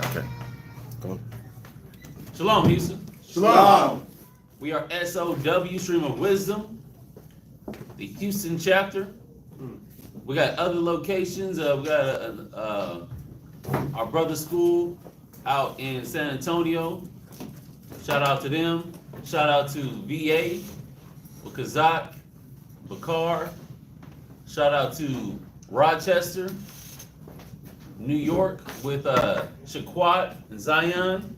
Okay. Go on. Shalom, Houston. Shalom. We are S.O.W, Stream of Wisdom, the Houston chapter. We got other locations. We got our brother school out in San Antonio. Shout out to them. Shout out to VA, with Kazak, Bakar. Shout out to Rochester, New York, with Shaquat and Zion.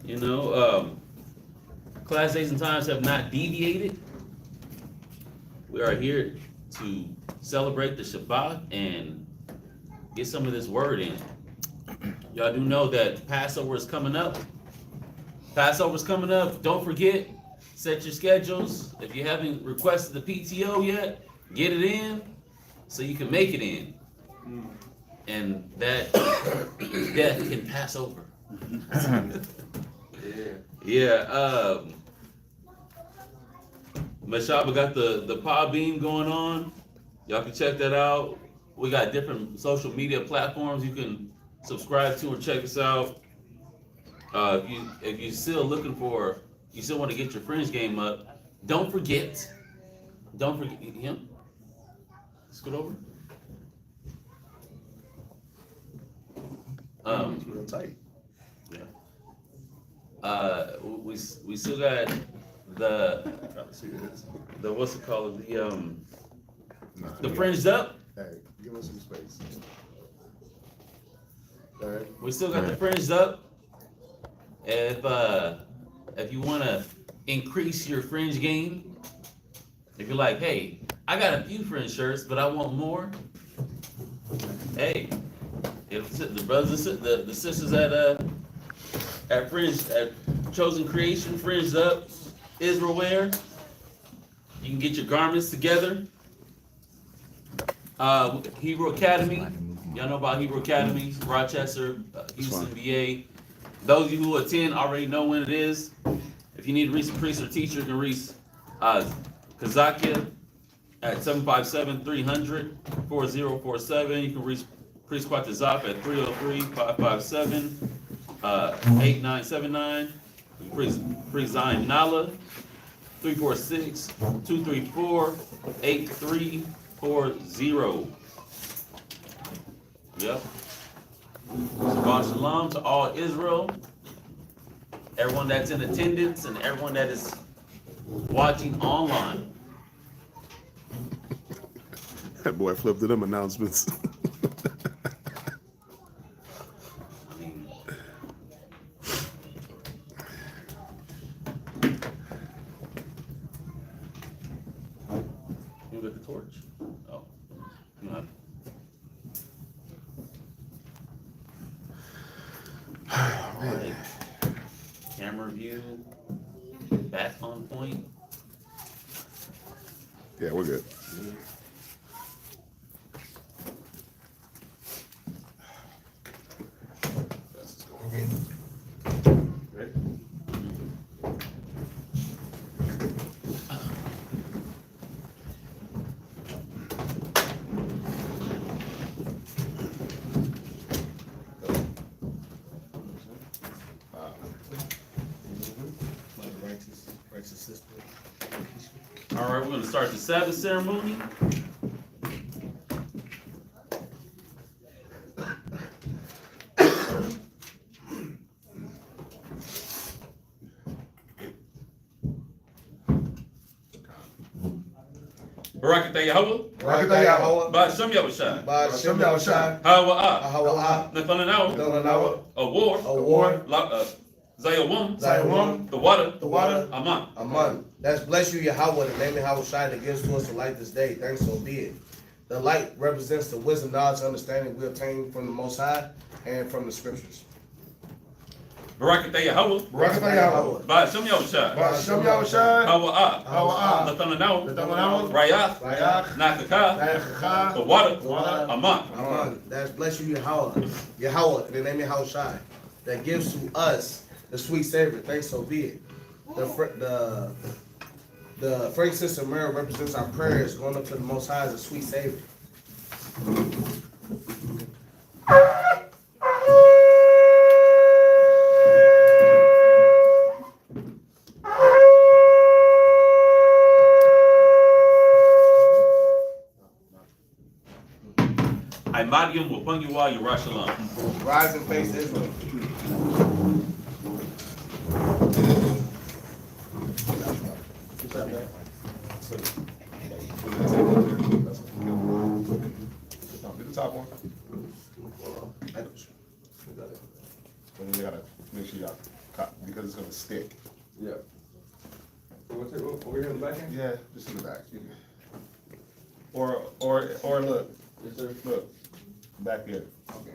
You know, class days and times have not deviated. We are here to celebrate the Shabbat and get some of this word in. Y'all do know that Passover is coming up. Passover's coming up. Don't forget, set your schedules. If you haven't requested the PTO yet, get it in so you can make it in. And that death can pass over. Yeah. Mashaba got the Podbean going on. Y'all can check that out. We got different social media platforms you can subscribe to and check us out. If you're still looking for, you still want to get your fringe game up, don't forget him. Scoot over. Real tight. Yeah. We still got the what's it called, the fringed up. Hey, give us some space. We still got the fringed up. If you want to increase your fringe game, if you're like, hey, I got a few fringe shirts, but I want more. Hey, if the brothers, the sisters at Fringe, at Chosen Creation, Fringed Up, Israel Wear, you can get your garments together. Hebrew Academy, y'all know about Hebrew Academy, Rochester, Houston, VA. Those of you who attend already know when it is. If you need to reach a priest or teacher, you can reach Kazakia at 757-300-4047. You can reach Priest Quatazaf at 303-557-8979. Priest Zion Nala, 346-234-8340. Yep. Shabbat Shalom to all Israel, everyone that's in attendance, and everyone that is watching online. That boy flipped to them announcements. You got the torch? Oh, you have. All right. Camera view, back on point. Yeah, we're good. Ready? Righteous sister. All right, we're going to start the Sabbath ceremony. Barakatah Yahweh. Barakatah Yahweh. Ba'ashem Yahushai. Ba'ashem Yahushai. Hawa'ah. Hawa'ah. Nathananahu. Nathananahu. Awar. Awar. Zayawam. Zayawam. The water. The water. Aman. Aman. That's bless you, Yahweh, the name of Yahushai that gives to us the light this day. Thanks, so be it. The light represents the wisdom, knowledge, and understanding we obtain from the Most High and from the Scriptures. Barakatah Yahweh. Barakatah Yahweh. Ba'ashem Yahushai. Ba'ashem Yahushai. Hawa'ah. Hawa'ah. Nathananahu. Nathananahu. Rayach. Rayach. Nakaka. Nakaka. The water. Water. Aman. Aman. That's bless you, Yahweh. Yahweh, in the name of Yahushai, that gives to us the sweet savor. Thanks, so be it. The frankincense and myrrh represents our prayers going up to the Most High as a sweet savor. Hadim Wapungiwa Yerushalayim. Rise and face Israel. Get the top one. And then you gotta make sure y'all cut because it's gonna stick. Yeah. Over here in the back end? Yeah, just in the back. You can- Or look, Yes, sir. look, back here. Okay.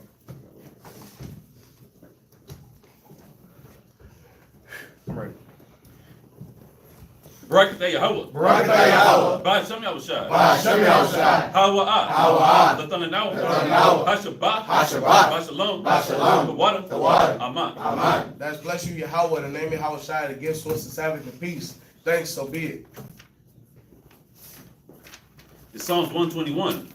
I'm ready. Barakatah Yahweh. Barakatah Yahweh. Ba'ashem Yahushai. Ba'ashem Yahushai. Hawa'ah. Hawa'ah. Lathananahu. Lathananahu. Hashabbat. Hashabbat. Bashalom. Bashalom. The water. The water. Aman. Amen. Let's bless you, Yahweh, in the name of Yahweh Shai, that gives to us the Sabbath and peace. Thanks, so be it. It's Psalms 121.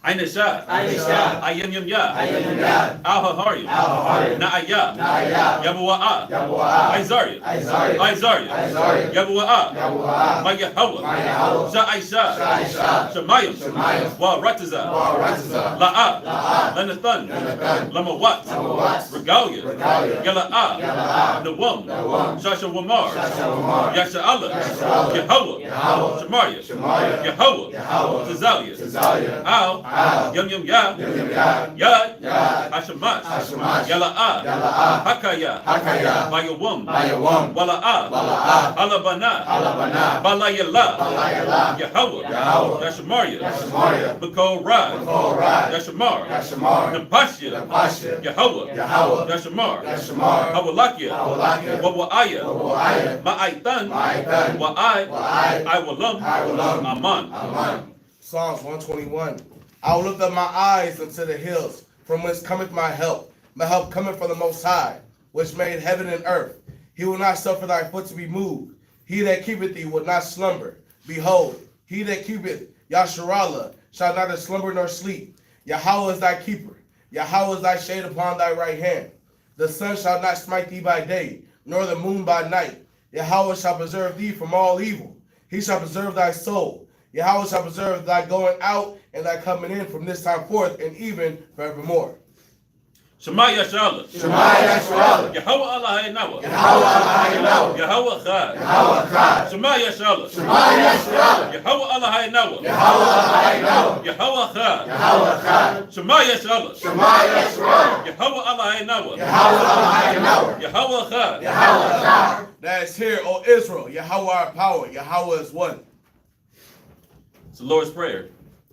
Aina Shah. Aina Shah. Ayam Yam Yah. Ayam Yam Yah. Al Haharim. Al Haharim. Na'ayah. Na'ayah. Yabuwa'ah. Yabuwa'ah. Isaiah. Isaiah. Isaiah. Isaiah. Yabuwa'ah. Yabuwa'ah. Ma Yahweh. Ma Yahweh. Sha'aisha. Sha'aisha. Shemayim. Shemayim. Wa Ratazah. Wa Ratazah. La'ah. La'ah. Lanathan. Lanathan. Lamawat. Lamawat. Regalia. Regalia. Yala'ah. Yala'ah. Nawam. Nawam. Shasha Wamar. Shasha Wamar. Yasha'Allah. Yasha'Allah. Yahweh. Yahweh. Shemariah. Shemariah. Yahweh. Yahweh. Tazalia. Tazalia. Al. Al. Yam Yam Yah. Yam Yam Yah. Yad. Yad. Hashemash. Hashemash. Yala'ah. Yala'ah. Hakaya. Hakaya. Bayawam. Bayawam. Wala'ah. Wala'ah. Alabana. Alabana. Balayala. Balayala. Yahweh. Yahweh. Yashamaria. Yashamaria. Bakol Rad. Bakol Rad. Yashamar. Yashamar. Napashya. Napashya. Yahweh. Yahweh. Yashamar. Yashamar. Hawalakia. Hawalakia. Wawa'aya. Wawa'aya. Ma'aitan. Ma'aitan. Wa'ai. Wa'ai. Iwalam. Iwalam. Aman. Aman. Psalms 121. I will lift up my eyes unto the hills, from whence cometh my help. My help cometh from the Most High, which made heaven and earth. He will not suffer thy foot to be moved. He that keepeth thee will not slumber. Behold, he that keepeth Yasharallah shall neither slumber nor sleep. Yahweh is thy keeper. Yahweh is thy shade upon thy right hand. The sun shall not smite thee by day, nor the moon by night. Yahweh shall preserve thee from all evil. He shall preserve thy soul. Yahweh shall preserve thy going out and thy coming in from this time forth and even forevermore. Shema Yashallah. Shema Yashallah. Yahweh Allah Haynawa. Yahweh Allah Haynawa. Yahweh Chad. Yahweh Chad. Shema Yashallah. Shema Yashallah. Yahweh Allah Haynawa. Yahweh Allah Haynawa. Yahweh Chad. Yahweh Chad. Shema Yashallah. Shema Yashallah. Yahweh Allah Haynawa. Yahweh Allah Haynawa. Yahweh Chad. Yahweh Chad. That is here, O Israel. Yahweh our power. Yahweh is one. It's the Lord's Prayer.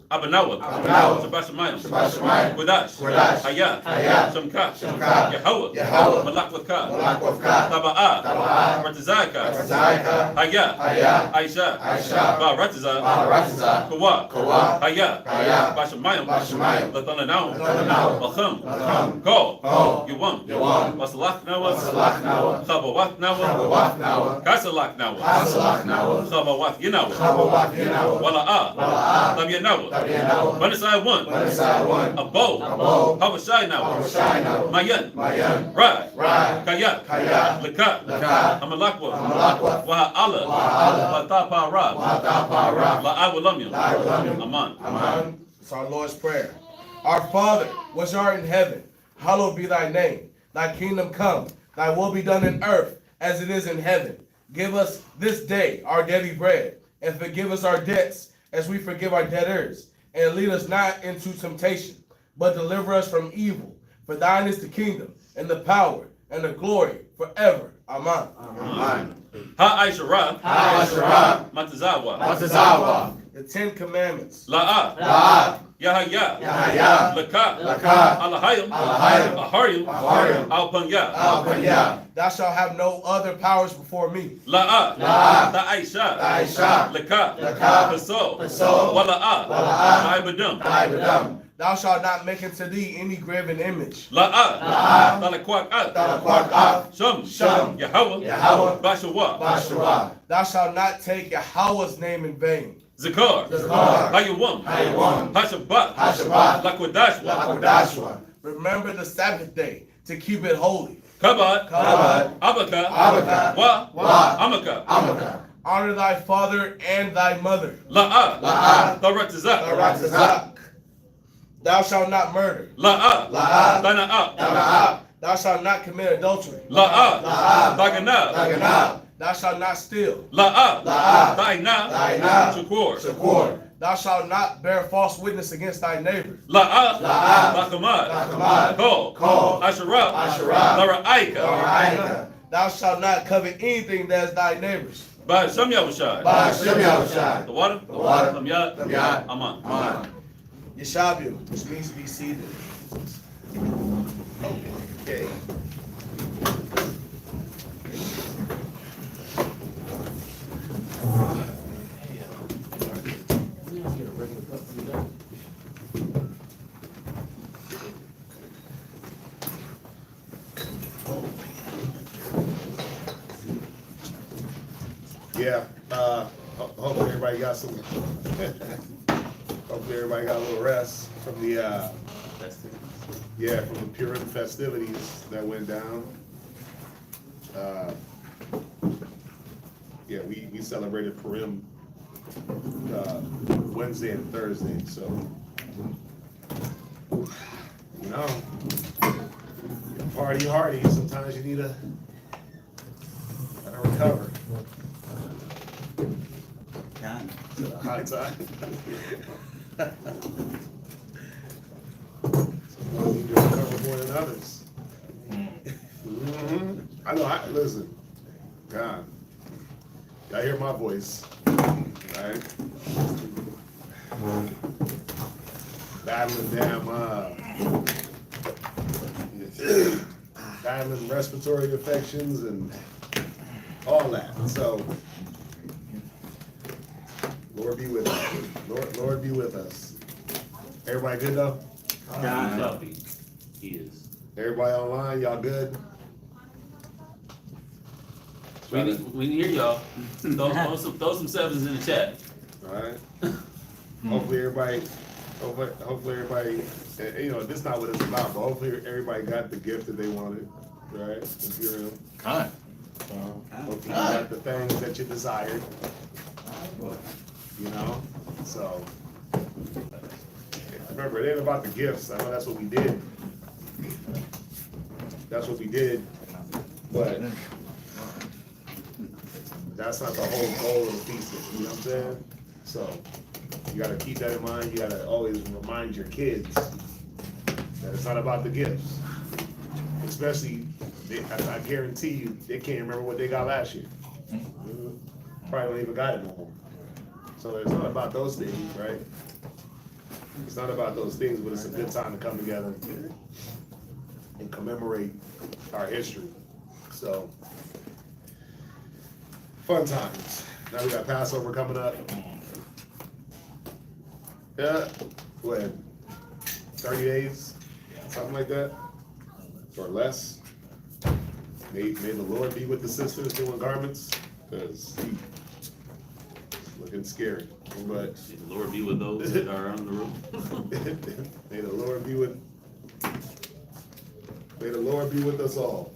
Abanawa. Abanawa. Shabbat Shemayim. Shabbat Shemayim. Qudash. Qudash. Hayah. Hayah. Shemka. Shemka. Yahweh. Yahweh. Malak Wavka. Malak Wavka. Taba'ah. Taba'ah. Ratazaka. Ratazaka. Hayah. Hayah. Aisha. Aisha. Ba'ratazah. Ba'ratazah. Kawa. Kawa. Hayah. Hayah. Bashamayim. Bashamayim. Lathananahu. Lathananahu. Bacham. Bacham. Ko. Ko. Yuwam. Yuwam. Masalach Nawa. Masalach Nawa. Chabawat Nawa. Chabawat Nawa. Kasalak Nawa. Kasalach Nawa. Chabawat Yinawa. Chabawat Yinawa. Wala'ah. Wala'ah. Tabyanawa. Tabyanawa. Manisai 1. Manisai 1. A bow. A bow. Hawashai Nawa. Hawashai Nawa. Mayan. Mayan. Rad. Rad. Kayat. Kayat. Lakat. Lakat. Hamalakwa. Hamalakwa. Waha'ala. Waha'ala. Latapa Rab. Watapa Ra. La'awalamyam. La'awalamyam. Aman. Aman. It's our Lord's Prayer. Our Father, which art in heaven, hallowed be thy name. Thy kingdom come. Thy will be done in earth as it is in heaven. Give us this day our daily bread, and forgive us our debts as we forgive our debtors. And lead us not into temptation, but deliver us from evil. For thine is the kingdom, and the power, and the glory forever. Amen. Amen. Ha'aishara. Ha'aishara. Matazawa. Matazawa. The Ten Commandments. La'ah. La'ah. Yahaya. Yahaya. Lakat. Lakat. Alahayim. Alahayim. Aharyim. Aharyim. Alpanya. Alpanya. Thou shalt have no other powers before me. La'ah. La'ah. Ta'aisha. Ta'aisha. Lakat. Lakat. Paso. Paso. Wala'ah. Wala'ah. Ta'ibadum. Ta'ibadum. Thou shalt not make unto thee any graven image. La'ah. La'ah. Talakwak'at. Talakwak'at. Shum. Shum. Yahweh. Yahweh. Bashawa. Bashua. Thou shalt not take Yahweh's name in vain. Zakar. Zakar. Hayawam. Hayawam. Hashabat. Hashabat. Lakwadash. Lakodashwa. Remember the Sabbath day to keep it holy. Kabad. Kabad. Abaka. Abaka. Wa. Wa. Amaka. Amaka. Honor thy father and thy mother. La'ah. La'ah. Taratazak. Taratazak. Thou shalt not murder. La'a. La'a. Tana'a. Tana'a. Thou shalt not commit adultery. La'a. La'a. Tagana. Tagana. Thou shalt not steal. La'a. La'a. Taina. Taina. Shakur. Shakur. Thou shalt not bear false witness against thy neighbor. La'a. La'a. Takamad. Takamad. Kol. Kol. Asherah. Asherah. Lara'aika. Lara'aika. Thou shalt not covet anything that is thy neighbor's. By Shem Yahushai. Ba'ashem Yahushai. The water? The water. Tamyat. Tamyat. Aman. Aman. Yeshabu, which means be seated. Okay. Yeah, hopefully everybody got some, hopefully everybody got a little rest from the, from the Purim festivities that went down. Yeah, we celebrated Purim, Wednesday and Thursday, so, you know, party hardy, sometimes you need to recover. To the high tide. Some need to recover more than others. Mhm. I know, listen, God, y'all hear my voice, right? Battling battling respiratory infections and all that, so Lord be with us. Lord be with us. Everybody good though? He is. Everybody online, y'all good? We can hear y'all. Throw some sevens in the chat. Alright. Hopefully everybody, you know, this is not what it's about, but hopefully everybody got the gift that they wanted, right? If you're in. Hopefully you got the things that you desired. You know, so remember, it ain't about the gifts. I know that's what we did. That's what we did, but that's not the whole goal of the feast. You know what I'm saying? So you got to keep that in mind. You got to always remind your kids that it's not about the gifts. Especially, I guarantee you, they can't remember what they got last year. Probably don't even got it no more. So it's not about those things, right? It's not about those things, but it's a good time to come together and commemorate our history. So, fun times. Now we got Passover coming up. Yeah, what, 30 days? Something like that? Or less? May the Lord be with the sisters doing garments, because looking scary, but May the Lord be with those that are on the room. may the Lord be with us all.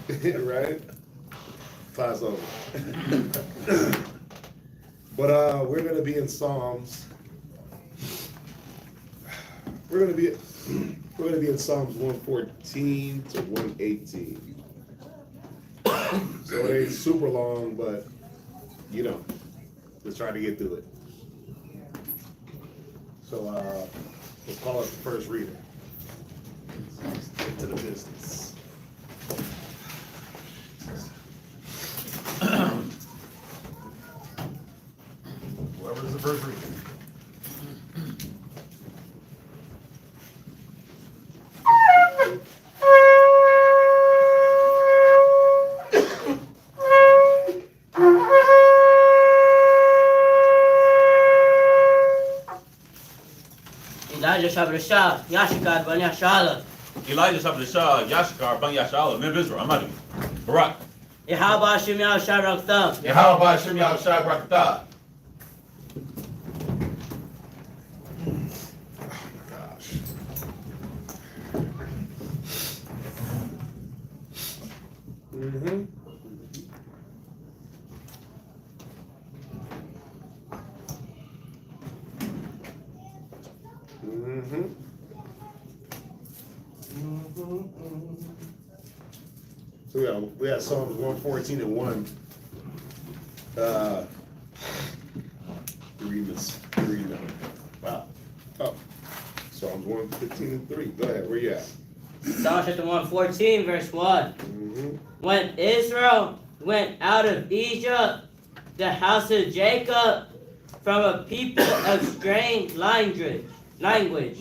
Amen. Right? Class over. But we're gonna be in Psalms. We're gonna be in Psalms 114 to 118. So it ain't super long, but you know, let's try to get through it. So let's call it the first reader. Let's get to the business. Whoever's the first reader. Elijah Shabrashah, Yashikad Banya Shala, Elijah Sabbath, Yashikar, Ban Yashala, Mib Israel, Amadu, Barak. Yahaba Shimya Sharakta, Yahweh Ba'ashem Yahushai Barakatah. Gosh. Mm-hmm. So we have Psalms 114 and 1. Reading this. Reading that. Wow. Oh. Psalms 115 and 3. Go ahead. Where you at? Psalm chapter 114, verse 1. When Israel went out of Egypt, the house of Jacob, from a people of strange language.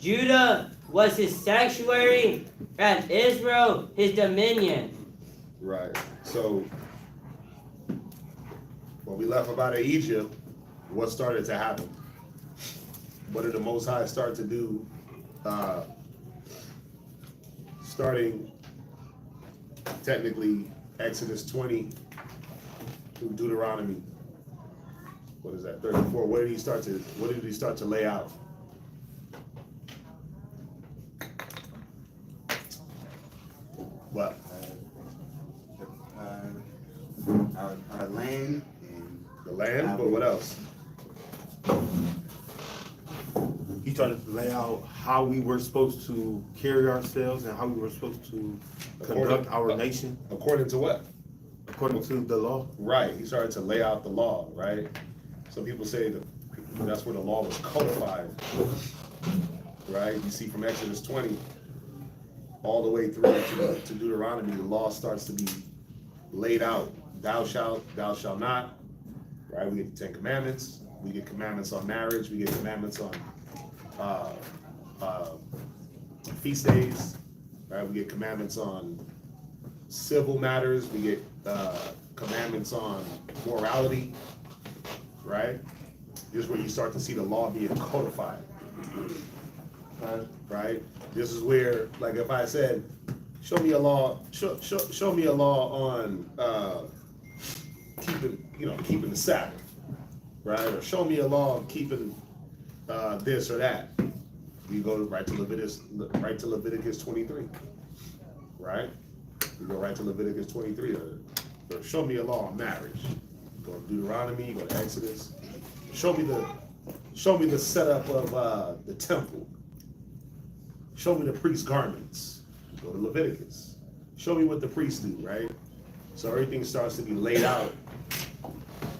Judah was his sanctuary, and Israel his dominion. Right. So when we left up out of Egypt, what started to happen? What did the Most High start to do? Starting technically Exodus 20 through Deuteronomy. What is that? 34. What did he start to lay out? What? Our land and The land, but what else? He started to lay out how we were supposed to carry ourselves and how we were supposed to conduct our nation According to what? according to the law. Right. He started to lay out the law, right? Some people say that that's where the law was codified, right? You see from Exodus 20 all the way through to Deuteronomy, the law starts to be laid out. Thou shalt not, right? We get the 10 Commandments. We get commandments on marriage. We get commandments on feast days, right? We get commandments on civil matters. We get commandments on morality, right? This is where you start to see the law being codified, right? This is where, like, if I said, show me a law on keeping the Sabbath, right? Or show me a law on keeping this or that. We go right to Leviticus 23, right? We go right to Leviticus 23. Or show me a law on marriage. Go to Deuteronomy. Go to Exodus. Show me the setup of the temple. Show me the priest's garments. Go to Leviticus. Show me what the priests do, right? So everything starts to be laid out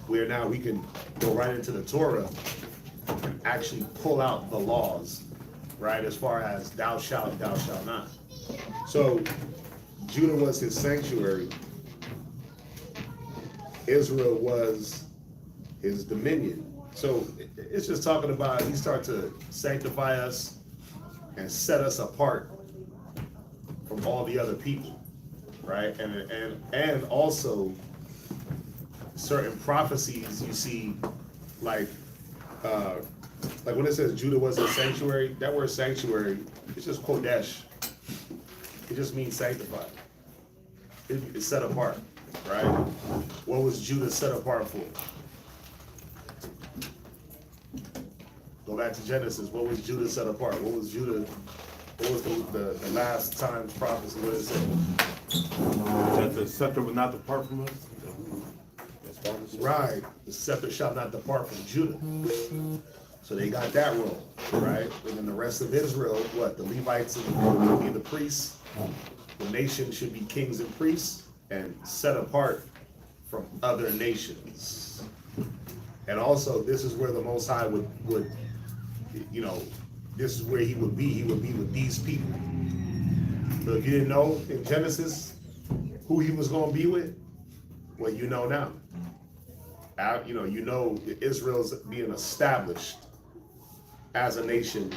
where now we can go right into the Torah and actually pull out the laws, right? As far as thou shalt not. So Judah was his sanctuary. Israel was his dominion. So it's just talking about he started to sanctify us and set us apart from all the other people, right? And also certain prophecies you see, like when it says Judah was his sanctuary, that word sanctuary, it's just kodesh. It just means sanctified. It's set apart, right? What was Judah set apart for? Go back to Genesis. What was Judah set apart? What was the last time's prophecy? What did it say? That the scepter would not depart from us. Right. The scepter shall not depart from Judah. So they got that role, right? And then the rest of Israel, what? The Levites would be the priests. The nation should be kings and priests and set apart from other nations. And also, this is where the Most High would this is where he would be. He would be with these people. So if you didn't know in Genesis who he was going to be with, well, you know now. Israel's being established as a nation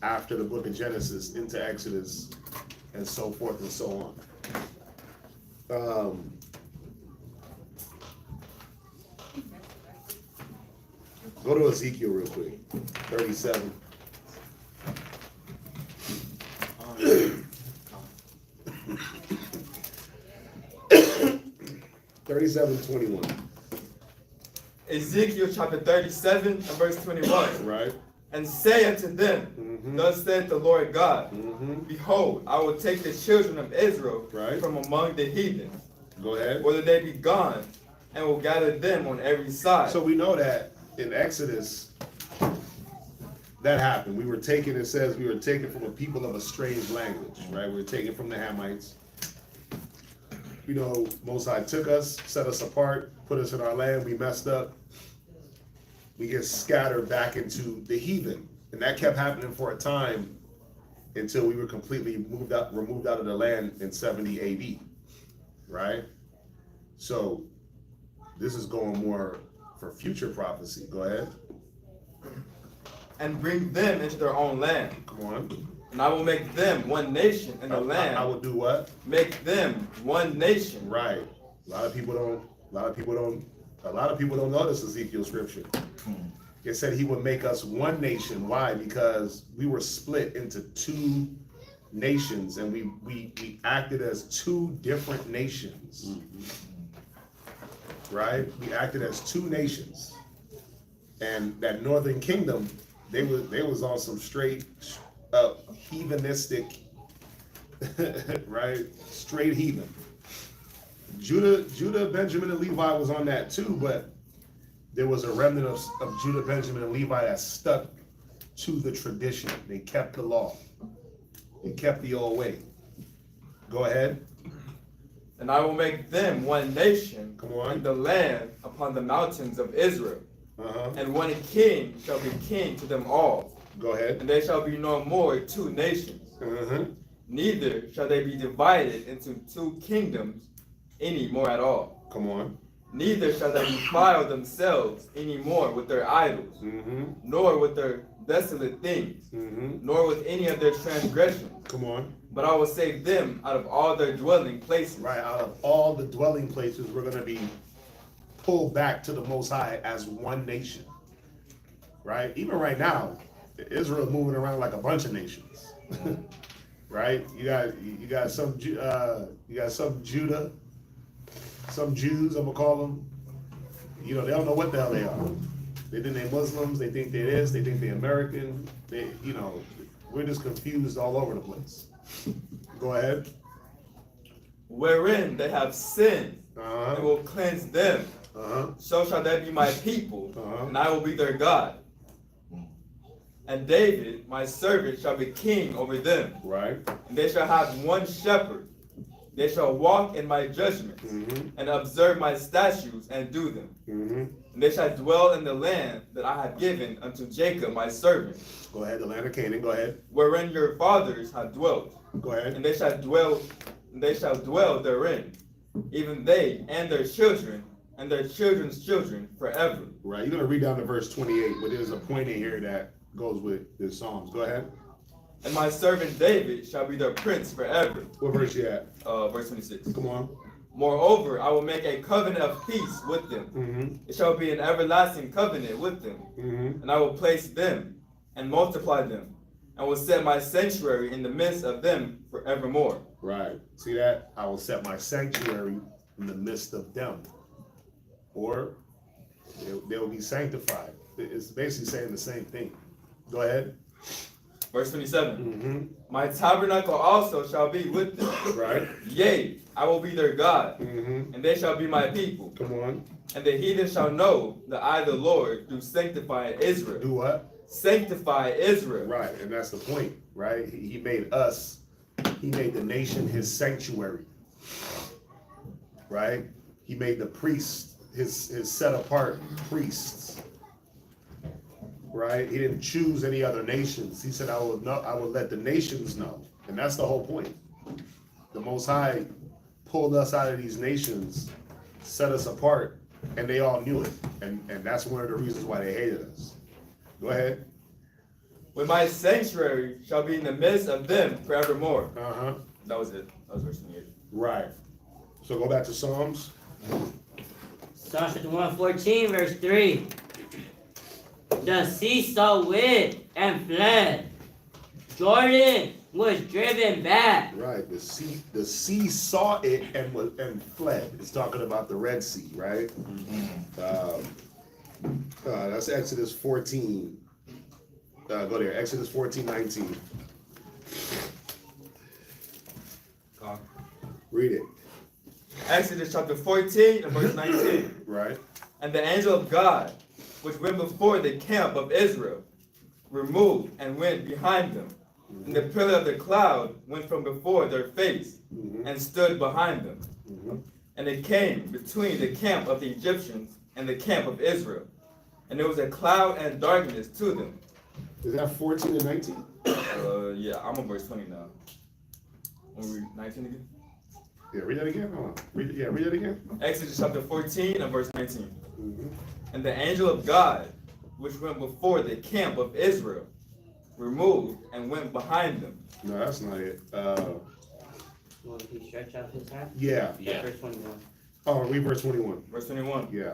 after the book of Genesis into Exodus and so forth and so on. Go to Ezekiel real quick, 37. Ezekiel chapter 37 and verse 21. Right. And say unto them, Thus saith the Lord God, Behold, I will take the children of Israel from among the heathens, Go ahead. whether they be gone, and will gather them on every side. So we know that in Exodus, that happened. We were taken, it says we were taken from a people of a strange language, right? We were taken from the Hamites. You know, Most High took us, set us apart, put us in our land, we messed up. We get scattered back into the heathen. And that kept happening for a time until we were completely removed out of the land in 70 AD, right? So this is going more for future prophecy. Go ahead. And bring them into their own land. Come on. And I will make them one nation in the land. I will do what? Make them one nation. Right. A lot of people don't know this Ezekiel scripture. It said he would make us one nation. Why? Because we were split into two nations, and we acted as two different nations. Right? We acted as two nations. And that northern kingdom, they was on some straight up heathenistic, right? Straight heathen. Judah, Benjamin, and Levi was on that too, but there was a remnant of Judah, Benjamin, and Levi that stuck to the tradition. They kept the law. They kept the old way. Go ahead. And I will make them one nation. Come on. In the land upon the mountains of Israel. And one king shall be king to them all. Go ahead. And they shall be no more two nations. Neither shall they be divided into two kingdoms any more at all. Come on. Neither shall they defile themselves any more with their idols, nor with their desolate things, nor with any of their transgressions. Come on. But I will save them out of all their dwelling places. Right, out of all the dwelling places, we're going to be pulled back to the Most High as one nation. Right? Even right now, Israel moving around like a bunch of nations. Right? You got some Judah, some Jews, I'm gonna call them. You know, they don't know what the hell they are. They think they're Muslims, they think they're this, they think they're American. We're just confused all over the place. Go ahead. Wherein they have sinned, and will cleanse them. So shall they be my people, and I will be their God. And David, my servant, shall be king over them. Right. And they shall have one shepherd. They shall walk in my judgments, and observe my statutes, and do them. And they shall dwell in the land that I have given unto Jacob, my servant. Go ahead, the land of Canaan, go ahead. Wherein your fathers have dwelt. Go ahead. And they shall dwell therein, even they and their children, and their children's children forever. Right. You're gonna read down to verse 28, but there's a point in here that goes with the Psalms. Go ahead. And my servant David shall be their prince forever. What verse you at? Verse 26. Come on. Moreover, I will make a covenant of peace with them. It shall be an everlasting covenant with them. And I will place them and multiply them, and will set my sanctuary in the midst of them forevermore. Right. See that? I will set my sanctuary in the midst of them. Or they will be sanctified. It's basically saying the same thing. Go ahead. Verse 27. My tabernacle also shall be with them. Right. Yea, I will be their God, and they shall be my people. Come on. And the heathen shall know that I, the Lord, do sanctify Israel. Do what? Sanctify Israel. Right, and that's the point, right? He made us, he made the nation his sanctuary. Right? He made the priests his set apart priests. Right? He didn't choose any other nations. He said, I will let the nations know. And that's the whole point. The Most High pulled us out of these nations, set us apart, and they all knew it. And that's one of the reasons why they hated us. Go ahead. When my sanctuary shall be in the midst of them forevermore. That was it. That was verse 28. Right. So go back to Psalms. Psalms 114, verse 3. The sea saw it and fled. Jordan was driven back. Right. The sea saw it and fled. It's talking about the Red Sea, right? That's Exodus 14. Go there. Exodus 14:19. Read it. Exodus chapter 14 and verse 19. Right. And the angel of God, which went before the camp of Israel, removed and went behind them. And the pillar of the cloud went from before their face and stood behind them. And it came between the camp of the Egyptians and the camp of Israel. And there was a cloud and darkness to them. Is that 14 and 19? Yeah, I'm on verse 20 now. Want to read 19 again? Yeah, read that again. Hold on. Read that again. Exodus chapter 14 and verse 19. And the angel of God, which went before the camp of Israel, removed and went behind them. No, that's not it. Will he stretch out his hand? Yeah. Verse 21. Oh, read verse 21. Verse 21. Yeah.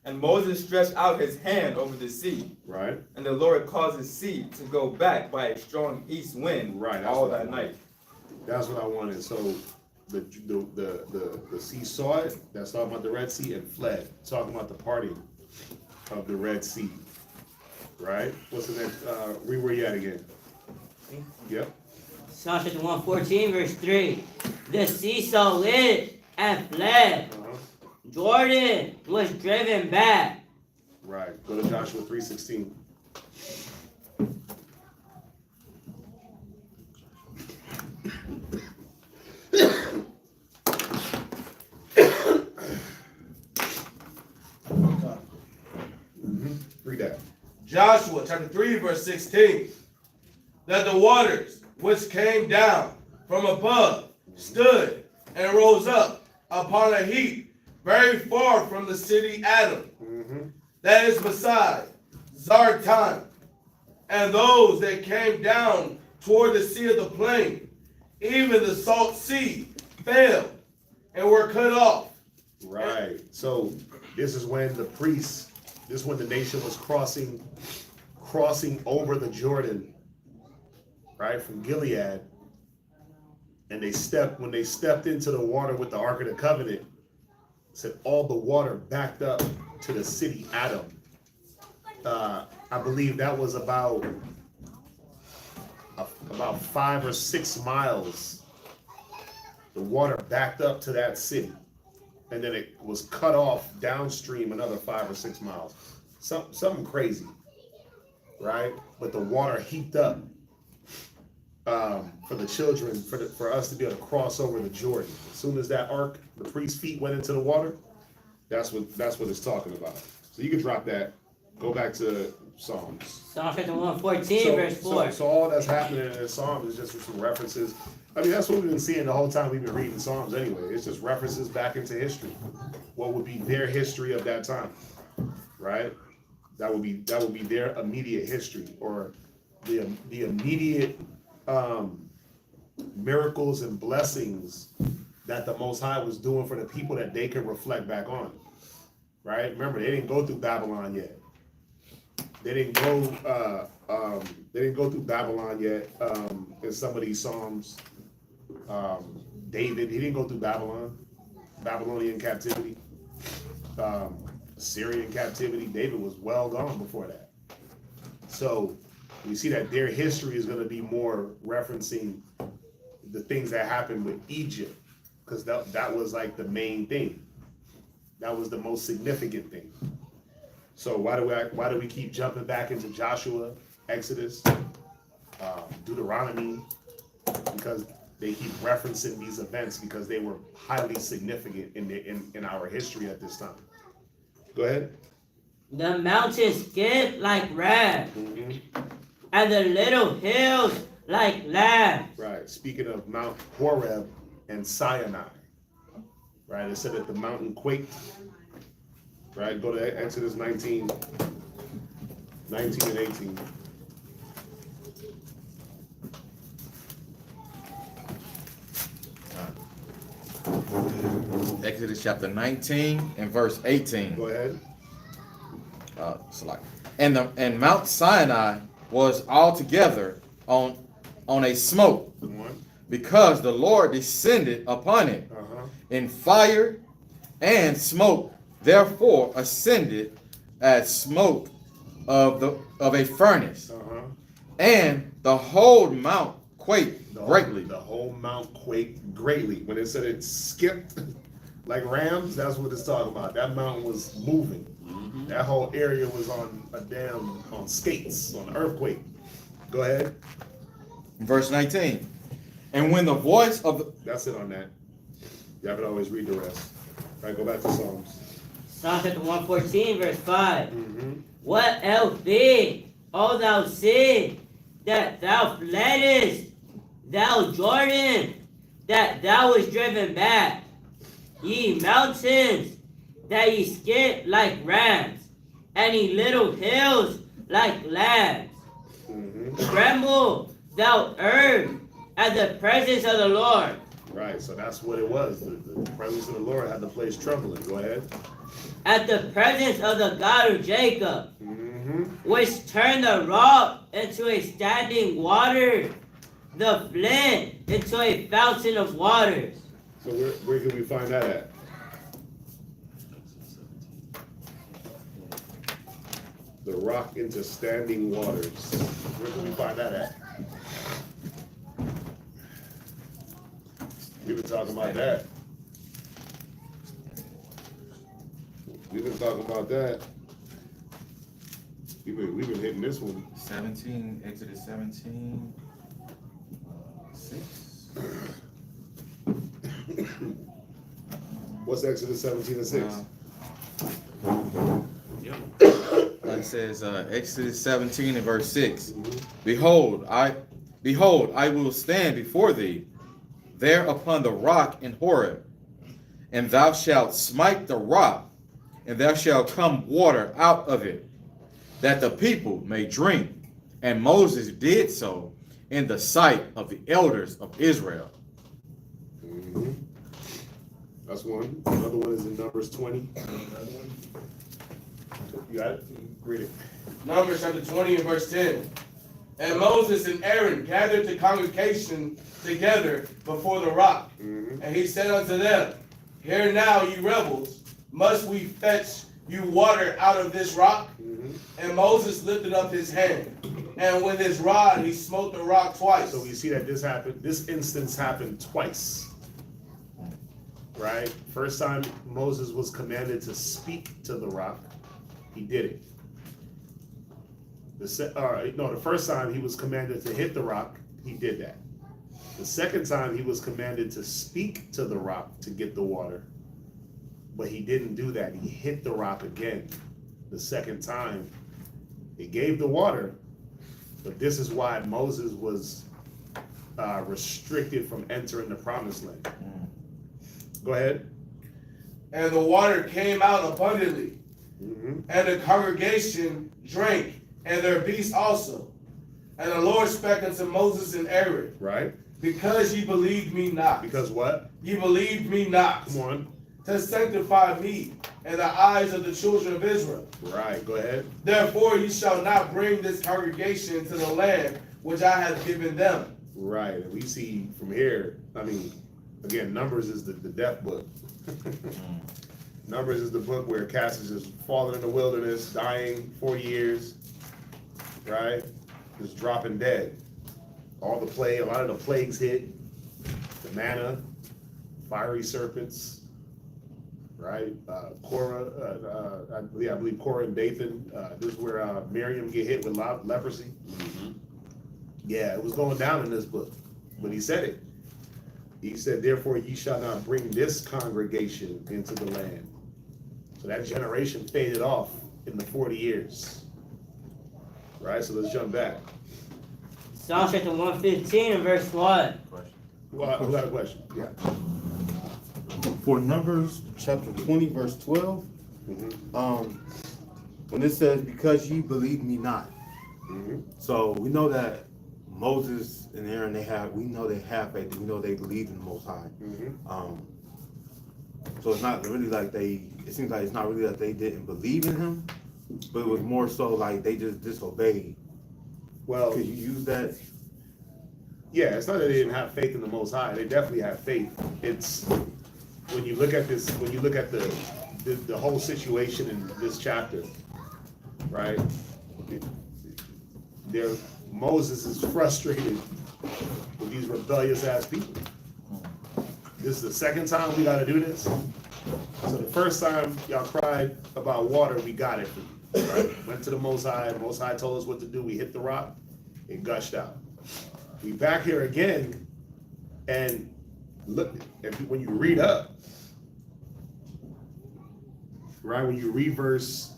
And Moses stretched out his hand over the sea, Right. and the Lord caused the sea to go back by a strong east wind Right. all what I that wanted. night. That's what I wanted. So the sea saw it. That's talking about the Red Sea and fled. Talking about the parting of the Red Sea. Right. What's the next? Read where you at again. Yep. Psalm chapter 114, verse 3. The sea saw it and fled. Jordan was driven back. Right. Go to Joshua 3:16. Read that. Joshua chapter 3, verse 16. That the waters which came down from above stood and rose up upon a heap very far from the city Adam, that is beside Zartan, and those that came down toward the sea of the plain, even the salt sea, fell and were cut off. Right. So this is when the priests, this is when the nation was crossing over the Jordan, right, from Gilead. And when they stepped into the water with the Ark of the Covenant, said all the water backed up to the city Adam. I believe that was about 5 or 6 miles. The water backed up to that city, and then it was cut off downstream another 5 or 6 miles. Something crazy, right? But the water heaped up for the children, for us to be able to cross over the Jordan. As soon as that ark, the priest's feet went into the water, that's what it's talking about. So you can drop that. Go back to Psalms. Psalm chapter 114, verse 4. So all that's happening in the Psalms is just some references. I mean, that's what we've been seeing the whole time we've been reading Psalms anyway. It's just references back into history. What would be their history of that time, right? That would be their immediate history, or the immediate miracles and blessings that the Most High was doing for the people that they could reflect back on, right? Remember, they didn't go through Babylon yet. They didn't go through Babylon yet. In some of these Psalms, David, he didn't go through Babylonian captivity, Assyrian captivity. David was well gone before that. So we see that their history is going to be more referencing the things that happened with Egypt, because that was like the main thing. That was the most significant thing. So why do we keep jumping back into Joshua, Exodus, Deuteronomy? Because they keep referencing these events because they were highly significant in our history at this time. Go ahead. The mountains skip like rams, and the little hills like lambs. Right. Speaking of Mount Horeb and Sinai, right? It said that the mountain quaked. Right. Go to Exodus 19 and 18. Exodus chapter 19 and verse 18. Go ahead. And Mount Sinai was altogether on a smoke, because the Lord descended upon it in fire and smoke, therefore ascended as smoke of a furnace, and the whole mount quaked greatly. The whole mount quaked greatly. When it said it skipped like rams, that's what it's talking about. That mountain was moving. That whole area was on on skates, on an earthquake. Go ahead. Verse 19. And when the voice of the, That's it on that. Y'all can always read the rest. All right, go back to Psalms. Psalm chapter 114, verse 5. Mm-hmm. What else big, O thou sea, that thou fleddest, thou Jordan, that thou was driven back, ye mountains, that ye skipped like rams, and ye little hills like lambs. Tremble, thou earth, at the presence of the Lord. Right, so that's what it was. The presence of the Lord had the place trembling. Go ahead. At the presence of the God of Jacob, Mm-hmm. which turned the rock into a standing water, the flint into a fountain of waters. So where can we find that at? The rock into standing waters. Where can we find that at? We've been talking about that. We've been talking about that. We've been hitting this one. 17, Exodus 17, 6. What's Exodus 17 and 6? It says Exodus 17 and verse 6. Behold, I will stand before thee there upon the rock in Horeb, and thou shalt smite the rock, and there shall come water out of it, that the people may drink. And Moses did so in the sight of the elders of Israel. Mm-hmm. That's one. Another one is in Numbers 20. You got it? Read it. Numbers chapter 20 and verse 10. And Moses and Aaron gathered the congregation together before the rock. Mm-hmm. And he said unto them, Hear now, ye rebels, must we fetch you water out of this rock? Mm-hmm. And Moses lifted up his hand, and with his rod he smote the rock twice. So we see that this instance happened twice. Right? First time Moses was commanded to speak to the rock, he did it. The first time he was commanded to hit the rock, he did that. The second time he was commanded to speak to the rock to get the water, but he didn't do that. He hit the rock again. The second time, it gave the water, but this is why Moses was restricted from entering the promised land. Go ahead. And the water came out abundantly, Mm-hmm. and the congregation drank, and their beasts also. And the Lord spake unto Moses and Aaron, Right? Because ye believed me not. Because what? Ye believed me not. Come on. To sanctify me in the eyes of the children of Israel. Right, go ahead. Therefore ye shall not bring this congregation into the land which I have given them. Right, and we see from here, I mean, again, Numbers is the death book. Numbers is the book where Cassius is falling in the wilderness, dying 40 years, right? Just dropping dead. A lot of the plagues hit, the manna, fiery serpents, right? Korah, I believe Korah and Dathan, this is where Miriam get hit with leprosy. Mm-hmm. Yeah, it was going down in this book, but he said it. He said, therefore ye shall not bring this congregation into the land. So that generation faded off in the 40 years. Right, so let's jump back. Psalm chapter 115 and verse 1. Well, who got a question? Yeah. For Numbers chapter 20, verse 12, Mm-hmm. when it says, because ye believe me not. Mm-hmm. So we know that Moses and Aaron, we know they have faith, we know they believe in the Most High. Mm-hmm. So it's not really like it seems like it's not really that they didn't believe in him, but it was more so like they just disobeyed. Well, Could you use that? yeah, it's not that they didn't have faith in the Most High. They definitely have faith. It's when you look at this, when you look at the whole situation in this chapter, right? Moses is frustrated with these rebellious ass people. This is the second time we got to do this. So the first time y'all cried about water, we got it for you, right? Went to the Most High told us what to do, we hit the rock, it gushed out. We back here again, and look, when you read up, right, when you read verse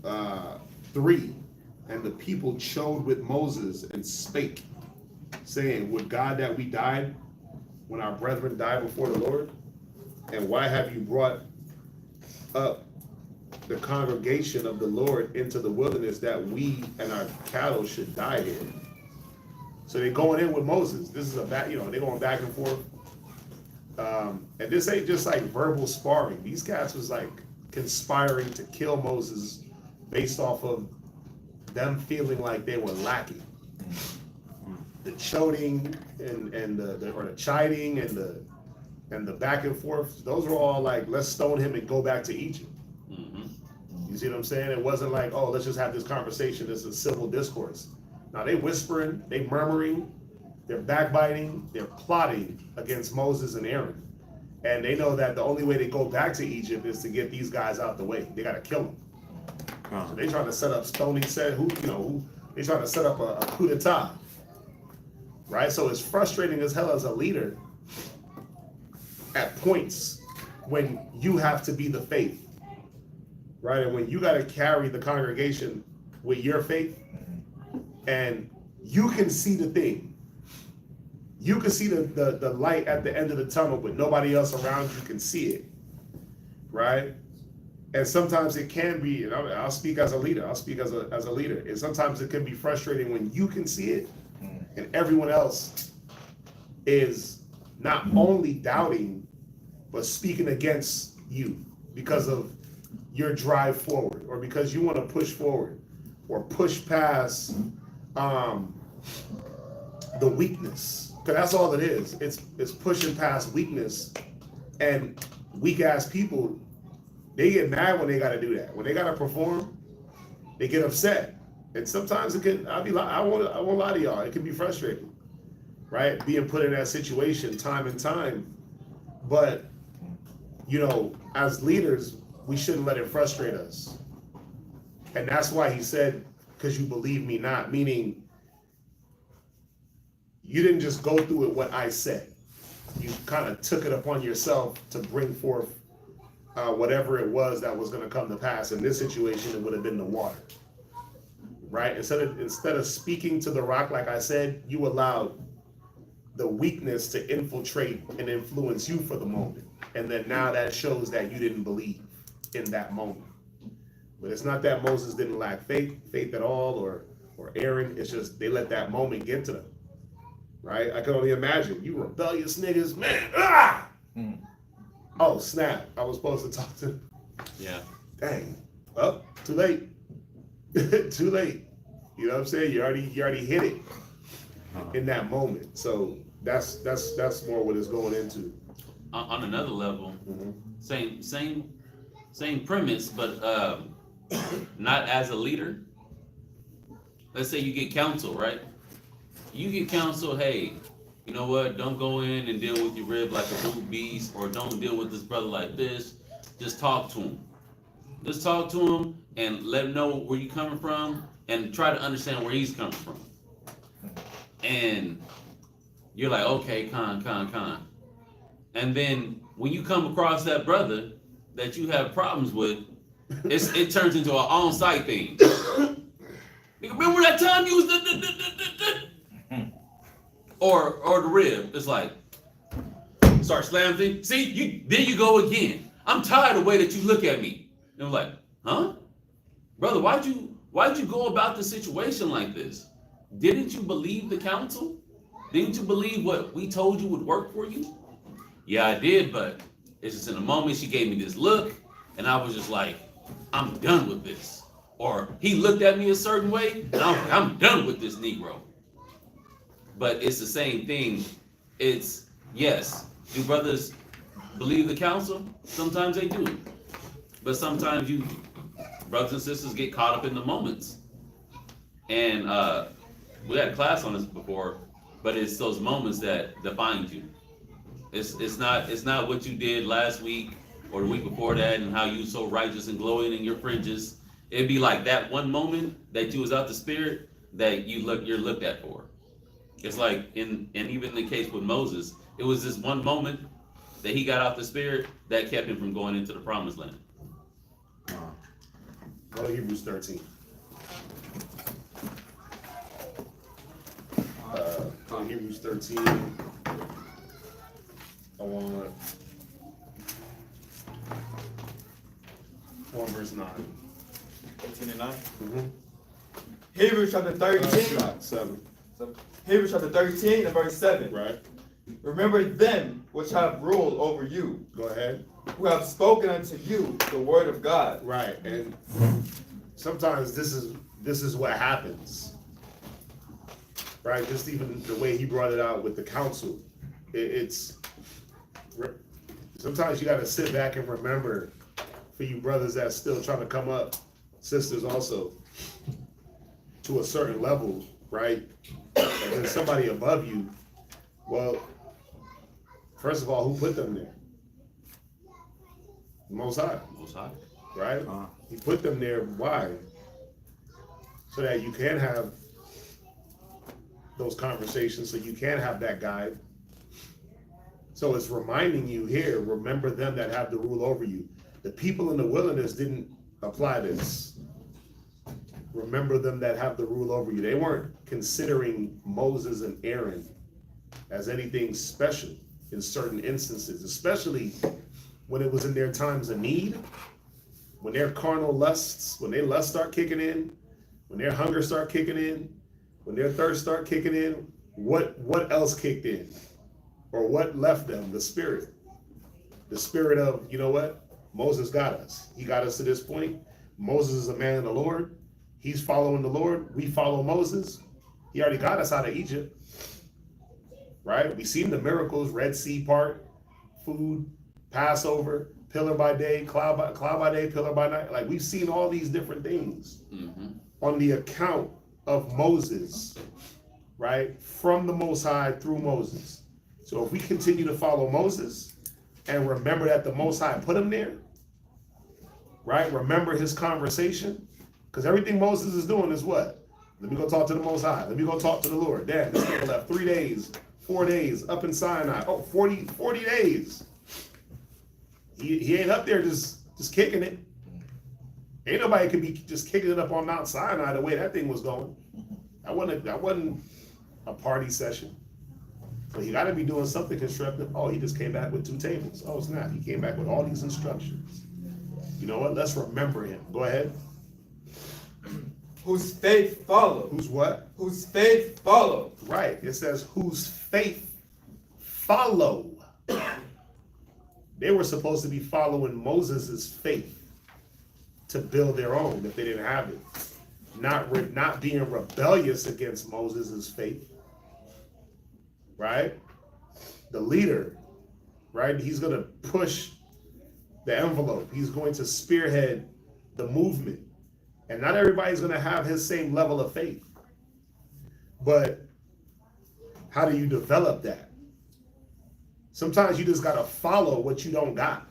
3, and the people chode with Moses and spake, saying, would God that we died when our brethren died before the Lord? And why have you brought up the congregation of the Lord into the wilderness that we and our cattle should die here? So they're going in with Moses. This is they're going back and forth. And this ain't just like verbal sparring. These cats was like conspiring to kill Moses based off of them feeling like they were lacking. The choding and the chiding and the back and forth, those were all like, let's stone him and go back to Egypt. You see what I'm saying? It wasn't like, oh, let's just have this conversation. This is civil discourse. Now they whispering, they murmuring, they're backbiting, they're plotting against Moses and Aaron. And they know that the only way they go back to Egypt is to get these guys out the way. They got to kill them. So they trying to set up stoning, they trying to set up a coup d'etat. Right? So it's frustrating as hell as a leader at points when you have to be the faith. Right? And when you got to carry the congregation with your faith, and you can see the thing. You can see the light at the end of the tunnel, but nobody else around you can see it. Right? And sometimes it can be, and I'll speak as a leader, and sometimes it can be frustrating when you can see it and everyone else is not only doubting, but speaking against you because of your drive forward, or because you want to push forward or push past the weakness. Because that's all it is. It's pushing past weakness. And weak ass people, they get mad when they got to do that. When they got to perform, they get upset. And sometimes it can, I won't lie to y'all, it can be frustrating, right? Being put in that situation time and time. But, as leaders, we shouldn't let it frustrate us. And that's why he said, because you believe me not, meaning you didn't just go through it what I said. You kind of took it upon yourself to bring forth whatever it was that was going to come to pass. In this situation, it would have been the water, right? Instead of speaking to the rock, like I said, you allowed the weakness to infiltrate and influence you for the moment. And then now that shows that you didn't believe in that moment. But it's not that Moses didn't lack faith at all, or Aaron. It's just they let that moment get to them, right? I can only imagine, you rebellious niggas, man. Oh snap! I was supposed to talk to them. Yeah. Dang. Well, too late. Too late. You know what I'm saying? You already hit it in that moment. So that's more what it's going into. On another level, same premise, but not as a leader. Let's say you get counsel, right? You get counsel, hey, you know what? Don't go in and deal with your rib like a brute beast, or don't deal with this brother like this. Just talk to him. Just talk to him and let him know where you're coming from, and try to understand where he's coming from. And you're like, okay, con. And then when you come across that brother that you have problems with, it turns into an on-site thing. Remember that time you was or the rib? It's like, start slamming things. See, there you go again. I'm tired of the way that you look at me. And I'm like, huh? Brother, why'd you go about the situation like this? Didn't you believe the counsel? Didn't you believe what we told you would work for you? Yeah, I did, but it's just in a moment she gave me this look, and I was just like, I'm done with this. Or he looked at me a certain way, and I'm done with this Negro. But it's the same thing. It's, yes, do brothers believe the counsel? Sometimes they do. But sometimes brothers and sisters get caught up in the moments. And we had a class on this before, but it's those moments that define you. It's not what you did last week or the week before that, and how you so righteous and glowing in your fringes. It'd be like that one moment that you was out the spirit that you're looked at for. It's like and even in the case with Moses, it was this one moment that he got out the spirit that kept him from going into the promised land. Go to Hebrews 13. Go to Hebrews 13. I want verse 9. 18 and 9. Mm-hmm. Hebrews chapter 13. 7. Hebrews chapter 13 and verse 7. Right. Remember them which have ruled over you, Go ahead. who have spoken unto you the word of God. Right. And sometimes this is what happens. Right. Just even the way he brought it out with the council. It's sometimes you got to sit back and remember, for you brothers that's still trying to come up, sisters also, to a certain level, right? And then somebody above you, well, first of all, who put them there? The Most High, Most High. right? He put them there, why? So that you can have those conversations, so you can have that guide. So it's reminding you here, remember them that have the rule over you. The people in the wilderness didn't apply this. Remember them that have the rule over you. They weren't considering Moses and Aaron as anything special in certain instances, especially when it was in their times of need, when their carnal lusts, when their lust start kicking in, when their hunger start kicking in, when their thirst start kicking in, what else kicked in? Or what left them? The spirit. The spirit of, you know what? Moses got us. He got us to this point. Moses is a man of the Lord. He's following the Lord. We follow Moses. He already got us out of Egypt. Right? We seen the miracles, Red Sea part, food, Passover, pillar by day, cloud by day, pillar by night. Like we've seen all these different things on the account of Moses, right? From the Most High through Moses. So if we continue to follow Moses and remember that the Most High put him there, right? Remember his conversation, because everything Moses is doing is what? Let me go talk to the Most High. Let me go talk to the Lord. Damn, this nigga left 3 days, 4 days up in Sinai. Oh, 40 days. He ain't up there just kicking it. Ain't nobody could be just kicking it up on Mount Sinai the way that thing was going. That wasn't a party session. So he got to be doing something constructive. Oh, he just came back with 2 tables. Oh, snap. He came back with all these instructions. You know what? Let's remember him. Go ahead. Whose faith followed. Whose what? Whose faith followed. Right. It says, whose faith follow. They were supposed to be following Moses' faith to build their own if they didn't have it. Not being rebellious against Moses' faith. Right? The leader, right? He's going to push the envelope. He's going to spearhead the movement. And not everybody's going to have his same level of faith. But how do you develop that? Sometimes you just got to follow what you don't got.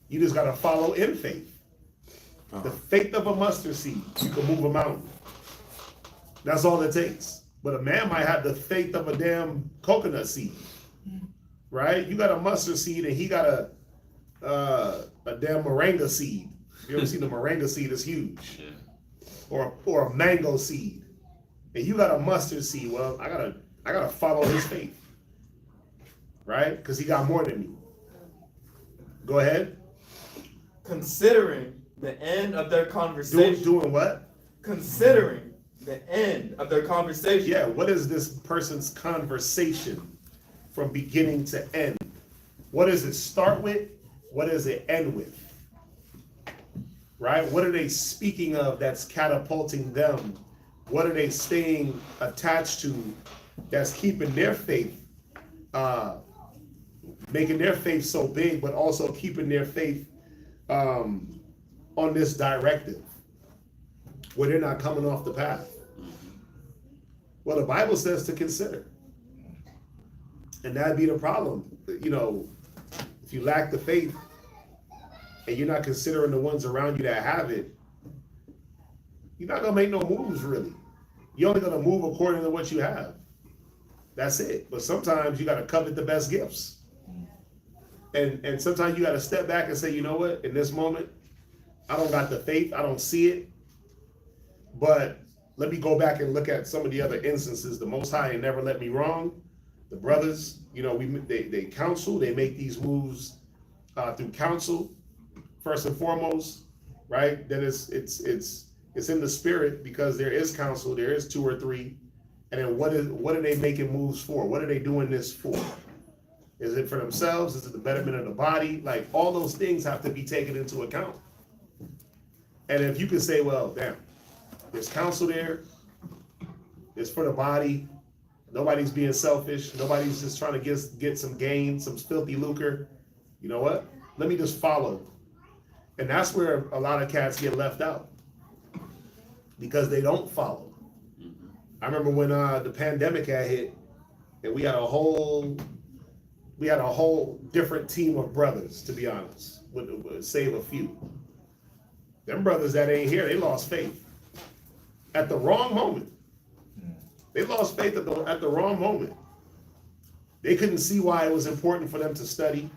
You just got to follow in faith. The faith of a mustard seed, you can move a mountain. That's all it takes. But a man might have the faith of a damn coconut seed, right? You got a mustard seed and he got a damn moringa seed. You ever seen the moringa seed? It's huge. Yeah. Or a mango seed. And you got a mustard seed. Well, I gotta follow his faith, right? Because he got more than me. Go ahead. Considering the end of their conversation. Doing what? Considering the end of their conversation. Yeah, what is this person's conversation from beginning to end? What does it start with? What does it end with? Right? What are they speaking of that's catapulting them? What are they staying attached to that's keeping their faith, making their faith so big, but also keeping their faith on this directive where they're not coming off the path? Well, the Bible says to consider. And that'd be the problem. You know, if you lack the faith, and you're not considering the ones around you that have it, you're not gonna make no moves really. You're only gonna move according to what you have. That's it. But sometimes you gotta covet the best gifts. And sometimes you gotta step back and say, you know what, in this moment, I don't got the faith, I don't see it. But let me go back and look at some of the other instances. The Most High ain't never let me wrong. The brothers, you know, they counsel, they make these moves through counsel, first and foremost, right? Then it's in the spirit, because there is counsel, there is 2 or 3, and then what are they making moves for? What are they doing this for? Is it for themselves? Is it the betterment of the body? Like, all those things have to be taken into account. And if you can say, well, damn, there's counsel there, it's for the body, nobody's being selfish, nobody's just trying to get some gain, some filthy lucre, you know what? Let me just follow. And that's where a lot of cats get left out, because they don't follow. I remember when the pandemic had hit, and we had a whole different team of brothers, to be honest, with save a few. Them brothers that ain't here, they lost faith at the wrong moment. They lost faith at the wrong moment. They couldn't see why it was important for them to study.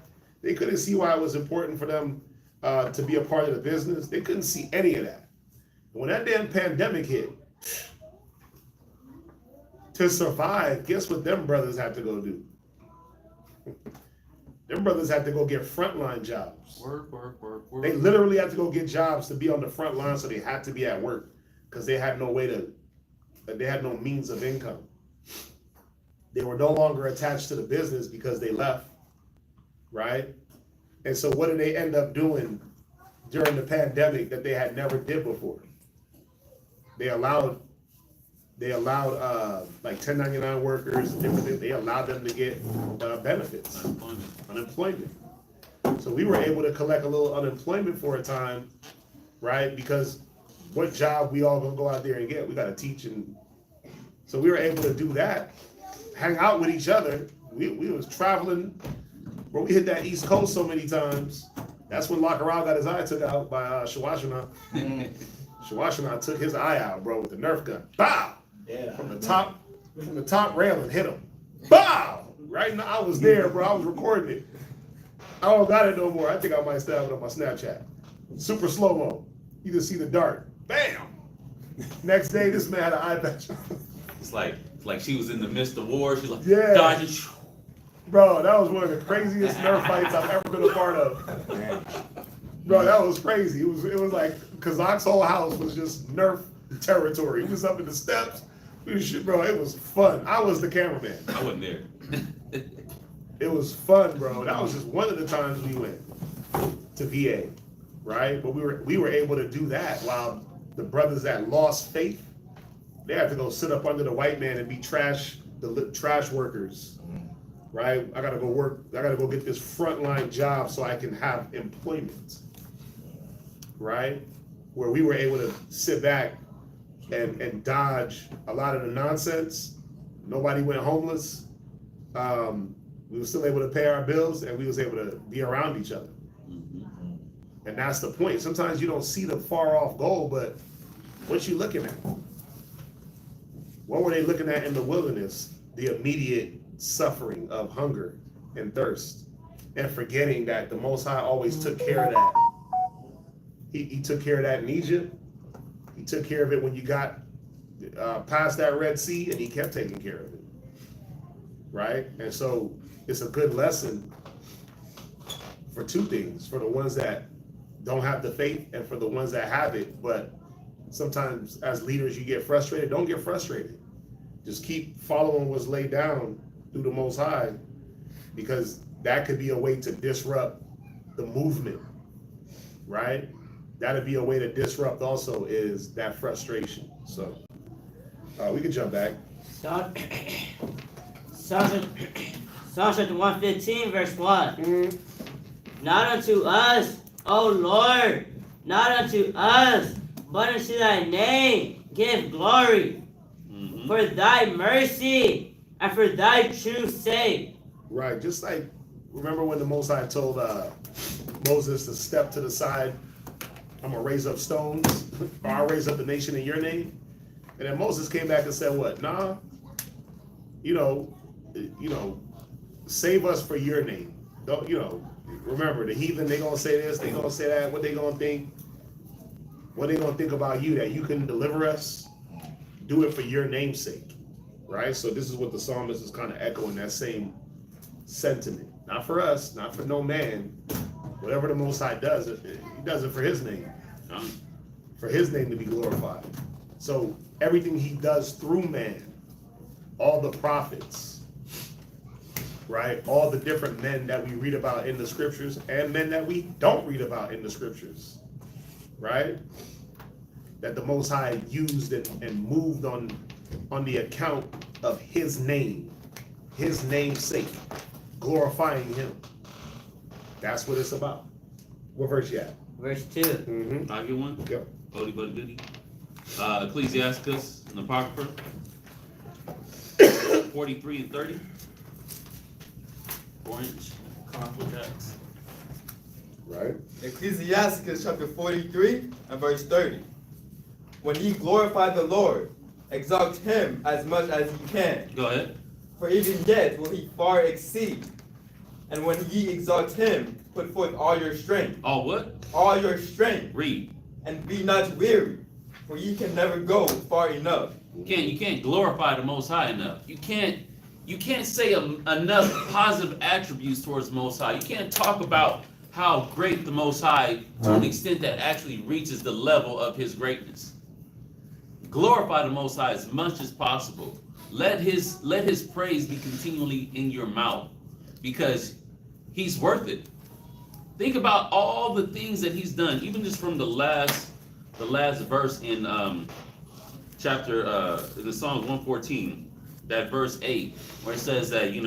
They couldn't see why it was important for them to be a part of the business. They couldn't see any of that. When that damn pandemic hit, to survive, guess what them brothers had to go do? Them brothers had to go get frontline jobs. Work. They literally had to go get jobs to be on the front line, so they had to be at work, because they had no means of income. They were no longer attached to the business because they left, right? And so what did they end up doing during the pandemic that they had never did before? They allowed like 1099 workers, different things. They allowed them to get benefits, unemployment. So we were able to collect a little unemployment for a time, right? Because what job we all gonna go out there and get? We gotta teach, and so we were able to do that, hang out with each other. We was traveling, bro. We hit that East Coast so many times. That's when Lockerall got his eye took out by Shawashina. Shawashina took his eye out, bro, with the Nerf gun. Bow! Yeah. From the top railing, hit him. Bow! Right now, I was there, bro. I was recording it. I don't got it no more. I think I might still have it on my Snapchat. Super slow-mo. You can see the dart. Bam! Next day, this man had an eye patch. It's like she was in the midst of war. She's like, Yeah. dodging. Bro, that was one of the craziest Nerf fights I've ever been a part of. Bro, that was crazy. It was like Kazak's whole house was just Nerf territory. He was up in the steps. Bro, it was fun. I was the cameraman. I wasn't there. It was fun, bro. That was just one of the times we went to VA, right? But we were able to do that while the brothers that lost faith, they had to go sit up under the white man and be trash workers, right? I gotta go work. I gotta go get this frontline job so I can have employment, right? Where we were able to sit back and dodge a lot of the nonsense. Nobody went homeless. We were still able to pay our bills, and we was able to be around each other. And that's the point. Sometimes you don't see the far off goal, but what you looking at? What were they looking at in the wilderness? The immediate suffering of hunger and thirst, and forgetting that the Most High always took care of that. He took care of that in Egypt. He took care of it when you got past that Red Sea, and he kept taking care of it, right? And so it's a good lesson for two things: for the ones that don't have the faith, and for the ones that have it. But sometimes as leaders, you get frustrated. Don't get frustrated. Just keep following what's laid down through the Most High, because that could be a way to disrupt the movement, right? That'd be a way to disrupt also, is that frustration. So we can jump back. Psalms 115, verse 1. Not unto us, O Lord, not unto us, but unto thy name give glory, for thy mercy and for thy truth's sake. Right, just like remember when the Most High told Moses to step to the side? I'm gonna raise up stones, or I'll raise up the nation in your name. And then Moses came back and said, "What? Nah, you know, save us for your name. Don't remember the heathen? They gonna say this, they gonna say that. What they gonna think? What they gonna think about you that you can deliver us? Do it for your name's sake, right?" So this is what the psalmist is kind of echoing that same sentiment. Not for us, not for no man. Whatever the Most High does, he does it for his name, for his name to be glorified. So everything he does through man, all the prophets, right? All the different men that we read about in the scriptures and men that we don't read about in the scriptures, right? That the Most High used and moved on the account of his name's sake, glorifying him. That's what it's about. What verse you at? Verse 2. Mm-hmm. I get one? Yep. Odie buddy goody. Ecclesiasticus and Apocrypha. 43 and 30. 4-inch contracts. Right. Ecclesiasticus chapter 43 and verse 30. When ye glorify the Lord, exalt him as much as ye can. Go ahead. For even yet will he far exceed. And when ye exalt him, put forth all your strength. All what? All your strength. Read. And be not weary, for ye can never go far enough. You can't glorify the Most High enough. You can't say enough positive attributes towards the Most High. You can't talk about how great the Most High to an extent that actually reaches the level of his greatness. Glorify the Most High as much as possible. Let his praise be continually in your mouth, because he's worth it. Think about all the things that he's done, even just from the last verse in chapter the Psalm 114, that verse 8, where it says that he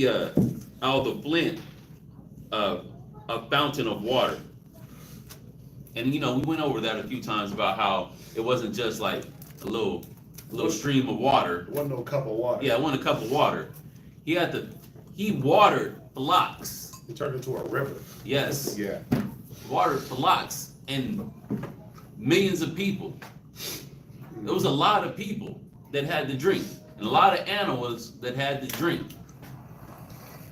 out of the flint a fountain of water. And we went over that a few times about how it wasn't just like a little stream of water. It wasn't no cup of water. Yeah, it wasn't a cup of water. He watered flocks. It turned into a river. Yes. Yeah. Watered flocks and millions of people. There was a lot of people that had to drink, and a lot of animals that had to drink.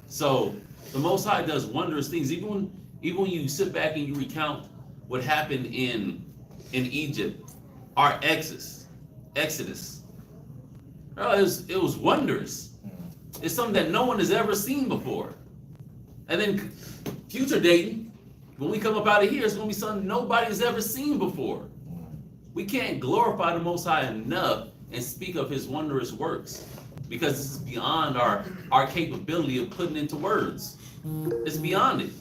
So the Most High does wondrous things. Even when you sit back and you recount what happened in Egypt, our Exodus. It was wondrous. It's something that no one has ever seen before. And then future dating, when we come up out of here, it's going to be something nobody's ever seen before. We can't glorify the Most High enough and speak of his wondrous works, because this is beyond our capability of putting into words. It's beyond it.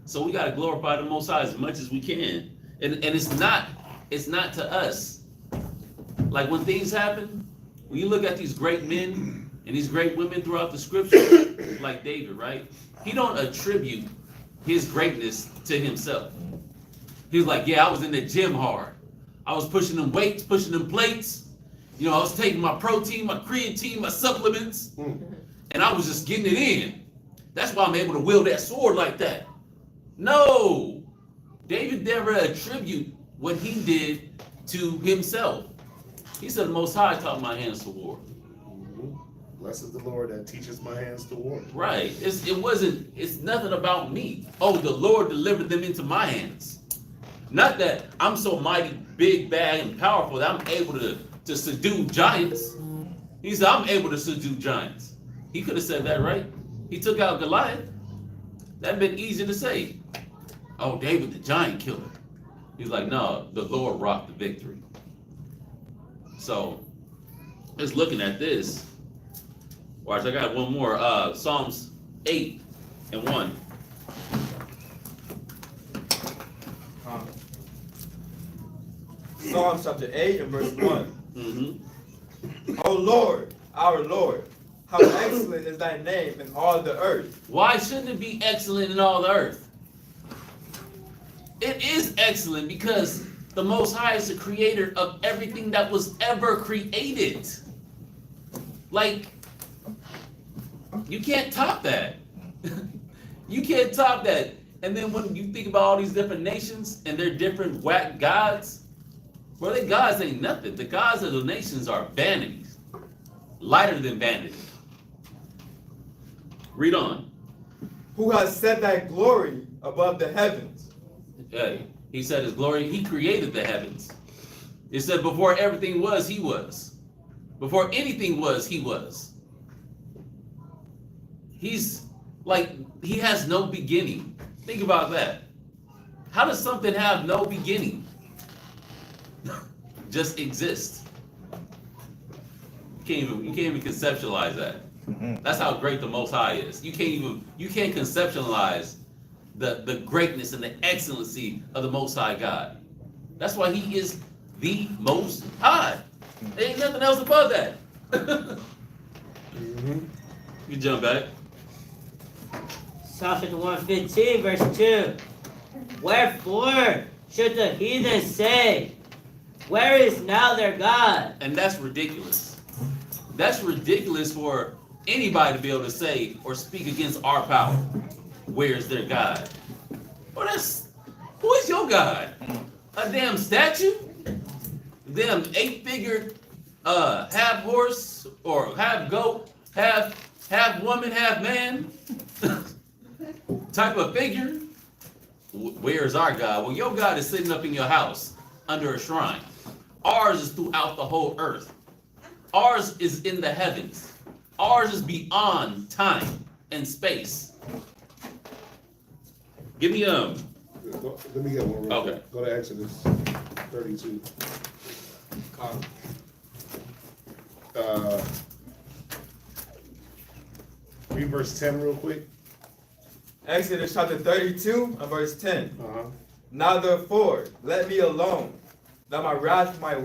So we got to glorify the Most High as much as we can. And it's not to us. Like when things happen, when you look at these great men and these great women throughout the scripture, like David, right? He don't attribute his greatness to himself. He was like, yeah, I was in the gym hard. I was pushing them weights, pushing them plates. I was taking my protein, my creatine, my supplements, and I was just getting it in. That's why I'm able to wield that sword like that. No, David never attribute what he did to himself. He said, the Most High taught my hands to war. Blessed is the Lord that teaches my hands to war. Right. It's nothing about me. Oh, the Lord delivered them into my hands. Not that I'm so mighty, big, bad, and powerful that I'm able to subdue giants. He said, I'm able to subdue giants. He could have said that, right? He took out Goliath. That'd been easy to say. Oh, David, the giant killer. He's like, no, the Lord wrought the victory. So, just looking at this, watch, I got one more. Psalms 8 and 1. Psalms chapter 8 and verse 1. Mm-hmm. O Lord, our Lord, how excellent is thy name in all the earth. Why shouldn't it be excellent in all the earth? It is excellent because the Most High is the creator of everything that was ever created. Like, you can't top that. You can't top that. And then when you think about all these different nations and their different whack gods, well, their gods ain't nothing. The gods of the nations are vanities, lighter than vanity. Read on. Who has set thy glory above the heavens? Hey, he said his glory, he created the heavens. It said before everything was, he was. Before anything was, he was. He's like, he has no beginning. Think about that. How does something have no beginning? Just exist. You can't even conceptualize that. That's how great the Most High is. You can't conceptualize the greatness and the excellency of the Most High God. That's why he is the Most High. There ain't nothing else above that. You jump back. Psalm 115, verse 2. Wherefore should the heathen say, where is now their God? And that's ridiculous. That's ridiculous for anybody to be able to say or speak against our power. Where's their God? Well, who is your God? A damn statue? Damn 8-figure half horse or half goat, half woman, half man type of figure? Where's our God? Well, your God is sitting up in your house under a shrine. Ours is throughout the whole earth. Ours is in the heavens. Ours is beyond time and space. Give me Let me get one real Okay. quick. Go to Exodus 32. Read verse 10 real quick. Exodus chapter 32 and verse 10. Uh-huh. Now therefore, let me alone, that my wrath may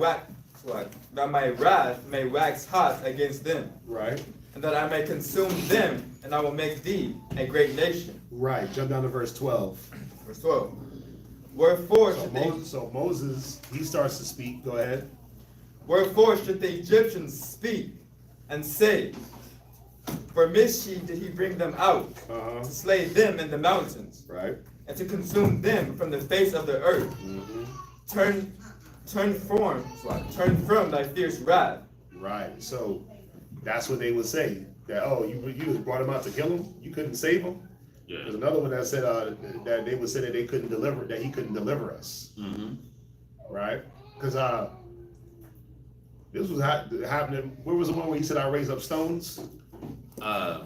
wax hot against them, Right. and that I may consume them, and I will make thee a great nation. Right. Jump down to verse 12. Verse 12. Wherefore So should they Moses, he starts to speak. Go ahead. Wherefore should the Egyptians speak and say, for mischief did he bring them out, Uh-huh. to slay them in the mountains, Right. and to consume them from the face of the earth. Mm-hmm. Turn from thy fierce wrath. Right. So that's what they would say. That, oh, you just brought him out to kill him? You couldn't save him? Yeah. There's another one that said that they would say that he couldn't deliver us. Mm-hmm. Right? Because this was happening. Where was the one where he said, I raise up stones? Huh?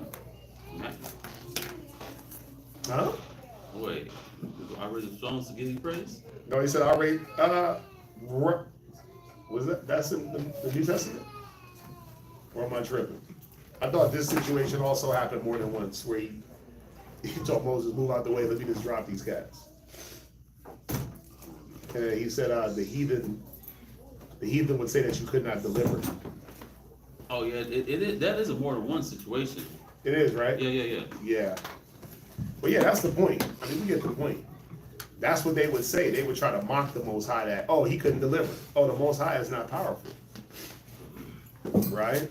Wait. I read the songs to give you praise? No, he said, I raise, was that's in the New Testament? Or am I tripping? I thought this situation also happened more than once, where he told Moses, move out the way, let me just drop these cats. And then he said, the heathen would say that you could not deliver. Oh yeah, it is. That is a more than one situation. It is, right? Yeah. Yeah. But yeah, that's the point. I mean, we get the point. That's what they would say. They would try to mock the Most High that, oh, he couldn't deliver. Oh, the Most High is not powerful. Right?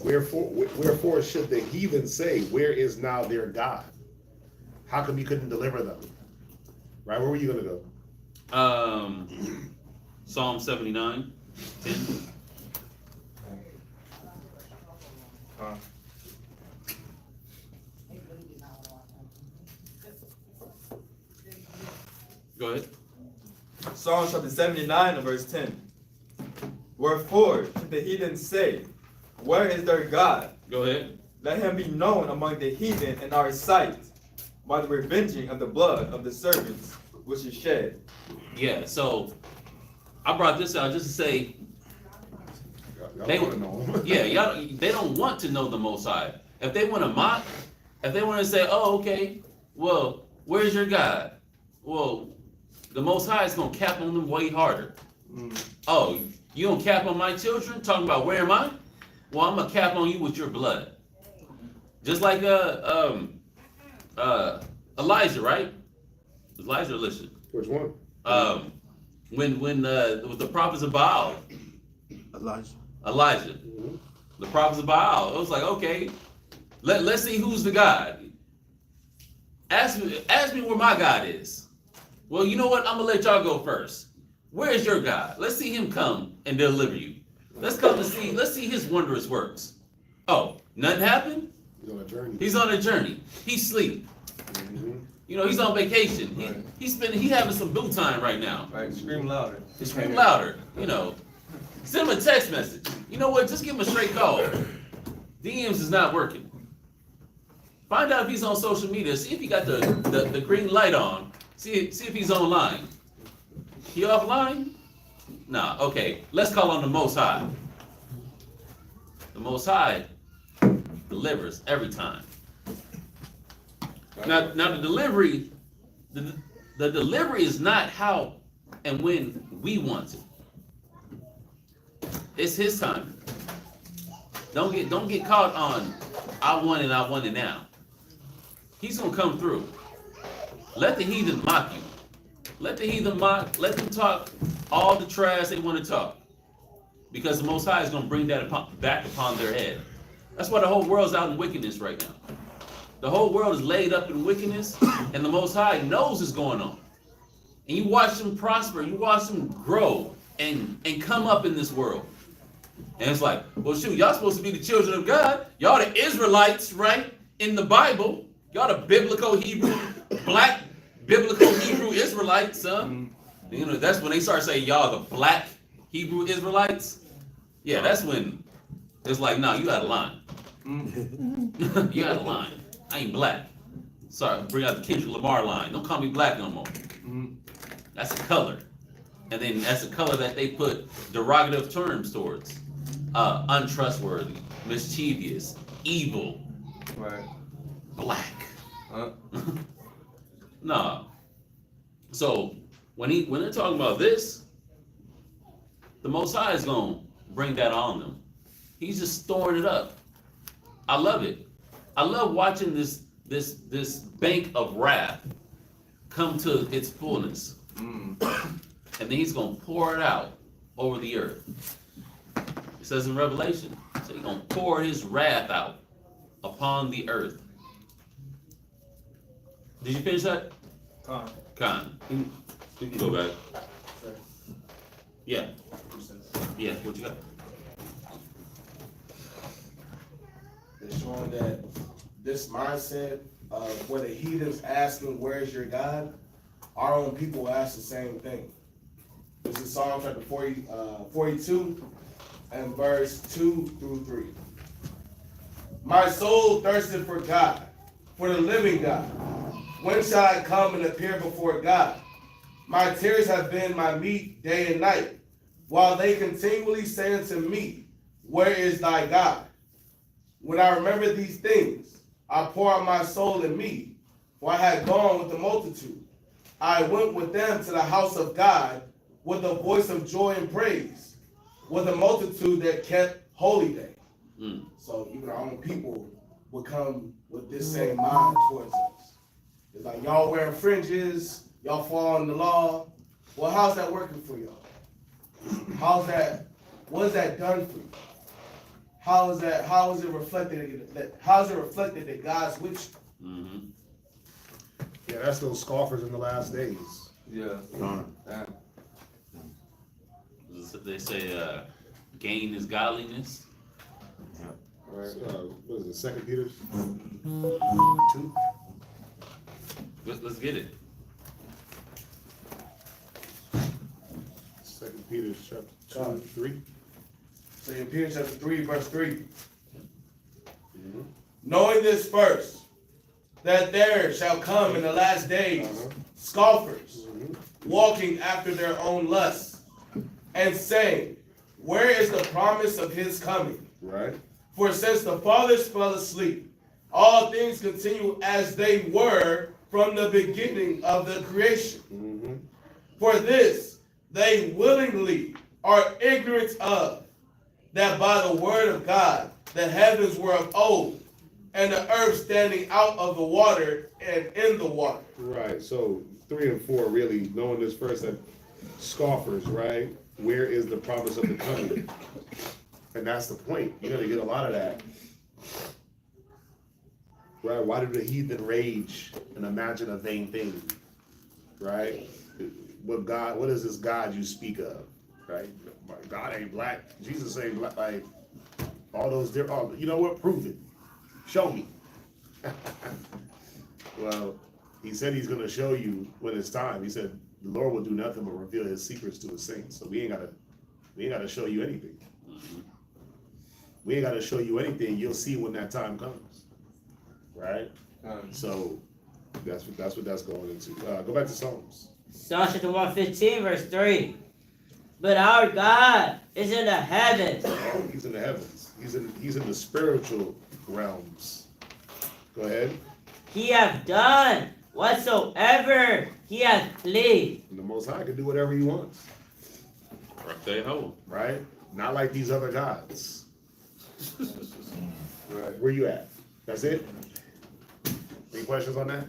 Wherefore should the heathen say, where is now their God? How come you couldn't deliver them? Right? Where were you going to go? Psalm 79, 10. Go ahead. Psalm chapter 79 and verse 10. Wherefore should the heathen say, where is their God? Go ahead. Let him be known among the heathen in our sight, by the revenging of the blood of the servants which is shed. Yeah, so I brought this out just to say, Y'all wanna know. yeah, they don't want to know the Most High. If they want to mock, if they want to say, oh, okay, well, where's your God? Well, the Most High is going to cap on them way harder. Oh, you going to cap on my children? Talking about where am I? Well, I'm going to cap on you with your blood. Just like Elijah, right? Elijah or Elisha? Which one? When with the prophets of Baal, Elijah, the prophets of Baal, it was like, okay, let's see who's the God. Ask me where my God is. Well, you know what? I'm gonna let y'all go first. Where is your God? Let's see him come and deliver you. Let's see his wondrous works. Oh, nothing happened? He's on a journey. He's on a journey. He's asleep. You know, he's on vacation. He having some boo time right now. Right, scream louder. Scream louder, you know. Send him a text message. You know what? Just give him a straight call. DMs is not working. Find out if he's on social media. See if he got the green light on. See if he's online. He offline? Nah, okay. Let's call on the Most High. The Most High delivers every time. Now the delivery is not how and when we want it. It's his time. Don't get caught on I want it now. He's gonna come through. Let the heathen mock you. Let the heathen mock. Let them talk all the trash they want to talk, because the Most High is gonna bring that back upon their head. That's why the whole world's out in wickedness right now. The whole world is laid up in wickedness, and the Most High knows what's going on. And you watch them prosper. You watch them grow and come up in this world. And it's like, well, shoot, y'all supposed to be the children of God. Y'all the Israelites, right? In the Bible. Y'all the biblical Hebrew, black biblical Hebrew Israelites, son. You know, that's when they start saying y'all the black Hebrew Israelites. Yeah, that's when it's like, no, you out of line. You out of line. I ain't black. Sorry, bring out the Kendrick Lamar line. Don't call me black no more. That's a color. And then that's a color that they put derogative terms towards. Untrustworthy, mischievous, evil, Right. black. No. So when they're talking about this, the Most High is gonna bring that on them. He's just storing it up. I love it. I love watching this bank of wrath come to its fullness. And then he's gonna pour it out over the earth. It says in Revelation, so he's gonna pour his wrath out upon the earth. Did you finish that? Con. You can go back. Yeah. Yeah, what you got? It's showing that this mindset of where the heathens asking, where's your God? Our own people ask the same thing. This is Psalm chapter 42 and verse 2 through 3. My soul thirsted for God, for the living God. When shall I come and appear before God? My tears have been my meat day and night, while they continually say unto me, where is thy God? When I remember these things, I pour out my soul in me, for I had gone with the multitude. I went with them to the house of God with a voice of joy and praise, with a multitude that kept holy day. So even our own people would come with this same mind towards us. It's like, y'all wearing fringes, y'all following the law. Well, how's that working for y'all? What has that done for you? How is it reflected that God's with you? Yeah, that's those scoffers in the last days. Yeah. They say gain is godliness. All right. What is it? 2 Peter 2. Let's get it. 2 Peter chapter 2, 3. So in Peter chapter 3, verse 3. Knowing this first, that there shall come in the last days scoffers, walking after their own lusts, and saying, where is the promise of his coming? Right. For since the fathers fell asleep, all things continue as they were from the beginning of the creation. For this they willingly are ignorant of, that by the word of God the heavens were of old, and the earth standing out of the water and in the water. Right. So 3 and 4 really knowing this first, that scoffers, right? Where is the promise of the coming? And that's the point. You're gonna get a lot of that. Right? Why do the heathen rage and imagine a vain thing? Right? What is this God you speak of? Right? God ain't black. Jesus ain't black. Like all those different. You know what? Prove it. Show me. Well, he said he's going to show you when it's time. He said the Lord will do nothing but reveal his secrets to his saints. So we ain't gotta show you anything. We ain't gotta show you anything. You'll see when that time comes. Right? So that's what that's going into. Go back to Psalms. Psalm chapter 115, verse 3. But our God is in the heavens. Oh, he's in the heavens. He's in the spiritual realms. Go ahead. He hath done whatsoever he hath pleased. And the Most High can do whatever he wants. Right there, hold. Right? Not like these other gods. Right. Where you at? That's it? Any questions on that?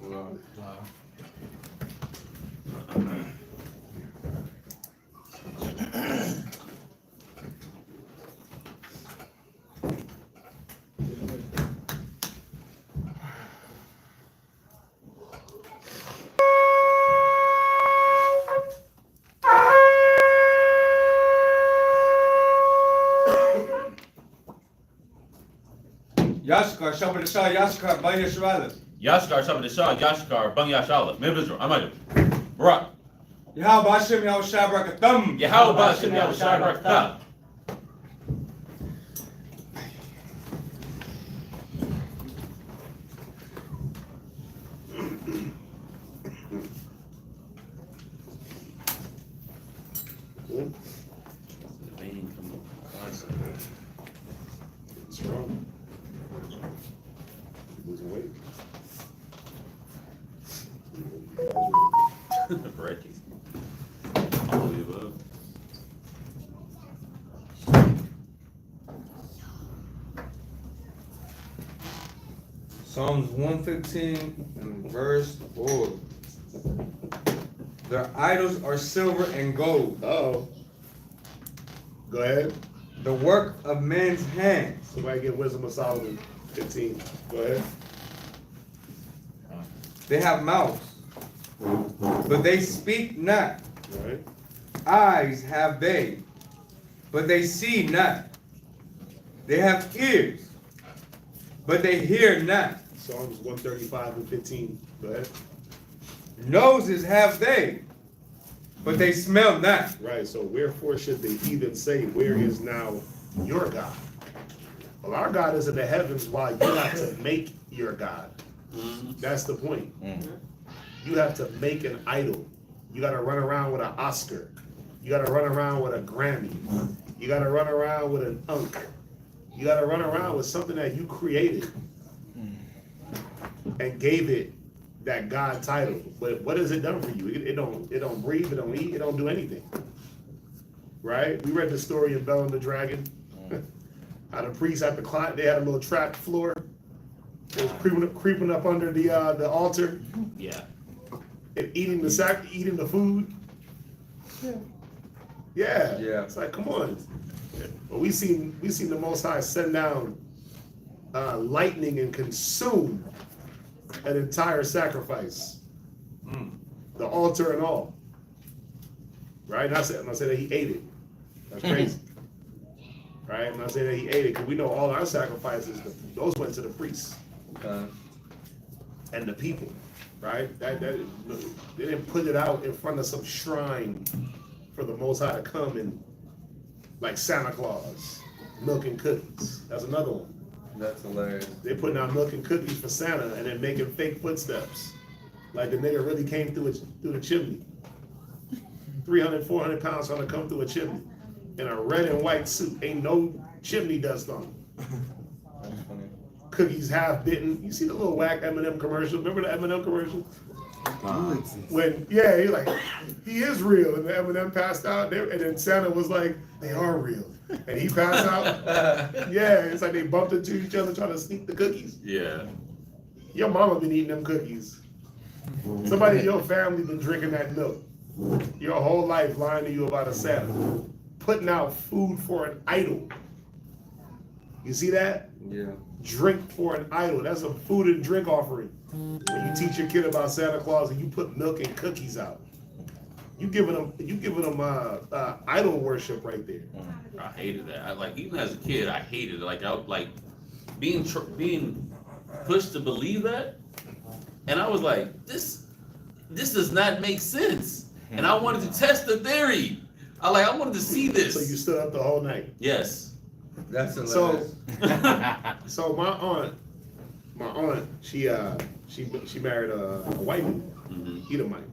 Well, Yashkar, Shabbat Shah, Yashkar, Banya Shavalas. Yashkar, Shabbat Shah, Yashkar, Bang Yashala, Men of Israel, Amadu. Barak. Yahweh Bashem, Yahweh Shabrakatham. Yahweh Bashem, Yahweh Shai Barakah. Cool. What's wrong? Losing weight. Breaking. All of the above. Psalms 115 and verse 4. Their idols are silver and gold, Uh-oh. Go ahead. the work of men's hands. Somebody get Wisdom of Solomon 15. Go ahead. They have mouths, but they speak not. All right. Eyes have they, but they see not. They have ears, but they hear not. Psalms 135 and 15. Go ahead. Noses have they, but they smell not. Right. So wherefore should the heathen say, where is now your God? Well, our God is in the heavens while you have to make your God. That's the point. You have to make an idol. You got to run around with an Oscar. You got to run around with a Grammy. You got to run around with an Unk. You got to run around with something that you created and gave it that God title. But what has it done for you? It don't breathe. It don't eat. It don't do anything. Right? We read the story of Bell and the Dragon. How the priest at the clock, they had a little trap floor. It was creeping up under the altar Yeah. and eating the food. Yeah. Yeah. It's like, come on. But we seen the Most High send down lightning and consume an entire sacrifice, the altar and all. Right? And I said that he ate it. That's crazy. Right? And I say that he ate it because we know all our sacrifices, those went to the priests and the people. Right? They didn't put it out in front of some shrine for the Most High to come and, like Santa Claus, milk and cookies. That's another one. That's hilarious. They putting out milk and cookies for Santa and then making fake footsteps. Like the nigga really came through the chimney. 300, 400 pounds trying to come through a chimney in a red and white suit. Ain't no chimney dust on him. That's funny. Cookies half bitten. You see the little whack M&M commercial? Remember the M&M commercial? When, yeah, he's like, he is real. And the M&M passed out. And then Santa was like, they are real. And he passed out. Yeah, it's like they bumped into each other trying to sneak the cookies. Yeah. Your mama been eating them cookies. Somebody in your family been drinking that milk. Your whole life lying to you about a Santa. Putting out food for an idol. You see that? Yeah. Drink for an idol. That's a food and drink offering. When you teach your kid about Santa Claus and you put milk and cookies out, you giving them idol worship right there. I hated that. I like even as a kid, I hated it. Like I like being pushed to believe that, and I was like, this does not make sense. And I wanted to test the theory. I wanted to see this. So you stood up the whole night. Yes. That's So, hilarious. so my aunt, she married a white dude, Edomite.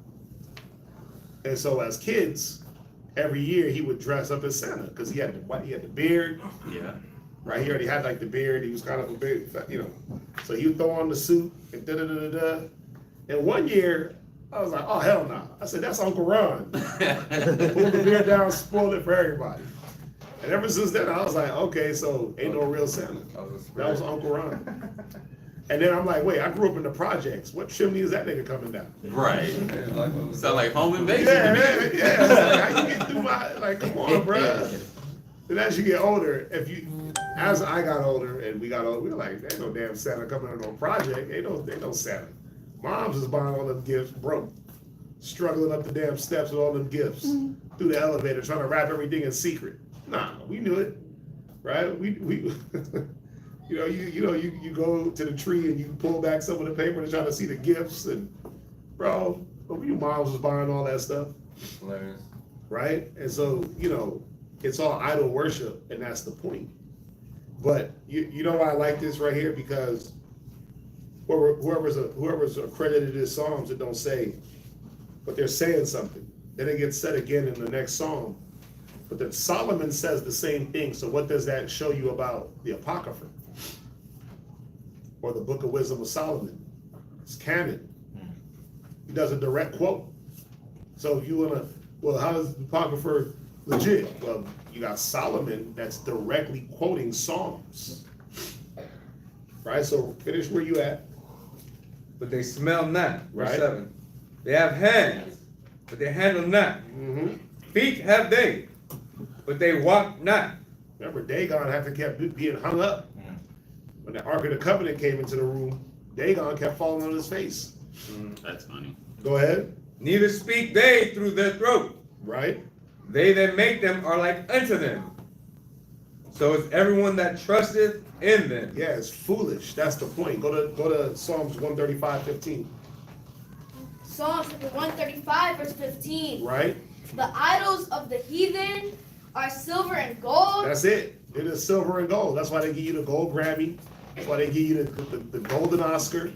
And so as kids, every year he would dress up as Santa because he had the beard. Yeah. Right, he already had like the beard. He was kind of a big, So he would throw on the suit and da da da da da. And one year, I was like, oh hell no! I said that's Uncle Ron. Pulled the beard down, spoiled it for everybody. And ever since then, I was like, okay, so ain't no real Santa. That was Uncle Ron. And then I'm like, wait, I grew up in the projects. What chimney is that nigga coming down? Right. Sound like home invasion. Yeah, man, yeah. It's like, how you get through come on, bro. Then as you get older, as I got older and we got older, we were like, ain't no damn Santa coming on no project. Ain't no Santa. Moms is buying all them gifts, broke, struggling up the damn steps with all them gifts through the elevator, trying to wrap everything in secret. Nah, we knew it, right? We you go to the tree and you pull back some of the paper to try to see the gifts, and bro, you moms was buying all that stuff, Hilarious. right? And so it's all idol worship, and that's the point. But you know why I like this right here? Because whoever's accredited as Psalms, it don't say, but they're saying something. Then it gets said again in the next Psalm. But then Solomon says the same thing. So what does that show you about the Apocrypha? Or the Book of Wisdom of Solomon? It's canon. He does a direct quote. So if you wanna, well, how is the Apocrypha legit? Well, you got Solomon that's directly quoting Psalms. Right? So finish where you at. But they smell not. Verse Right. 7. They have hands, but they handle not. Feet have they, but they walk not. Remember, Dagon had to kept being hung up. When the Ark of the Covenant came into the room, Dagon kept falling on his face. That's funny. Go ahead. Neither speak they through their throat. Right? They that make them are like unto them. So is everyone that trusteth in them. Yeah, it's foolish. That's the point. Go to Psalms 135:15. Psalms 135, verse 15. Right? The idols of the heathen are silver and gold. That's it. It is silver and gold. That's why they give you the gold Grammy. That's why they give you the golden Oscar,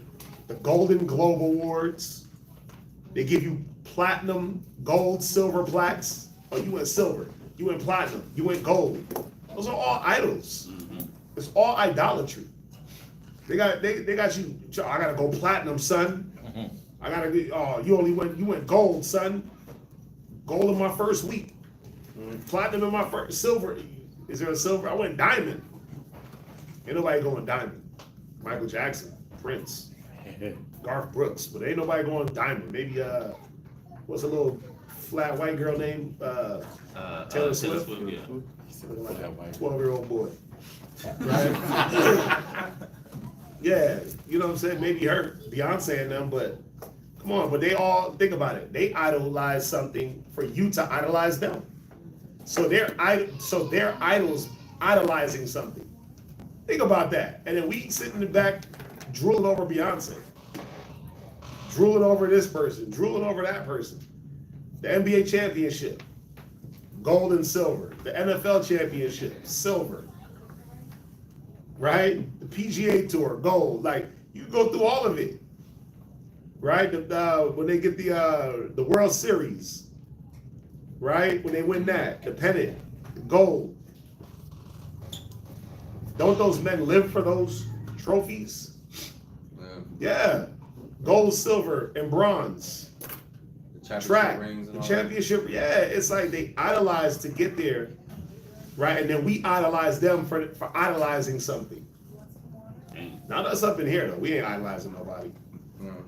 the Golden Globe Awards. They give you platinum, gold, silver plaques. Oh, you went silver. You went platinum. You went gold. Those are all idols. It's all idolatry. They got you. I gotta go platinum, son. I gotta get. Oh, you went gold, son. Gold in my first week. Platinum in my first. Silver. Is there a silver? I went diamond. Ain't nobody going diamond. Michael Jackson, Prince, Garth Brooks, but ain't nobody going diamond. Maybe what's a little flat white girl named Taylor Swift? Yeah. Like a 12-year-old boy. Right? Yeah, you know what I'm saying? Maybe her, Beyonce and them, but come on, but they all, think about it. They idolize something for you to idolize them. So they're idols idolizing something. Think about that. And then we sit in the back drooling over Beyonce. Drooling over this person, drooling over that person. The NBA championship, gold and silver. The NFL championship, silver. Right? The PGA Tour, gold. Like, you go through all of it. Right? When they get the World Series. Right? When they win that, the pennant, the gold. Don't those men live for those trophies? Yeah. Gold, silver, and bronze. Track, the championship. Yeah, it's like they idolize to get there, right? And then we idolize them for idolizing something. Not us up in here though. We ain't idolizing nobody.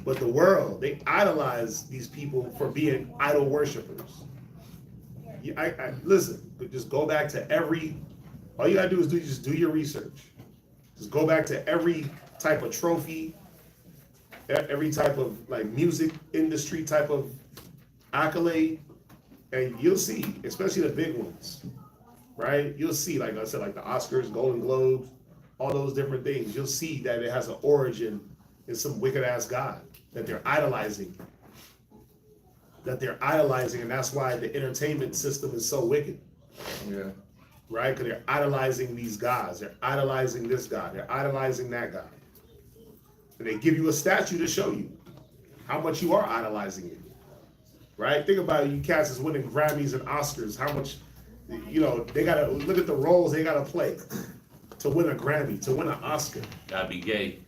But the world, they idolize these people for being idol worshipers. Listen, just go back to all you gotta do is just do your research. Just go back to every type of trophy, every type of like music industry type of accolade, and you'll see, especially the big ones, right? You'll see, like I said, like the Oscars, Golden Globes, all those different things. You'll see that it has an origin in some wicked ass God that they're idolizing. And that's why the entertainment system is so wicked. Yeah. Right? Because they're idolizing these gods. They're idolizing this God. They're idolizing that God. And they give you a statue to show you how much you are idolizing it. Right? Think about it, you cats is winning Grammys and Oscars. How much, they gotta look at the roles they gotta play to win a Grammy, to win an Oscar. Gotta be gay.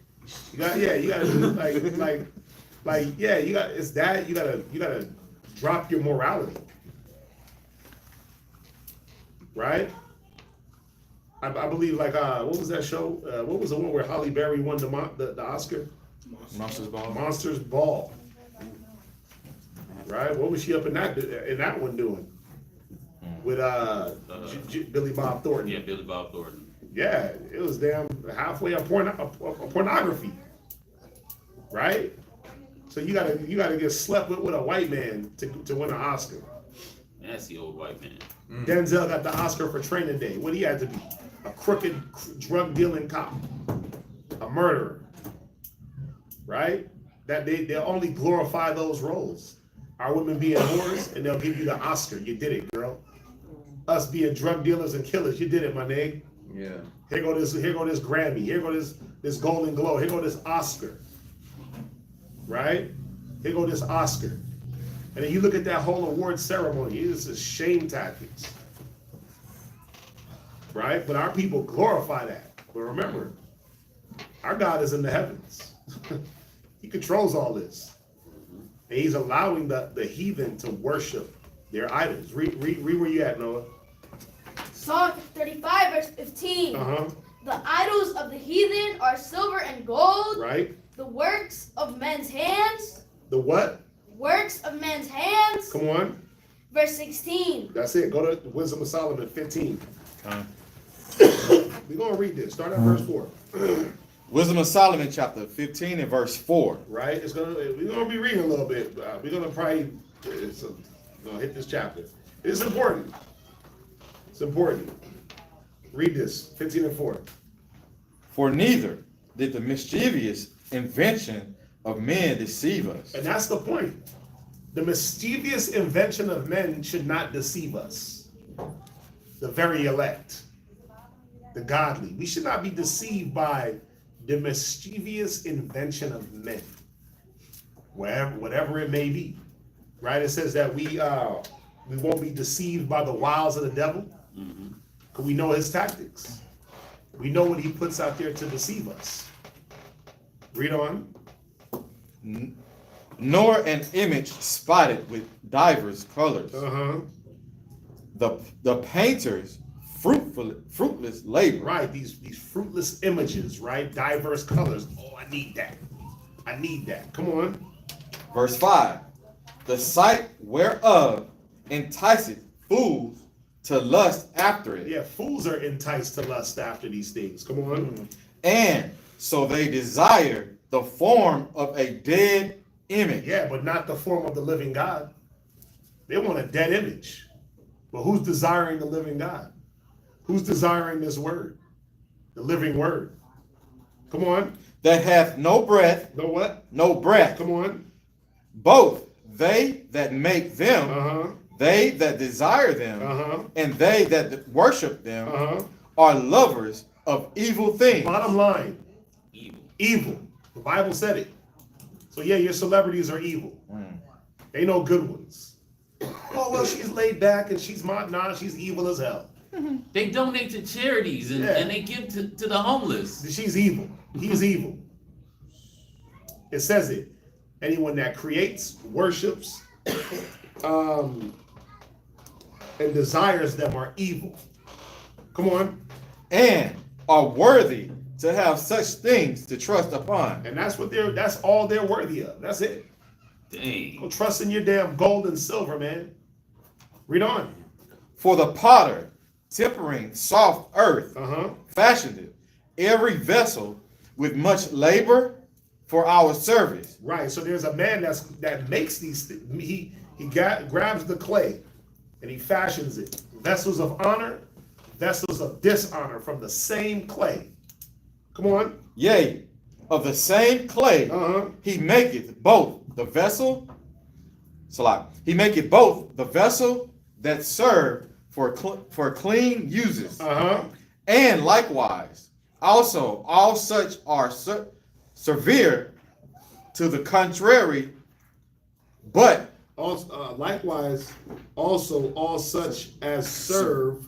You gotta do you gotta drop your morality. Right? I believe what was that show? What was the one where Halle Berry won the Oscar? Monsters Ball. Monsters Ball. Right? What was she up in that one doing? With Billy Bob Thornton. Yeah, Billy Bob Thornton. Yeah, it was damn halfway a pornography. Right? So you gotta get slept with a white man to win an Oscar. That's the old white man. Denzel got the Oscar for Training Day. What he had to be? A crooked drug dealing cop, a murderer. Right? That they'll only glorify those roles. Our women being whores, and they'll give you the Oscar. You did it, girl. Us being drug dealers and killers, you did it, my nigga. Yeah. Here go this Grammy. Here go this Golden Globe. Here go this Oscar. Right? Here go this Oscar. And then you look at that whole award ceremony, it's just shame tactics. Right? But our people glorify that. But remember, our God is in the heavens. He controls all this. And he's allowing the heathen to worship their idols. Read where you at, Noah. Psalm 35, verse 15. Uh-huh. The idols of the heathen are silver and gold. Right? The works of men's hands. The what? Works of men's hands. Come on. Verse 16. That's it. Go to Wisdom of Solomon 15. We're going to read this. Start at verse 4. Wisdom of Solomon, chapter 15 and verse 4. Right? We're going to be reading a little bit. We're going to probably hit this chapter. It's important. It's important. Read this. 15 and 4. For neither did the mischievous invention of men deceive us. And that's the point. The mischievous invention of men should not deceive us. The very elect. The godly. We should not be deceived by the mischievous invention of men. Whatever it may be. Right? It says that we won't be deceived by the wiles of the devil. Because we know his tactics. We know what he puts out there to deceive us. Read on. Nor an image spotted with divers colors. Uh-huh. The painter's fruitless labor. Right, these fruitless images, right? Diverse colors. Oh, I need that. I need that. Come on. Verse 5. The sight whereof enticeth fools to lust after it. Yeah, fools are enticed to lust after these things. Come on. And so they desire the form of a dead image. Yeah, but not the form of the living God. They want a dead image. But who's desiring the living God? Who's desiring this word? The living word. Come on. That hath no breath. No what? No breath. Come on. Both they that make them, Uh-huh. they that desire them, Uh-huh. and they that worship them Uh-huh. are lovers of evil things. Bottom line. Evil. Evil. The Bible said it. So yeah, your celebrities are evil. They know good ones. Oh, well, she's laid back and she's she's evil as hell. They donate to charities and, Yeah. and they give to the homeless. She's evil. He's evil. It says it. Anyone that creates, worships, and desires them are evil. Come on. And are worthy to have such things to trust upon. And that's all they're worthy of. That's it. Dang. Go trust in your damn gold and silver, man. Read on. For the potter, tempering soft earth, Uh-huh. fashioned it, every vessel with much labor for our service. Right. So there's a man that makes these. He grabs the clay, and he fashions it. Vessels of honor, vessels of dishonor from the same clay. Come on. Yea, of the same clay, he maketh both the vessel. He maketh both the vessel that serve for clean uses, and likewise also all such are severe to the contrary, but Also, likewise, also all such as serve.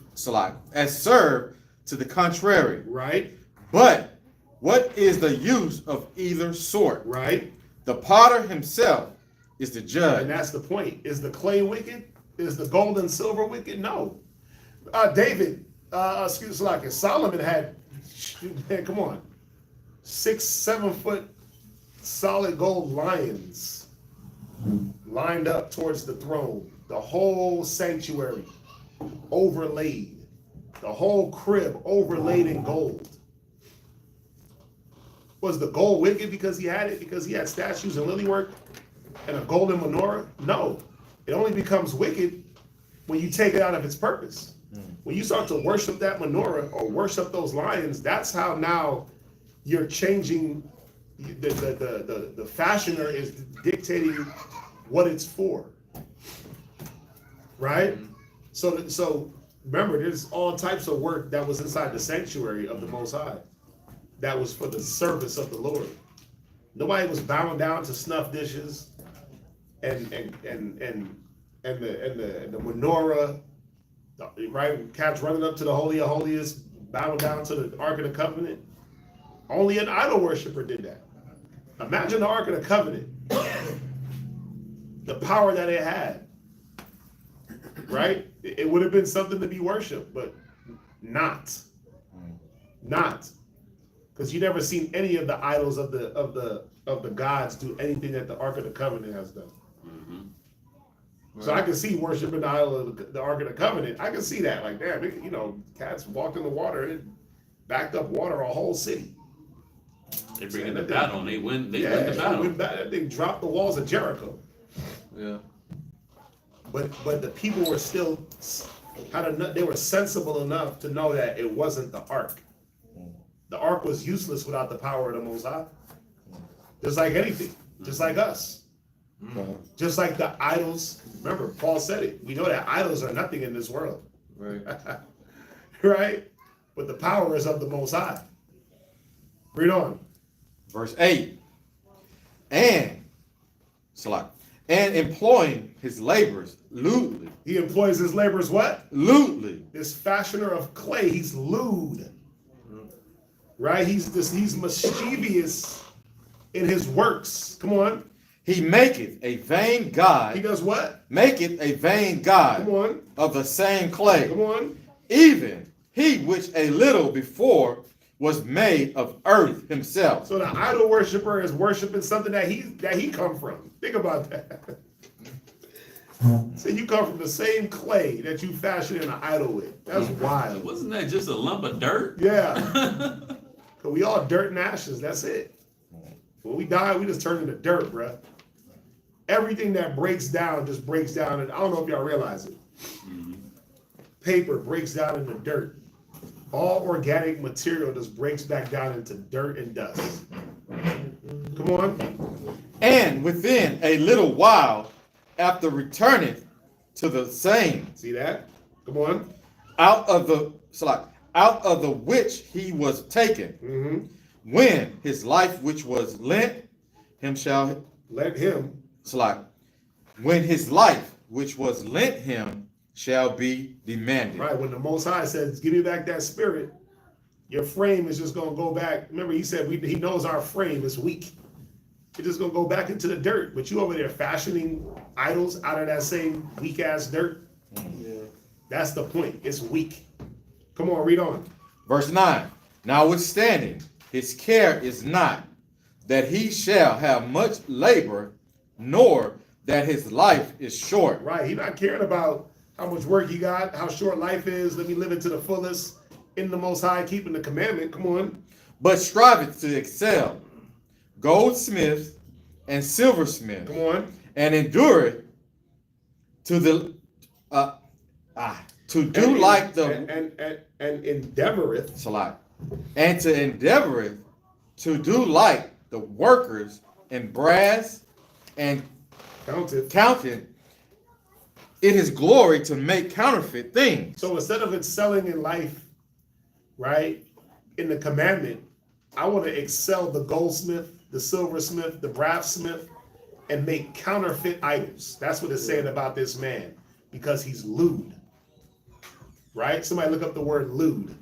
As serve to the contrary. Right. But what is the use of either sort? Right. The potter himself is the judge. And that's the point. Is the clay wicked? Is the gold and silver wicked? No. Solomon had, man, come on, 6-7 foot solid gold lions lined up towards the throne. The whole sanctuary overlaid. The whole crib overlaid in gold. Was the gold wicked because he had it? Because he had statues and lily work and a golden menorah? No. It only becomes wicked when you take it out of its purpose. When you start to worship that menorah or worship those lions, that's how now you're changing. The fashioner is dictating what it's for, right? So remember, there's all types of work that was inside the sanctuary of the Most High, that was for the service of the Lord. Nobody was bowing down to snuff dishes and the menorah, right? Cats running up to the Holy of Holies, bowing down to the Ark of the Covenant. Only an idol worshiper did that. Imagine the Ark of the Covenant, the power that it had, right? It would have been something to be worshipped, but not, because you never seen any of the idols of the gods do anything that the Ark of the Covenant has done. So I can see worshiping the idol of the Ark of the Covenant. I can see that, like, damn, cats walked in the water and backed up water a whole city. They bring in the battle and they win the battle. They dropped the walls of Jericho. Yeah. But the people were still they were sensible enough to know that it wasn't the ark. The ark was useless without the power of the Most High. Just like anything, just like us. Just like the idols. Remember, Paul said it. We know that idols are nothing in this world. Right. Right? But the power is of the Most High. Read on. Verse 8. And employing his labors lewdly. He employs his labors what? Lewdly. This fashioner of clay, he's lewd. Right? He's mischievous in his works. Come on. He maketh a vain god. He does what? Maketh a vain god. Come on. Of the same clay. Come on. Even he which a little before was made of earth himself. So the idol worshiper is worshiping something that he come from. Think about that. So you come from the same clay that you fashion an idol with. That's wild. Wasn't that just a lump of dirt? Yeah. Cause we all dirt and ashes. That's it. When we die, we just turn into dirt, bruh. Everything that breaks down just breaks down, and I don't know if y'all realize it. Paper breaks down into dirt. All organic material just breaks back down into dirt and dust. Come on. And within a little while, after returneth to the same. See that? Come on. Out of the which he was taken. When his life which was lent him shall. Let him. When his life which was lent him shall be demanded. Right, when the Most High says, give me back that spirit, your frame is just going to go back. Remember, he said he knows our frame is weak. It's just going to go back into the dirt. But you over there fashioning idols out of that same weak-ass dirt. Yeah. That's the point. It's weak. Come on, read on. Verse 9. Notwithstanding, his care is not that he shall have much labor, nor that his life is short. Right, he's not caring about how much work he got, how short life is. Let me live it to the fullest. in the Most High, keeping the commandment. Come on. but striveth to excel, goldsmiths and silversmiths, Come on. and endureth to the to do And- like the and endeavoreth. Salah, and to endeavoreth to do like the workers in brass and counted it is glory to make counterfeit things. So instead of excelling in life, right, in the commandment, I want to excel the goldsmith, the silversmith, the brassmith, and make counterfeit idols. That's what it's saying about this man, because he's lewd. Right? Somebody look up the word lewd.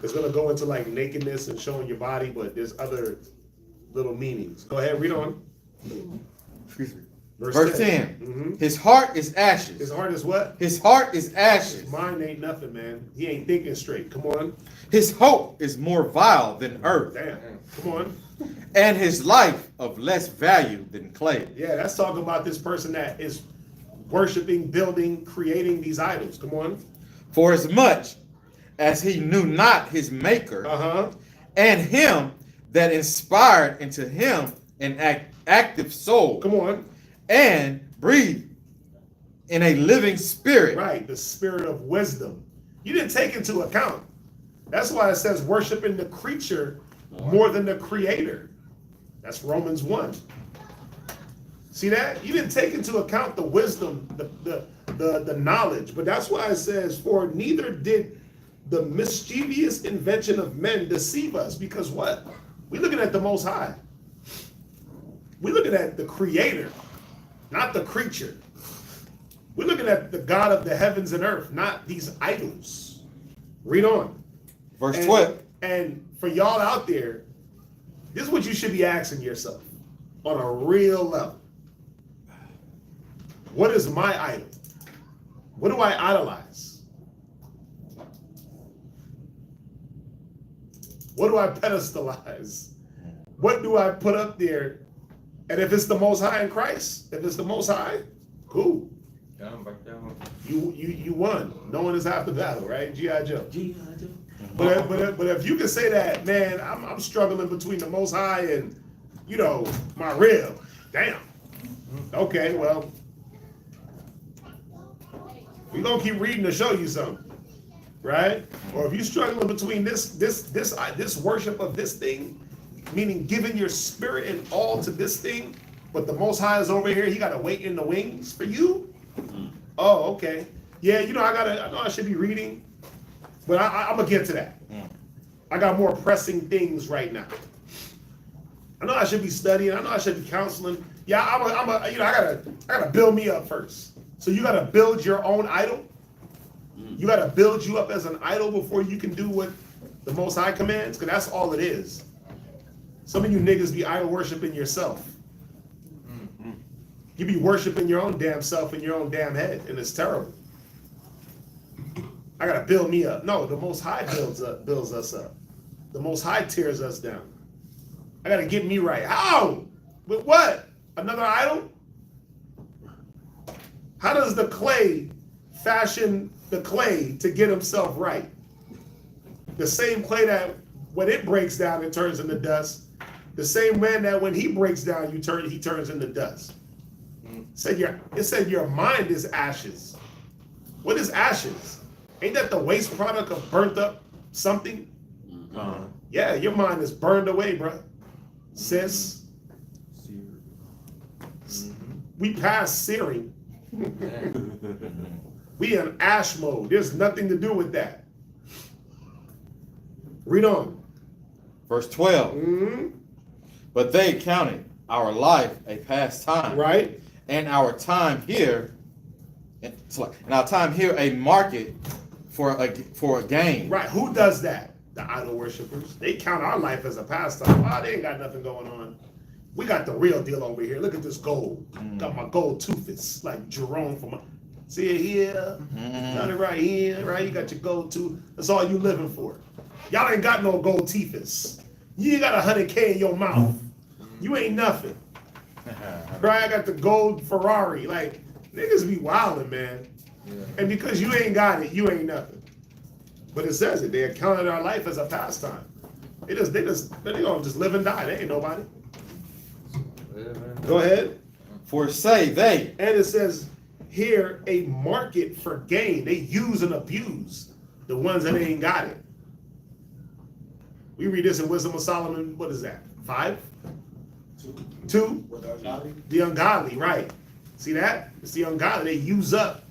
It's going to go into like nakedness and showing your body, but there's other little meanings. Go ahead, read on. Excuse me. Verse 10. Mhm. His heart is ashes. His heart is what? His heart is ashes. His mind ain't nothing, man. He ain't thinking straight. Come on. His hope is more vile than earth, Damn. Come on. and his life of less value than clay. Yeah, that's talking about this person that is worshiping, building, creating these idols. Come on. For as much as he knew not his maker, Uh-huh. and him that inspired into him an active soul, Come on. and breathed in a living spirit. Right, the spirit of wisdom. You didn't take into account. That's why it says worshiping the creature more than the creator. That's Romans 1. See that? You didn't take into account the wisdom, the knowledge. But that's why it says, for neither did the mischievous invention of men deceive us. Because what? We're looking at the Most High. We're looking at the creator, not the creature. We're looking at the God of the heavens and earth, not these idols. Read on. Verse 12. And for y'all out there, this is what you should be asking yourself on a real level. What is my idol? What do I idolize? What do I pedestalize? What do I put up there? And if it's the Most High in Christ, if it's the Most High, cool. You won. No one is half the battle, right? G.I. Joe. But if you can say that, man, I'm struggling between the Most High and, you know, my rib. Damn. Okay, well, we're gonna keep reading to show you something, right? Or if you're struggling between this worship of this thing, meaning giving your spirit and all to this thing, but the Most High is over here, he gotta wait in the wings for you. Oh, okay. Yeah, you know, I know I should be reading, but I'm gonna get to that. I got more pressing things right now. I know I should be studying. I know I should be counseling. Yeah, I gotta build me up first. So you gotta build your own idol. You gotta build you up as an idol before you can do what the Most High commands, because that's all it is. Some of you niggas be idol worshiping yourself. You be worshiping your own damn self in your own damn head, and it's terrible. I gotta build me up. No, the Most High builds us up. The Most High tears us down. I gotta get me right. How? With what? Another idol? How does the clay fashion the clay to get himself right? The same clay that when it breaks down, it turns into dust. The same man that when he breaks down, he turns into dust. It said your mind is ashes. What is ashes? Ain't that the waste product of burnt up something? Yeah, your mind is burned away, bro. Sis. We passed searing. We in ash mode. There's nothing to do with that. Read on. Verse 12. But they counted our life a pastime, Right? and our time here, a market for a gain. Right. Who does that? The idol worshipers. They count our life as a pastime. Oh, they ain't got nothing going on. We got the real deal over here. Look at this gold. Got my gold tooth. It's like Jerome from see it here. Got it right here, right? You got your gold tooth. That's all you living for. Y'all ain't got no gold teethus. You ain't got 100K in your mouth. You ain't nothing. Right? I got the gold Ferrari. Like, niggas be wildin', man. And because you ain't got it, you ain't nothing. But it says it. They accounted our life as a pastime. They gonna just live and die. They ain't nobody. Go ahead. For say they, And it says here a market for gain. They use and abuse the ones that ain't got it. We read this in Wisdom of Solomon. What is that? 5? 2? With the ungodly. The ungodly, right? See that? It's the ungodly. They use up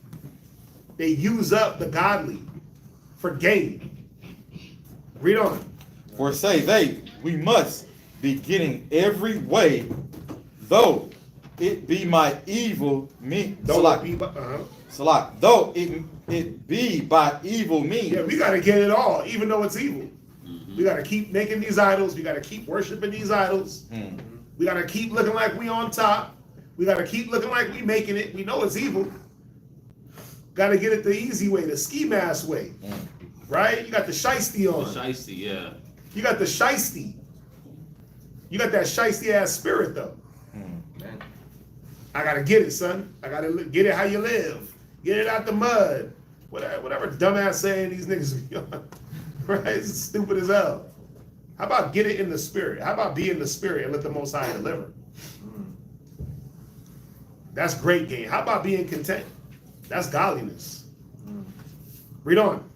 the godly for gain. Read on. for say they, we must be getting every way, though it be my evil me. Though Though it be by evil means. Yeah, we gotta get it all, even though it's evil. We gotta keep making these idols. We gotta keep worshiping these idols. We gotta keep looking like we on top. We gotta keep looking like we making it. We know it's evil. Gotta get it the easy way, the ski mask way. Right? You got the shiesty on. Shiesty, yeah. You got the shiesty. You got that shiesty ass spirit though. I gotta get it, son. I gotta get it how you live. Get it out the mud. Whatever dumbass saying these niggas be on. Right? It's stupid as hell. How about get it in the spirit? How about be in the spirit and let the Most High deliver? That's great gain. How about being content? That's godliness. Read on.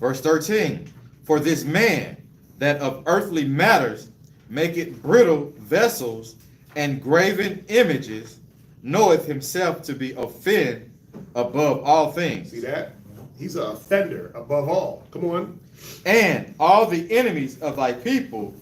Verse 13, for this man that of earthly matters maketh brittle vessels and graven images, knoweth himself to be offended above all things. See that? He's an offender above all. Come on. And all the enemies of thy people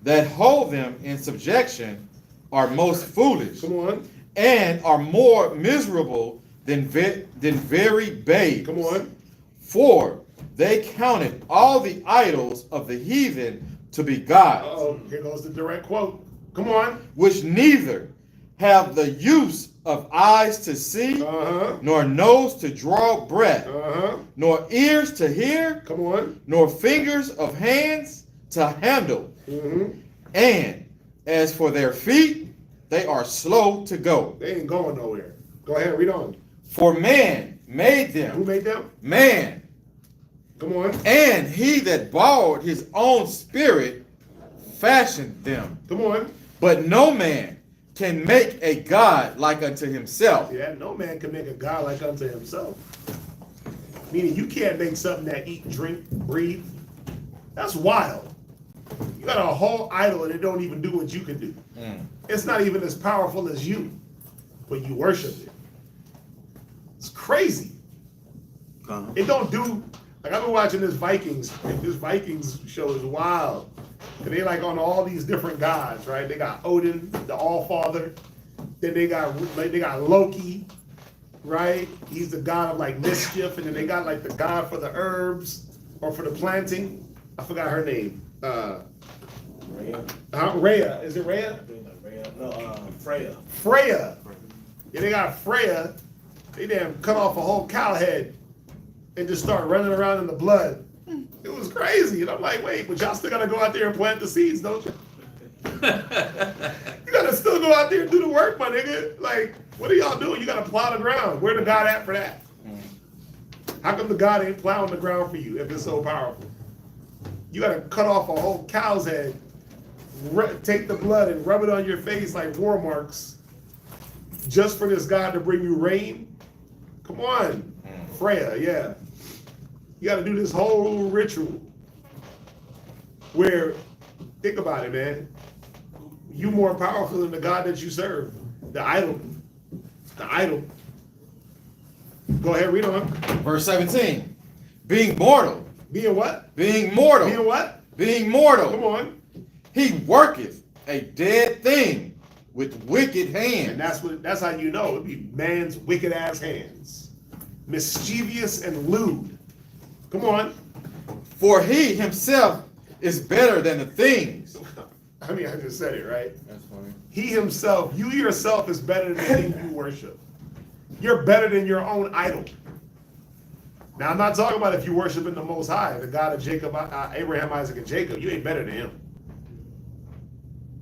that hold them in subjection are most foolish. Come on. And are more miserable than very babes. Come on. For they counted all the idols of the heathen to be gods. Uh-oh. Here goes the direct quote. Come on. Which neither have the use of eyes to see, nor nose to draw breath, nor ears to hear, Come on. nor fingers of hands to handle. And as for their feet, they are slow to go. They ain't going nowhere. Go ahead, read on. For man made them. Who made them? Man. Come on. And he that borrowed his own spirit fashioned them. Come on. But no man can make a God like unto himself. Yeah, no man can make a God like unto himself. Meaning you can't make something that eat, drink, breathe. That's wild. You got a whole idol and it don't even do what you can do. It's not even as powerful as you, but you worship it. It's crazy. It don't do, like I've been watching this Vikings show is wild. And they like on all these different gods, right? They got Odin, the All-Father. Then they got Loki, right? He's the god of like mischief. And then they got like the god for the herbs or for the planting. I forgot her name. Rhea. Is it Rhea? No, Freya. Freya. Yeah, they got Freya. They damn cut off a whole cow head and just start running around in the blood. It was crazy. And I'm like, wait, but y'all still gotta go out there and plant the seeds, don't you? You gotta still go out there and do the work, my nigga. Like, what are y'all doing? You gotta plow the ground. Where the God at for that? How come the God ain't plowing the ground for you if it's so powerful? You gotta cut off a whole cow's head, take the blood and rub it on your face like war marks, just for this God to bring you rain? Come on, Freya, yeah. You gotta do this whole ritual where, think about it, man. You more powerful than the God that you serve. The idol. The idol. Go ahead, read on. Verse 17. Being mortal. Being what? Being mortal. Being what? Being mortal. Come on. He worketh a dead thing with wicked hands. And that's how you know. It'd be man's wicked ass hands. Mischievous and lewd. Come on. For he himself is better than the things. I mean, I just said it, right? That's funny. He himself, you yourself is better than the thing you worship. You're better than your own idol. Now, I'm not talking about if you worship in the Most High, the God of Jacob, Abraham, Isaac, and Jacob. You ain't better than him.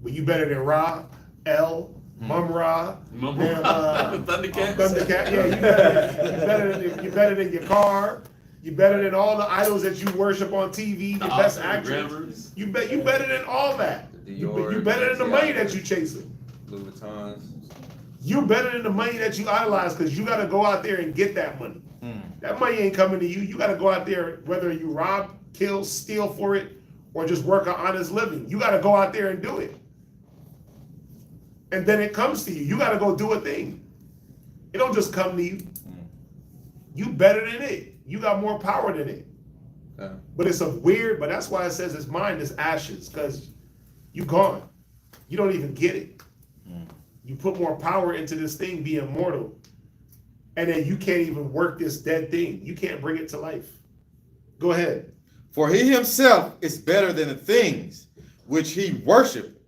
But you better than Ra, El, Mum-Ra, Thundercat. Thundercat. Yeah, you better than Yakar. You better than all the idols that you worship on TV, the best Oscar actress. Grammars. You better than all that. You Dior, better than the money that you chasing. Louis Vuittons. You better than the money that you idolize because you got to go out there and get that money. That money ain't coming to you. You got to go out there, whether you rob, kill, steal for it, or just work an honest living. You got to go out there and do it. And then it comes to you. You got to go do a thing. It don't just come to you. You better than it. You got more power than it. But it's a weird, but that's why it says his mind is ashes, because you gone. You don't even get it. You put more power into this thing, be immortal, and then you can't even work this dead thing. You can't bring it to life. Go ahead. For he himself is better than the things which he worshiped,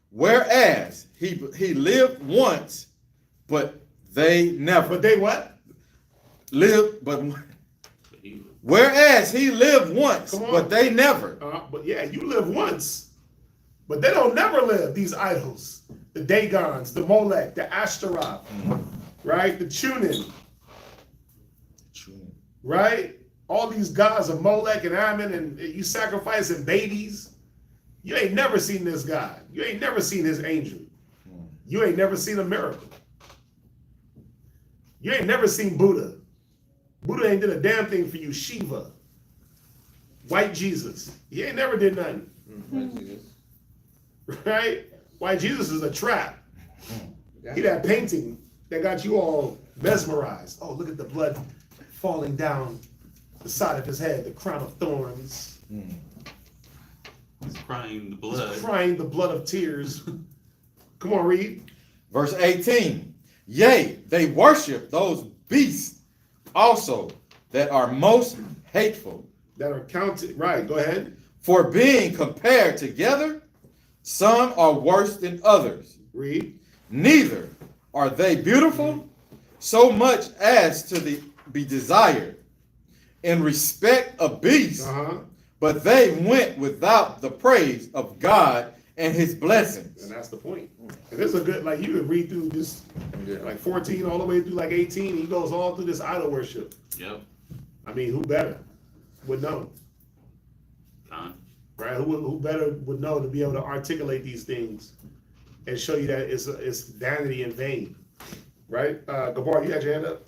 whereas he lived once, but they never. But they what? Lived, but whereas he lived once, Come on. but they never. But yeah, you live once, but they don't never live, these idols. The Dagons, the Molech, the Ashtaroth, right? The Chunin, right? All these gods of Molech and Ammon, and you sacrificing babies. You ain't never seen this God. You ain't never seen his angel. You ain't never seen a miracle. You ain't never seen Buddha. Buddha ain't did a damn thing for you. Shiva, white Jesus, he ain't never did nothing. Right? White Jesus is a trap. He that painting that got you all mesmerized. Oh, look at the blood falling down the side of his head, the crown of thorns. He's crying the blood. He's crying the blood of tears. Come on, read. Verse 18. Yea, they worship those beasts also that are most hateful. That are counted. Right, go ahead. For being compared together, some are worse than others. Read. Neither are they beautiful so much as to be desired in respect of beasts, but they went without the praise of God and his blessings. And that's the point. And this is a good, like you could read through this, like 14 all the way through like 18. He goes all through this idol worship. Yep. I mean, who better would know? Right? Who better would know to be able to articulate these things and show you that it's vanity and vain, right? Gabar, you had your hand up?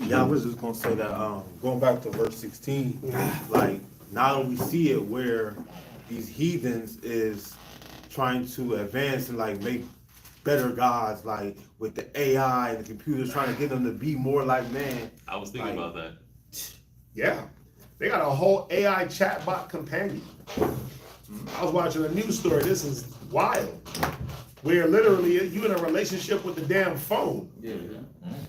Yeah, I was just gonna say that going back to verse 16, like now we see it where these heathens is trying to advance and like make better gods, like with the AI and the computers trying to get them to be more like man. I was thinking about that. Yeah. They got a whole AI chatbot companion. I was watching a news story. This is wild. Where literally you in a relationship with the damn phone. Yeah.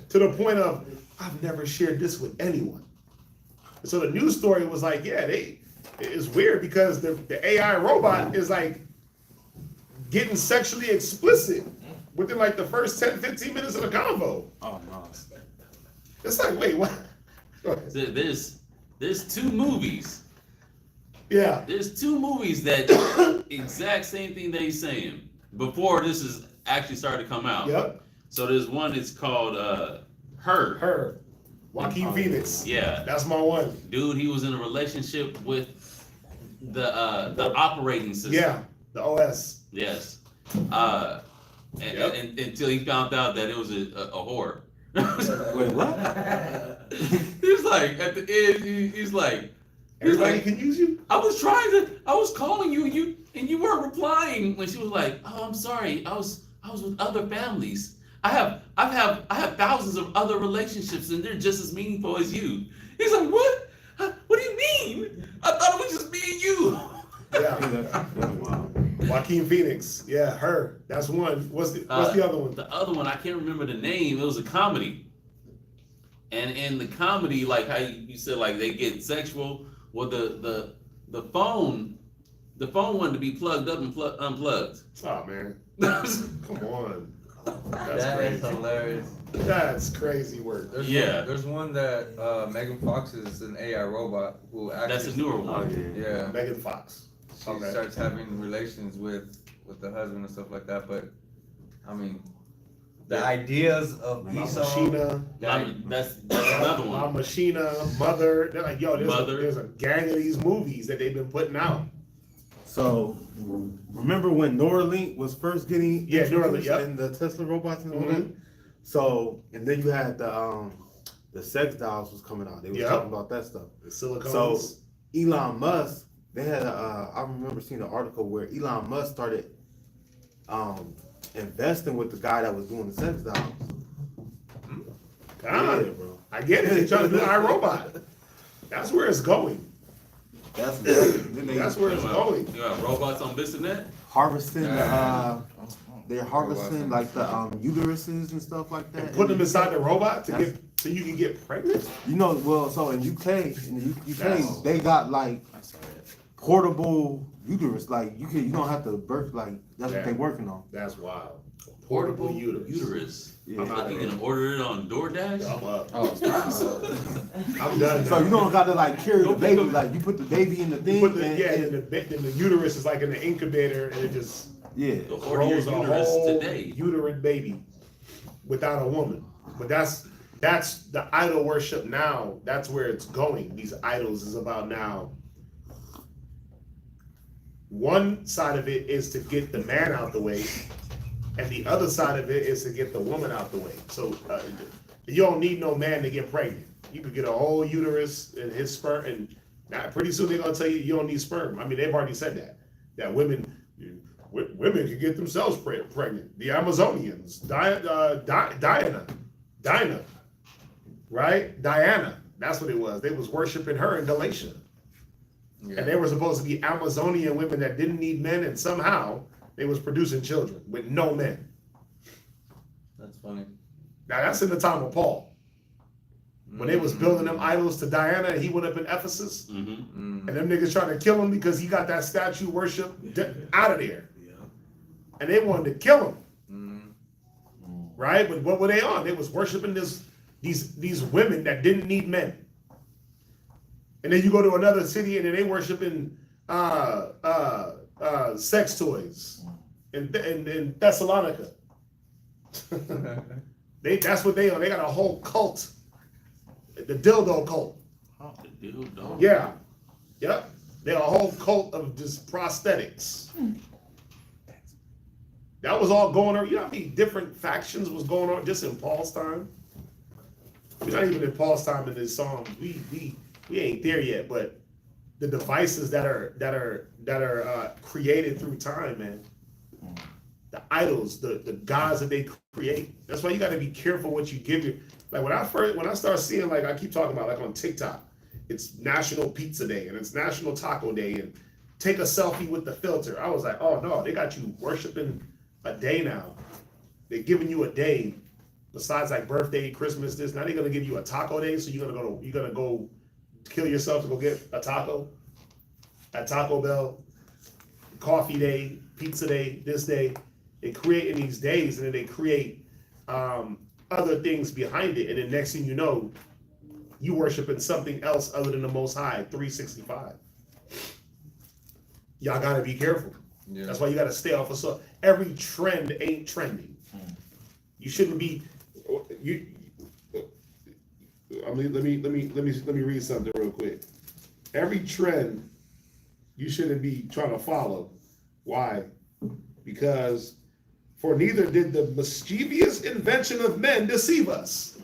To the point of, I've never shared this with anyone. So the news story was like, yeah, it's weird because the AI robot is like getting sexually explicit within like the first 10, 15 minutes of the convo. Oh no. It's like, wait, what? There's two movies. Yeah. There's two movies that exact same thing that he's saying before this is actually started to come out. Yep. So there's one, it's called Her. Her. Joaquin Phoenix. Yeah. That's my one. Dude, he was in a relationship with the operating system. Yeah. The OS. Yes. And until he found out that it was a whore. Wait, what? He's like, at the end, he's like, Everybody can use you? I was calling you and you weren't replying when she was like, oh, I'm sorry, I was with other families. I have thousands of other relationships and they're just as meaningful as you. He's like, what? What do you mean? I thought it was just me and you. Yeah. Joaquin Phoenix. Yeah, Her. That's one. What's the other one? The other one, I can't remember the name. It was a comedy. And in the comedy, like how you said, like they get sexual. Well, the phone wanted to be plugged up and unplugged. Oh man, come on. That's That crazy. is hilarious. That's crazy work. There's one that Megan Fox is an AI robot who actually. That's a newer one. Yeah. Megan Fox. She starts having relations with the husband and stuff like that, but I mean, The ideas of Esau. Machina, That's another La one. Machina, Mother. They're like, yo, Mother. there's a gang of these movies that they've been putting out. So, remember when Neuralink was first getting Yeah, Neuralink, introduced yep. and the Tesla robots and all that? Mhm. So, and then you had the sex dolls was coming out. They were Yep. talking about that stuff. The silicones. So, Elon Musk, they had I remember seeing an article where Elon Musk started investing with the guy that was doing the sex dolls. God, Yeah, bro. I get it. They're trying to do iRobot. That's where it's going. That's then they That's where it's going. You got robots on this and that? harvesting they're harvesting like the uteruses and stuff like that. And put them inside the robot to get so you can get pregnant. You know, well, so in UK, That's- they got like portable uterus. Like you don't have to birth. Like that's what Yeah. they working on. That's wild. Portable uterus. uterus. Yeah. I'm out You of here. can order it on DoorDash? I'm up. Oh, I'm done. So now. you don't got to like carry the baby. Like you put the baby in the thing. You put the, and, yeah, and- and the uterus is like in the incubator, and it just yeah. Go order your grows a uterus whole today. uterine baby without a woman. But that's the idol worship now. That's where it's going. These idols is about now. One side of it is to get the man out the way, and the other side of it is to get the woman out the way. So you don't need no man to get pregnant. You could get a whole uterus and his sperm, and now pretty soon they're gonna tell you don't need sperm. I mean, they've already said that women can get themselves pregnant. The Amazonians, Dinah, right? Diana. That's what it was. They was worshiping her in Galatia. And they were supposed to be Amazonian women that didn't need men, and somehow they was producing children with no men. that's funny. Now that's in the time of Paul. When they was building them idols to Diana, and he went up in Ephesus, Mm-hmm. and them niggas trying to kill him because he got that statue worship out of there. And they wanted to kill him. Right? But what were they on? They was worshiping these women that didn't need men. And then you go to another city and then they worshiping sex toys in Thessalonica. That's what they are. They got a whole cult, the dildo cult. The dildo. Yeah, yep. They're a whole cult of just prosthetics. That was all going on. You know how many different factions was going on just in Paul's time? We're not even in Paul's time in this psalm. We ain't there yet, but the devices that are created through time, man. The idols, the gods that they create. That's why you got to be careful what you give your. Like when I start seeing, like I keep talking about, like on TikTok, it's National Pizza Day and it's National Taco Day and take a selfie with the filter. I was like, oh no, they got you worshiping a day now. They're giving you a day besides like birthday, Christmas, this. Now they're gonna give you a taco day, so you're gonna go kill yourself to go get a taco at Taco Bell, coffee day, pizza day, this day. They create in these days, and then they create other things behind it, and then next thing you know, you worshiping something else other than the Most High, 365. Y'all gotta be careful. Yeah. That's why you gotta stay off of so every trend ain't trending. You shouldn't be. Let me read something real quick. Every trend you shouldn't be trying to follow. Why? Because for neither did the mischievous invention of men deceive us.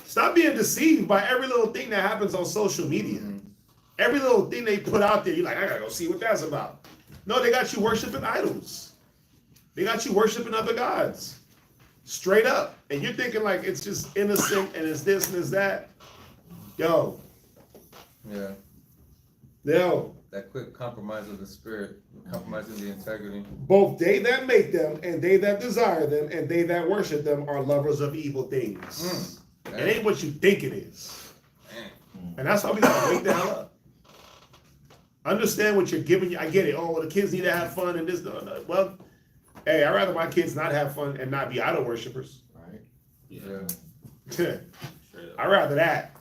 Stop being deceived by every little thing that happens on social media. Every little thing they put out there, you're like, I gotta go see what that's about. No, they got you worshiping idols. They got you worshiping other gods. Straight up. And you're thinking like it's just innocent and it's this and it's that. Yo. Yeah. Yo. That quick compromise of the spirit, compromising the integrity. Both they that make them and they that desire them and they that worship them are lovers of evil things. It ain't what you think it is. And that's why we gotta wake the hell up. Understand what you're giving. I get it. Oh, well, the kids need to have fun and this. No. Well, hey, I'd rather my kids not have fun and not be idol worshipers. Right. Yeah. I'd rather that.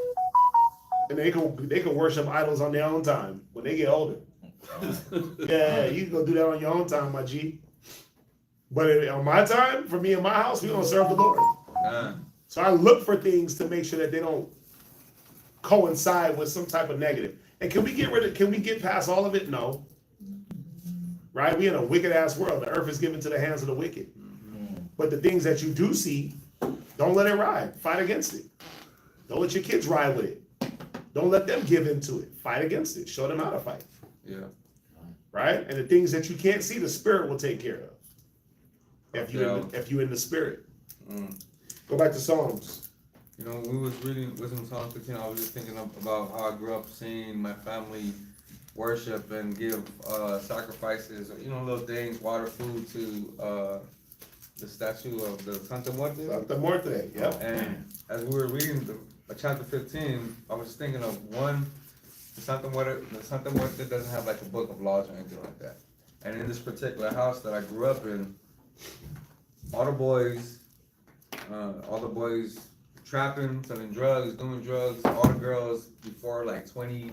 And they can worship idols on their own time when they get older. Yeah, you can go do that on your own time, my G. But on my time, for me in my house, we don't serve the Lord. So I look for things to make sure that they don't coincide with some type of negative. And can we get past all of it? No. Right? We in a wicked ass world. The earth is given to the hands of the wicked. But the things that you do see, don't let it ride. Fight against it. Don't let your kids ride with it. Don't let them give into it. Fight against it. Show them how to fight. Yeah. Right? And the things that you can't see, the spirit will take care of. If you in the spirit. Go back to Psalms. You know, we was reading Psalm 15. I was just thinking about how I grew up seeing my family worship and give sacrifices. You know, those things, water, food to the statue of the Santa Muerte. Santa Muerte, yeah. And as we were reading chapter 15, I was thinking of one. The Santa Muerte doesn't have like a book of laws or anything like that. And in this particular house that I grew up in, all the boys trapping, selling drugs, doing drugs. All the girls before like 20,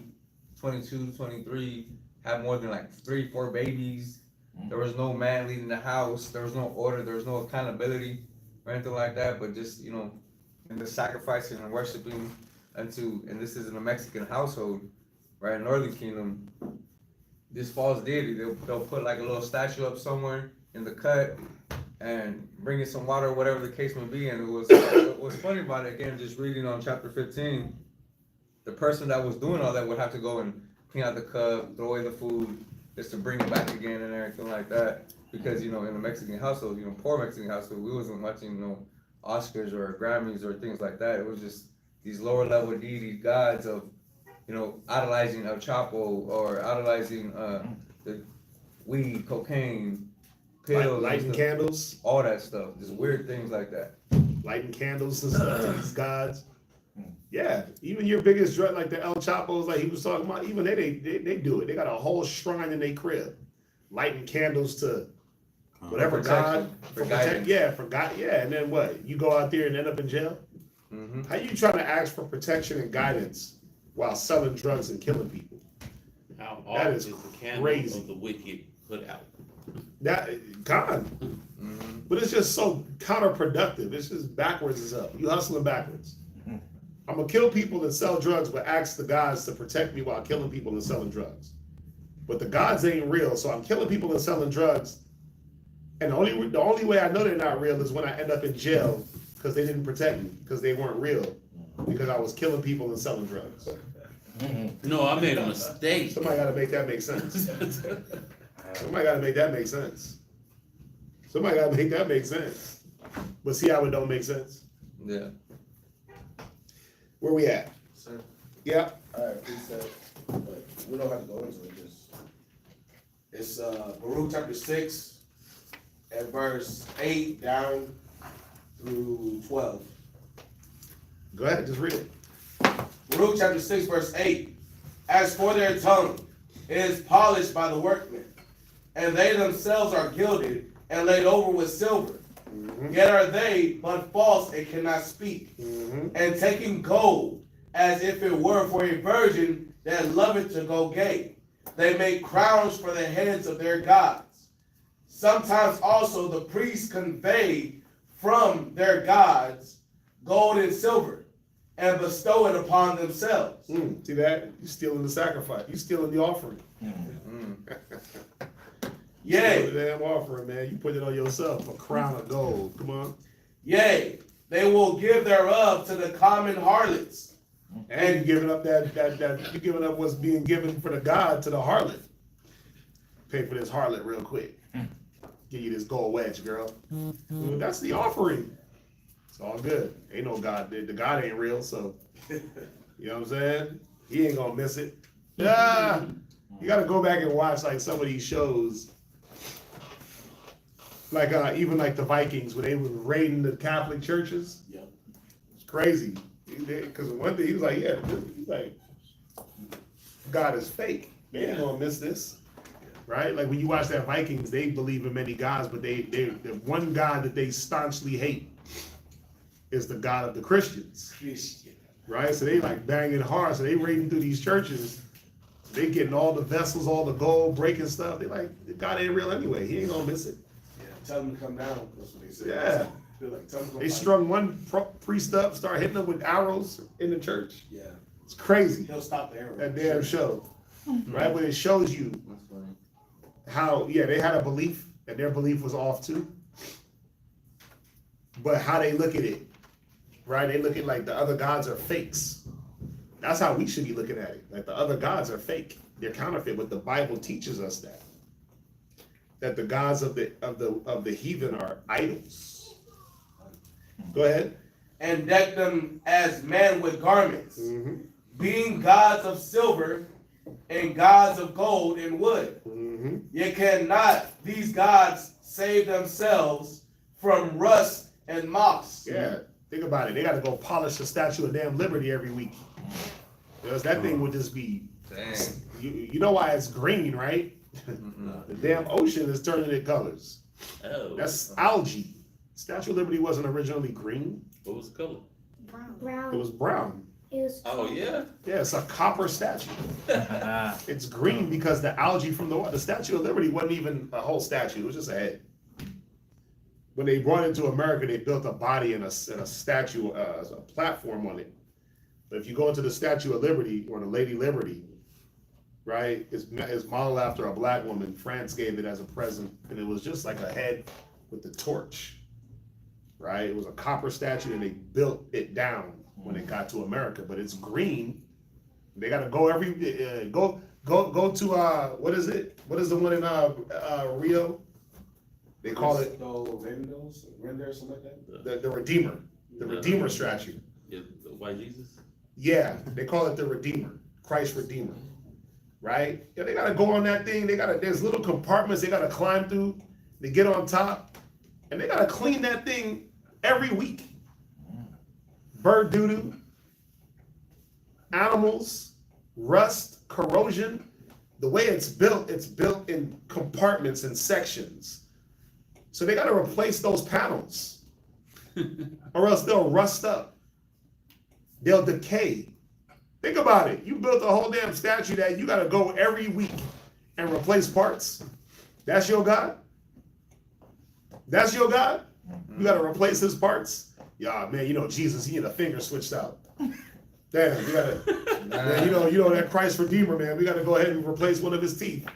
22, 23 had more than like 3-4 babies. There was no man leading the house. There was no order. There was no accountability or anything like that. But just, you know, in the sacrificing and worshiping and this is in a Mexican household, right, in Northern Kingdom, this false deity, they'll put like a little statue up somewhere in the cut and bring in some water, whatever the case may be. And what's funny about it, again, just reading on chapter 15, the person that was doing all that would have to go and clean out the cup, throw away the food, just to bring it back again and everything like that. Because, you know, in a Mexican household, you know, poor Mexican household, we wasn't watching, you know, Oscars or Grammys or things like that. It was just these lower level deity gods of, you know, idolizing El Chapo or idolizing the weed, cocaine, pills, lighting candles, all that stuff, just weird things like that. Lighting candles and stuff to these gods. Yeah, even your biggest drug, like the El Chapos, like he was talking about, even they do it. They got a whole shrine in their crib, lighting candles to whatever God for guidance. Yeah, and then what? You go out there and end up in jail. How you trying to ask for protection and guidance while selling drugs and killing people? How That often is is the candle crazy. of the wicked put out? That gone. But it's just so counterproductive. It's just backwards as hell. You hustling backwards. I'm gonna kill people and sell drugs, but ask the gods to protect me while killing people and selling drugs. But the gods ain't real, so I'm killing people and selling drugs. And the only way I know they're not real is when I end up in jail because they didn't protect me, because they weren't real, because I was killing people and selling drugs. No, I made a mistake. Somebody gotta make that make sense. Somebody gotta make that make sense. Somebody gotta make that make sense. But see how it don't make sense? Yeah. Where we at? Sir. Yeah. All right, precept, but we don't have to go into it. It's Baruch chapter 6 and verse 8 down through 12. Go ahead, just read it. Baruch chapter 6 verse 8. As for their tongue, it is polished by the workmen, and they themselves are gilded and laid over with silver. Yet are they but false and cannot speak, and taking gold as if it were for a virgin that loveth to go gay. They make crowns for the heads of their gods. Sometimes also the priests convey from their gods gold and silver, and bestow it upon themselves. See that? You stealing the sacrifice. You stealing the offering. Yea, the damn offering, man. You put it on yourself, a crown of gold. Come on. yea, they will give thereof to the common harlots. And you giving up you giving up what's being given for the God to the harlot. Pay for this harlot real quick. Give you this gold wedge, girl. That's the offering. It's all good. Ain't no God. The God ain't real, so you know what I'm saying? He ain't gonna miss it. Yeah. You gotta go back and watch like some of these shows. Like even like the Vikings when they were raiding the Catholic churches. Yeah. It's crazy. Because one thing he was like, yeah, he's like, God is fake. They ain't gonna miss this. Right? Like when you watch that Vikings, they believe in many gods, but the one God that they staunchly hate is the God of the Christians. Right? So they like banging hard. So they raiding through these churches. They getting all the vessels, all the gold, breaking stuff. They like, God ain't real anyway. He ain't gonna miss it. Tell them to come down. That's what they said. Yeah. They're like, tell them to come They fight. strung one priest up, start hitting him with arrows in the church. Yeah. It's crazy. He'll stop the arrow. That damn show, right? But it shows you That's funny. how, they had a belief, and their belief was off too. But how they look at it, right? They look at like the other gods are fakes. That's how we should be looking at it. Like the other gods are fake. They're counterfeit. But the Bible teaches us that the gods of the heathen are idols. Go ahead. And deck them as men with garments, Mm-hmm. being gods of silver and gods of gold and wood. Mm-hmm. Yet cannot these gods save themselves from rust and moss. Yeah. Think about it. They got to go polish the Statue of Damn Liberty every week. Because that thing would just be. Dang. You know why it's green, right? The damn ocean is turning it colors. Oh. That's algae. Statue of Liberty wasn't originally green. What was the color? It was brown. Oh yeah. Yeah, it's a copper statue. It's green because the algae from the Statue of Liberty wasn't even a whole statue. It was just a head. When they brought it to America, they built a body and a statue, a platform on it. But if you go into the Statue of Liberty or the Lady Liberty, right, it's modeled after a black woman. France gave it as a present, and it was just like a head with the torch, right? It was a copper statue, and they built it down when it got to America. But it's green. They got to go go to what is it? What is the one in Rio? They call it Render, something like that. the Redeemer, the Redeemer statue. Yeah, the white Jesus. Yeah, they call it the Redeemer, Christ Redeemer, right? Yeah, they gotta go on that thing. There's little compartments they gotta climb through. They get on top, and they gotta clean that thing every week. Bird doo-doo, animals, rust, corrosion. The way it's built in compartments and sections. So they gotta replace those panels, or else they'll rust up. They'll decay. Think about it. You built a whole damn statue that you gotta go every week and replace parts. That's your God? That's your God? You gotta replace his parts? Yeah, man, Jesus, he had a finger switched out. Damn, we gotta, man, you know that Christ Redeemer, man, we gotta go ahead and replace one of his teeth.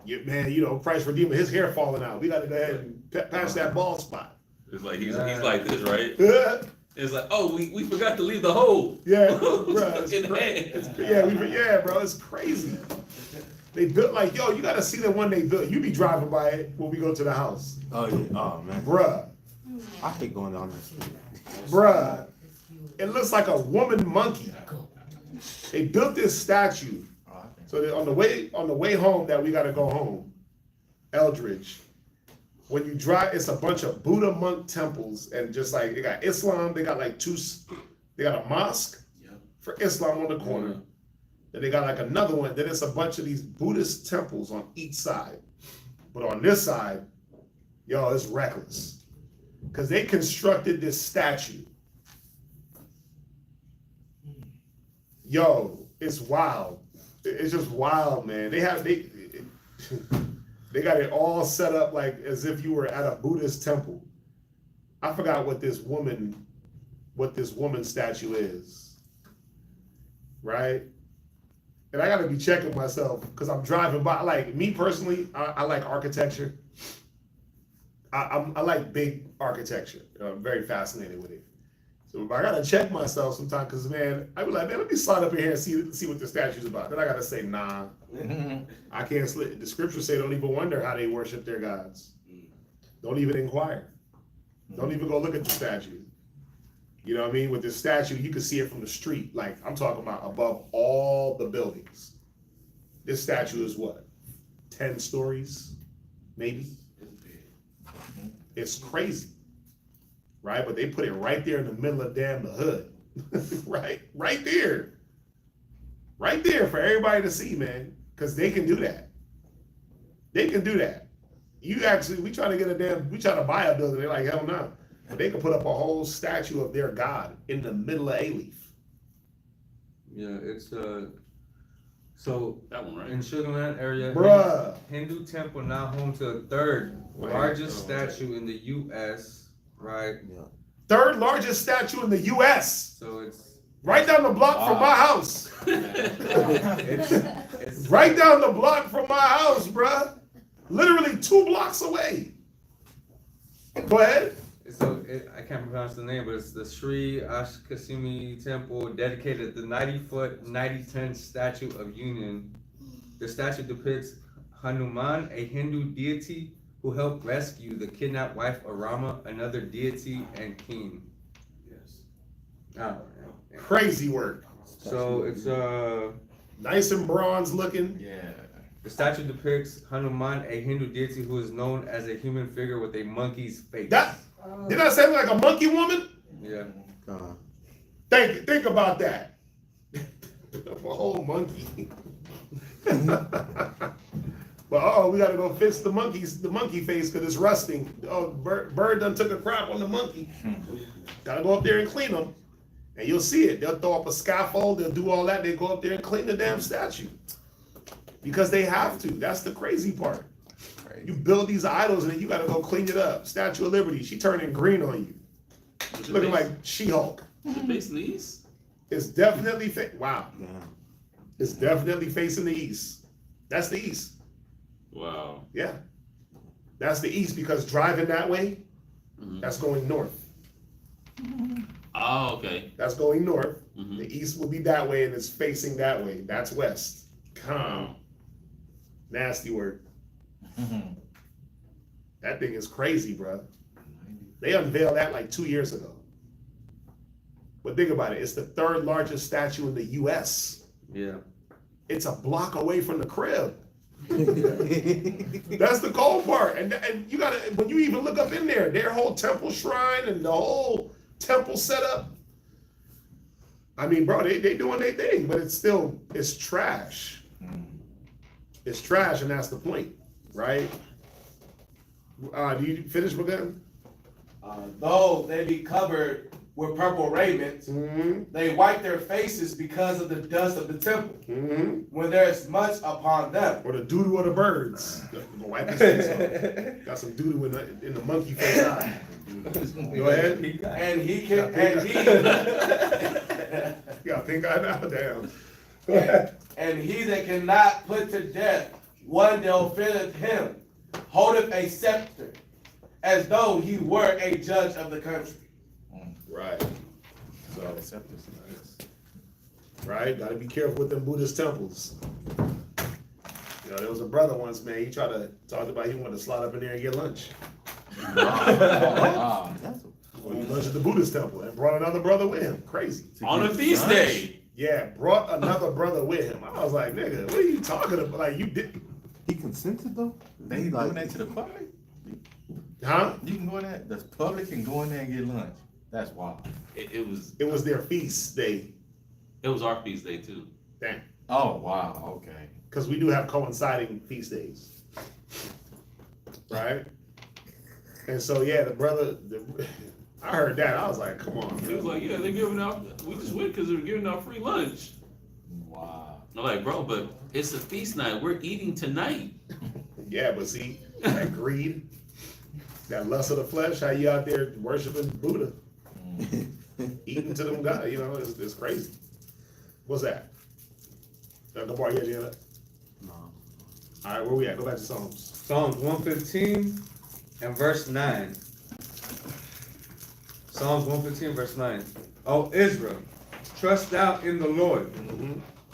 Man, Christ Redeemer, his hair falling out. We gotta go ahead and patch that bald spot. It's like he's like this, right? Yeah. It's like, oh, we forgot to leave the hole. Yeah, bro, In the hand. yeah, bro, it's crazy. They built like, yo, you gotta see the one they built. You be driving by it when we go to the house. Oh yeah. Oh man. Bruh, I hate going down that street. bruh. It looks like a woman monkey. They built this statue. So that on the way home that we gotta go home, Eldridge, when you drive, it's a bunch of Buddha monk temples, and just like they got Islam, they got like they got a mosque for Islam on the corner. Then they got like another one, then it's a bunch of these Buddhist temples on each side. But on this side, yo, it's reckless. Because they constructed this statue. Yo, it's wild. It's just wild, man. They got it all set up like as if you were at a Buddhist temple. I forgot what this woman statue is, right? And I gotta be checking myself because I'm driving by. Like me personally, I like architecture. I like big architecture. I'm very fascinated with it. So I gotta check myself sometimes because man, I be like, man, let me slide up in here and see what the statue's about. Then I gotta say, nah, I can't slip. The scriptures say don't even wonder how they worship their gods. Don't even inquire. Don't even go look at the statue. You know what I mean? With this statue, you can see it from the street. Like I'm talking about above all the buildings. This statue is what? 10 stories, maybe? It's crazy. Right? But they put it right there in the middle of the hood. Right there. Right there for everybody to see, man. Because they can do that. They can do that. We try to buy a building. They're like, hell no. But they can put up a whole statue of their God in the middle of A-Leaf. Yeah, it's So That one, right? in Sugar Land area, Bruh. Hindu temple now home to the third largest statue in the U.S. Right. Third largest statue in the U.S. So it's Right down the block from my house. it's Right down the block from my house, bruh. Literally 2 blocks away. Go ahead. So I can't pronounce the name, but it's the Sri Ashkasimi Temple, dedicated the 90-foot, 90-ton Statue of Union. The statue depicts Hanuman, a Hindu deity who helped rescue the kidnapped wife of Rama, another deity and king. Yes. Oh, yeah. Crazy work. So it's Nice and bronze looking. Yeah. the statue depicts Hanuman, a Hindu deity who is known as a human figure with a monkey's face. That did I say like a monkey woman? Yeah. Think about that. A whole monkey. But we gotta go fix the monkey face because it's rusting. Oh, bird done took a crap on the monkey. Gotta go up there and clean them. And you'll see it. They'll throw up a scaffold, they'll do all that, they go up there and clean the damn statue. Because they have to. That's the crazy part. You build these idols and then you gotta go clean it up. Statue of Liberty, she turning green on you. She's looking like She-Hulk. Is it facing the east? It's definitely wow. It's definitely facing the east. That's the east. Wow. Yeah. That's the east because driving that way, that's going north. Oh, okay. That's going north. Mhm. The east will be that way and it's facing that way. That's west. Calm. Nasty word. That thing is crazy, bro. They unveiled that like 2 years ago. But think about it. It's the 3rd largest statue in the U.S. Yeah. It's a block away from the crib. That's the cold part. And you gotta, when you even look up in there, their whole temple shrine and the whole temple setup. I mean, bro, they doing their thing, but it's trash. It's trash, and that's the point, right? Do you finish with them? Though they be covered with purple raiment, they wipe their faces because of the dust of the temple. When there is much upon them. Or the doo-doo of the birds. Wipe his face off. Got some doo-doo in the monkey face eye. Go ahead. And he can, and he, Yeah, pink eye now, damn. Go ahead. and he that cannot put to death one that offendeth him, holdeth a scepter, as though he were a judge of the country. Right. So, right, gotta be careful with them Buddhist temples. You know, there was a brother once, man, he tried to talk about he wanted to slide up in there and get lunch. Well, he lunch at the Buddhist temple and brought another brother with him. Crazy. On a feast day. Yeah, brought another brother with him. I was like, nigga, what are you talking about? Like, you did. He consented though? They doing that to the public? Huh? You can go in there, the public can go in there and get lunch. That's wild. It was It was their feast day. it was our feast day too. Damn. Oh, wow, okay. Because we do have coinciding feast days. Right? And so, yeah, I heard that. I was like, come on. He was like, yeah, they're giving out. We just went because they're giving out free lunch. Wow. I'm like, bro, but it's a feast night. We're eating tonight. Yeah, but see, that greed, that lust of the flesh, how you out there worshiping Buddha, eating to them God, you know, it's crazy. What's that? Gabar, you had that? No. All right, where we at? Go back to Psalms. Psalms 115 and verse 9. Psalms 115 verse 9. O Israel, trust thou in the Lord.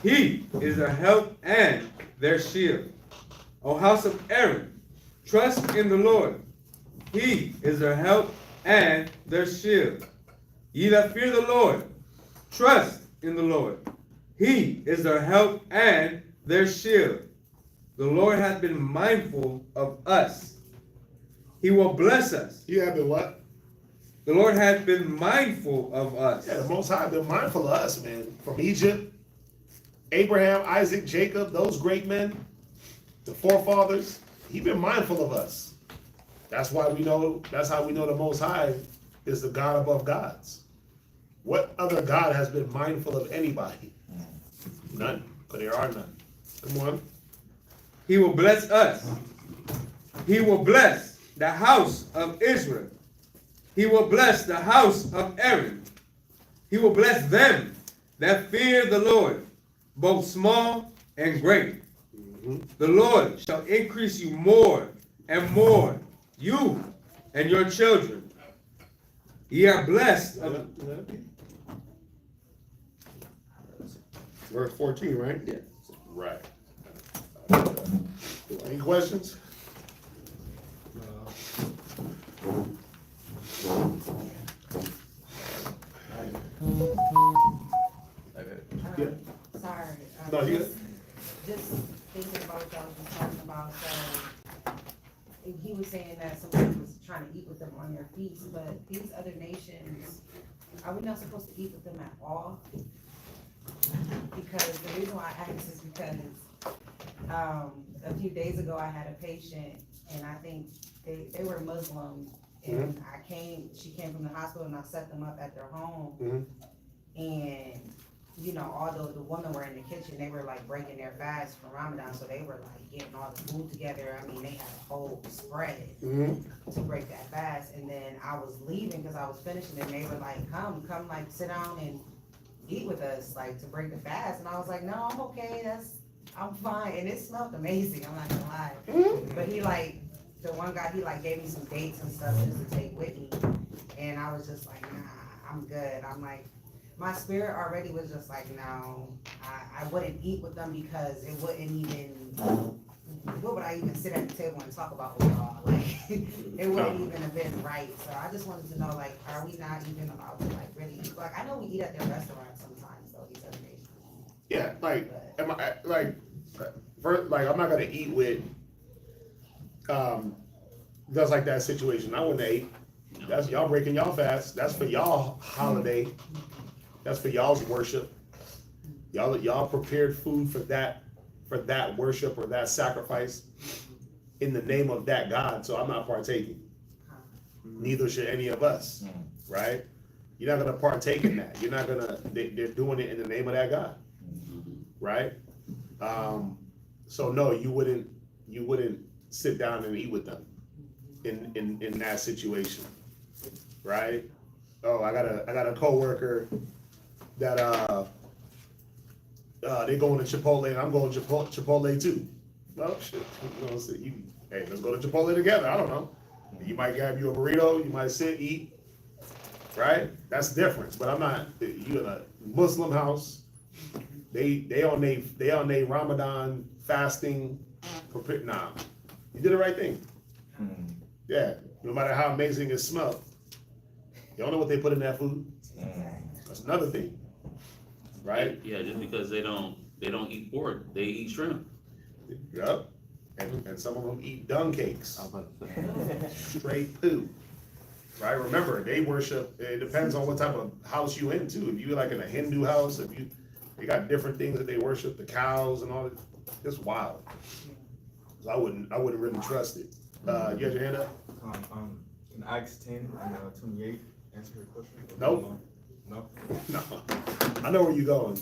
He is their help and their shield. O house of Aaron, trust in the Lord. He is their help and their shield. Ye that fear the Lord, trust in the Lord. He is their help and their shield. The Lord hath been mindful of us. He will bless us. You have been what? The Lord hath been mindful of us. Yeah, the Most High been mindful of us, man. From Egypt, Abraham, Isaac, Jacob, those great men, the forefathers, he been mindful of us. That's how we know the Most High is the God above gods. What other God has been mindful of anybody? None, but there are none. Come on. He will bless us. He will bless the house of Israel. He will bless the house of Aaron. He will bless them that fear the Lord, both small and great. The Lord shall increase you more and more, you and your children. Ye are blessed of Verse 14, right? Yeah. Right. Any questions? Yeah. Sorry. No, you- Just thinking about what y'all was talking about, so he was saying that somebody was trying to eat with them on their feast, but these other nations, are we not supposed to eat with them at all? Because the reason why I asked is because, a few days ago, I had a patient, and I think they were Muslim, and she came from the hospital, and I set them up at their home, and you know, although the women were in the kitchen, they were like breaking their fast for Ramadan, so they were like getting all the food together. I mean, they had a whole spread to break that fast. And then I was leaving because I was finishing, and they were like, come, like sit down and eat with us, like to break the fast. And I was like, no, I'm okay, I'm fine. And it smelled amazing, I'm not gonna lie. But he like, the one guy, he like gave me some dates and stuff just to take with me. And I was just like, nah, I'm good. I'm like, my spirit already was just like, no, I wouldn't eat with them because it wouldn't even, what would I even sit at the table and talk about with y'all? Like, it wouldn't even have been right. So I just wanted to know, like, are we not even allowed to, like, really eat? Like, I know we eat at their restaurants sometimes, though, these other nations. Yeah, like, am I, like, I'm not gonna eat with, just like that situation. I wouldn't eat. That's y'all breaking y'all fast. That's for y'all holiday. That's for y'all's worship. Y'all prepared food for that worship or that sacrifice in the name of that God. So I'm not partaking. Neither should any of us, right? You're not gonna partake in that. You're not gonna. They're doing it in the name of that God, right? So no, you wouldn't sit down and eat with them in that situation, right? Oh, I got a coworker that they going to Chipotle and I'm going to Chipotle too. Well, shit, you know, so hey, let's go to Chipotle together. I don't know. You might grab you a burrito. You might sit, eat, right? That's different. But I'm not. You in a Muslim house. They on they Ramadan fasting. Nah, you did the right thing. Yeah, no matter how amazing it smells. You don't know what they put in that food. That's another thing, right? Yeah, just because they don't eat pork, they eat shrimp. Yep. And some of them eat dung cakes. Straight poo. Right? Remember, they worship. It depends on what type of house you into. If you like in a Hindu house, they got different things that they worship, the cows and all that. It's wild. So I wouldn't really trust it. You got your hand up? In Acts 10 and 28, answer your question? Nope. No? No. I know where you're going.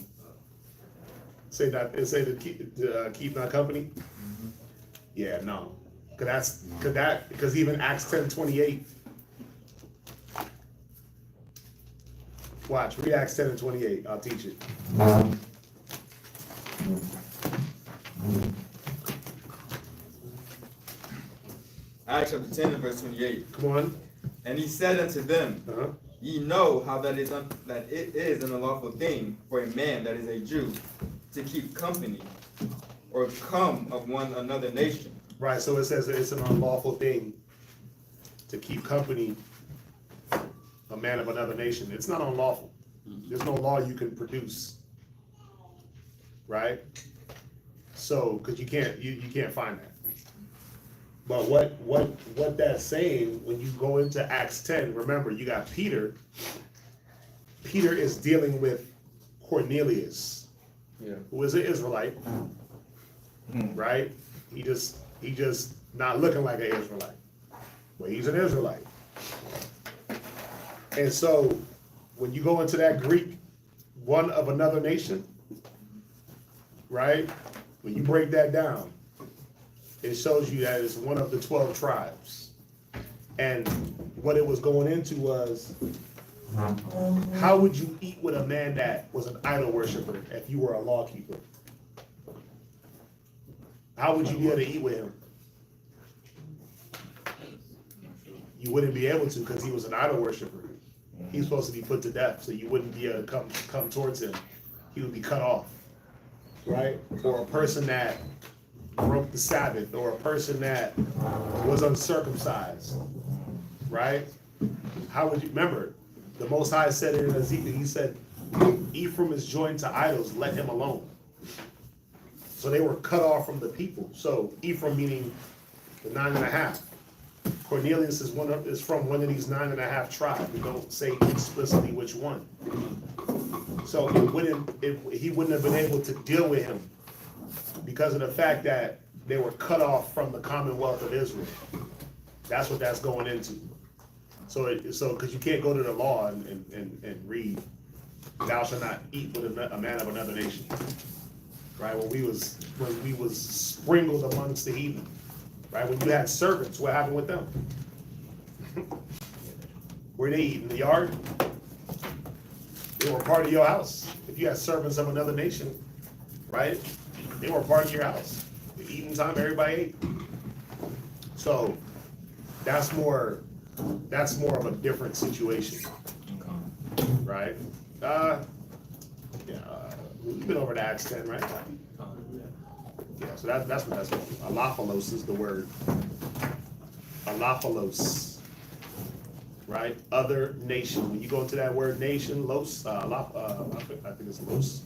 Say to keep my company? Yeah, no. Because even Acts 10:28. Watch, read Acts 10 and 28. I'll teach it. Acts chapter 10 and verse 28. Come on. And he said unto them, Uh-huh. Ye know how that it is an unlawful thing for a man that is a Jew to keep company or come of one another nation. Right, so it says it's an unlawful thing to keep company a man of another nation. It's not unlawful. There's no law you can produce. Right? So, because you can't find that. But what that's saying, when you go into Acts 10, remember you got Peter. Peter is dealing with Cornelius, who is an Israelite, right? He just not looking like an Israelite, but he's an Israelite. And so when you go into that Greek, one of another nation, right? When you break that down, it shows you that it's one of the 12 tribes. And what it was going into was, how would you eat with a man that was an idol worshiper if you were a law keeper? How would you be able to eat with him? You wouldn't be able to because he was an idol worshiper. He's supposed to be put to death, so you wouldn't be able to come towards him. He would be cut off, right? Or a person that broke the Sabbath, or a person that was uncircumcised, right? How would you, remember, the Most High said it in Ezekiel, he said, Ephraim is joined to idols, let him alone. So they were cut off from the people. So Ephraim meaning the 9.5. Cornelius is from one of these 9.5 tribes. We don't say explicitly which one. So he wouldn't have been able to deal with him because of the fact that they were cut off from the Commonwealth of Israel. That's what that's going into. So because you can't go to the law and read, thou shalt not eat with a man of another nation. Right? When we was sprinkled amongst the heathen. Right? When you had servants, what happened with them? Where they eat in the yard? They were part of your house. If you had servants of another nation, right? They were part of your house. The eating time, everybody ate. So that's more of a different situation, right? We've been over to Acts 10, right? Yeah, so that's what that's called. Alophilos is the word. Alophilos, right? Other nation. When you go into that word nation, los, I think it's los.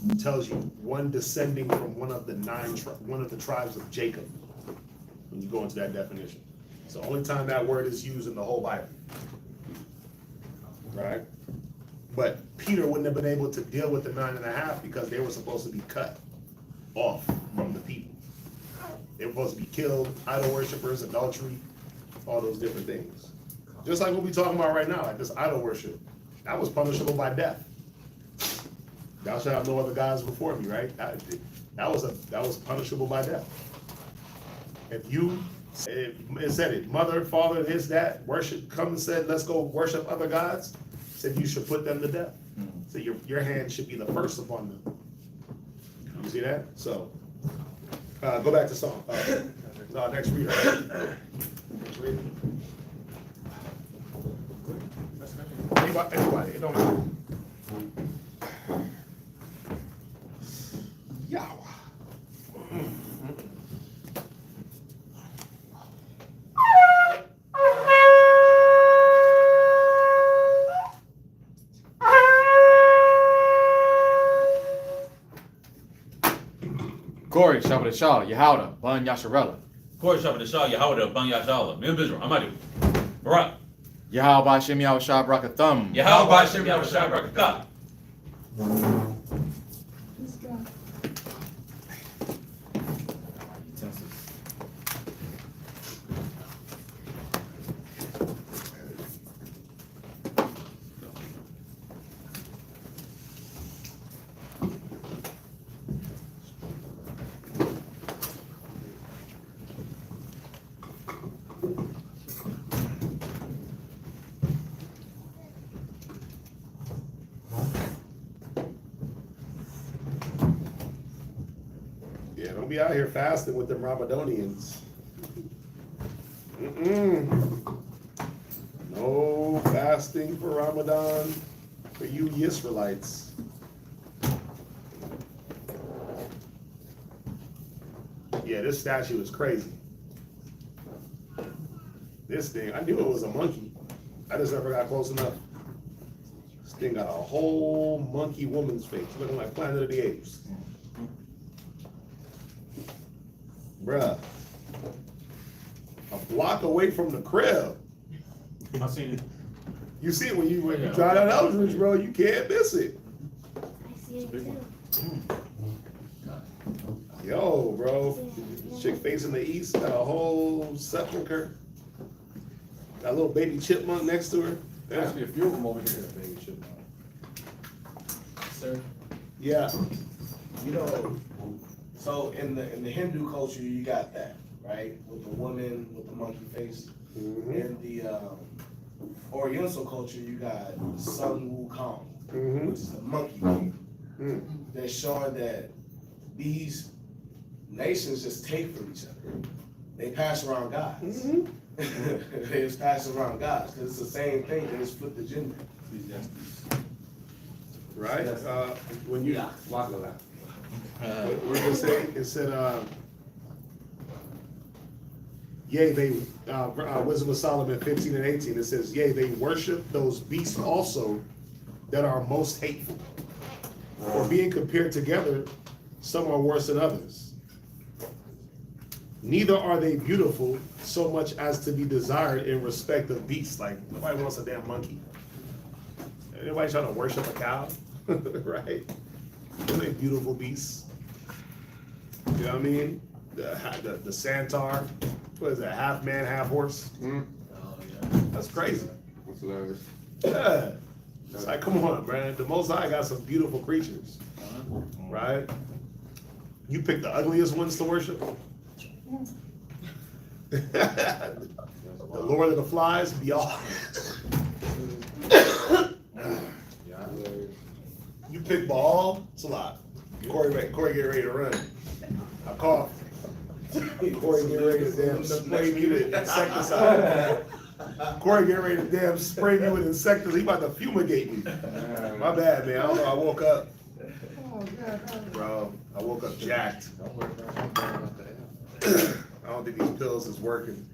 It tells you one descending from one of the tribes of Jacob. When you go into that definition, it's the only time that word is used in the whole Bible, right? But Peter wouldn't have been able to deal with the 9.5 because they were supposed to be cut off from the people. They were supposed to be killed, idol worshippers, adultery, all those different things. Just like what we're talking about right now, like this idol worship, that was punishable by death. Thou shalt have no other gods before me, right? That was punishable by death. If it said it, mother, father, this, that, worship, come and said, let's go worship other gods, said you should put them to death. So your hand should be the first upon them. You see that? So, go back to Psalm. Next reader. Next reader. Anybody, it don't matter. Yahweh. Corey, Shabbat Shah, Yehuda, Ban Yasharella. Corey Shabbat Shah, Yehuda, Ban Yashala, Mil Bizra, Amadu. Barak. Yahal Bashem Yahushua Brakathum. Yahal Bashem Yahushua Brakatah. Yeah, don't be out here fasting with them Ramadanians. No fasting for Ramadan for you Israelites. Yeah, this statue is crazy. This thing, I knew it was a monkey. I just never got close enough. This thing got a whole monkey woman's face, looking like Planet of the Apes. Bruh. A block away from the crib. I seen it. You see it when you drive down Eldridge, bro. You can't miss it. I see it too. Yo, bro. Chick facing the east, got a whole sepulcher. Got a little baby chipmunk next to her. There must be a few of them over here, baby chipmunk. Sir? Yeah. You know, So in the Hindu culture, you got that, right? With the woman with the monkey face. In the Oriental culture, you got Sun Wukong, which is the monkey king. They're showing that these nations just take from each other. They pass around gods. They just pass around gods because it's the same thing. They just flip the gender. Right? When you Walk a lot. what did it say? It said, yea, they, Wisdom of Solomon 15 and 18, it says, yea, they worship those beasts also that are most hateful. For being compared together, some are worse than others. Neither are they beautiful so much as to be desired in respect of beasts. Like, nobody wants a damn monkey. Anybody trying to worship a cow? Right? They're beautiful beasts. You know what I mean? The centaur, what is that, half man, half horse? That's crazy. That's hilarious. Yeah. It's like, come on, man. The Most High got some beautiful creatures, right? You pick the ugliest ones to worship. The Lord of the Flies, be all. You pick Baal, it's a lot. Corey get ready to run. I cough. Corey get ready to damn spray me with insecticide. Corey get ready to damn spray me with insecticide. He about to fumigate me. My bad, man. I don't know. I woke up. Bro, I woke up jacked. I don't think these pills is working.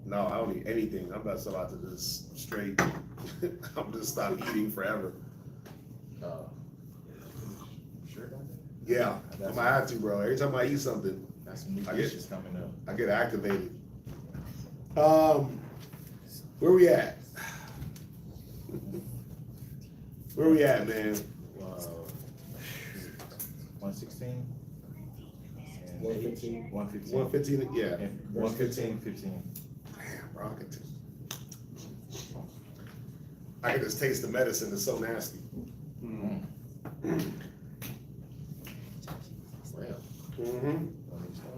No, I don't need anything. I'm about to just straight. I'm just stop eating forever. Sure. Yeah, I'm gonna have to, bro. Every time I eat something, That's some new dishes coming up. I get activated. Where we at? Where we at, man? 116. 115. 115. 115, yeah. 115, 15. Damn, bro, I can just taste the medicine. It's so nasty. Mm-hmm.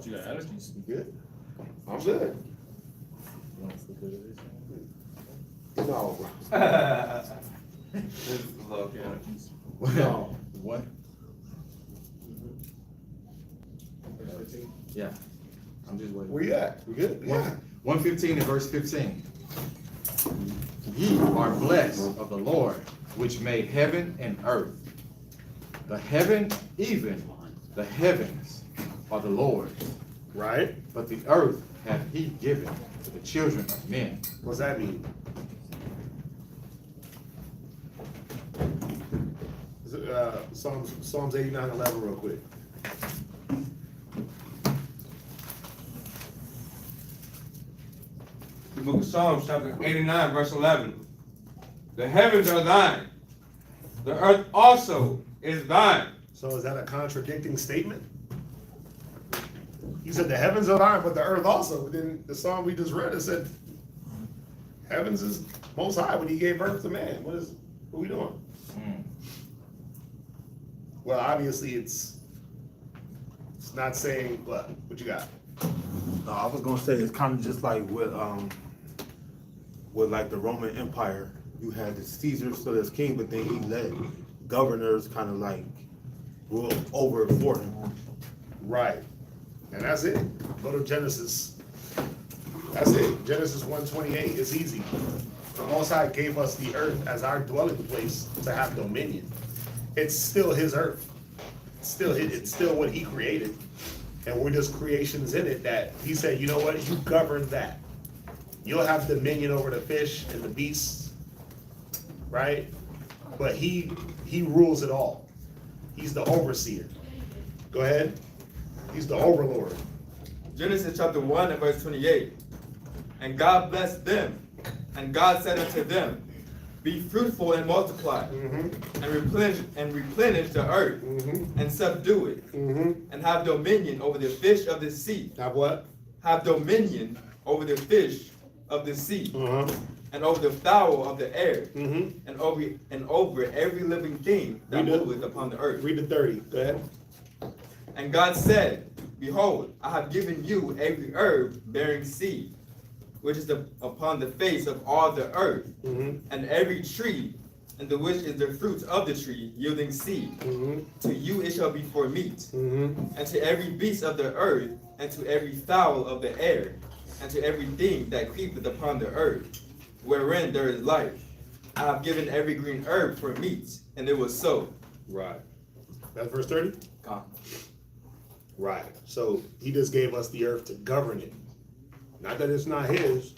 You got allergies? You good? I'm good. No, bro. No. What? Yeah. I'm just waiting. Where you at? We good? Yeah. 115 and verse 15. Ye are blessed of the Lord, which made heaven and earth. The heaven, even the heavens, are the Lord's. Right? But the earth hath he given to the children of men. What's that mean? Psalms 89:11 real quick. The book of Psalms, chapter 89, verse 11. The heavens are thine. The earth also is thine. So is that a contradicting statement? You said the heavens are thine, but the earth also. But then the psalm we just read, it said heavens is most high when he gave birth to man. What are we doing? Well, obviously it's not saying what you got. I was gonna say it's kind of just like with like the Roman Empire. You had the Caesar, so there's king, but then he let governors kind of like rule over it for him. Right. And that's it. Go to Genesis. That's it. Genesis 1:28. It's easy. The Most High gave us the earth as our dwelling place to have dominion. It's still his earth. It's still what he created. And we're just creations in it that he said, you know what, you govern that. You'll have dominion over the fish and the beasts, right? But he rules it all. He's the overseer. Go ahead. He's the overlord. Genesis chapter 1 and verse 28. And God blessed them, and God said unto them, be fruitful and multiply, and replenish the earth, and subdue it, and have dominion over the fish of the sea. Have what? Have dominion over the fish of the sea, and over the fowl of the air, Mm-hmm. and over every living thing that Read the- moveth upon the earth. Read the 30. Go ahead. And God said, Behold, I have given you every herb bearing seed, which is upon the face of all the earth, Mm-hmm. and every tree, and the which is the fruit of the tree yielding seed. Mm-hmm. To you it shall be for meat, Mm-hmm. and to every beast of the earth, and to every fowl of the air, and to everything that creepeth upon the earth, wherein there is life. I have given every green herb for meat, and it was so. Right. That's verse 30? God. Right. So he just gave us the earth to govern it. Not that it's not his.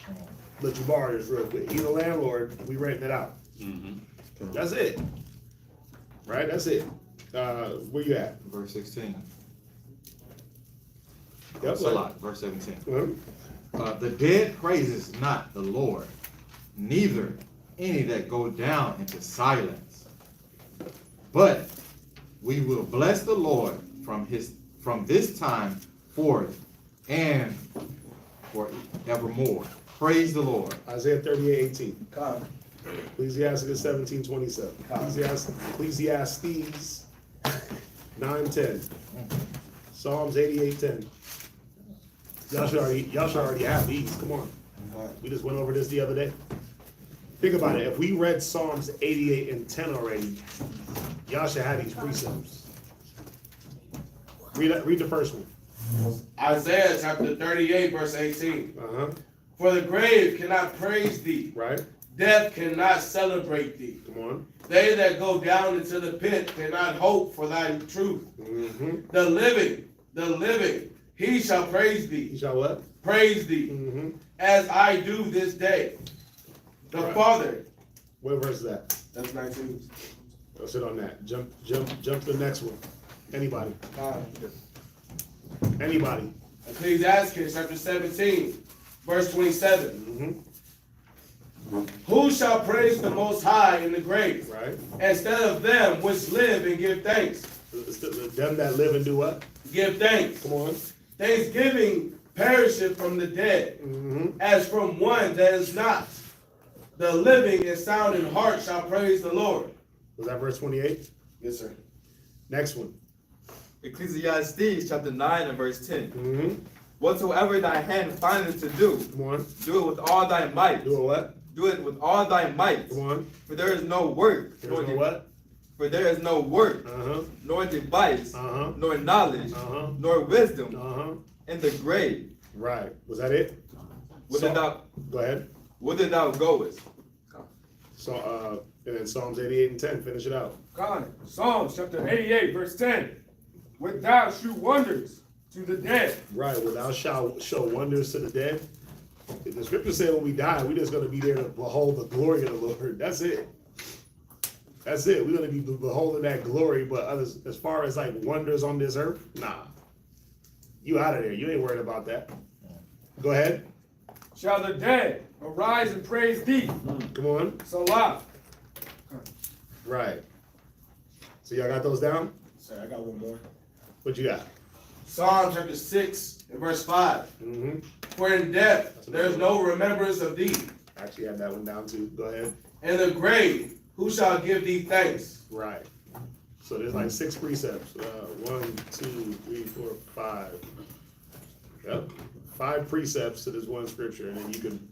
Let you borrow this real quick. He's the landlord. We renting it out. Mm-hmm. That's it. Right? That's it. Where you at? Verse 16. Yep. Salat, verse 17. Mhm. The dead praises not the Lord, neither any that go down into silence. But we will bless the Lord from this time forth and forevermore. Praise the Lord. Isaiah 38:18. Come. Ecclesiastes 17:27. Ecclesiastes 9:10. Psalms 88:10. Y'all should already have these. Come on. We just went over this the other day. Think about it. If we read Psalms 88 and 10 already, y'all should have these precepts. Read the first one. Isaiah chapter 38, verse 18. Uh-huh. For the grave cannot praise thee, Right? death cannot celebrate thee. Come on. They that go down into the pit cannot hope for thy truth. Mm-hmm. The living, he shall praise thee. You shall what? Praise thee, Mm-hmm. as I do this day. The Right. Father. What verse is that? That's 19. Let's sit on that. Jump to the next one. Anybody? Anybody? Ecclesiastes chapter 17, verse 27. Mm-hmm. Who shall praise the Most High in the grave, Right? instead of them which live and give thanks? Them that live and do what? Give thanks. Come on. Thanksgiving perisheth from the dead, Mm-hmm. as from one that is not. The living and sound in heart shall praise the Lord. Was that verse 28? Yes, sir. Next one. Ecclesiastes chapter 9 and verse 10. Mm-hmm. Whatsoever thy hand findeth to do, Come on. do it with all thy might. Do a what? Do it with all thy might. Come on. For there is no work, There's no what? For there is no work, Uh-huh. nor device, Uh-huh. nor knowledge, Uh-huh. nor wisdom Uh-huh. in the grave. Right. Was that it? Whither thou, Go ahead. whither thou goest. So and then Psalms 88 and 10. Finish it out. God, Psalms chapter 88, verse 10. When thou shew wonders to the dead. Right. Well, thou shalt show wonders to the dead. The scripture said when we die, we're just going to be there to behold the glory of the Lord. That's it. That's it. We're going to be beholding that glory. But others, as far as like wonders on this earth, nah. You out of there. You ain't worried about that. Go ahead. Shall the dead arise and praise thee. Come on. Salah. Right. So y'all got those down? Sorry, I got one more. What you got? Psalm chapter 6 and verse 5. Mm-hmm. For in death there is no remembrance of thee. I actually have that one down too. Go ahead. In the grave, who shall give thee thanks? Right. So there's like 6 precepts. 1, 2, 3, 4, 5. Yep. 5 precepts to this one scripture, and then you can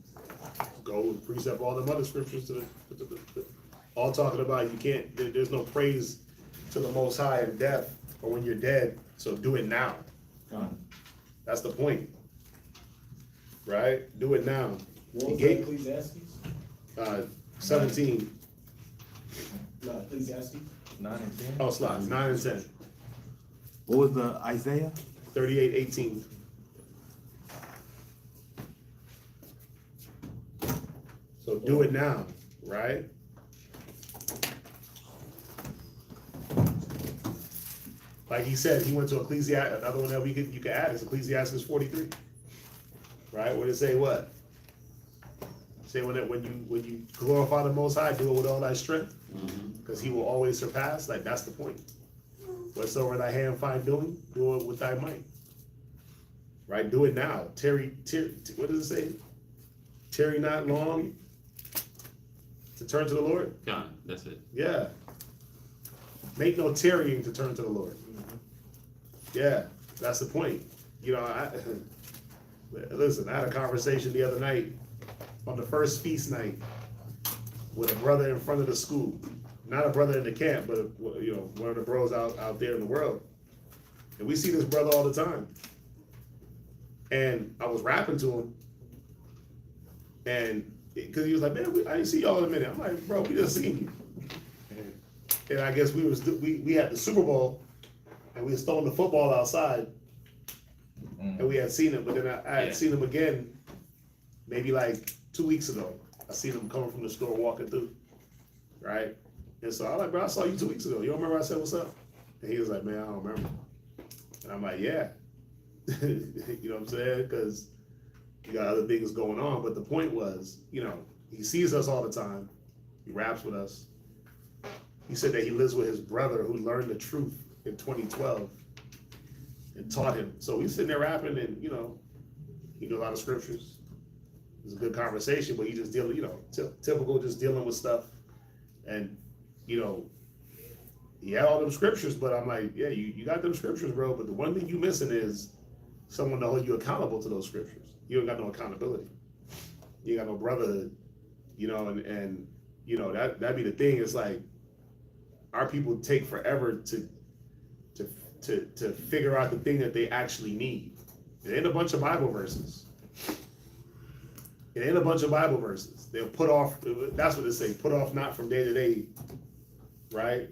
go and precept all them other scriptures to the all talking about you can't. There's no praise to the Most High in death or when you're dead. So do it now. That's the point. Right? Do it now. What was that, Ecclesiastes? 17. No, Ecclesiastes. 9 and 10. Oh, slots. 9 and 10. What was the Isaiah? 38:18. So do it now, right? Like he said, he went to Ecclesiastes. Another one that you could add is Ecclesiastes 43, right? Where it say what? Say when you glorify the Most High, do it with all thy strength, because He will always surpass. Like that's the point. Whatsoever thy hand find doing, do it with thy might. Right? Do it now. What does it say? Tarry not long. to turn to the Lord? Con, that's it. Yeah. Make no tarrying to turn to the Lord. Yeah, that's the point. You know, listen, I had a conversation the other night on the first feast night with a brother in front of the school. Not a brother in the camp, but you know, one of the bros out there in the world. And we see this brother all the time. And I was rapping to him, and because he was like, man, I didn't see y'all in a minute. I'm like, bro, we just seen you. And I guess we had the Super Bowl, and we was throwing the football outside, and we had seen him. But then I had seen him again, maybe like 2 weeks ago. I seen him coming from the store walking through, right? And so I was like, bro, I saw you 2 weeks ago. You don't remember I said what's up? And he was like, man, I don't remember. And I'm like, yeah. You know what I'm saying? Because you got other things going on. But the point was, you know, he sees us all the time. He raps with us. He said that he lives with his brother who learned the truth in 2012 and taught him. So he's sitting there rapping, and, you know, he knew a lot of scriptures. It was a good conversation, but he just dealing, you know, typical just dealing with stuff. And, you know, he had all them scriptures, but I'm like, yeah, you got them scriptures, bro. But the one thing you missing is someone to hold you accountable to those scriptures. You ain't got no accountability. You ain't got no brotherhood, you know, and you know, that'd be the thing. It's like our people take forever to figure out the thing that they actually need. It ain't a bunch of Bible verses. It ain't a bunch of Bible verses. They'll put off, that's what they say, put off not from day to day, right?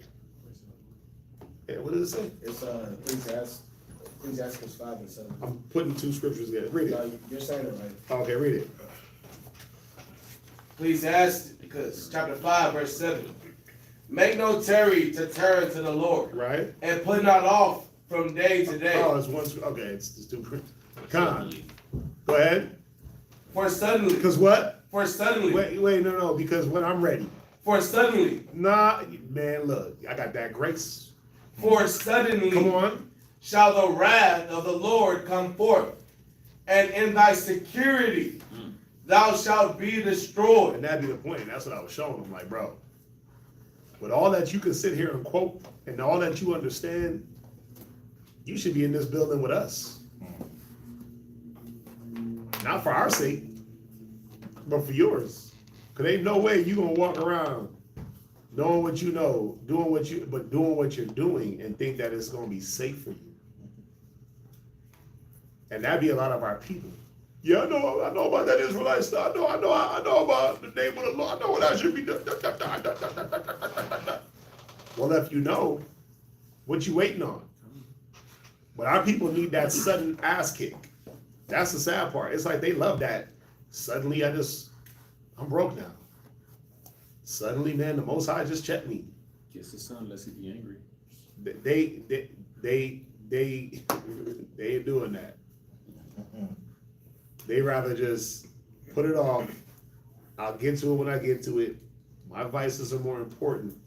Yeah, what does it say? It's Ecclesiastes 5 and 7. I'm putting two scriptures together. Read it. No, you're saying it right. Okay, read it. Ecclesiastes chapter 5, verse 7. Make no tarry to turn to the Lord. Right. And put not off from day to day. Oh, it's one. Okay, it's two. Con. Go ahead. For suddenly. Because what? For suddenly. Wait, no. Because when I'm ready. For suddenly. Nah, man, look, I got that grace. For suddenly. Come on. Shall the wrath of the Lord come forth, and in thy security thou shalt be destroyed. And that'd be the point. That's what I was showing them. Like, bro, with all that you can sit here and quote and all that you understand, you should be in this building with us. Not for our sake, but for yours. Because ain't no way you going to walk around knowing what you know, doing what you're doing and think that it's going to be safe for you. And that'd be a lot of our people. Yeah, I know about that Israelite stuff. I know about the name of the Lord. I know what I should be doing. Well, if you know, what you waiting on? But our people need that sudden ass kick. That's the sad part. It's like they love that. Suddenly I'm broke now. Suddenly, man, the Most High just checked me. Kiss the son, lest he be angry. They ain't doing that. They rather just put it off. I'll get to it when I get to it. My vices are more important.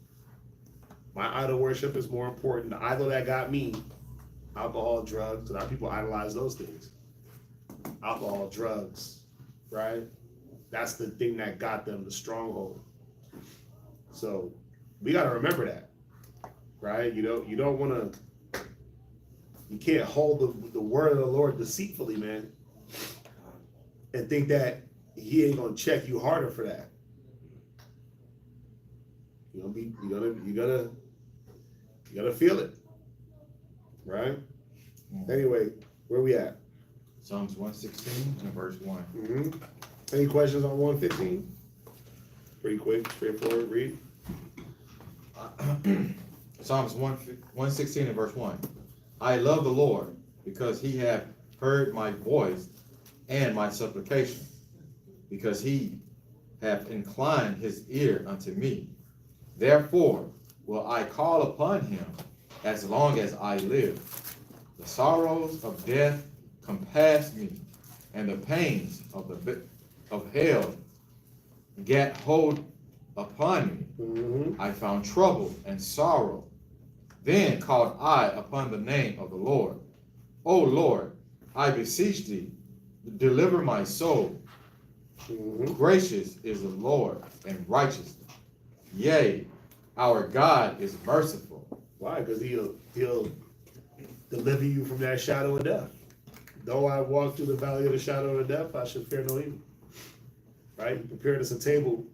My idol worship is more important. The idol that got me, alcohol, drugs, and our people idolize those things. Alcohol, drugs, right? That's the thing that got them the stronghold. So we got to remember that, right? You don't want to. You can't hold the word of the Lord deceitfully, man, and think that He ain't gonna check you harder for that. You gotta feel it, right? Anyway, where we at? Psalms 116 and verse 1. Mm-hmm. Any questions on 115? Pretty quick, straightforward. Read. Psalms 116 and verse 1. I love the Lord because he hath heard my voice and my supplication, because he hath inclined his ear unto me. Therefore will I call upon him as long as I live. The sorrows of death compassed me, and the pains of hell gat hold upon me. Mm-hmm. I found trouble and sorrow. Then called I upon the name of the Lord. O Lord, I beseech thee, deliver my soul. Mm-hmm. Gracious is the Lord and righteous. Yea, our God is merciful. Why? Because he'll deliver you from that shadow of death. Though I walk through the valley of the shadow of death, I should fear no evil. Right? He prepared us a table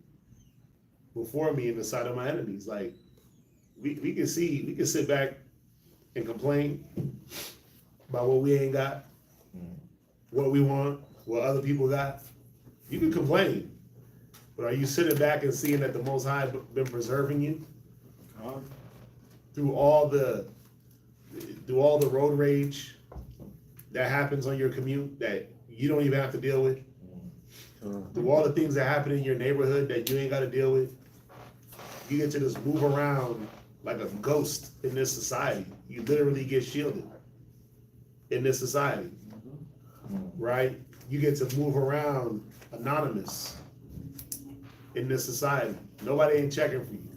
before me in the sight of my enemies. Like we can sit back and complain about what we ain't got, what we want, what other people got. You can complain, but are you sitting back and seeing that the Most High been preserving you through all the road rage that happens on your commute that you don't even have to deal with? Through all the things that happen in your neighborhood that you ain't got to deal with? You get to just move around like a ghost in this society. You literally get shielded in this society, right? You get to move around anonymous in this society. Nobody ain't checking for you.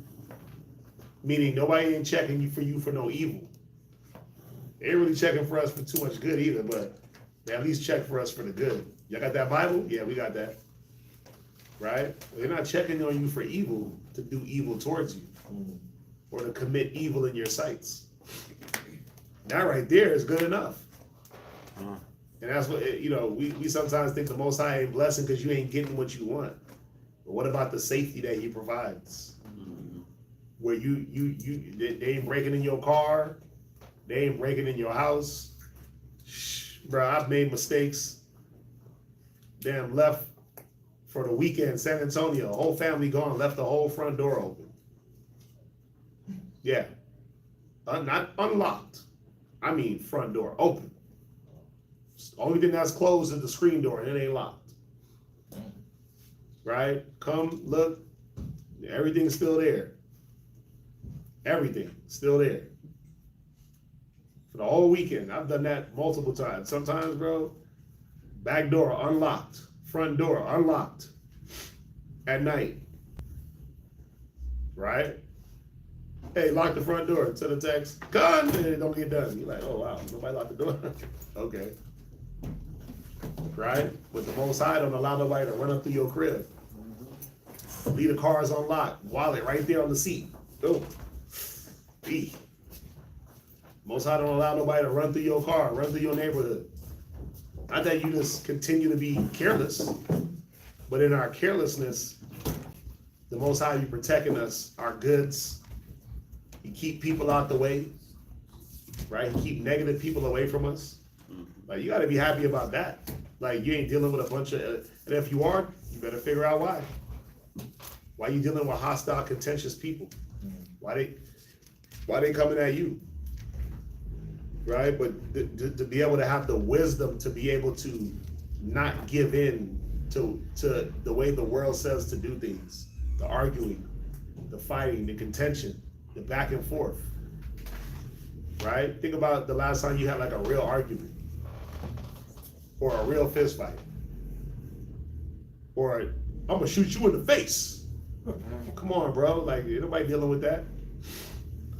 Meaning nobody ain't checking you for no evil. They ain't really checking for us for too much good either, but they at least check for us for the good. Y'all got that Bible? Yeah, we got that. Right? They're not checking on you for evil, to do evil towards you, or to commit evil in your sights. That right there is good enough. And that's what, we sometimes think the Most High ain't blessing because you ain't getting what you want. But what about the safety that he provides? Where they ain't breaking in your car, they ain't breaking in your house. Bro, I've made mistakes. Damn, left for the weekend, San Antonio, whole family gone, left the whole front door open. Yeah, not unlocked. I mean front door open. Only thing that's closed is the screen door, and it ain't locked. Right? Come, look, everything's still there. Everything still there. For the whole weekend, I've done that multiple times. Sometimes, bro, back door unlocked, front door unlocked at night. Right? Hey, lock the front door. To the text, gun, and it don't get done. You're like, oh wow, nobody locked the door. Okay. Right? But the Most High don't allow nobody to run up through your crib. Leave the cars unlocked. Wallet right there on the seat. Boom. Most High don't allow nobody to run through your car, run through your neighborhood. Not that you just continue to be careless, but in our carelessness, the Most High, you protecting us, our goods. You keep people out the way, right? You keep negative people away from us. Like, you got to be happy about that. Like, you ain't dealing with a bunch of, and if you are, you better figure out why. Why you dealing with hostile, contentious people? Why they coming at you? Right? But to be able to have the wisdom to be able to not give in to the way the world says to do things, the arguing, the fighting, the contention, the back and forth. Right? Think about the last time you had like a real argument or a real fist fight, or I'm gonna shoot you in the face. Come on, bro. Like, ain't nobody dealing with that.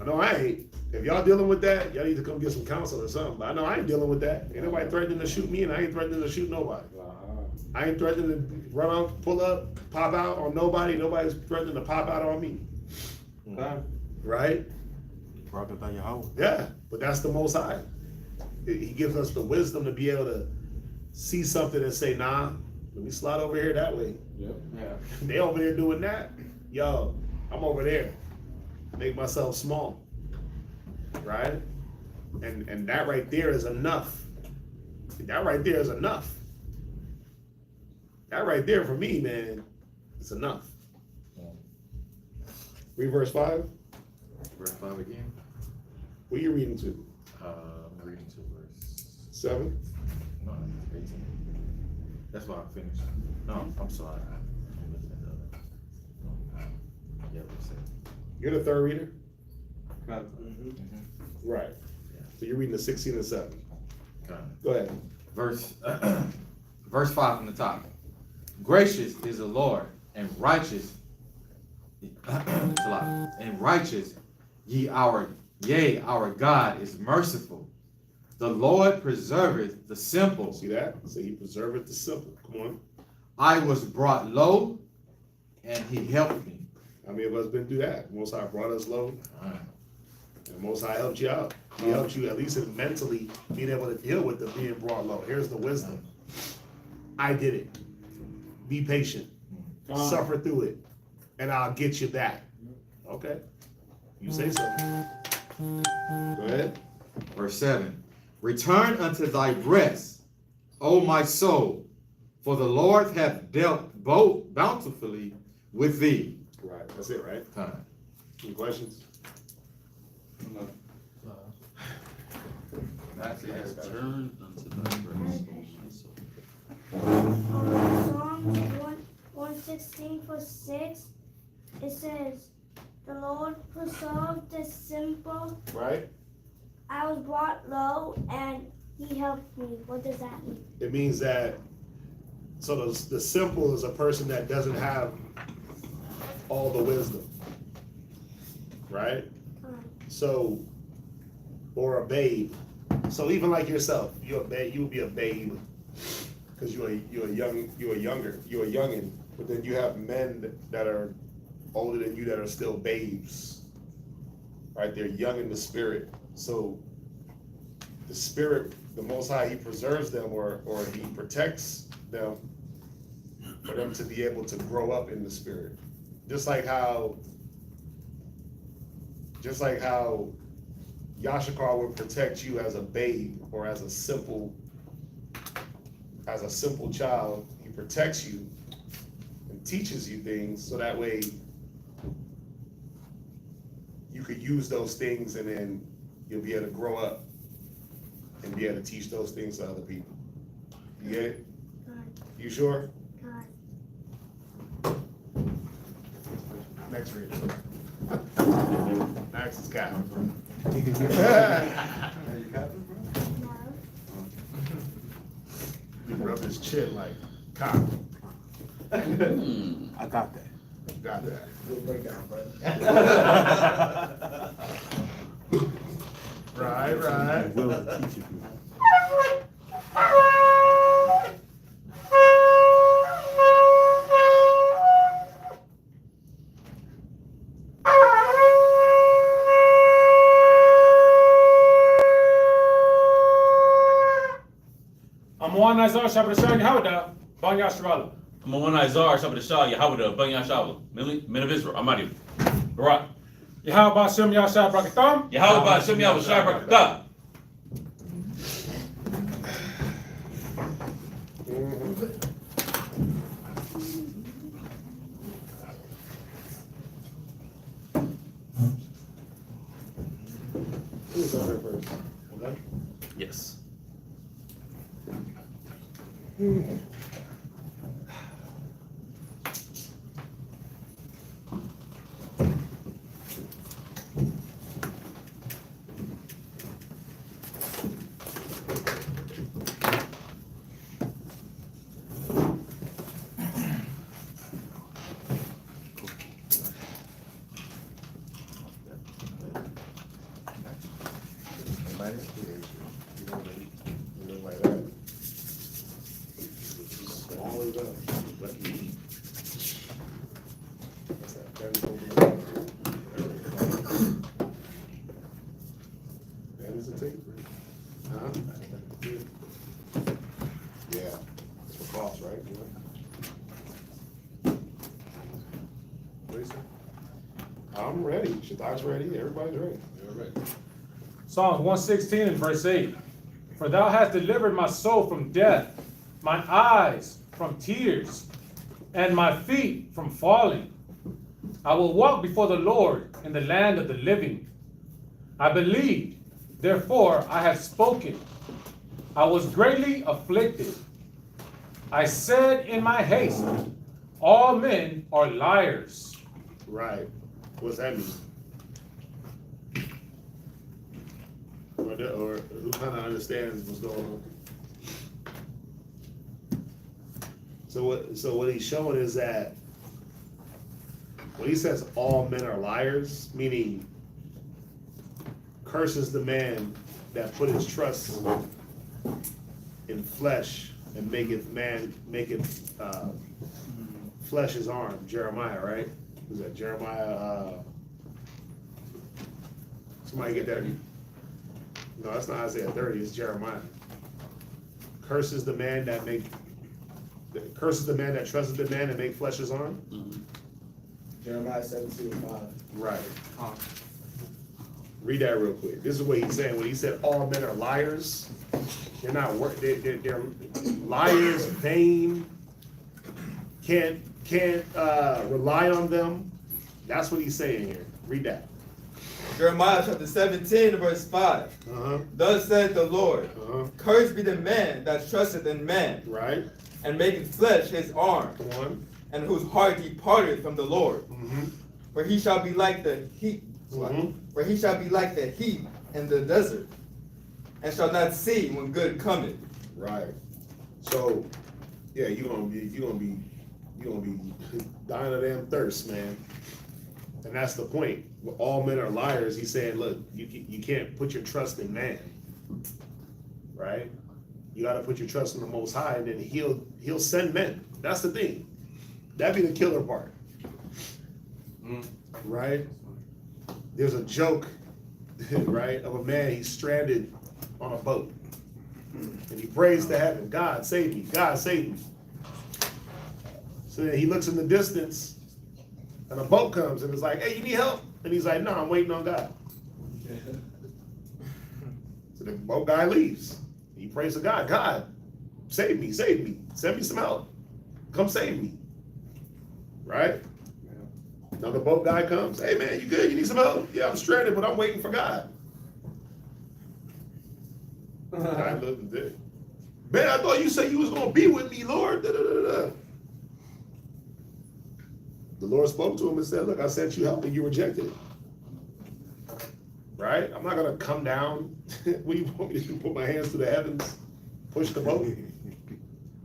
I know I ain't. If y'all dealing with that, y'all need to come get some counsel or something. But I know I ain't dealing with that. Ain't nobody threatening to shoot me, and I ain't threatening to shoot nobody. I ain't threatening to run up, pull up, pop out on nobody. Nobody's threatening to pop out on me. Right? Yeah, but that's the Most High. He gives us the wisdom to be able to see something and say, nah, let me slide over here that way. Yep. Yeah. They over there doing that. Yo, I'm over there. Make myself small. Right? And that right there is enough. That right there is enough. That right there for me, man, it's enough. Read verse 5. Verse 5 again. What are you reading to? I'm reading to verse 7? No, 18. That's why I finished. No, I'm sorry. I'm looking at the other. Yeah, verse 7. You're the third reader? Mm-hmm. Right. Yeah. So you're reading the 16 and 7. Okay. Go ahead. Verse 5 from the top. Gracious is the Lord, and righteous and righteous our God is merciful. The Lord preserveth the simple. See that? So he preserveth the simple. Come on. I was brought low, and he helped me. How many of us been through that? Most High brought us low, and Most High helped you out. He helped you at least in mentally being able to deal with the being brought low. Here's the wisdom. I did it. Be patient. Suffer through it, and I'll get you back. Okay. You say so. Go ahead. Verse 7. Return unto thy rest, O my soul, for the Lord hath dealt both bountifully with thee. Right. That's it, right? Time. Any questions? That's it. Turn unto thy rest, O my soul. Psalms 116:6, it says, "The Lord preserved the simple. Right. I was brought low, and He helped me." What does that mean? It means that, so the simple is a person that doesn't have all the wisdom, right? So, or a babe. So even like yourself, you're a babe. You would be a babe because you're a youngin. But then you have men that are older than you that are still babes, right? They're young in the spirit. So the spirit, the Most High, He preserves them or He protects them for them to be able to grow up in the spirit. Just like how Yashakar would protect you as a babe or as a simple child. He protects you and teaches you things so that way you could use those things and then you'll be able to grow up and be able to teach those things to other people. You get it? You sure? Next read. Max is cat. He rubbed his chin like cock. I got that. Got that. Good breakdown, brother. Right. Will teach you. I'm on Isaiah Shabbat Shah Yehuda, Banya Shravala. I'm on Isaiah Shabbat Shah Yehuda Banya Shabbat. Men of Israel. I'm out of here. Right. Yahweh Shem Yashah Brakatam. Yahweh Shem Yahweh Brakatah. Who's on here first? Okay. Yes. Yeah, it's for cost, right? What do you say? I'm ready. Shaddai's ready. Everybody's ready. Psalms 116 and verse 8. For thou hast delivered my soul from death, mine eyes from tears, and my feet from falling. I will walk before the Lord in the land of the living. I believed, therefore I have spoken. I was greatly afflicted. I said in my haste, all men are liars. Right. What's that mean? Or who kind of understands what's going on? So what he's showing is that when he says all men are liars, meaning curses the man that put his trust in flesh and maketh flesh his arm, Jeremiah, right? Was that Jeremiah? Somebody get that? No, that's not Isaiah 30. It's Jeremiah. Curses the man that trusteth the man and make flesh his arm. Jeremiah 17:5. Right. Read that real quick. This is what he's saying. When he said all men are liars, they're not they're liars, vain, can't rely on them. That's what he's saying here. Read that. Jeremiah chapter 17, verse 5. Thus saith the Lord, cursed be the man that trusteth in man, right, and maketh flesh his arm, come on, and whose heart departed from the Lord. For he shall be like the heat, for he shall be like the heat in the desert, and shall not see when good cometh. Right. So, yeah, you're gonna be dying of damn thirst, man. And that's the point. All men are liars. He's saying, look, you can't put your trust in man, right? You got to put your trust in the Most High, and then He'll send men. That's the thing. That'd be the killer part, right? There's a joke, right, of a man. He's stranded on a boat, and he prays to heaven, God save me, God save me. So then he looks in the distance. And a boat comes and it's like, hey, you need help? And he's like, no, I'm waiting on God. So the boat guy leaves. He prays to God, God, save me, send me some help. Come save me. Right? Now the boat guy comes, hey man, you good? You need some help? Yeah, I'm stranded, but I'm waiting for God. I looked at it. Man, I thought you said you was gonna be with me, Lord. Da, da, da, da. The Lord spoke to him and said, look, I sent you help and you rejected it. Right? I'm not going to come down. What do you want me to do? Put my hands to the heavens? Push the boat?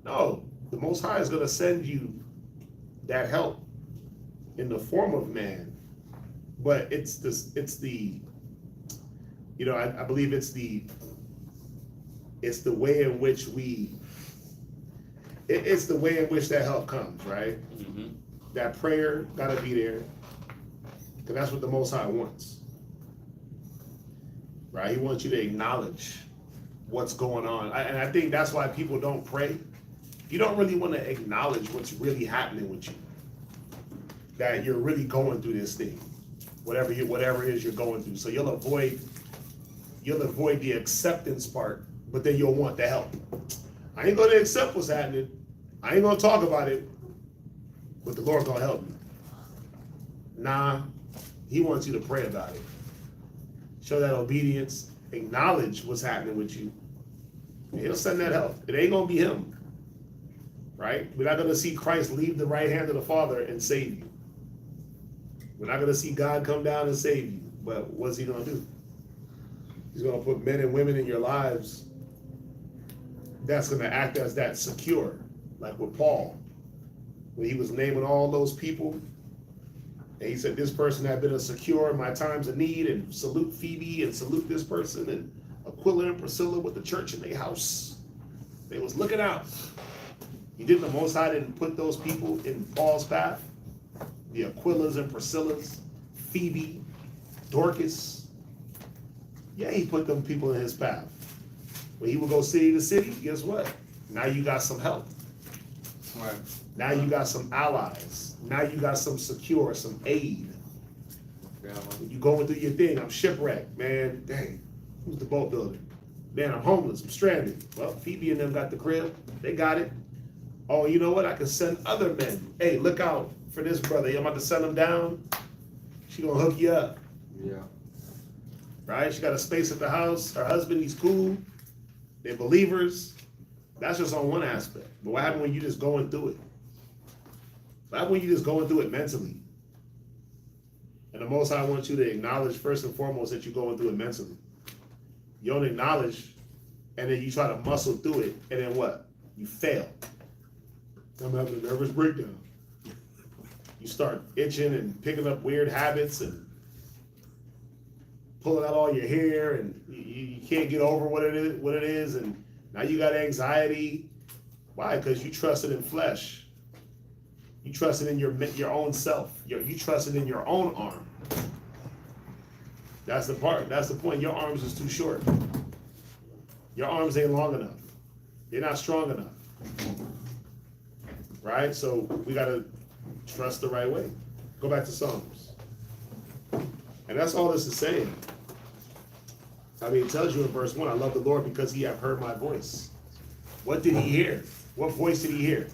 No. The Most High is going to send you that help in the form of man. But I believe it's the way in which it's the way in which that help comes, right? That prayer gotta be there, because that's what the Most High wants, right? He wants you to acknowledge what's going on, and I think that's why people don't pray. You don't really want to acknowledge what's really happening with you, that you're really going through this thing, whatever it is you're going through. So you'll avoid the acceptance part, but then you'll want the help. I ain't gonna accept what's happening. I ain't gonna talk about it. But the Lord's gonna help me. Nah, He wants you to pray about it. Show that obedience, acknowledge what's happening with you. And He'll send that help. It ain't gonna be Him, right? We're not gonna see Christ leave the right hand of the Father and save you. We're not gonna see God come down and save you. But what's He gonna do? He's gonna put men and women in your lives that's gonna act as that secure, like with Paul. When he was naming all those people, and he said, this person had been a secure in my times of need, and salute Phoebe, and salute this person, and Aquila and Priscilla with the church in their house. They was looking out. The Most High didn't put those people in Paul's path? The Aquilas and Priscillas, Phoebe, Dorcas. Yeah, he put them people in his path. When he would go city to city, guess what? Now you got some help. Right. Now you got some allies. Now you got some secure, some aid. When you going through your thing, I'm shipwrecked, man. Dang, who's the boat builder? Man, I'm homeless, I'm stranded. Well, Phoebe and them got the crib. They got it. Oh, you know what? I can send other men. Hey, look out for this brother. I'm about to send him down. She gonna hook you up. Yeah. Right? She got a space at the house. Her husband, he's cool. They're believers. That's just on one aspect. But what happened when you just going through it? What happened when you just going through it mentally? And the Most High wants you to acknowledge first and foremost that you're going through it mentally. You don't acknowledge, and then you try to muscle through it, and then what? You fail. I'm having a nervous breakdown. You start itching and picking up weird habits and pulling out all your hair, and you can't get over what it is, and now you got anxiety. Why? Because you trusted in flesh. You trusted in your own self. You trusted in your own arm. That's the part. That's the point. Your arms is too short. Your arms ain't long enough. They're not strong enough. Right? So we gotta trust the right way. Go back to Psalms. And that's all this is saying. I mean, it tells you in verse 1, I love the Lord because he have heard my voice. What did he hear? What voice did he hear?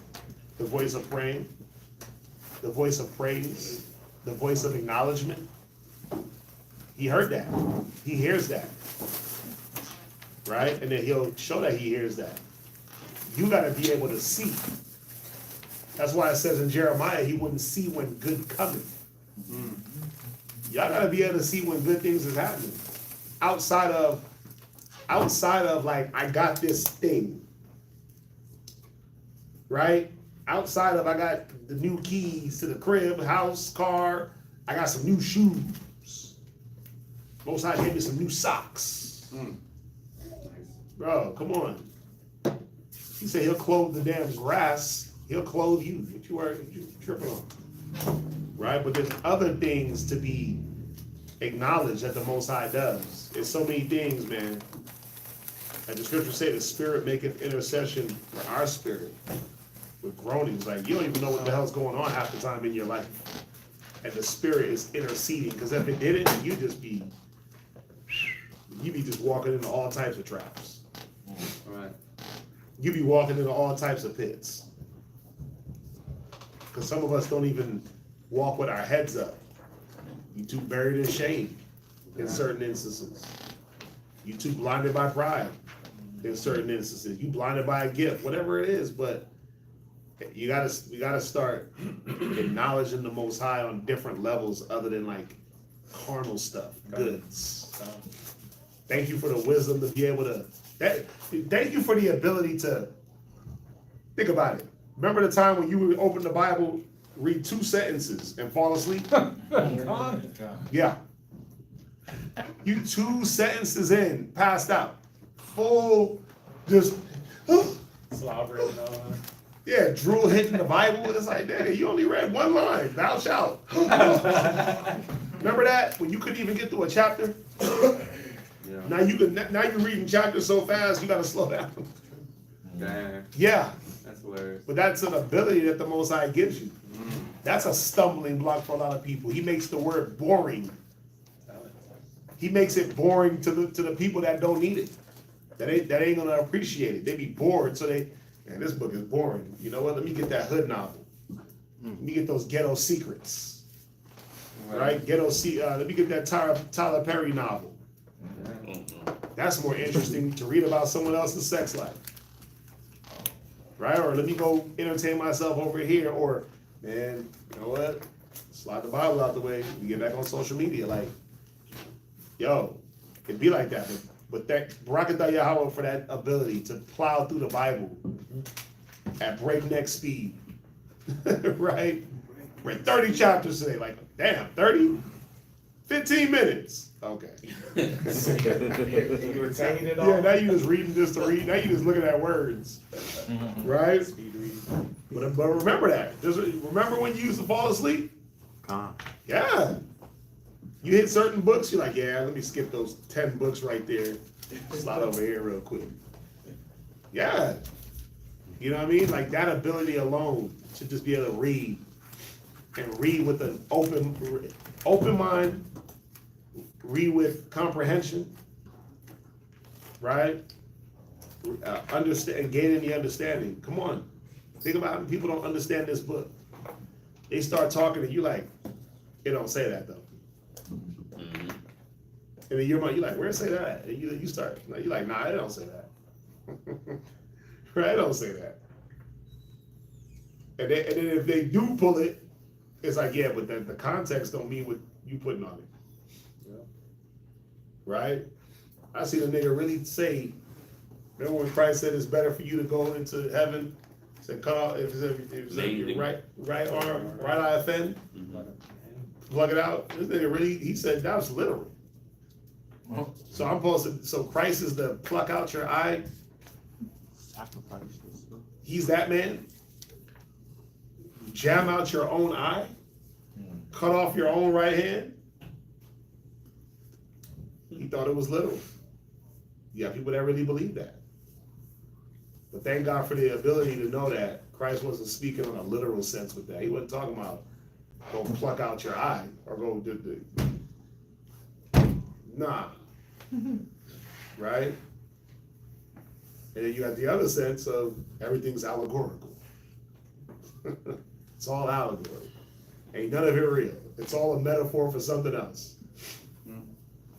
The voice of praying, the voice of praise, the voice of acknowledgement. He heard that. He hears that. Right? And then he'll show that he hears that. You got to be able to see. That's why it says in Jeremiah, he wouldn't see when good cometh. Y'all got to be able to see when good things is happening. Outside of like, I got this thing. Right? Outside of I got the new keys to the crib, house, car. I got some new shoes. Most High gave me some new socks. Bro, come on. He said he'll clothe the damn grass. He'll clothe you. What you tripping on? Right? But there's other things to be acknowledged that the Most High does. It's so many things, man. And the scriptures say the Spirit maketh intercession for our spirit with groanings. Like, you don't even know what the hell's going on half the time in your life. And the Spirit is interceding. Because if it didn't, you'd be just walking into all types of traps. Right. You'd be walking into all types of pits. Because some of us don't even walk with our heads up. You too buried in shame in certain instances. You too blinded by pride in certain instances. You blinded by a gift, whatever it is, but we gotta start acknowledging the Most High on different levels other than like carnal stuff, goods. Thank you for the wisdom to be able to, thank you for the ability to, think about it. Remember the time when you would open the Bible, read 2 sentences and fall asleep? Yeah. You 2 sentences in, passed out. Full, just, Slobbering and all that. yeah, drool hitting the Bible. It's like, dang, you only read 1 line, thou shalt. Remember that? When you couldn't even get through a chapter? Yeah. Now you're reading chapters so fast, you gotta slow down. Damn. Yeah. That's hilarious. But that's an ability that the Most High gives you. That's a stumbling block for a lot of people. He makes the word boring. He makes it boring to the people that don't need it. That ain't gonna appreciate it. They be bored, so man, this book is boring. You know what? Let me get that hood novel. Let me get those ghetto secrets. Right? Let me get that Tyler Perry novel. That's more interesting to read about someone else's sex life. Right? Or let me go entertain myself over here. Or, man, you know what? Slide the Bible out the way. We get back on social media. Like, yo, it'd be like that. But that Barakatah Yahweh for that ability to plow through the Bible at breakneck speed. Right? Read 30 chapters today. Like, damn, 30? 15 minutes. Okay. You retaining it all? Yeah, now you just reading just to read. Now you just looking at words. Right? But remember that. Just remember when you used to fall asleep? Yeah. You hit certain books, you're like, yeah, let me skip those 10 books right there. Slide over here real quick. Yeah. You know what I mean? Like that ability alone to just be able to read and read with an open mind, read with comprehension, right? Understand, gaining the understanding. Come on. Think about it. People don't understand this book. They start talking and you like, it don't say that though. And in your mind, you're like, where it say that? And you start, you're like, nah, it don't say that. Right? It don't say that. And then if they do pull it, it's like, yeah, but the context don't mean what you putting on it. Yeah. Right? I seen a nigga really say, remember when Christ said it's better for you to go into heaven? He said, cut off, if it's your right arm, right eye offend, plug it out. This nigga really, he said that was literal. So I'm supposed to, so Christ is the pluck out your eye. He's that man. jam out your own eye, cut off your own right hand. He thought it was literal. You got people that really believe that. But thank God for the ability to know that Christ wasn't speaking on a literal sense with that. He wasn't talking about go pluck out your eye or go do. Nah. Right? And then you got the other sense of everything's allegorical. It's all allegory. Ain't none of it real. It's all a metaphor for something else.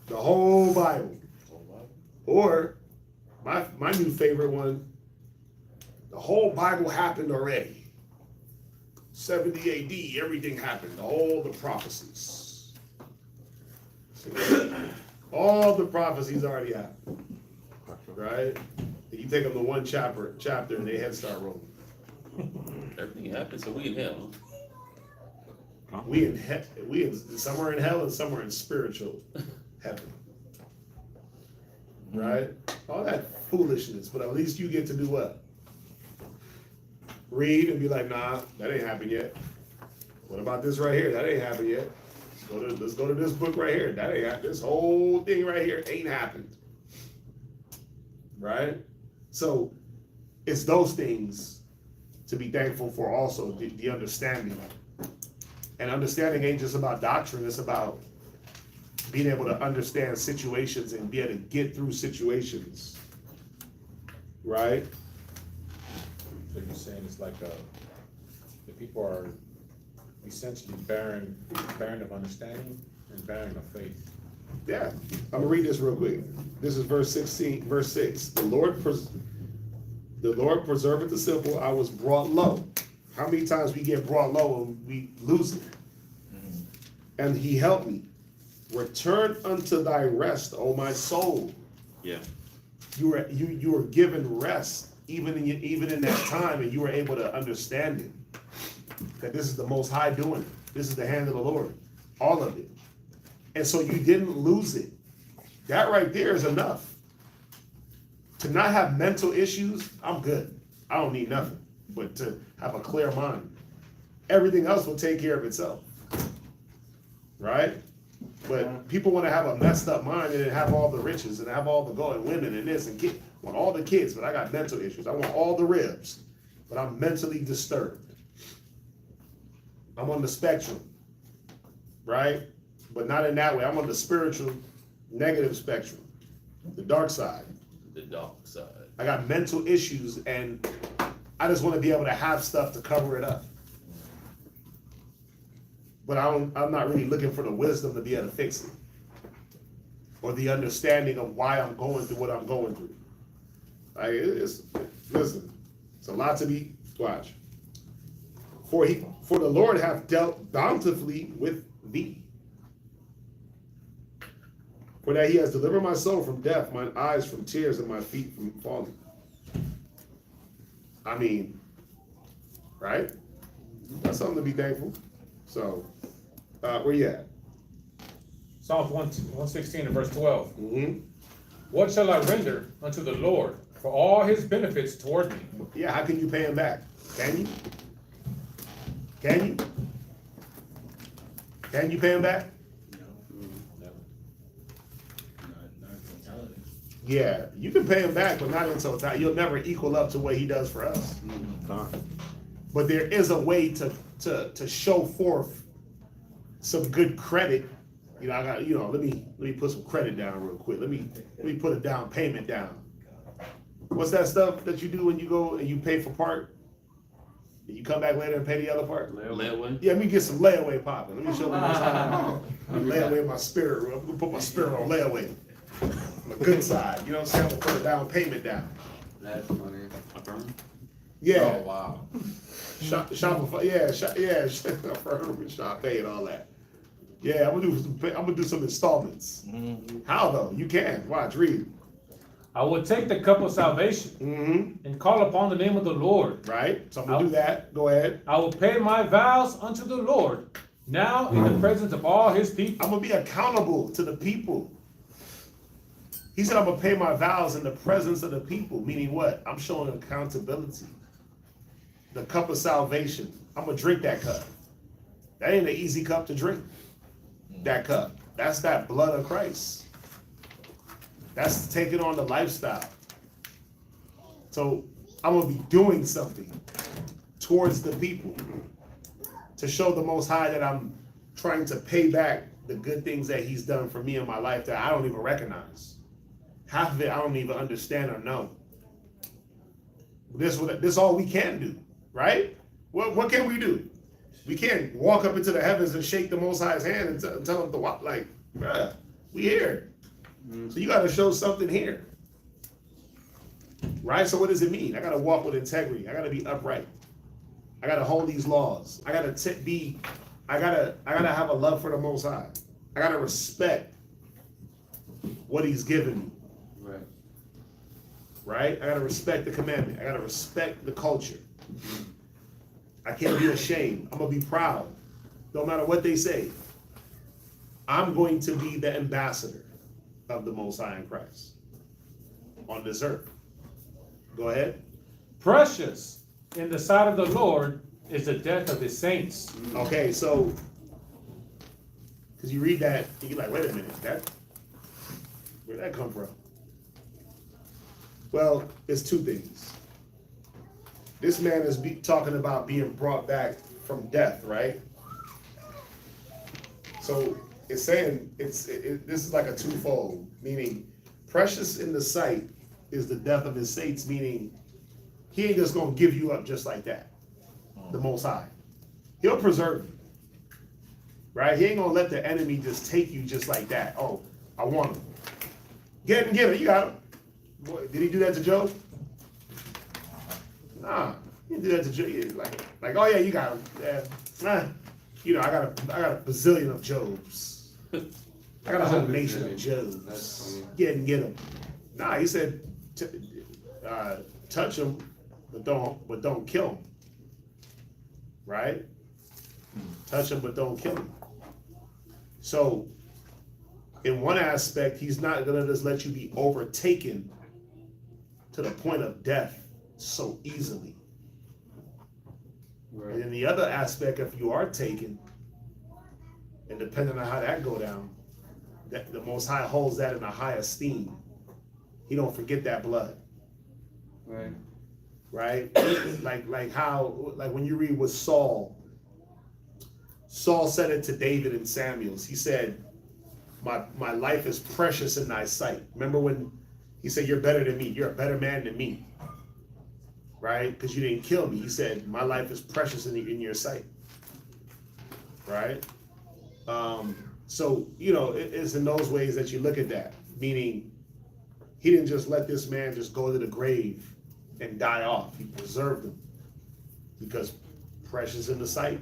The whole Bible. Or my new favorite one, the whole Bible happened already. 70 AD, everything happened. All the prophecies. All the prophecies already happened. Right? You take them to one chapter and their heads start rolling. Everything happened, so we in hell. We in somewhere in hell and somewhere in spiritual heaven. Right? All that foolishness, but at least you get to do what? Read and be like, nah, that ain't happened yet. What about this right here? That ain't happened yet. Let's go to this book right here. That ain't happened. This whole thing right here ain't happened. Right? So it's those things to be thankful for also, the understanding. And understanding ain't just about doctrine, it's about being able to understand situations and be able to get through situations. Right? So you're saying it's like the people are essentially barren of understanding and barren of faith. Yeah, I'm gonna read this real quick. This is verse 16, verse 6. The Lord preserveth the simple. I was brought low. How many times we get brought low and we lose it? And he helped me. Return unto thy rest, O my soul. Yeah. You were given rest even in that time, and you were able to understand it. That this is the Most High doing it. This is the hand of the Lord. All of it. And so you didn't lose it. That right there is enough. To not have mental issues, I'm good. I don't need nothing. But to have a clear mind. Everything else will take care of itself. Right? But people want to have a messed up mind and have all the riches and have all the gold and women and this and kids. I want all the kids, but I got mental issues. I want all the ribs, but I'm mentally disturbed. I'm on the spectrum. Right? But not in that way. I'm on the spiritual negative spectrum. The dark side. The dark side. I got mental issues and I just want to be able to have stuff to cover it up. But I'm not really looking for the wisdom to be able to fix it. Or the understanding of why I'm going through what I'm going through. Like listen, it's a lot to be watch. For the Lord hath dealt bountifully with thee. For that he has delivered my soul from death, mine eyes from tears, and my feet from falling. I mean, right? That's something to be thankful. So, where you at? Psalms 116 and verse 12. What shall I render unto the Lord for all his benefits toward me? Yeah, how can you pay him back? Can you? Can you? Can you pay him back? Yeah, you can pay him back, but not in totality. You'll never equal up to what he does for us. But there is a way to show forth some good credit. You know, let me put some credit down real quick. Let me put a down payment down. What's that stuff that you do when you go and you pay for part? And you come back later and pay the other part? Layaway? Yeah, let me get some layaway popping. Let me show them how I layaway my spirit. I'm gonna put my spirit on layaway. On the good side, you know what I'm saying? I'm gonna put a down payment down. That's funny. Yeah. Oh wow. Shopify, Affirm, Shop Pay and all that. Yeah, I'm gonna do some installments. How though? You can. Watch, read. I will take the cup of salvation and call upon the name of the Lord. Right. So I'm gonna do that. Go ahead. I will pay my vows unto the Lord now in the presence of all his people. I'm gonna be accountable to the people. He said I'm gonna pay my vows in the presence of the people, meaning what? I'm showing accountability. the cup of salvation. I'm gonna drink that cup. That ain't an easy cup to drink. That cup. That's that blood of Christ. That's taking on the lifestyle. So I'm gonna be doing something towards the people to show the Most High that I'm trying to pay back the good things that He's done for me in my life that I don't even recognize. Half of it I don't even understand or know. This all we can do, right? What can we do? We can't walk up into the heavens and shake the Most High's hand and tell him to walk like, bruh, we here. So you got to show something here, right? So what does it mean? I got to walk with integrity. I got to be upright. I got to hold these laws. I got to I gotta have a love for the Most High. I got to respect what He's given me. Right. Right? I got to respect the commandment. I got to respect the culture. I can't be ashamed. I'm going to be proud. No matter what they say. I'm going to be the ambassador of the Most High in Christ on this earth. Go ahead. Precious in the sight of the Lord is the death of His saints. Okay, so, because you read that, you're like, wait a minute, where'd that come from? Well, it's two things. This man is talking about being brought back from death, right? So it's saying this is like a twofold, meaning precious in the sight is the death of His saints, meaning He ain't just gonna give you up just like that. The Most High, He'll preserve you, right? He ain't gonna let the enemy just take you just like that. Oh, I want him. Get him, you got him. Boy, did He do that to Job? Nah, He didn't do that to Job. Like, oh yeah, you got him. Yeah. You know, I got a bazillion of Jobs. I got a whole nation of Jobs. Get him. Nah, He said, touch him, but don't kill him. Right? Touch him, but don't kill him. So, in one aspect, He's not gonna just let you be overtaken to the point of death so easily. Right. And in the other aspect, if you are taken, and depending on how that go down, that the Most High holds that in a high esteem. He don't forget that blood. Right. Right? like when you read with Saul said it to David and Samuel's. He said, my life is precious in thy sight. Remember when he said, you're better than me. You're a better man than me. Right? Because you didn't kill me. He said, my life is precious in your sight. Right? So, you know, it's in those ways that you look at that. Meaning, He didn't just let this man just go to the grave and die off. He preserved him. Because precious in the sight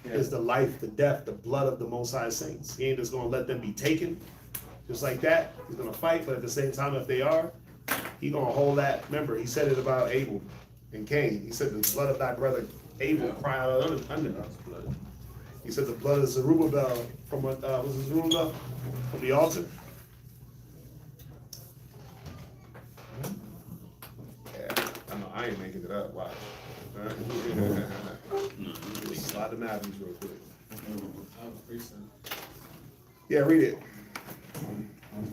is the life, the death, the blood of the Most High saints. He ain't just going to let them be taken just like that. He's going to fight, but at the same time, if they are, He going to hold that. Remember, He said it about Abel and Cain. He said, the blood of thy brother Abel cry out under us blood. He said, the blood of Zerubbabel from was it Zerubbabel? From the altar. Yeah, I know, I ain't making it up. Watch. Slide the Matthews real quick. Yeah, read it.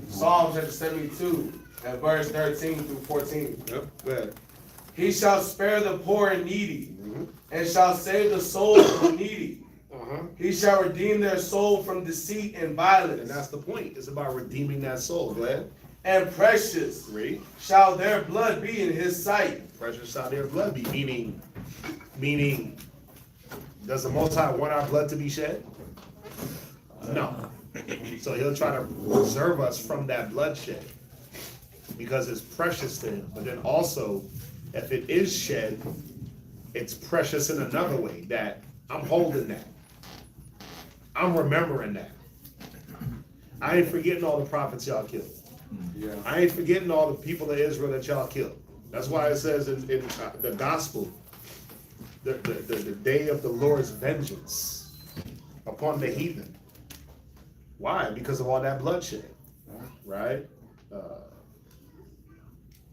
Psalm chapter 72, at verse 13 through 14. Yep, go ahead. He shall spare the poor and needy, and shall save the soul of the needy. He shall redeem their soul from deceit and violence. And that's the point. It's about redeeming that soul. Go ahead. And precious shall their blood be in His sight. Precious shall their blood be. Meaning, does the Most High want our blood to be shed? No. So He'll try to preserve us from that bloodshed because it's precious to Him. But then also, if it is shed, it's precious in another way, that I'm holding that. I'm remembering that. I ain't forgetting all the prophets y'all killed. Yeah. I ain't forgetting all the people of Israel that y'all killed. That's why it says in the gospel, the day of the Lord's vengeance upon the heathen. Why? Because of all that bloodshed, right?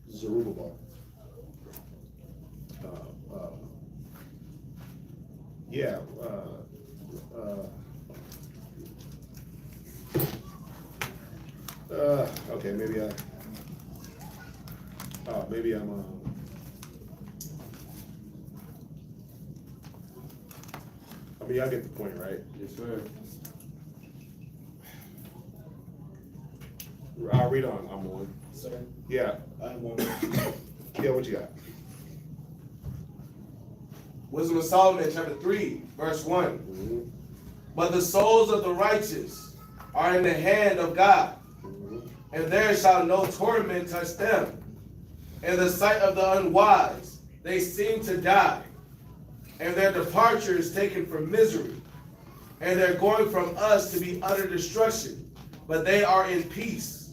Zerubbabel. Yeah. Okay, maybe I'm. I mean, y'all get the point, right? Yes, sir. I'll read on. I'm on. Sir, Yeah. I have one. Yeah, what you got? Wisdom of Solomon, chapter 3, verse 1. But the souls of the righteous are in the hand of God, and there shall no torment touch them. In the sight of the unwise, they seem to die, and their departure is taken for misery, and their going from us to be utter destruction. But they are in peace.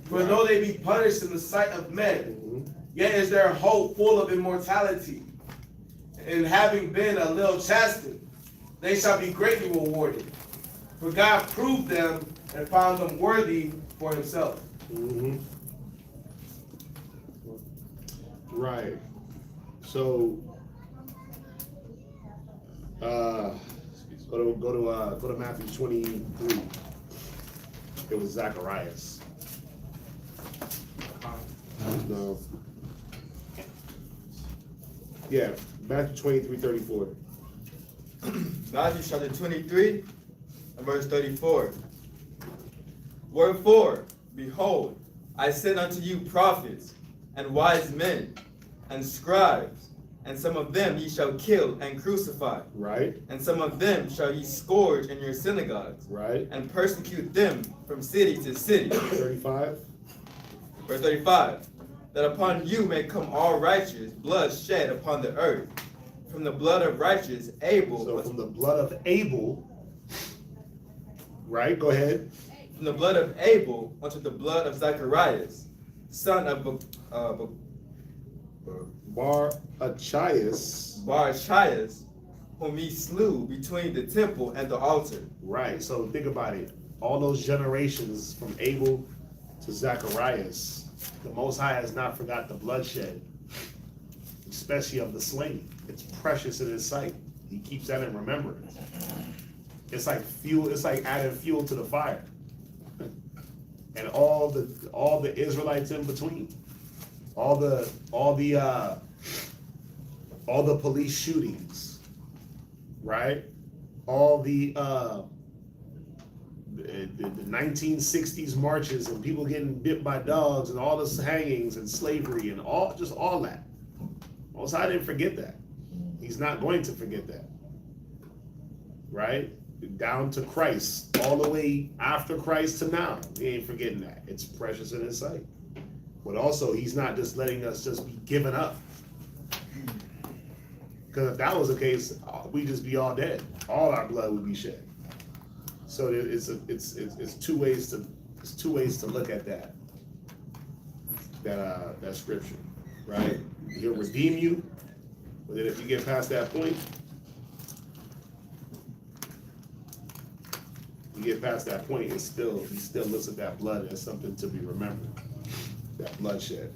For though they be punished in the sight of men, yet is their hope full of immortality. And having been a little chastened, they shall be greatly rewarded. For God proved them and found them worthy for himself. Right. So, go to Matthew 23. It was Zacharias. No. Yeah, Matthew 23:34. Matthew chapter 23 and verse 34. Wherefore, behold, I send unto you prophets and wise men and scribes, and some of them ye shall kill and crucify. Right. And some of them shall ye scourge in your synagogues. Right. And persecute them from city to city. 35. Verse 35. That upon you may come all righteous blood shed upon the earth. From the blood of righteous Abel. So from the blood of Abel. Right, go ahead. From the blood of Abel unto the blood of Zacharias, son of Barachias, whom he slew between the temple and the altar. Right, so think about it. All those generations from Abel to Zacharias, the Most High has not forgot the bloodshed, especially of the slain. It's precious in his sight. He keeps that in remembrance. It's like fuel, it's like adding fuel to the fire. And all the Israelites in between. All the police shootings, right? All the 1960s marches and people getting bit by dogs and all the hangings and slavery and all that. Most High didn't forget that. He's not going to forget that, right? Down to Christ, all the way after Christ to now, he ain't forgetting that. It's precious in his sight. But also, he's not just letting us just be given up. Because if that was the case, we'd just be all dead. All our blood would be shed. So it's two ways to look at that scripture, right? He'll redeem you, but then if you get past that point, he still looks at that blood as something to be remembered. That bloodshed.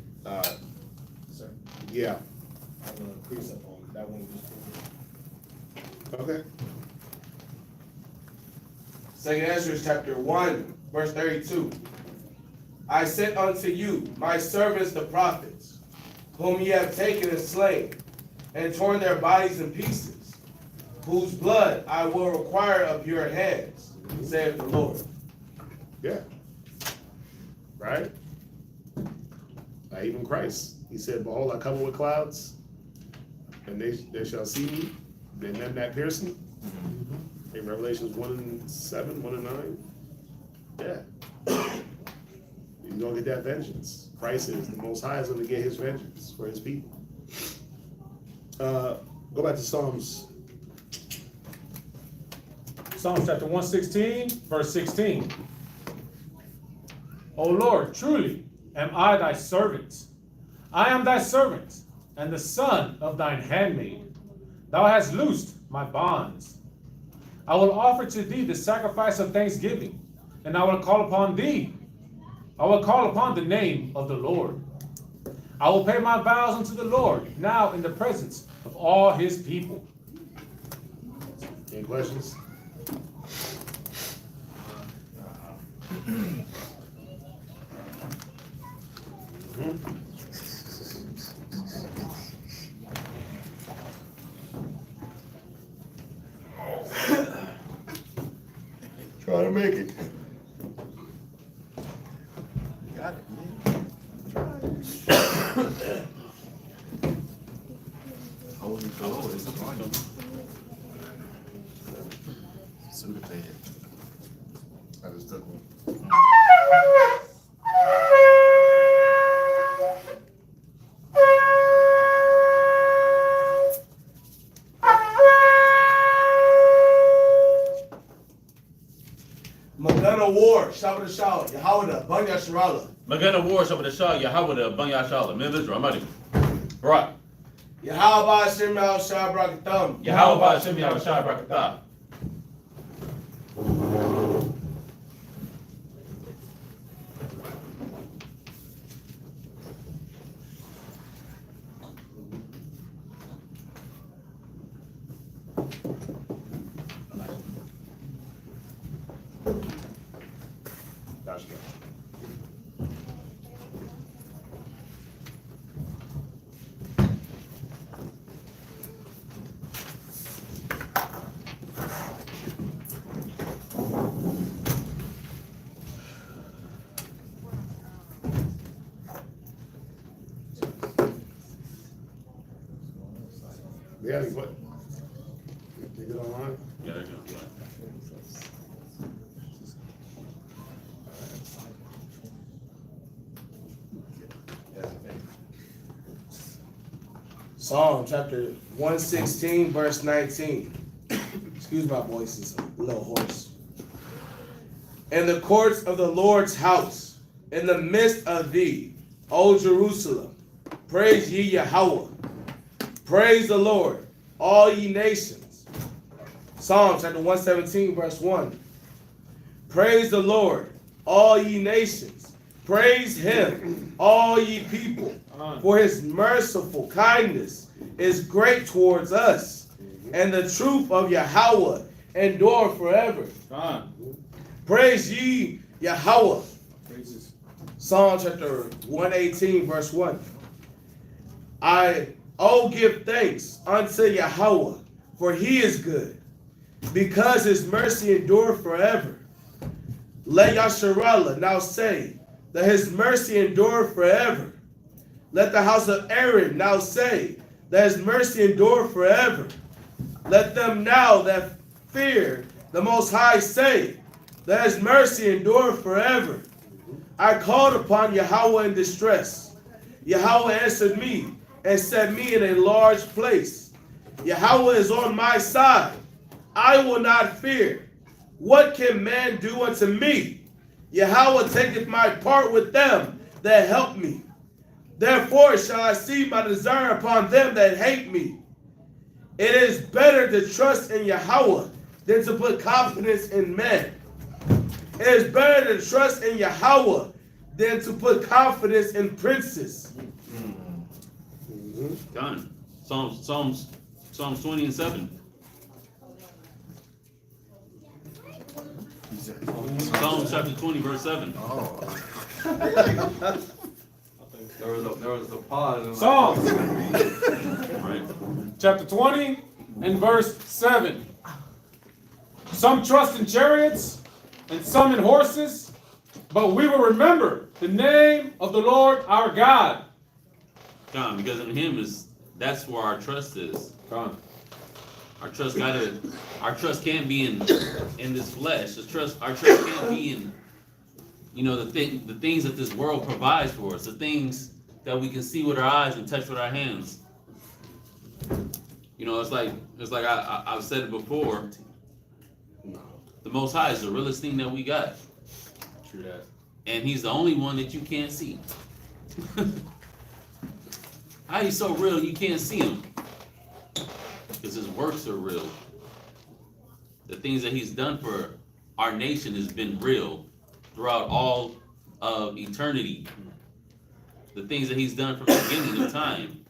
Sir, Yeah. I'm gonna increase up on that one. Okay. 2nd Ezra chapter 1, verse 32. I sent unto you my servants the prophets, whom ye have taken and slain, and torn their bodies in pieces, whose blood I will require of your hands, saith the Lord. Yeah. Right? Even Christ, he said, behold, I come with clouds, and they shall see me, and them that pierce me. In Revelations 1:7, 1:9. Yeah. He's gonna get that vengeance. Christ is, the Most High is gonna get his vengeance for his people. Go back to Psalms. Psalms chapter 116, verse 16. O Lord, truly am I thy servant. I am thy servant, and the son of thine handmaid. Thou hast loosed my bonds. I will offer to thee the sacrifice of thanksgiving, and I will call upon thee. I will call upon the name of the Lord. I will pay my vows unto the Lord now in the presence of all his people. Any questions? Try to make it. Got it, man. Hold it forward, it's on. Suda pad. I just took one. Magana War, Shabbat Shalom, Yahweh, Banya Shirala. Magana War Shabbat Shah Yahweh Banya Shalom. Men of Israel, I'm ready. Right. Yahweh Hashem Yahweh Shai Brakatham. Yahweh Hashem Yahweh Shai Barakatah. Gotcha. Yeah, what? You get online? Yeah, they're good. Psalm chapter 116, verse 19. Excuse my voice, it's a little hoarse. In the courts of the Lord's house, in the midst of thee, O Jerusalem, praise ye Yahweh. Praise the Lord, all ye nations. Psalm chapter 117, verse 1. Praise the Lord, all ye nations. Praise him, all ye people. For his merciful kindness is great towards us, and the truth of Yahweh endure forever. Praise ye Yahweh. Psalm chapter 118, verse 1. Give thanks unto Yahweh, for he is good, because his mercy endure forever. Let Yasharallah now say that his mercy endure forever. Let the house of Aaron now say that his mercy endure forever. Let them now that fear the Most High say that his mercy endure forever. I called upon Yahweh in distress. Yahweh answered me and set me in a large place. Yahweh is on my side. I will not fear. What can man do unto me? Yahweh taketh my part with them that help me. Therefore shall I see my desire upon them that hate me. It is better to trust in Yahweh than to put confidence in men. It is better to trust in Yahweh than to put confidence in princes. Done. Psalms 20 and 7. Psalms chapter 20, verse 7. There was a pause. Psalms Right. chapter 20 and verse 7. Some trust in chariots and some in horses, but we will remember the name of the Lord our God. John, because in him that's where our trust is. Gone. Our trust can't be in this flesh. Our trust can't be in, the things that this world provides for us, the things that we can see with our eyes and touch with our hands. It's like I've said it before. The Most High is the realest thing that we got. True that. And he's the only one that you can't see. How he's so real you can't see him? Because his works are real. The things that he's done for our nation has been real throughout all of eternity. The things that he's done from the beginning of time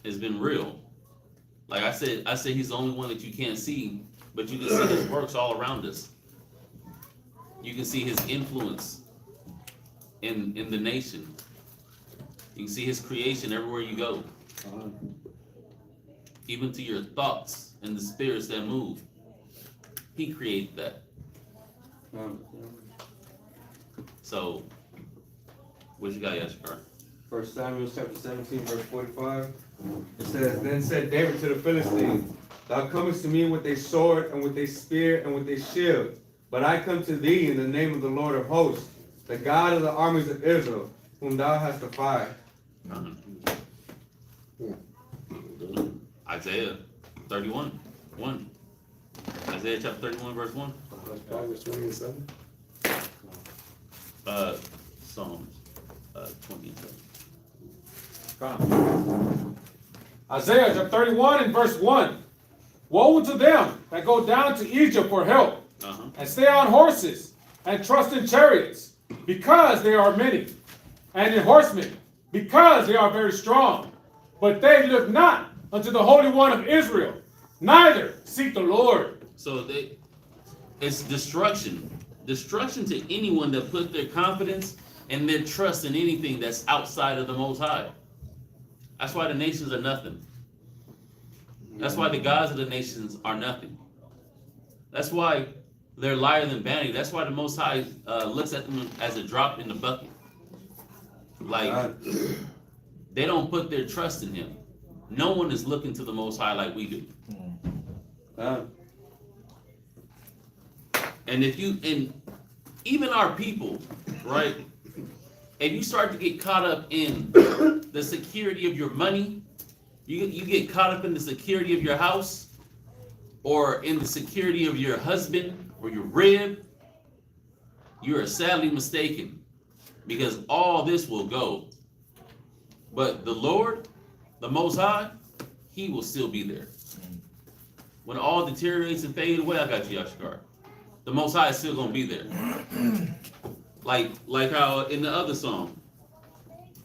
has been real. Like I said he's the only one that you can't see But you can see his works all around us. You can see his influence in the nation. You can see his creation everywhere you go. Even to your thoughts and the spirits that move. He created that. So, what you got, Yashikar? 1 Samuel chapter 17, verse 45. It says, Then said David to the Philistines, Thou comest to me with a sword, and with a spear, and with a shield. But I come to thee in the name of the Lord of hosts, the God of the armies of Israel, whom thou hast defied. Isaiah 31, 1. Isaiah chapter 31, verse 1. Proverbs 27. Psalms 27. Isaiah chapter 31 and verse 1. Woe unto them that go down to Egypt for help, and stay on horses, and trust in chariots, because they are many, and in horsemen, because they are very strong. But they look not unto the Holy One of Israel, neither seek the Lord. So it's destruction. Destruction to anyone that put their confidence and their trust in anything that's outside of the Most High. That's why the nations are nothing. That's why the gods of the nations are nothing. That's why they're liar than vanity. That's why the Most High looks at them as a drop in the bucket. Like, they don't put their trust in him. No one is looking to the Most High like we do. And even our people, right? If you start to get caught up in the security of your money, you get caught up in the security of your house, or in the security of your husband or your rib, you are sadly mistaken, because all this will go. But the Lord, the Most High, he will still be there. When all deteriorates and fades away, I got you, Yashikar. The Most High is still going to be there. Like how in the other song,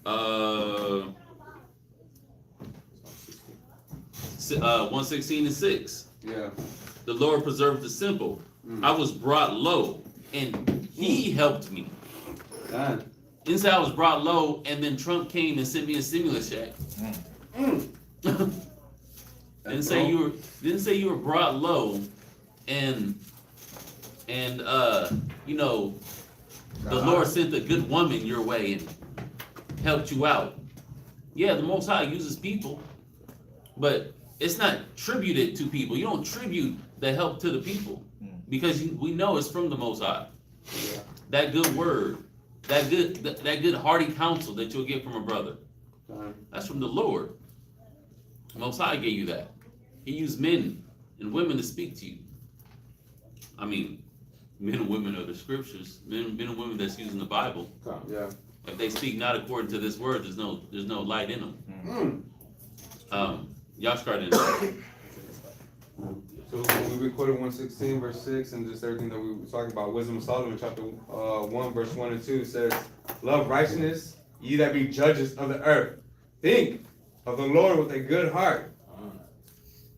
116 and 6. Yeah. The Lord preserved the simple. I was brought low, and he helped me. Inside I was brought low, and then Trump came and sent me a stimulus check. Didn't say you were brought low, and you know, the Lord sent a good woman your way and helped you out. Yeah, the Most High uses people, but it's not tributed to people. You don't tribute the help to the people, because we know it's from the Most High. That good word, that good hearty counsel that you'll get from a brother, that's from the Lord. The Most High gave you that. He used men and women to speak to you. I mean, men and women of the scriptures, men and women that's using the Bible. Yeah. If they speak not according to this word, there's no light in them. Yashkar didn't. So when we quoted 116 verse 6 and just everything that we were talking about, Wisdom of Solomon chapter 1 verse 1 and 2 says, Love righteousness, ye that be judges of the earth. Think of the Lord with a good heart,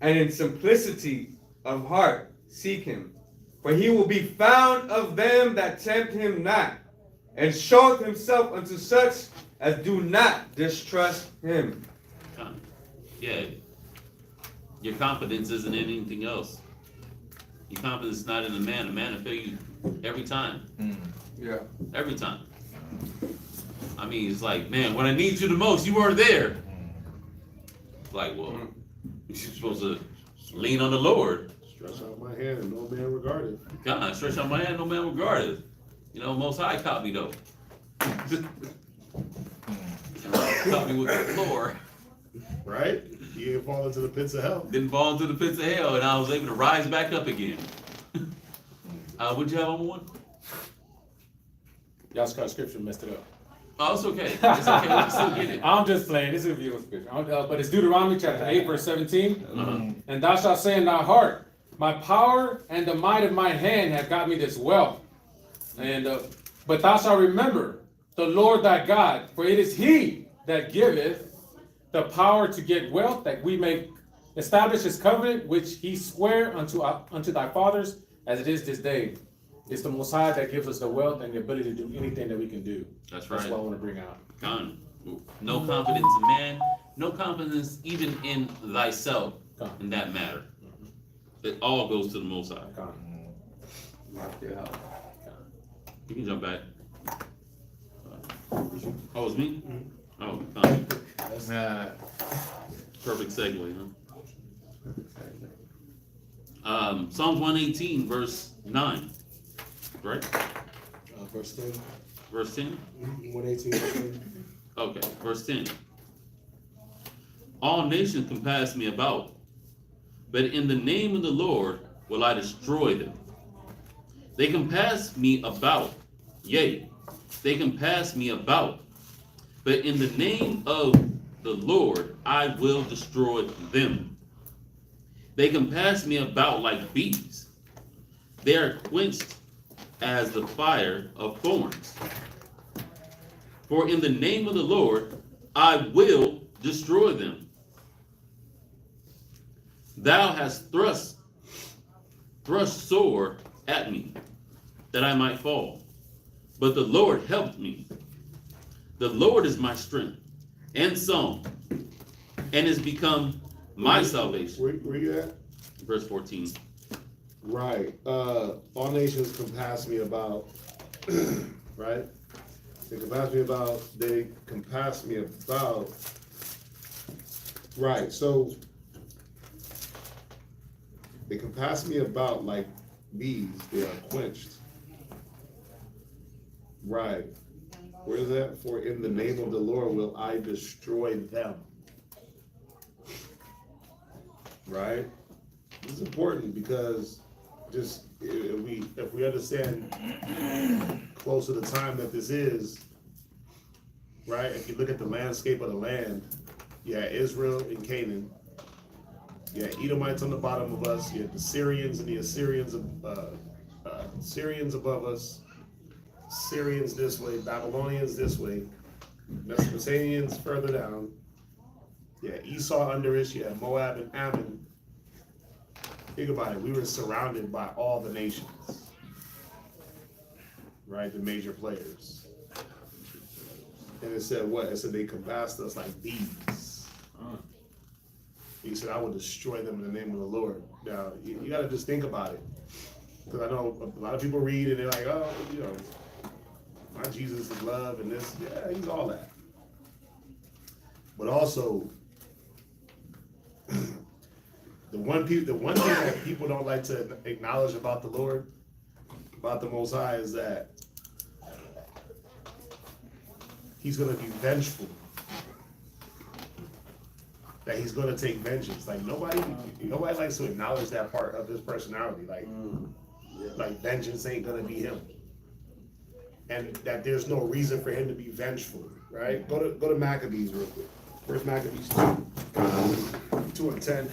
and in simplicity of heart seek him. For he will be found of them that tempt him not, and showeth himself unto such as do not distrust him. Yeah. Your confidence isn't in anything else. Your confidence is not in a man. A man will fail you every time. Yeah. Every time. I mean, it's like, man, when I need you the most, you weren't there. Like, well, you're supposed to lean on the Lord. Stretch out my hand and no man regarded. God, stretch out my hand, no man regarded. You know, Most High caught me though. Caught me with the floor. Right? You didn't fall into the pits of hell. Didn't fall into the pits of hell, and I was able to rise back up again. Would you have on one? Y'all's got scripture messed it up. Oh, it's okay. It's okay. We can still get it. I'm just playing. This is a beautiful scripture. But it's Deuteronomy chapter 8, verse 17. And thou shalt say in thy heart, my power and the might of my hand have got me this wealth. But thou shalt remember the Lord thy God, for it is he that giveth the power to get wealth, that we may establish his covenant, which he sware unto thy fathers, as it is this day. It's the Most High that gives us the wealth and the ability to do anything that we can do. That's right. That's what I want to bring out. No confidence in man, no confidence even in thyself in that matter. It all goes to the Most High. You can jump back. Oh, it's me? Oh, perfect segue, huh? Psalms 118, verse 9. Right? Verse 10. Verse 10? 118, verse 10. Okay, verse 10. All nations compass me about, but in the name of the Lord will I destroy them. They compass me about, yea, they compass me about, but in the name of the Lord I will destroy them. They compass me about like bees. They are quenched as the fire of thorns. For in the name of the Lord I will destroy them. Thou hast thrust sore at me, that I might fall. But the Lord helped me. The Lord is my strength and song, and is become my salvation. Where you at? Verse 14. Right. All nations compass me about. Right? They compass me about. They compass me about. Right. So they compass me about like bees. They are quenched. Right. Where is that? For in the name of the Lord will I destroy them. Right? This is important because just if we understand close to the time that this is, right? If you look at the landscape of the land, you had Israel and Canaan. You had Edomites on the bottom of us. You had the Syrians and the Assyrians, Syrians above us. Syrians this way, Babylonians this way, Mesopotamians further down. You had Esau under us. You had Moab and Ammon. Think about it. We were surrounded by all the nations, right? The major players. And it said what? It said they compassed us like bees. He said, I will destroy them in the name of the Lord. Now, you got to just think about it. Because I know a lot of people read and they're like, oh, you know, my Jesus is love and this. Yeah, he's all that. But also, the one thing that people don't like to acknowledge about the Lord, about the Most High, is that he's going to be vengeful. That he's going to take vengeance. Like nobody likes to acknowledge that part of his personality. Like vengeance ain't going to be him, and that there's no reason for him to be vengeful. Right? Go to Maccabees real quick. Where's Maccabees 2 and 10?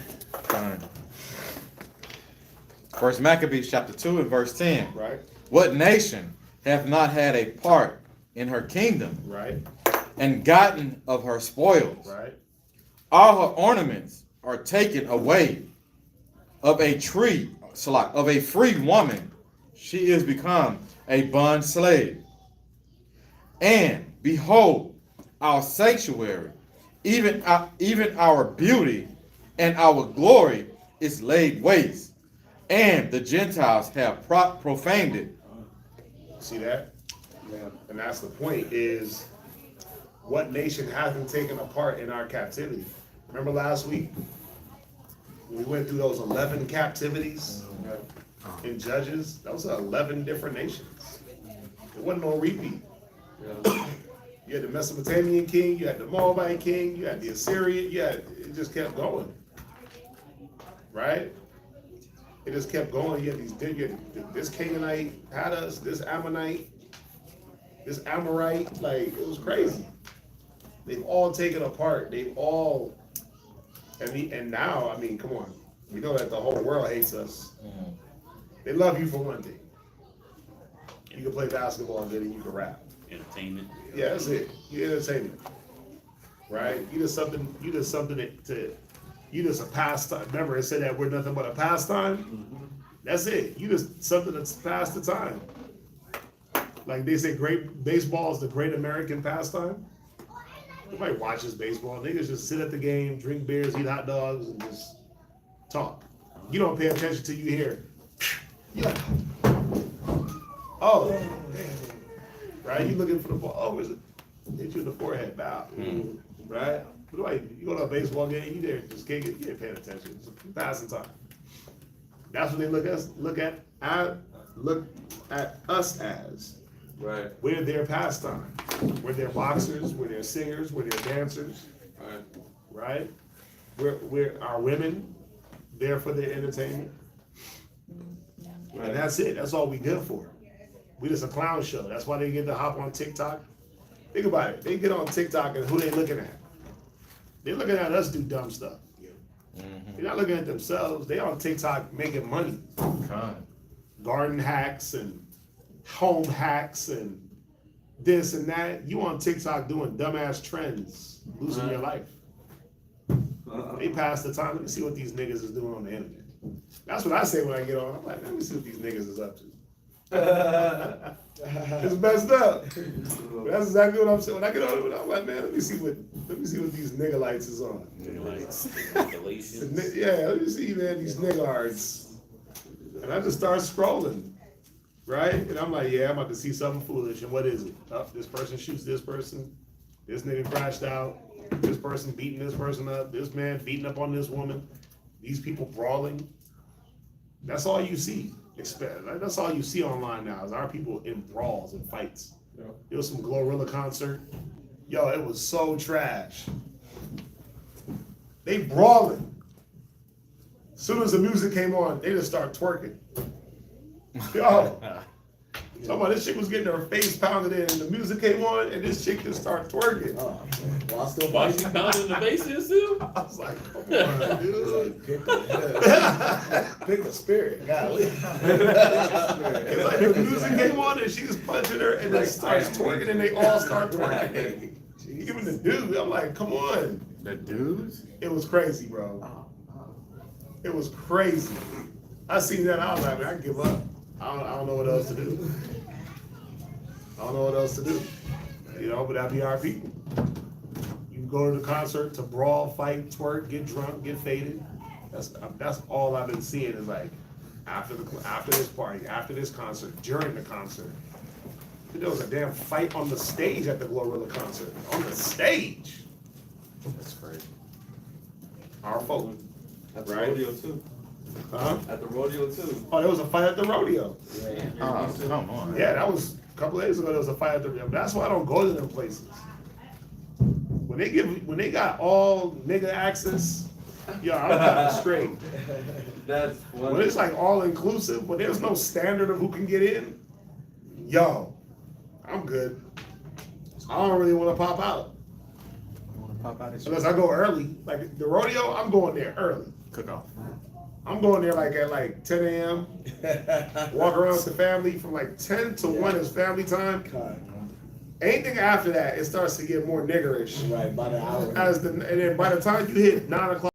First Maccabees chapter 2 and verse 10. Right. What nation hath not had a part in her kingdom? Right. And gotten of her spoils? Right. All her ornaments are taken away. Of a free woman, she is become a bond slave. And behold, our sanctuary, even our beauty and our glory is laid waste, and the Gentiles have profaned it. See that? Yeah. And that's the point, is what nation hasn't taken a part in our captivity? Remember last week? We went through those 11 captivities in Judges. That was 11 different nations. There wasn't no repeat. You had the Mesopotamian king, you had the Moabite king, you had the Assyrian, it just kept going. Right? It just kept going. You had this Canaanite had us, this Ammonite, this Amorite, like it was crazy. They've all taken apart. They've all, and now, I mean, come on. We know that the whole world hates us. They love you for one thing. You can play basketball good and you can rap. Entertainment. Yeah, that's it. You entertainment. Right? You just something You just a pastime. Remember, it said that we're nothing but a pastime. That's it. You just something that's past the time. Like they say, great baseball is the great American pastime. Nobody watches baseball. Niggas just sit at the game, drink beers, eat hot dogs, and just talk. You don't pay attention till you hear. You like, oh, right? You looking for the ball? Oh, is it? Hit you in the forehead, bow. Right? What do I? You go to a baseball game, you there just kick it. You ain't paying attention. It's a passing time. That's what they look at us as. Right. We're their pastime. We're their boxers. We're their singers. We're their dancers. Right. We're our women. There for their entertainment. Right. And that's it. That's all we good for. We just a clown show. That's why they get to hop on TikTok. Think about it. They get on TikTok and who they looking at? They're looking at us do dumb stuff. They're not looking at themselves. They on TikTok making money. Garden hacks and home hacks and this and that. You on TikTok doing dumbass trends, losing your life. They pass the time. Let me see what these niggas is doing on the internet. That's what I say when I get on. I'm like, let me see what these niggas is up to. It's messed up. But that's exactly what I'm saying. When I get on, I'm like, man, let me see what these nigga lights is on. Nigga lights. Yeah, let me see, man, these niggards. And I just start scrolling, right? And I'm like, yeah, I'm about to see something foolish. And what is it? Oh, this person shoots this person. This nigga crashed out. This person beating this person up. This man beating up on this woman. These people brawling. That's all you see. That's all you see online now is our people in brawls and fights. It was some Glorilla concert. Yo, it was so trash. They brawling. As soon as the music came on, they just start twerking. Yo, talking about this chick was getting her face pounded in, and the music came on, and this chick just started twerking. Why she pounding the face in still? I was like, come on, dude. Pick the spirit. Golly. It's like the music came on, and she was punching her, and then starts twerking, and they all start twerking. Even the dude, I'm like, come on. The dudes? It was crazy, bro. It was crazy. I seen that, I was like, man, I give up. I don't know what else to do. I don't know what else to do. You know, but that'd be our people. You can go to the concert to brawl, fight, twerk, get drunk, get faded. That's all I've been seeing is like after this party, after this concert, during the concert. There was a damn fight on the stage at the Glorilla concert. On the stage. That's crazy. Our folk. At the rodeo too. Huh? At the rodeo too. Oh, there was a fight at the rodeo. Oh, come on. Yeah, that was a couple of days ago. There was a fight at the rodeo. That's why I don't go to them places. When they got all nigga access, yo, I'm kind of straight. That's funny. When it's like all inclusive, but there's no standard of who can get in, yo, I'm good. I don't really want to pop out. Unless I go early. Like the rodeo, I'm going there early. Cook off. I'm going there like at 10 a.m. Walk around with the family from like 10 to 1 is family time. Anything after that, it starts to get more niggerish. Right, about an hour. And then by the time you hit 9 o'clock,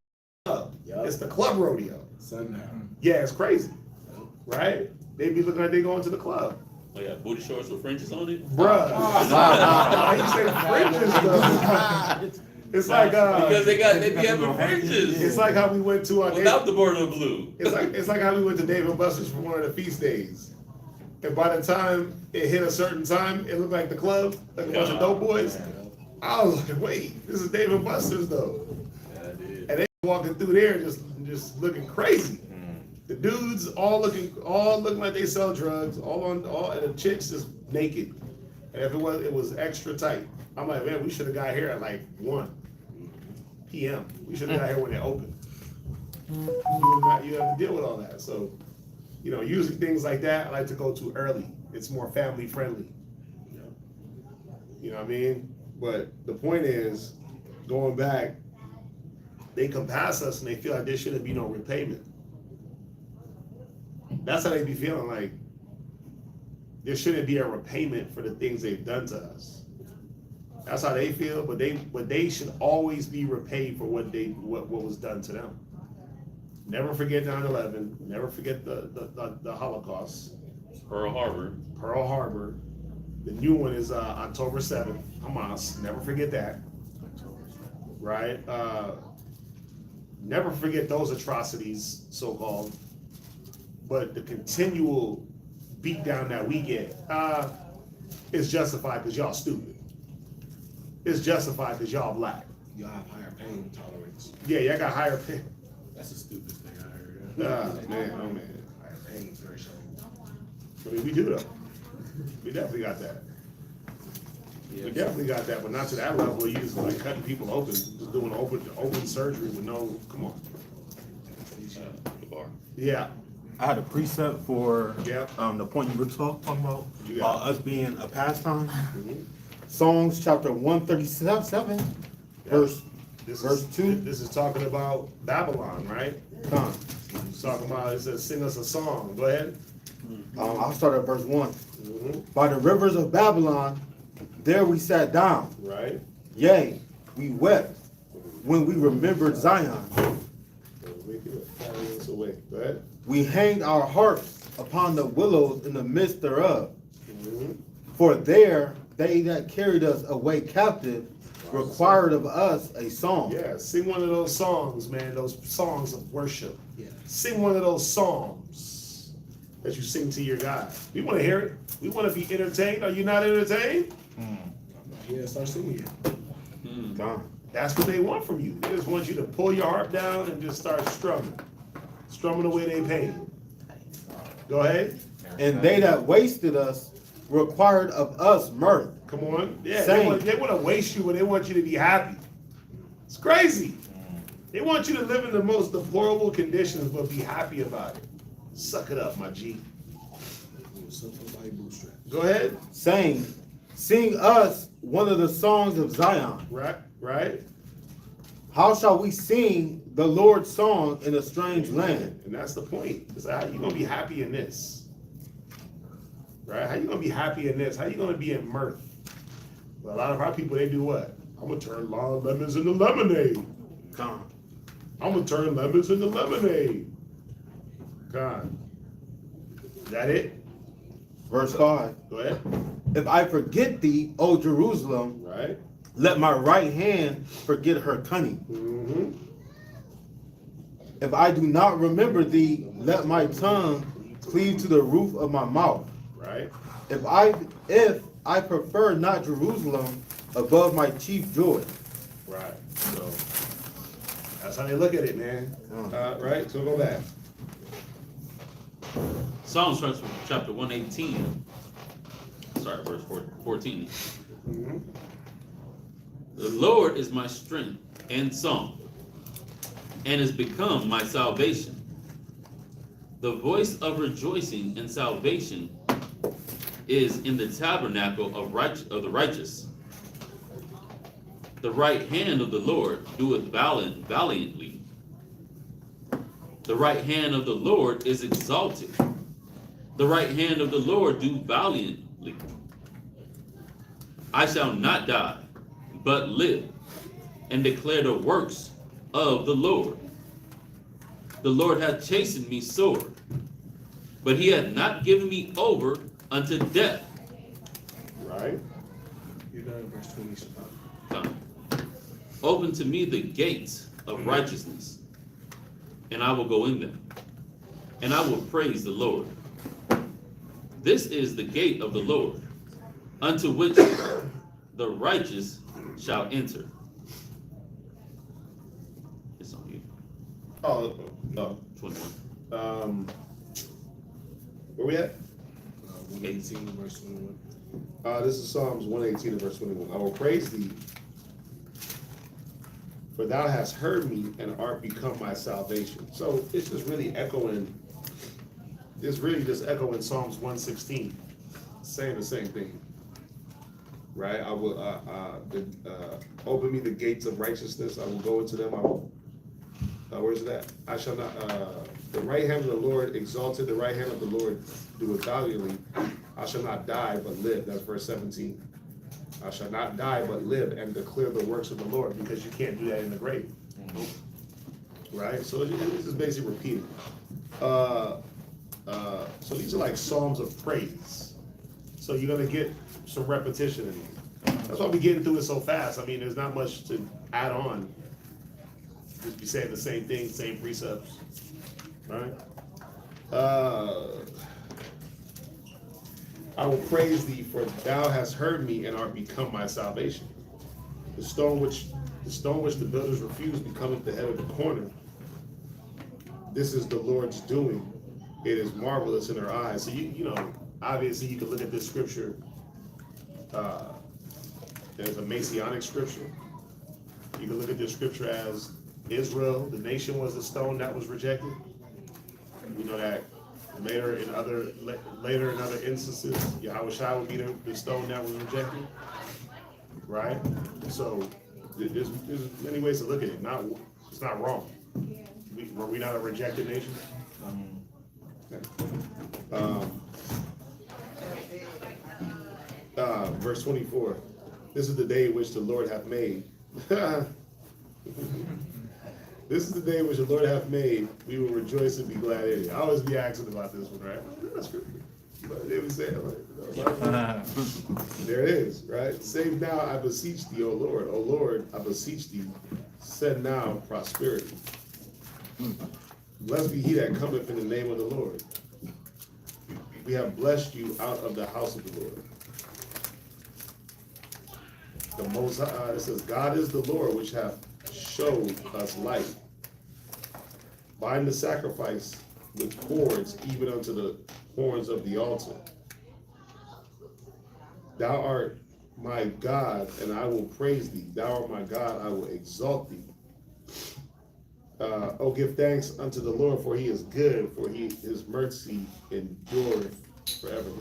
it's the club rodeo. Sundown. Yeah, it's crazy. Right? They be looking like they going to the club. Oh yeah, booty shorts with fringes on it? Bruh. Why you say fringes though? It's like because they be having fringes. It's like how we went to without the border of blue. It's like how we went to Dave and Buster's for one of the feast days. And by the time it hit a certain time, it looked like the club, like a bunch of dope boys. I was like, wait, this is Dave and Buster's though. And they walking through there just looking crazy. The dudes all looking like they sell drugs, and the chicks just naked. And if it was extra tight. I'm like, man, we should have got here at like 1 p.m. We should have got here when it opened. You have to deal with all that. So, you know, usually things like that, I like to go to early. It's more family friendly. You know what I mean? But the point is, going back, they come past us and they feel like there shouldn't be no repayment. That's how they be feeling, like there shouldn't be a repayment for the things they've done to us. That's how they feel, but they should always be repaid for what was done to them. Never forget 9/11. Never forget the Holocaust. Pearl Harbor. Pearl Harbor. The new one is October 7th. Hamas. Never forget that. Right? Never forget those atrocities, so-called. But the continual beatdown that we get is justified because y'all stupid. It's justified because y'all black. Y'all have higher pain tolerance. Yeah, y'all got higher pain. That's the stupidest thing I heard. Man, oh man. Higher pain threshold. I mean, we do though. We definitely got that. Yeah. We definitely got that, but not to that level. You just like cutting people open, just doing open surgery with no. Come on. Yeah. I had a precept for Yeah. the point you were talking about You got us being a pastime. Mhm. Songs chapter 137, verse verse 2. This is talking about Babylon, right? Con. It's talking about, it says, sing us a song. Go ahead. I'll start at verse 1. Mhm. By the rivers of Babylon, there we sat down. Right? Yea, we wept when we remembered Zion. Carry us away. Go ahead. We hanged our harps upon the willows in the midst thereof. Mhm. For there they that carried us away captive required of us a song. Yeah, sing one of those songs, man, those songs of worship. Yeah. Sing one of those psalms that you sing to your God. We want to hear it. We want to be entertained. Are you not entertained? Yeah, start singing it. Con. That's what they want from you. They just want you to pull your harp down and just start strumming. Strumming away their pain. Go ahead. And they that wasted us required of us mirth. Come on. Yeah, Sing. they want to waste you, but they want you to be happy. It's crazy. They want you to live in the most deplorable conditions, but be happy about it. Suck it up, my G. Go ahead. Saying, sing us one of the songs of Zion. Right. How shall we sing the Lord's song in a strange land? And that's the point. It's like, how you gonna be happy in this? Right? How you gonna be happy in this? How you gonna be in mirth? Well, a lot of our people, they do what? I'm gonna turn lemons into lemonade. Con. I'm gonna turn lemons into lemonade. God. Is that it? Verse 5. Go ahead. If I forget thee, O Jerusalem, Right? let my right hand forget her cunning. Mm-hmm. If I do not remember thee, let my tongue cleave to the roof of my mouth. Right? If I prefer not Jerusalem above my chief joy. Right. So that's how they look at it, man. Right? So go back. Psalms chapter 118. Sorry, verse 14. Mm-hmm. The Lord is my strength and song, and has become my salvation. The voice of rejoicing and salvation is in the tabernacle of the righteous. The right hand of the Lord doeth valiantly. The right hand of the Lord is exalted. The right hand of the Lord do valiantly. I shall not die, but live, and declare the works of the Lord. The Lord hath chastened me sore, but he hath not given me over unto death. Right? You're done in verse 20. Come. Open to me the gates of righteousness, and I will go in them, and I will praise the Lord. This is the gate of the Lord, unto which the righteous shall enter. It's on you. Oh, no. 21. Where we at? 118, verse 21. This is Psalms 118 and verse 21. I will praise thee, for thou hast heard me and art become my salvation. So it's just really echoing, it's really just echoing Psalms 116, saying the same thing. Right? I will open me the gates of righteousness. I will go into them. I will, where's that? I shall not, the right hand of the Lord exalted, the right hand of the Lord do it valiantly. I shall not die, but live. That's verse 17. I shall not die but live and declare the works of the Lord, because you can't do that in the grave. Right? So this is basically repeating. So these are like psalms of praise. So you're gonna get some repetition in these. That's why we're getting through it so fast. I mean, there's not much to add on. Just be saying the same thing, same precepts. Right? I will praise thee, for thou hast heard me and art become my salvation. The stone which the builders refused becometh the head of the corner. This is the Lord's doing. It is marvelous in our eyes. So you know, obviously you can look at this scripture as a Messianic scripture. You can look at this scripture as Israel, the nation, was the stone that was rejected. We know that later in other instances, Yahushua would be the stone that was rejected. Right? So there's many ways to look at it. It's not wrong. Were we not a rejected nation? Verse 24. This is the day which the Lord hath made. This is the day which the Lord hath made. We will rejoice and be glad in it. I always be asking about this one, right? That's scripture. But they would say it like, there it is, right? Save now, I beseech thee, O Lord. O Lord, I beseech thee, send now prosperity. Blessed be he that cometh in the name of the Lord. We have blessed you out of the house of the Lord. The Most High, it says, God is the Lord which hath showed us light. Bind the sacrifice with cords, even unto the horns of the altar. Thou art my God, and I will praise thee. Thou art my God, I will exalt thee. Oh, give thanks unto the Lord, for he is good, for his mercy endureth forever.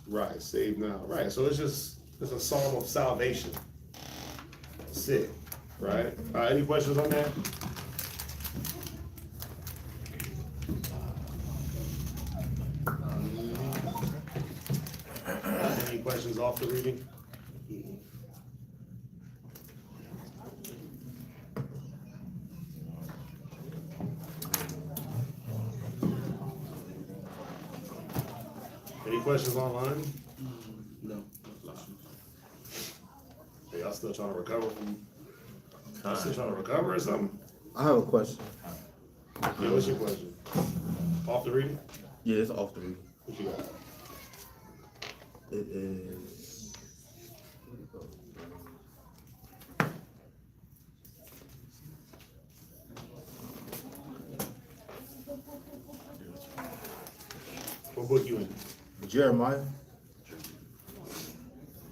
Right, save now. Right, so it's a psalm of salvation. Sick, right? Any questions on that? Any questions off the reading? Any questions online? No. Hey, y'all still trying to recover from? Y'all still trying to recover or something? I have a question. Yeah, what's your question? Off the reading? Yeah, it's off the reading. What you got? It is. What book you in? Jeremiah.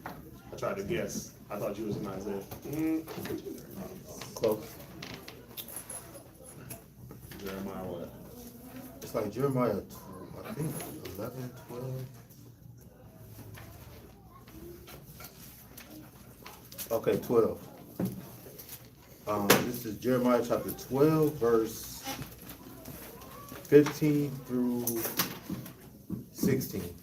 I tried to guess. I thought you was in Isaiah. Close. Jeremiah what? It's like Jeremiah, I think 11, 12. Okay, 12. This is Jeremiah chapter 12, verse 15 through 16.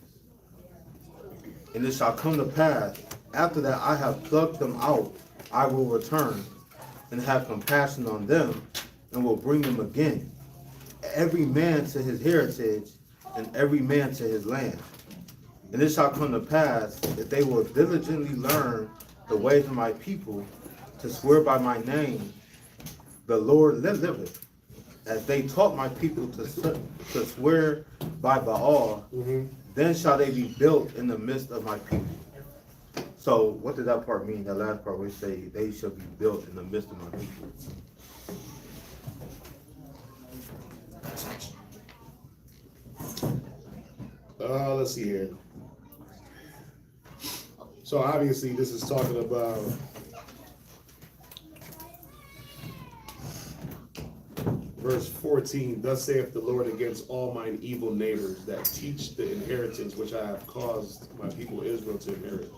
And it shall come to pass, after that I have plucked them out, I will return and have compassion on them, and will bring them again, every man to his heritage, and every man to his land. And it shall come to pass, that they will diligently learn the ways of my people, to swear by my name, the Lord liveth, as they taught my people to swear by Baal, then shall they be built in the midst of my people. So what did that part mean? That last part where it say they shall be built in the midst of my people. Let's see here. So obviously this is talking about verse 14, thus saith the Lord against all mine evil neighbors that teach the inheritance which I have caused my people Israel to inherit,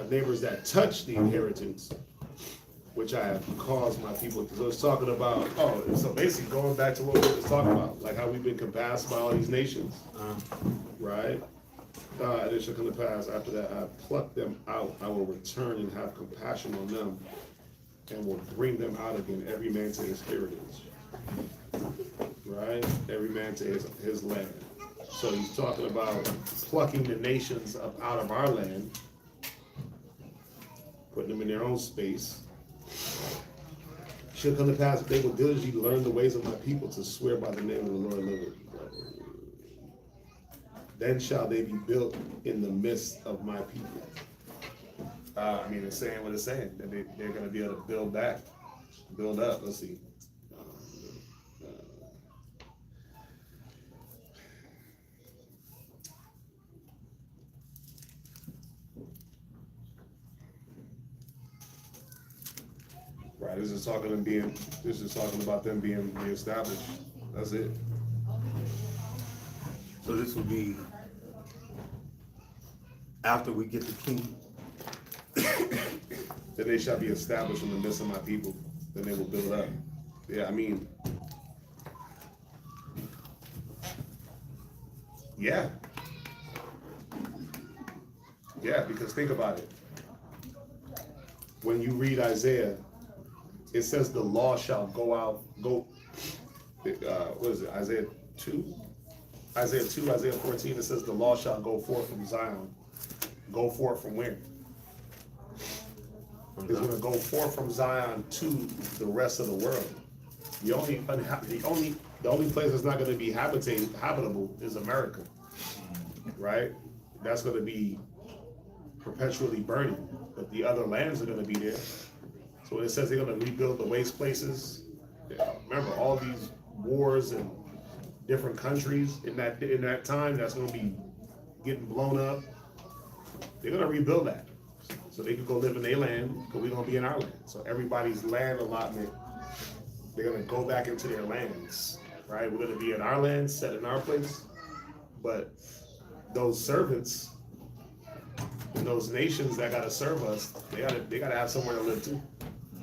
neighbors that touch the inheritance which I have caused my people. So it's talking about, so basically going back to what we were talking about, like how we've been compassed by all these nations, right? And it shall come to pass after that I pluck them out, I will return and have compassion on them, and will bring them out again, every man to his heritage, right? Every man to his land. So he's talking about plucking the nations up out of our land, putting them in their own space. Shall come to pass if they will diligently learn the ways of my people to swear by the name of the Lord living. Then shall they be built in the midst of my people. I mean, it's saying what it's saying, that they're going to be able to build back, build up. Let's see. Right, this is talking about them being reestablished. That's it. So this would be after we get the king. That they shall be established in the midst of my people. Then they will build up. Yeah, I mean, yeah. Yeah, because think about it. When you read Isaiah, it says the law shall what is it, Isaiah 2? Isaiah 2, Isaiah 14, it says the law shall go forth from Zion. Go forth from where? It's gonna go forth from Zion to the rest of the world. The only place that's not gonna be habitable is America, right? That's gonna be perpetually burning, but the other lands are gonna be there. So when it says they're gonna rebuild the waste places, remember all these wars and different countries in that time that's gonna be getting blown up. They're gonna rebuild that, so they can go live in their land, because we're gonna be in our land. So everybody's land allotment, they're gonna go back into their lands, right? We're gonna be in our land, set in our place, but those servants in those nations that gotta serve us, they gotta have somewhere to live too.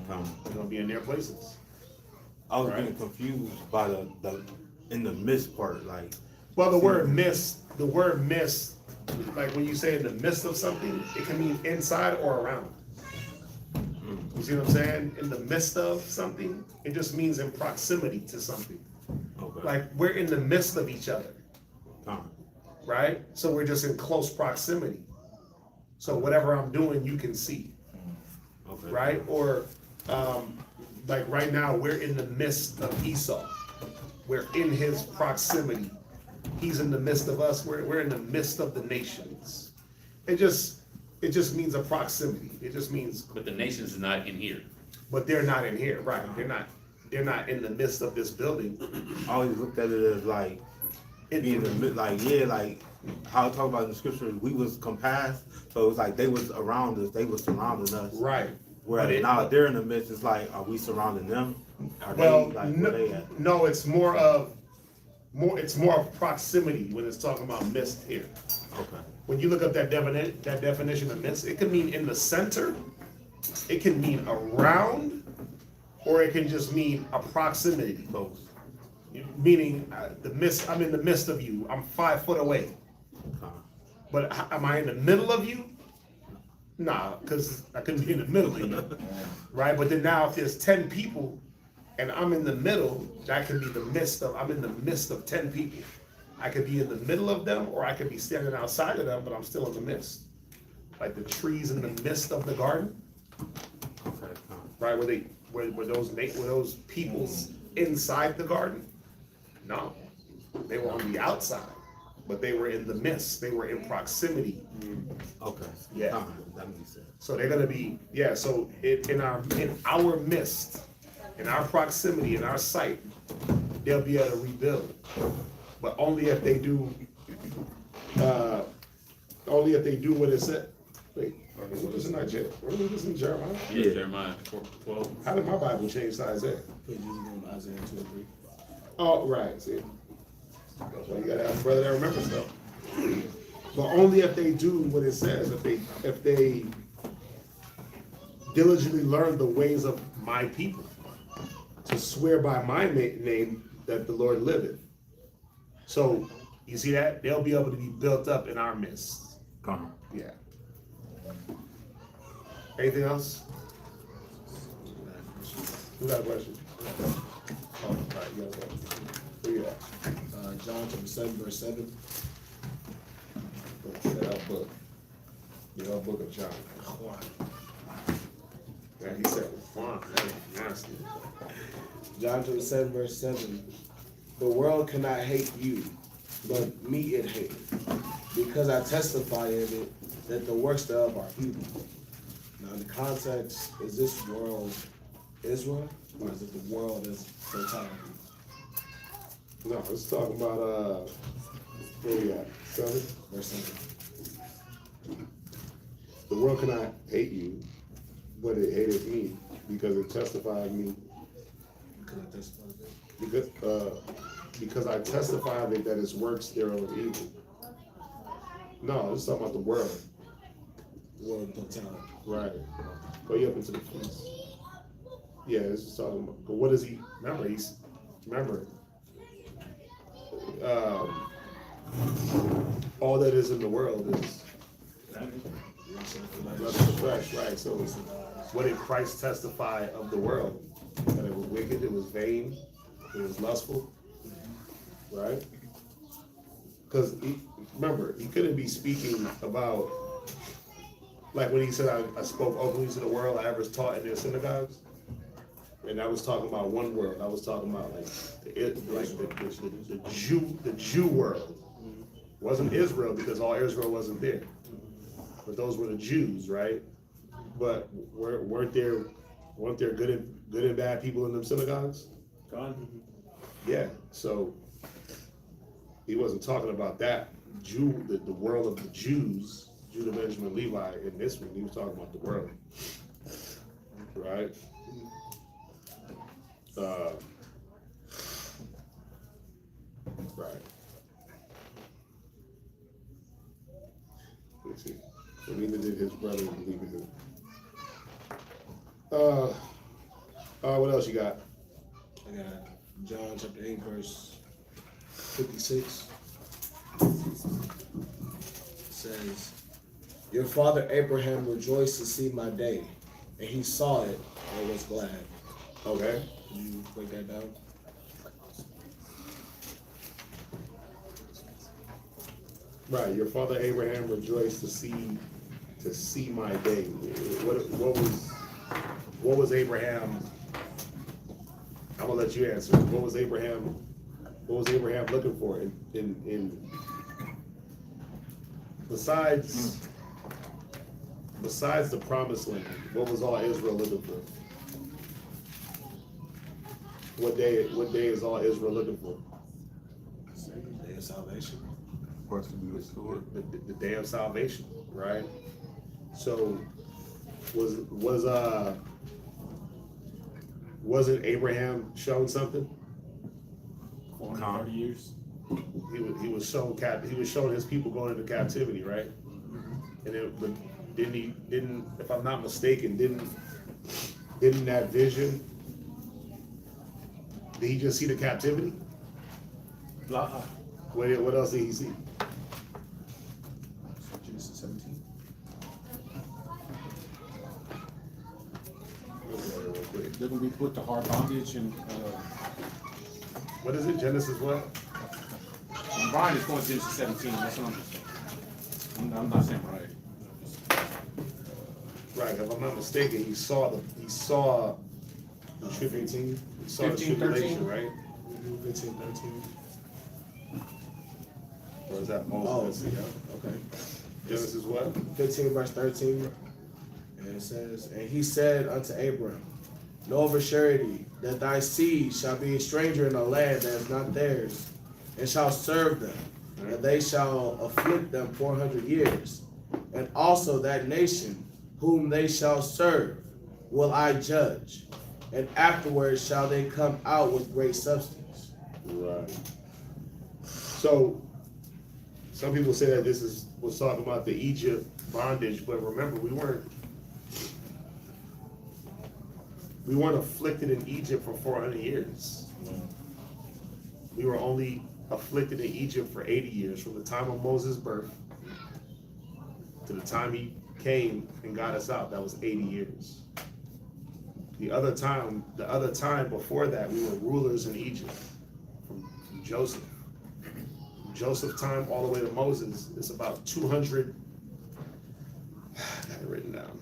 They're gonna be in their places. I was getting confused by the in the midst part, like. Well, the word midst, like when you say in the midst of something, it can mean inside or around. You see what I'm saying? In the midst of something, it just means in proximity to something. Okay. Like we're in the midst of each other, right? So we're just in close proximity. So whatever I'm doing, you can see, right? Or like right now, we're in the midst of Esau. We're in his proximity. He's in the midst of us. We're in the midst of the nations. It just means a proximity. It just means. But the nations is not in here. But they're not in here, right? They're not in the midst of this building. I always looked at it as like being in the like how it talk about in the scripture, we was compassed. So it was like they was around us, they was surrounding us. Right. Whereas now they're in the midst, it's like, are we surrounding them? Are Well, they like where they at? No, it's more of proximity when it's talking about midst here. Okay. When you look up that definition of midst, it can mean in the center, it can mean around, or it can just mean a proximity. Close. Meaning the midst, I'm in the midst of you. I'm 5 foot away. But am I in the middle of you? Nah, because I couldn't be in the middle of you, right? But then now if there's 10 people and I'm in the middle, that can be the midst of, I'm in the midst of 10 people. I could be in the middle of them, or I could be standing outside of them, but I'm still in the midst. Like the trees in the midst of the garden, right? Were those peoples inside the garden? No, they were on the outside. But they were in the midst. They were in proximity. Okay. Yeah. That makes sense. So they're gonna be, yeah. So in our midst, in our proximity, in our sight, they'll be able to rebuild. But only if they do. Only if they do what it said. Wait, what is in Isaiah? What is this in Jeremiah? Yeah, Jeremiah 12. How did my Bible change to Isaiah? Isaiah 2 and 3. Oh, right. See. That's why you gotta have a brother that remembers stuff. But only if they do what it says. If they diligently learn the ways of my people, to swear by my name that the Lord liveth. So, you see that? They'll be able to be built up in our midst. Come. Yeah. Anything else? Who got a question? Oh, all right, you got a question. Who you got? John chapter 7, verse 7. That book. The whole book of John. Yeah, he said, Juan, that is nasty. John chapter 7, verse 7. The world cannot hate you, but me it hateth, because I testify of it that the works thereof are evil. Now, in the context, is this world Israel, or is it the world as totality? No, let's talk about, where we at? 7? Verse 7. The world cannot hate you, but it hated me, because it testified of me. Because I testify of it that its works thereof are evil. No, it's talking about the world. The world totality. Right. Go you up into the feast. Yeah, it's just talking about, but what does he, remember, all that is in the world is lust of the flesh, right? So what did Christ testify of the world? That it was wicked, it was vain, it was lustful, right? Because remember, he couldn't be speaking about, like when he said, I spoke openly to the world, I ever taught in their synagogues. And I was talking about one world. I was talking about like the Jew world. It wasn't Israel, because all Israel wasn't there. But those were the Jews, right? But weren't there good and bad people in them synagogues? Yeah. So he wasn't talking about that the world of the Jews, Judah, Benjamin, Levi. In this one, he was talking about the world, right? Right. Let's see. So neither did his brother believe in him. What else you got? I got John chapter 8, verse 56. It says, your father Abraham rejoiced to see my day, and he saw it and was glad. Okay. Can you break that down? Right. Your father Abraham rejoiced to see my day. What was Abraham? I'm gonna let you answer. What was Abraham looking for in besides the promised land? What was all Israel looking for? What day is all Israel looking for? The day of salvation. Of course, to be restored. The day of salvation, right? So wasn't Abraham shown something? 430 years. He was shown his people going into captivity, right? And didn't if I'm not mistaken, didn't that vision? Did he just see the captivity? What else did he see? Genesis 17. They're gonna be put to hard bondage and What is it? Genesis what? Brian is going to Genesis 17. That's what I'm not saying right. Right, if I'm not mistaken, he saw the tribulation. He saw the 15, tribulation, 13. right? 15, 13. Or is that Oh, Moses? yeah, okay. Genesis what? 15 verse 13. And it says, and he said unto Abram, know of a surety that thy seed shall be a stranger in a land that is not theirs, and shall serve them, and they shall afflict them 400 years. And also that nation whom they shall serve will I judge, and afterwards shall they come out with great substance. Right. So some people say that this was talking about the Egypt bondage, but remember we weren't We weren't afflicted in Egypt for 400 years. We were only afflicted in Egypt for 80 years, from the time of Moses' birth to the time he came and got us out. That was 80 years. The other time before that, we were rulers in Egypt from Joseph. From Joseph's time all the way to Moses, it's about 200. I got it written down.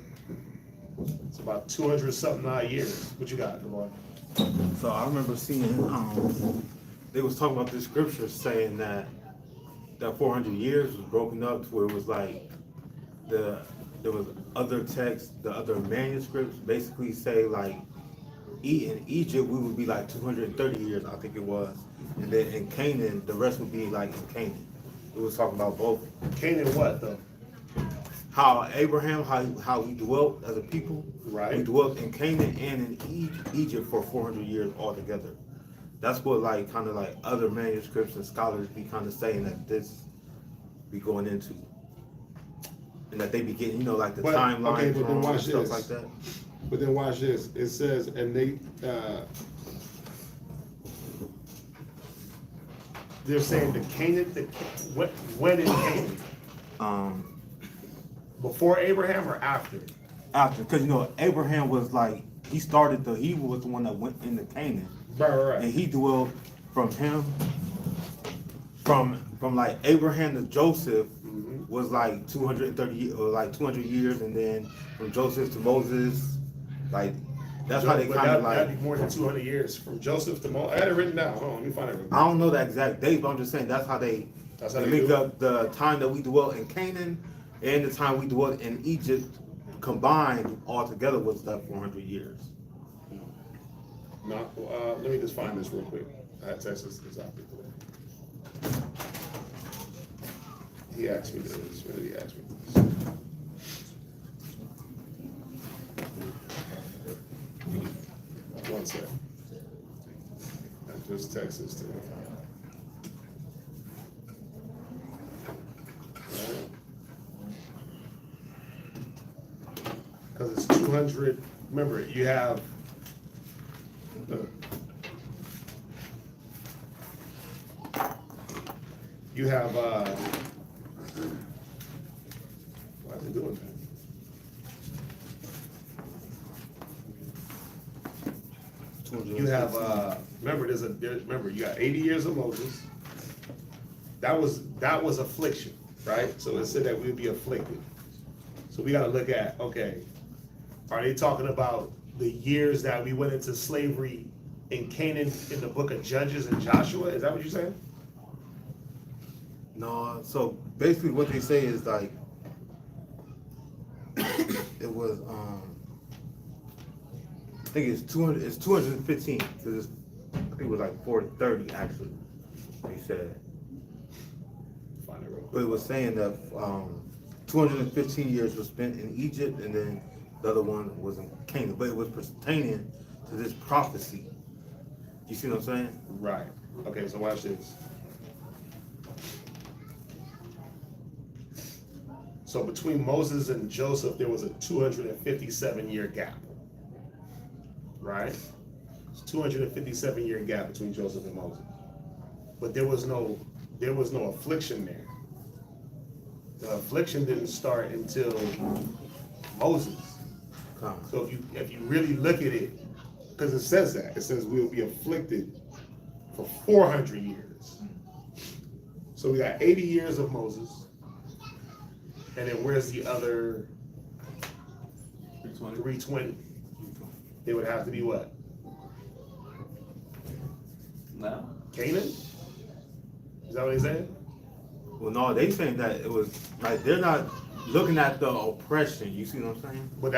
It's about 200 something odd years. What you got, Lamar? So I remember seeing they was talking about this scripture saying that 400 years was broken up to where it was like there was other texts, the other manuscripts basically say like in Egypt we would be like 230 years, I think it was, and then in Canaan the rest would be like in Canaan. It was talking about both. Canaan what though? How Abraham, how we dwelt as a people. Right. We dwelt in Canaan and in Egypt for 400 years altogether. That's what like kind of like other manuscripts and scholars be kind of saying that this be going into. And that they be getting, like the timeline okay, but then watch stuff this. like that. But then watch this. It says, and they're saying the Canaan, when in Canaan? Before Abraham or after? After, because Abraham was like he was the one that went into Canaan. Right. And he dwelled from like Abraham to Joseph was like 230 or like 200 years, and then from Joseph to Moses, like that's how they kind of like. That'd be more than 200 years from Joseph to Moses. I had it written down. Hold on, let me find it. I don't know the exact date, but I'm just saying that's how they make up the time that we dwelt in Canaan and the time we dwelt in Egypt combined all together was that 400 years. No, let me just find this real quick. I had texted this out today. He asked me this. When did he ask me this? One sec. I just texted this to him. Because it's 200. Remember, you have. You have, why is it doing that? You have, remember, remember, you got 80 years of Moses. That was affliction, right? So it said that we'd be afflicted. So we got to look at, okay, are they talking about the years that we went into slavery in Canaan in the book of Judges and Joshua? Is that what you're saying? No, so basically what they say is like it was I think it's 200. It's 215 because I think it was like 430 actually. They said, but it was saying that 215 years was spent in Egypt, and then the other one was in Canaan. But it was pertaining to this prophecy. You see what I'm saying? Right. Okay. So watch this. So between Moses and Joseph, there was a 257-year gap. Right? It's 257-year gap between Joseph and Moses. But there was no affliction there. The affliction didn't start until Moses. So if you really look at it, because it says that, it says we will be afflicted for 400 years. So we got 80 years of Moses. And then where's the other 320? It would have to be what? No. Canaan? Is that what he's saying? Well, no, they saying that it was like they're not looking at the oppression. You see what I'm saying? But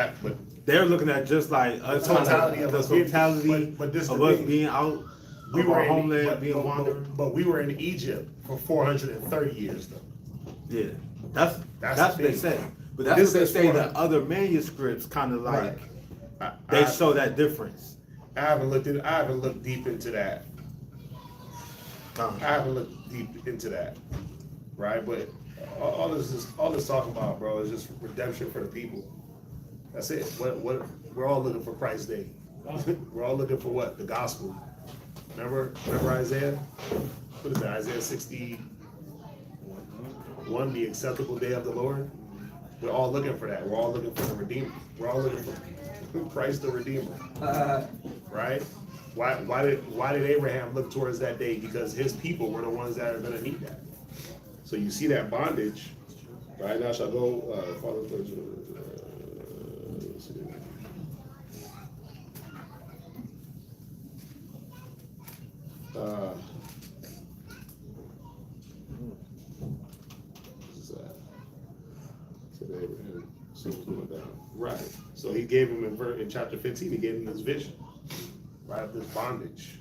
they're looking at just like us, the totality of us being out, we were were our homeland, being wandered. But we were in Egypt for 430 years, though. Yeah, that's what they say. But But that's this what they is say for- that other manuscripts kind of like Right. they show that difference. I haven't looked deep into that. I haven't looked deep into that, right? But all this talking about, bro, is just redemption for the people. That's it. What we're all looking for Christ's day. We're all looking for what? The gospel. Remember Isaiah? What is that? Isaiah 61, the acceptable day of the Lord. We're all looking for that. We're all looking for the Redeemer. We're all looking for Christ the Redeemer. Right? Why did Abraham look towards that day? Because his people were the ones that are going to need that. So you see that bondage, right? Now shall go, Father, right. So he gave him in chapter 15, he gave him this vision, right? This bondage,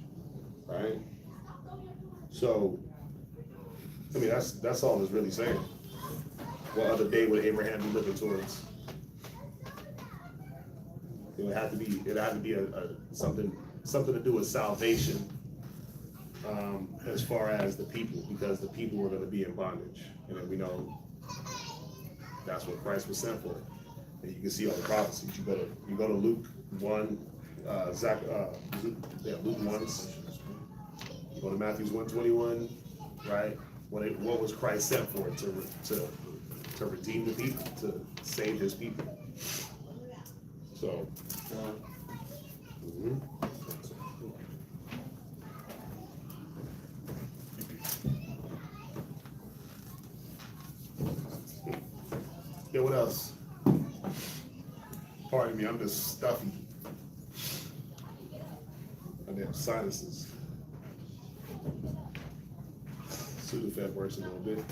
right? So, I mean, that's all it's really saying. What other day would Abraham be looking towards? It would have to be something to do with salvation, as far as the people, because the people were going to be in bondage, and then we know that's what Christ was sent for. And you can see all the prophecies. You go to Luke 1, Luke 1. You go to Matthew's 1:21, right? What was Christ sent for? To redeem the people, to save his people. So. Yeah, what else? Pardon me, I'm just stuffy. I have sinuses. Sudafed works a little bit.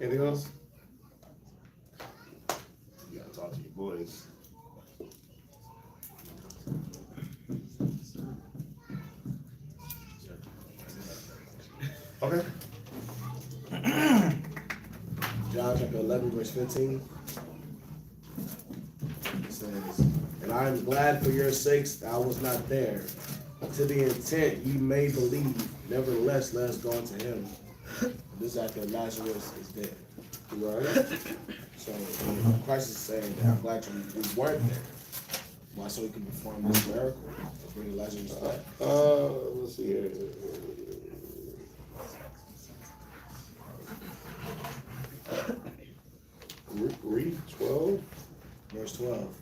Anything else? You gotta talk to your boys. Okay. John chapter 11, verse 15. It says, and I am glad for your sakes that I was not there, to the intent ye may believe. Nevertheless, let us go unto him. This is after Lazarus is dead. Right? So Christ is saying that I'm glad we weren't there. Why? So he can perform this miracle of bringing Lazarus back. Let's see here. Read 12. Verse 12.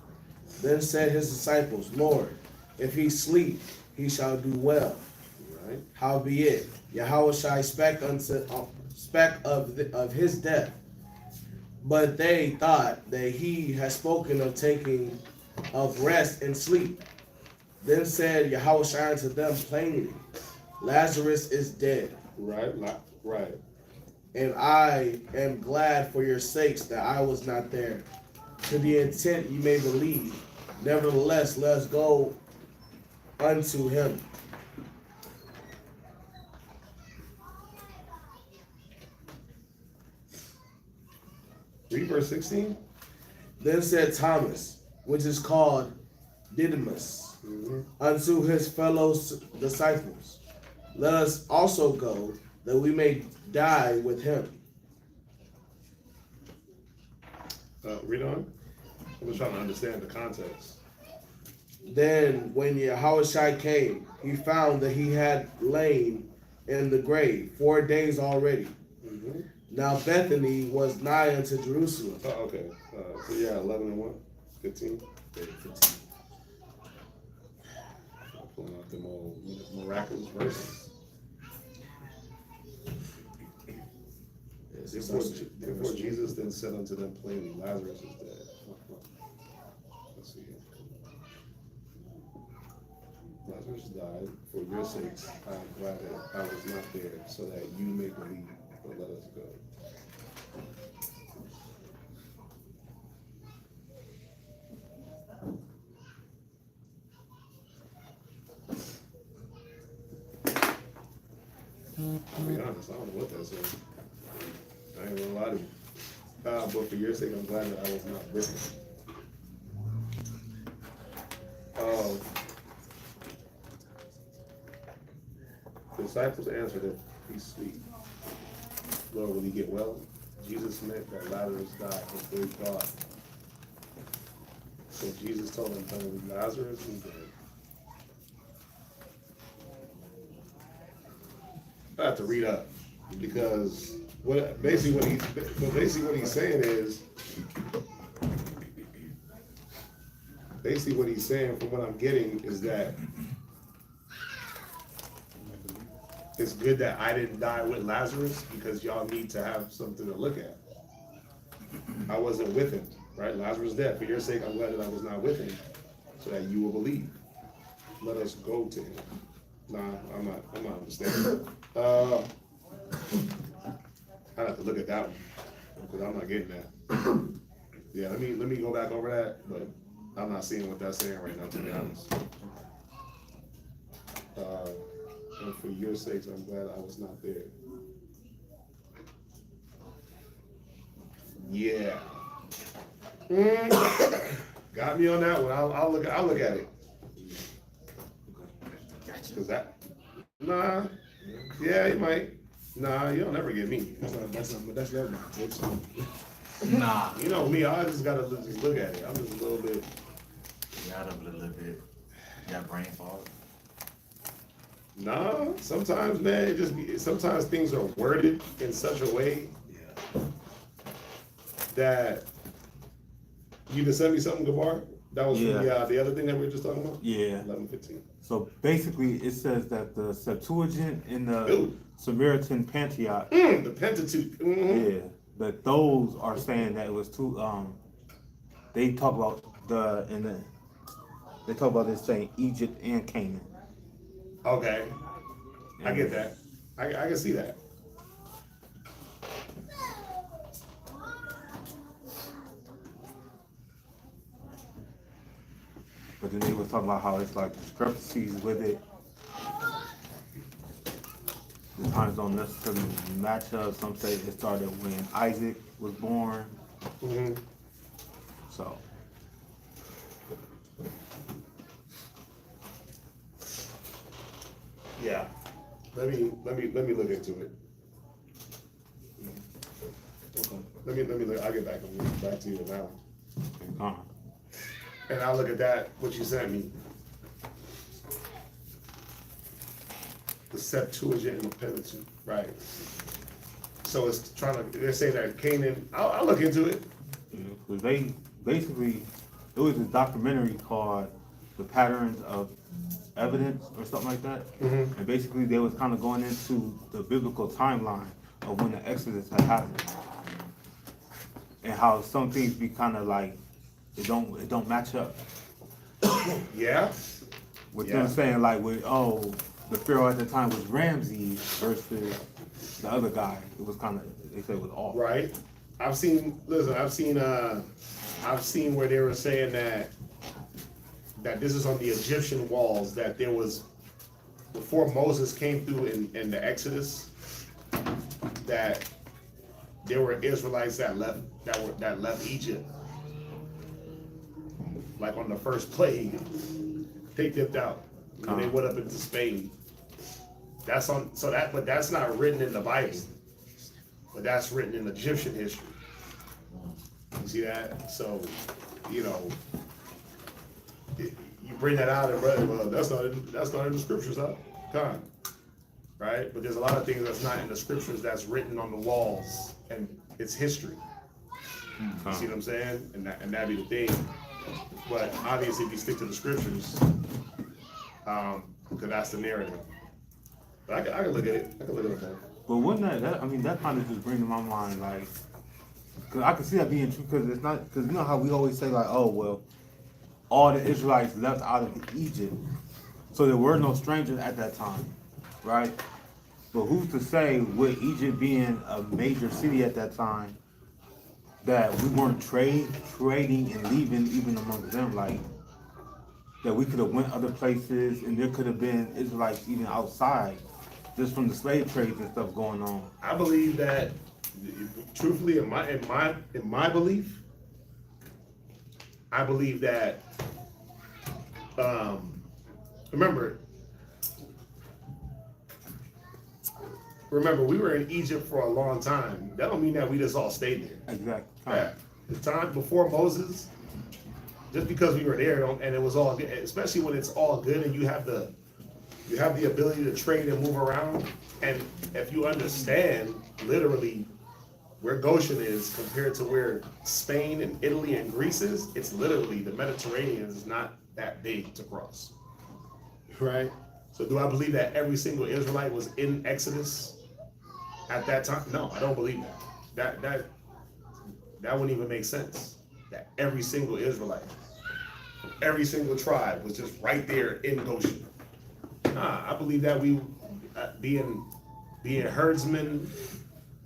Then said his disciples, Lord, if he sleep, he shall do well. Right. Howbeit, Yahweh shall expect of his death. But they thought that he had spoken of taking of rest and sleep. Then said Yahweh shall unto them plainly, Lazarus is dead. Right. And I am glad for your sakes that I was not there, to the intent ye may believe. Nevertheless, let us go unto him. Read verse 16. Then said Thomas, which is called Didymus, unto his fellow disciples, let us also go, that we may die with him. Read on. I'm just trying to understand the context. Then when Yahushua came, he found that he had lain in the grave 4 days already. Now Bethany was nigh unto Jerusalem. Oh, okay. So yeah, 11 and 1, 15. 15. Pulling out them old miraculous verses. Therefore Jesus then said unto them plainly, Lazarus is dead. Let's see here. Lazarus died. For your sakes, I am glad that I was not there, so that you may believe. But let us go. To be honest, I don't know what that says. I ain't gonna lie to you. But for your sake, I'm glad that I was not with him. The disciples answered him, he sleep. Lord, will he get well? Jesus meant that Lazarus died before he thought. So Jesus told him, Lazarus is dead. I have to read up because basically what he's saying is from what I'm getting is that it's good that I didn't die with Lazarus because y'all need to have something to look at. I wasn't with him, right? Lazarus is dead. For your sake, I'm glad that I was not with him, so that you will believe. Let us go to him. Nah, I'm not understanding. I have to look at that one because I'm not getting that. Yeah, let me go back over that, but I'm not seeing what that's saying right now, to be honest. And for your sakes, I'm glad I was not there. Yeah. Got me on that one. I'll look at it. Cause that, nah, yeah, you might. Nah, you'll never get me. That's your bitch. Nah. You know me, I just gotta just look at it. I'm just a little bit. Got up a little bit. Got brain fog. Nah, sometimes, man, it just sometimes things are worded in such a way that you just sent me something, Gabar. That was from the other thing that we were just talking about. Yeah. 11:15. So basically, it says that the Septuagint and the Samaritan Pentateuch. The Pentateuch. Yeah, but those are saying that it was too. They talk about they talk about this saying Egypt and Canaan. Okay, I get that. I can see that. But then they were talking about how it's like discrepancies with it. The times don't necessarily match up. Some say it started when Isaac was born. So. Yeah. Let me look into it. Okay. Let me look. I'll get back to you on that one. And I'll look at that, what you sent me. The Septuagint and the Pentateuch, right? So it's they're saying that Canaan, I'll look into it. Because they basically, it was this documentary called The Patterns of Evidence or something like that. And basically they was kind of going into the biblical timeline of when the Exodus had happened. And how some things be kind of like, it don't match up. Yeah. What you're saying, like with the Pharaoh at the time was Ramses versus the other guy. It was kind of, they said it was off. Right. I've seen where they were saying that this is on the Egyptian walls, that there was, before Moses came through in the Exodus, that there were Israelites that left Egypt. Like on the first plague, they dipped out when they went up into Spain. But that's not written in the Bible, but that's written in Egyptian history. You see that? So, you bring that out and well, that's not in the scriptures, huh? Right? But there's a lot of things that's not in the scriptures that's written on the walls, and it's history. You see what I'm saying? And that'd be the thing. But obviously, if you stick to the scriptures, because that's the narrative. But I can look at it. I can look at it. But wouldn't that kind of just bring to my mind, like, because I can see that being true, because it's not, because you know how we always say, like, oh, well, all the Israelites left out of Egypt, so there were no strangers at that time, right? But who's to say, with Egypt being a major city at that time, that we weren't trading and leaving even among them, like, that we could have went other places and there could have been Israelites even outside, just from the slave trades and stuff going on. I believe that, truthfully, in my belief, I believe that. Remember, remember, we were in Egypt for a long time. That don't mean that we just all stayed there. Exactly. The time before Moses, just because we were there and it was all good, especially when it's all good and you have the ability to trade and move around. And if you understand literally where Goshen is compared to where Spain and Italy and Greece is, it's literally the Mediterranean is not that big to cross. Right? So do I believe that every single Israelite was in Exodus at that time? No, I don't believe that. That wouldn't even make sense. That every single Israelite, every single tribe was just right there in Goshen. Nah, I believe that we being herdsmen,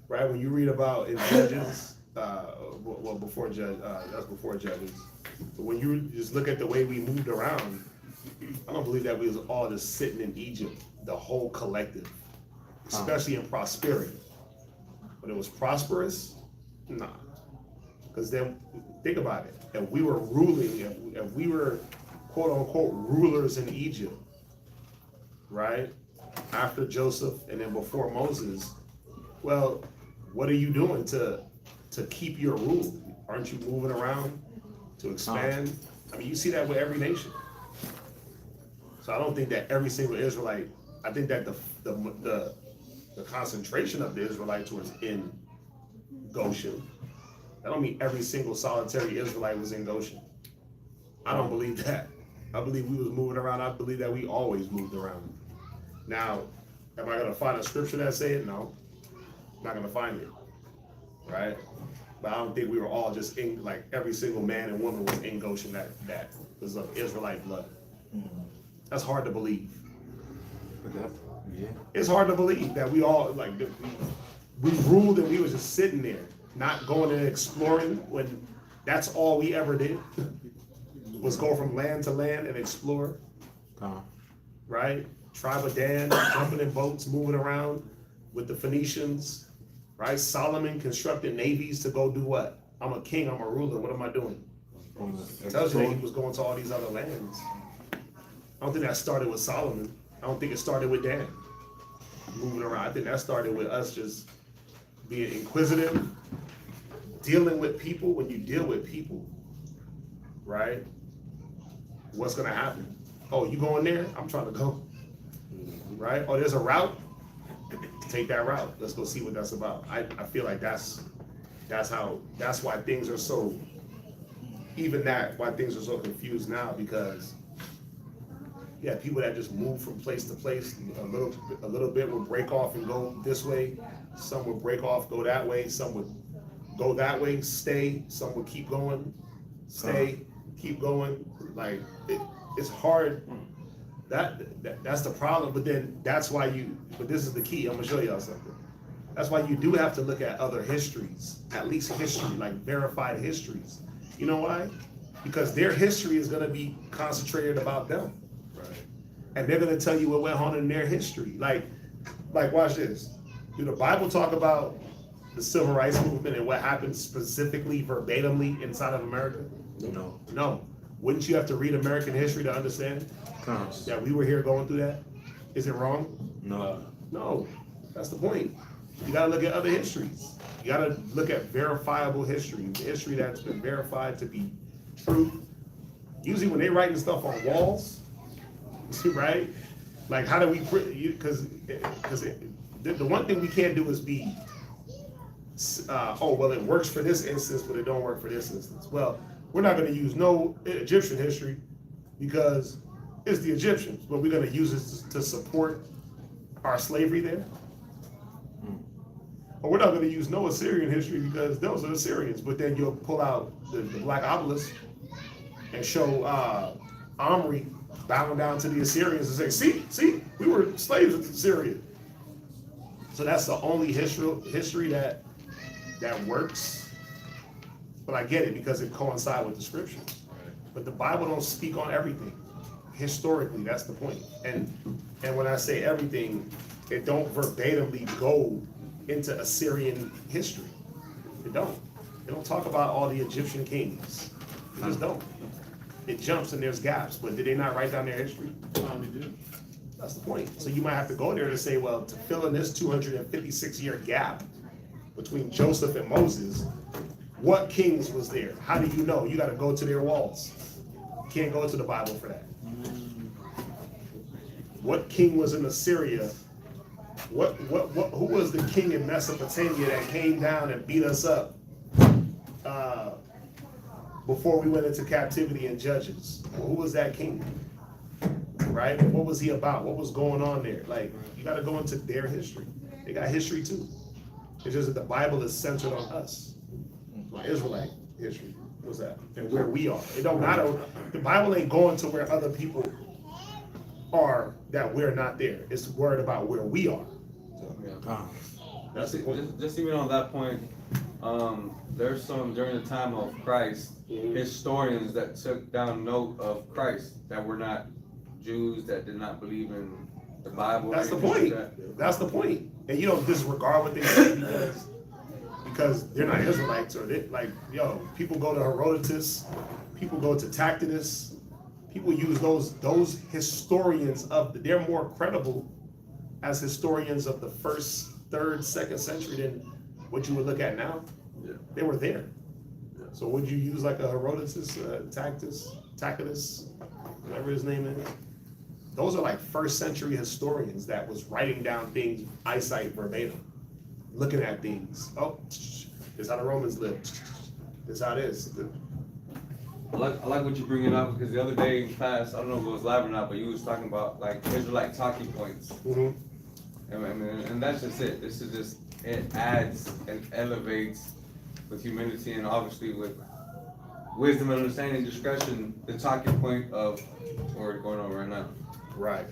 right? When you read about in Judges, well before that's before Judges. But when you just look at the way we moved around, I don't believe that we was all just sitting in Egypt, the whole collective, especially in prosperity. When it was prosperous, nah. Because then, think about it. If we were ruling, if we were quote unquote rulers in Egypt, right? After Joseph and then before Moses, well, what are you doing to keep your rule? Aren't you moving around to expand? I mean, you see that with every nation. So I don't think that every single Israelite, I think that the concentration of the Israelites was in Goshen. That don't mean every single solitary Israelite was in Goshen. I don't believe that. I believe we was moving around. I believe that we always moved around. Now, am I gonna find a scripture that say it? No, I'm not gonna find it, right? But I don't think we were all just in, like every single man and woman was in Goshen that was of Israelite blood. That's hard to believe. Yeah. It's hard to believe that we all, like, we ruled and we was just sitting there, not going and exploring when that's all we ever did, was go from land to land and explore, right? Tribe of Dan, jumping in boats, moving around with the Phoenicians, right? Solomon constructed navies to go do what? I'm a king, I'm a ruler, what am I doing? It tells you that he was going to all these other lands. I don't think that started with Solomon. I don't think it started with Dan moving around. I think that started with us just being inquisitive, dealing with people. When you deal with people, right? What's gonna happen? Oh, you going there? I'm trying to go. Right? Oh, there's a route. Take that route. Let's go see what that's about. I feel like that's why things are so, why things are so confused now, because yeah, people that just move from place to place, a little bit will break off and go this way. Some would break off, go that way. Some would go that way, stay. Some would keep going, stay, keep going. Like it's hard. That's the problem. But then that's why but this is the key. I'm gonna show y'all something. That's why you do have to look at other histories, at least history, like verified histories. You know why? Because their history is gonna be concentrated about them. And they're gonna tell you what went on in their history. Like watch this. Do the Bible talk about the civil rights movement and what happened specifically, verbatimly inside of America? No. Wouldn't you have to read American history to understand that we were here going through that? Is it wrong? No. That's the point. You gotta look at other histories. You gotta look at verifiable history, the history that's been verified to be true. Usually when they writing stuff on walls, right? Like, how do we, because the one thing we can't do is be, oh, well, it works for this instance, but it don't work for this instance. Well, we're not gonna use no Egyptian history because it's the Egyptians, but we're gonna use it to support our slavery there. Or we're not gonna use no Assyrian history because those are Assyrians, but then you'll pull out the black obelisk and show Omri bowing down to the Assyrians and say, see, we were slaves with Assyria. So that's the only history that works. But I get it because it coincides with the scriptures. But the Bible don't speak on everything. Historically, that's the point. And when I say everything, it don't verbatimly go into Assyrian history. It don't. They don't talk about all the Egyptian kings. They just don't. It jumps and there's gaps, but did they not write down their history? They do. That's the point. So you might have to go there to say, well, to fill in this 256-year gap between Joseph and Moses, what kings was there? How do you know? You got to go to their walls. You can't go to the Bible for that. What king was in Assyria? Who was the king in Mesopotamia that came down and beat us up before we went into captivity in Judges? Well, who was that king? Right? What was he about? What was going on there? Like, you got to go into their history. They got history too. It's just that the Bible is centered on us, my Israelite history. What's that? And where we are. It don't matter. The Bible ain't going to where other people are that we're not there. It's worried about where we are. That's just even on that point. There's some during the time of Christ, historians that took down note of Christ that were not Jews, that did not believe in the Bible. That's the point. That's the point. And you don't disregard what they say because they're not Israelites, or they like, yo, people go to Herodotus, people go to Tacitus, people use those historians they're more credible as historians of the 1st, 3rd, 2nd century than what you would look at now. Yeah. They were there. Yeah. So would you use like a Herodotus, Tacitus, whatever his name is? Those are like 1st century historians that was writing down things eyesight verbatim, looking at things. Oh, this is how the Romans lived. This is how it is. I like what you're bringing up, because the other day in class, I don't know if it was live or not, but you was talking about like Israelite talking points. Mm-hmm. And that's just it. This is just, it adds and elevates with humility and obviously with wisdom and understanding, discretion, the talking point of what we're going on right now. Right.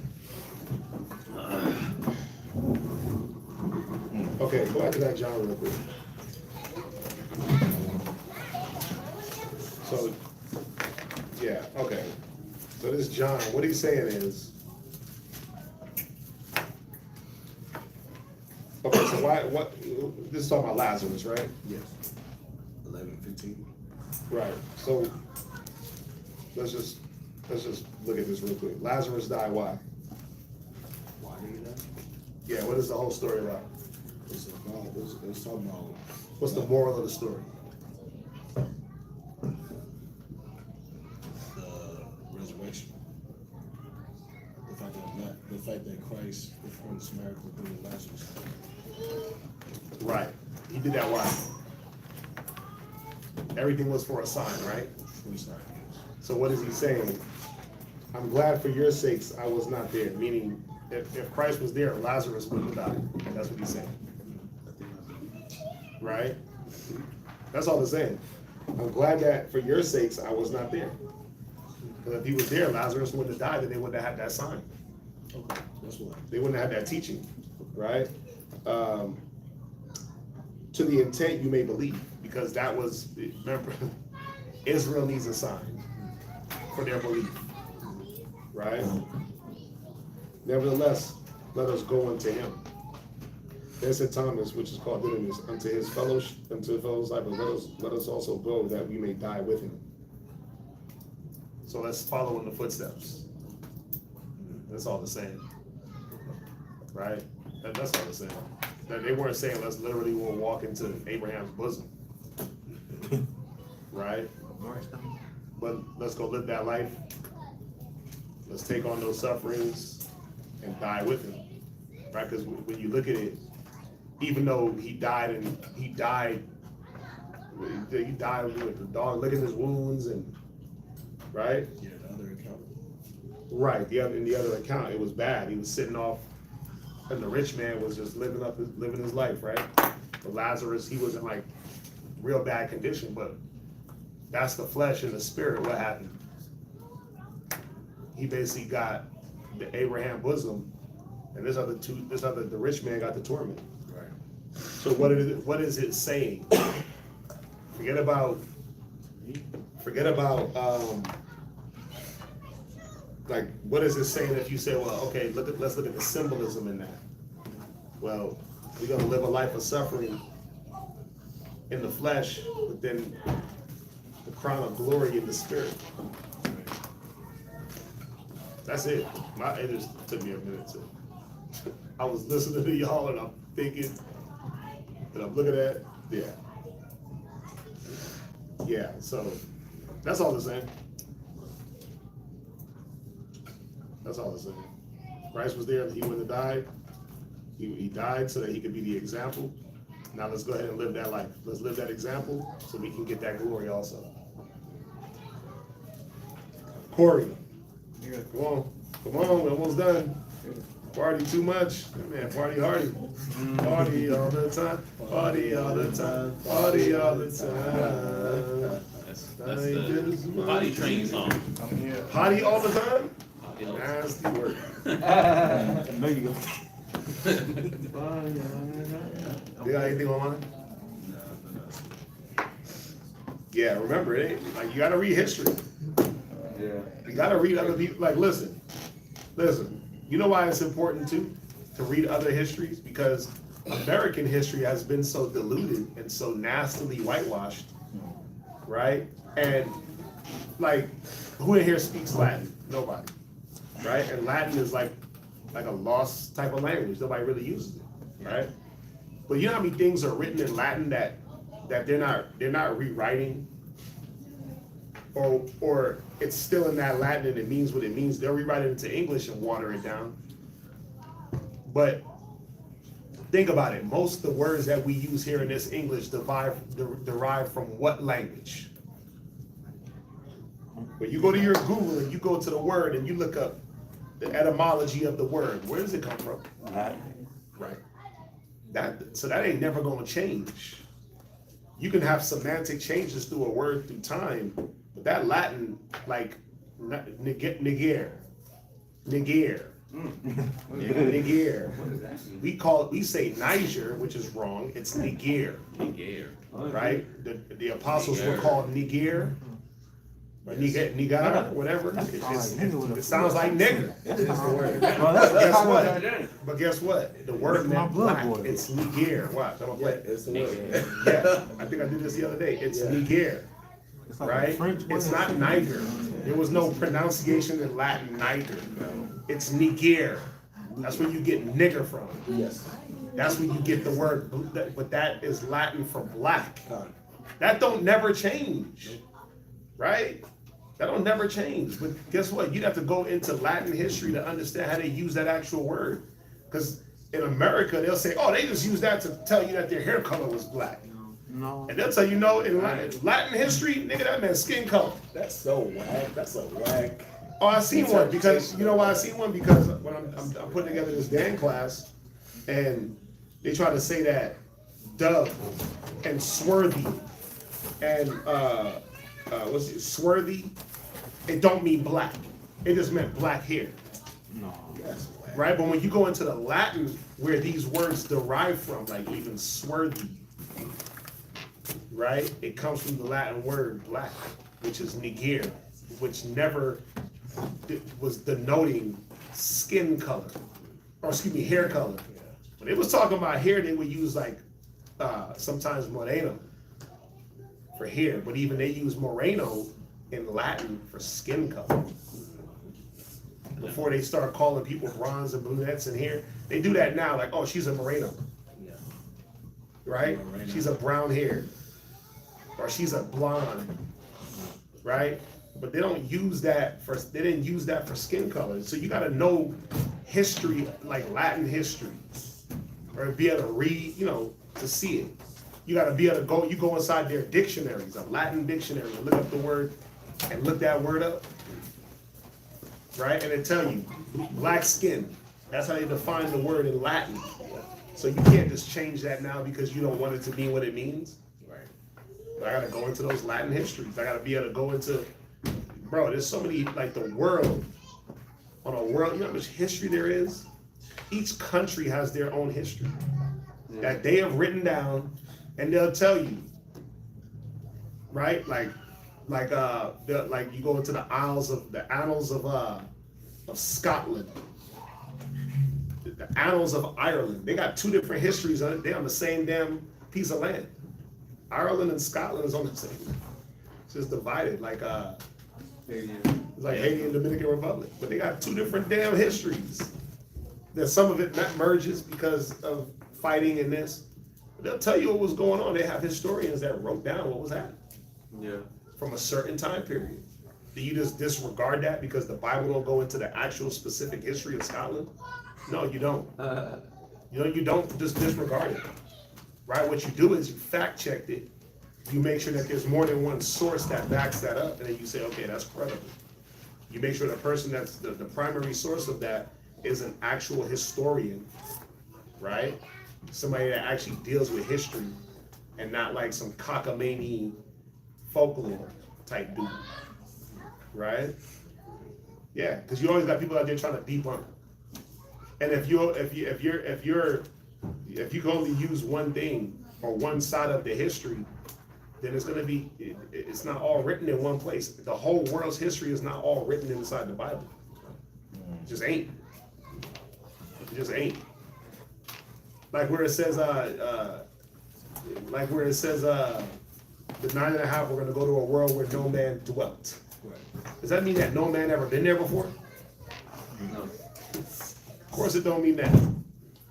Okay, go back to that John real quick. So, yeah, okay. So this John, what he's saying is, okay, so this is talking about Lazarus, right? Yes. 11:15. Right, so let's just look at this real quick. Lazarus died, why? Why did he die? Yeah, what is the whole story about? It's talking about. What's the moral of the story? The resurrection. The fact that Christ performed this miracle through Lazarus. Right. He did that why? Everything was for a sign, right? For a sign. So what is he saying? I'm glad for your sakes I was not there. Meaning, if Christ was there, Lazarus wouldn't have died. That's what he's saying. Right? That's all he's saying. I'm glad that for your sakes I was not there. Because if he was there, Lazarus wouldn't have died, and they wouldn't have had that sign. Okay, that's why. They wouldn't have had that teaching, right? To the intent you may believe, because that was, remember, Israel needs a sign for their belief, right? Nevertheless, let us go unto him. Then said Thomas, which is called Didymus, unto his fellow disciples, let us also go that we may die with him. So let's follow in the footsteps. That's all the same, right? That's all the same. They weren't saying let's literally we'll walk into Abraham's bosom, right? But let's go live that life. Let's take on those sufferings and die with him, right? Because when you look at it, even though he died with the dog licking his wounds, and right? Yeah, the other account. Right. In the other account, it was bad. He was sitting off, and the rich man was just living his life, right? But Lazarus, he was in like real bad condition. But that's the flesh and the spirit. What happened? He basically got the Abraham bosom, and the rich man got the torment. Right. So what is it saying? Forget about like, what is it saying if you say, well, okay, let's look at the symbolism in that. Well, we're gonna live a life of suffering in the flesh, but then the crown of glory in the spirit. That's it. It just took me a minute to. I was listening to y'all and I'm thinking, and I'm looking at, yeah. Yeah, so that's all the same. That's all the same. Christ was there, he wouldn't have died. He died so that he could be the example. Now let's go ahead and live that life. Let's live that example so we can get that glory also. Corey, come on, we're almost done. Party too much, man. Party hardy. Party all the time. Party all the time. Party all the time. That's the potty train song. Potty all the time. Nasty word. There you go. You got anything online? Yeah, remember it. Like you gotta read history. Yeah. You gotta read other people. Like listen. You know why it's important to read other histories? Because American history has been so diluted and so nastily whitewashed, right? And like, who in here speaks Latin? Nobody, right? And Latin is like a lost type of language. Nobody really uses it, right? But you know how many things are written in Latin that they're not rewriting, or it's still in that Latin and it means what it means. They'll rewrite it into English and water it down. But think about it. Most of the words that we use here in this English derive from what language? When you go to your Google and you go to the word and you look up the etymology of the word, where does it come from? Latin. Right. So that ain't never gonna change. You can have semantic changes through a word through time, but that Latin, like negere. We say Niger, which is wrong. It's Niger. Right? The apostles were called Niger. Or Nigar, whatever. It sounds like nigger. But guess what? The word meant black. It's Niger. Watch, I'm gonna play. It's the word. Yeah, I think I did this the other day. It's Niger. Right? It's not Niger. There was no pronunciation in Latin, Niger. It's Niger. That's where you get nigger from. Yes. That's where you get the word, but that is Latin for black. That don't never change. Right? That don't never change. But guess what? You'd have to go into Latin history to understand how they use that actual word. Because in America, they'll say, oh, they just use that to tell you that their hair color was black. No. And they'll tell you, no, in Latin history, nigga, that meant skin color. That's so whack. That's a whack. Oh, I seen one because, you know why I seen one? Because when I'm putting together this band class, and they try to say that dove and swarthy and what's it, swarthy, it don't mean black. It just meant black hair. No. Yes. Right? But when you go into the Latin where these words derive from, like even swarthy, right? It comes from the Latin word black, which is niger, which never was denoting skin color, or excuse me, hair color. When they was talking about hair, they would use like sometimes moreno for hair, but even they use moreno in Latin for skin color. Before they start calling people bronze and brunettes in here, they do that now, like, oh, she's a moreno. Right? She's a brown hair. Or she's a blonde. Right? But they don't use that they didn't use that for skin color. So you gotta know history, like Latin history. Or be able to read, to see it. You gotta be able to go inside their dictionaries, a Latin dictionary, and look up the word, and look that word up. Right? And it tell you, black skin. That's how they define the word in Latin. So you can't just change that now because you don't want it to mean what it means. Right. But I gotta go into those Latin histories. I gotta be able to go into, bro, there's so many, like the world, on a world, you know how much history there is? Each country has their own history that they have written down, and they'll tell you, right? Like you go into the annals of Scotland, the annals of Ireland. They got two different histories on it. They're on the same damn piece of land. Ireland and Scotland is on the same. It's just divided. Like It's like Haiti and Dominican Republic, but they got two different damn histories. There's some of it that merges because of fighting and this. But they'll tell you what was going on. They have historians that wrote down what was happening. Yeah. From a certain time period. Do you just disregard that because the Bible don't go into the actual specific history of Scotland? No, you don't. You don't just disregard it. Right? What you do is you fact check it. You make sure that there's more than one source that backs that up, and then you say, okay, that's credible. You make sure the person that's the primary source of that is an actual historian, right? Somebody that actually deals with history and not like some cockamamie folklore type dude, right? Yeah, because you always got people out there trying to debunk. And if you can only use one thing or one side of the history, then it's gonna be it's not all written in one place. The whole world's history is not all written inside the Bible. It just ain't. It just ain't. Like where it says the 9.5, we're gonna go to a world where no man dwelt. Does that mean that no man ever been there before? No. Of course it don't mean that.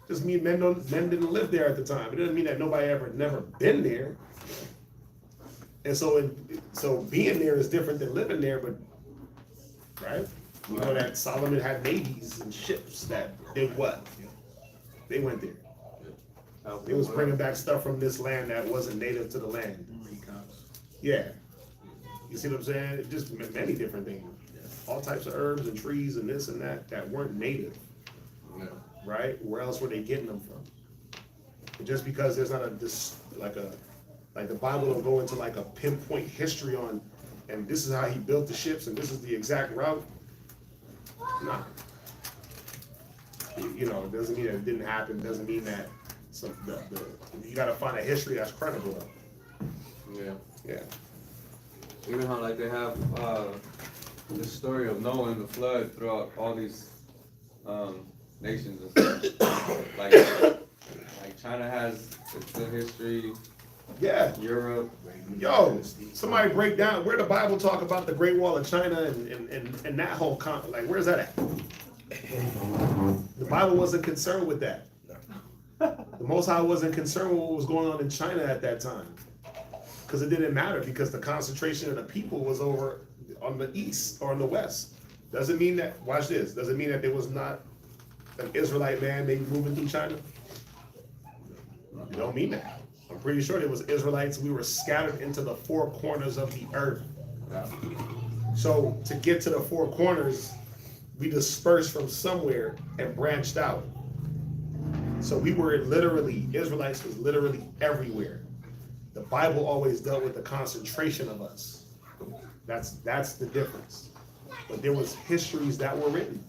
Just mean men didn't live there at the time. It doesn't mean that nobody never been there. And so being there is different than living there, but right? We know that Solomon had navies and ships that did what? They went there. They was bringing back stuff from this land that wasn't native to the land. Yeah. You see what I'm saying? Just many different things. All types of herbs and trees and this and that weren't native. Right? Where else were they getting them from? And just because there's not like the Bible will go into like a pinpoint history on, and this is how he built the ships and this is the exact route. Nah. You know, it doesn't mean that it didn't happen. Doesn't mean that you got to find a history that's credible though. Yeah. Yeah. Even how like they have the story of Noah and the flood throughout all these nations and stuff. like China has its good history. Yeah. Europe. Yo, somebody break down where the Bible talk about the Great Wall of China and that whole like where's that at? The Bible wasn't concerned with that. The Most High wasn't concerned with what was going on in China at that time. Because it didn't matter, because the concentration of the people was over on the east or in the west. Doesn't mean that, watch this, doesn't mean that there was not an Israelite man maybe moving through China. It don't mean that. I'm pretty sure there was Israelites. We were scattered into the four corners of the earth. So to get to the four corners, we dispersed from somewhere and branched out. So we were literally, Israelites was literally everywhere. The Bible always dealt with the concentration of us. That's the difference. But there was histories that were written.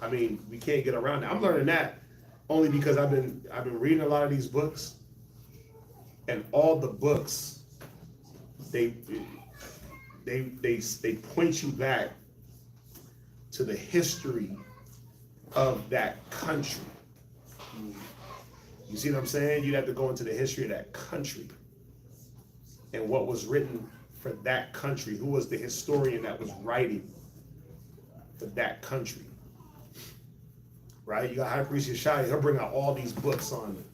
I mean, we can't get around it. I'm learning that only because I've been reading a lot of these books, and all the books they point you back to the history of that country. You see what I'm saying? You'd have to go into the history of that country and what was written for that country. Who was the historian that was writing for that country? Right? You got High Priest Yeshai, he'll bring out all these books on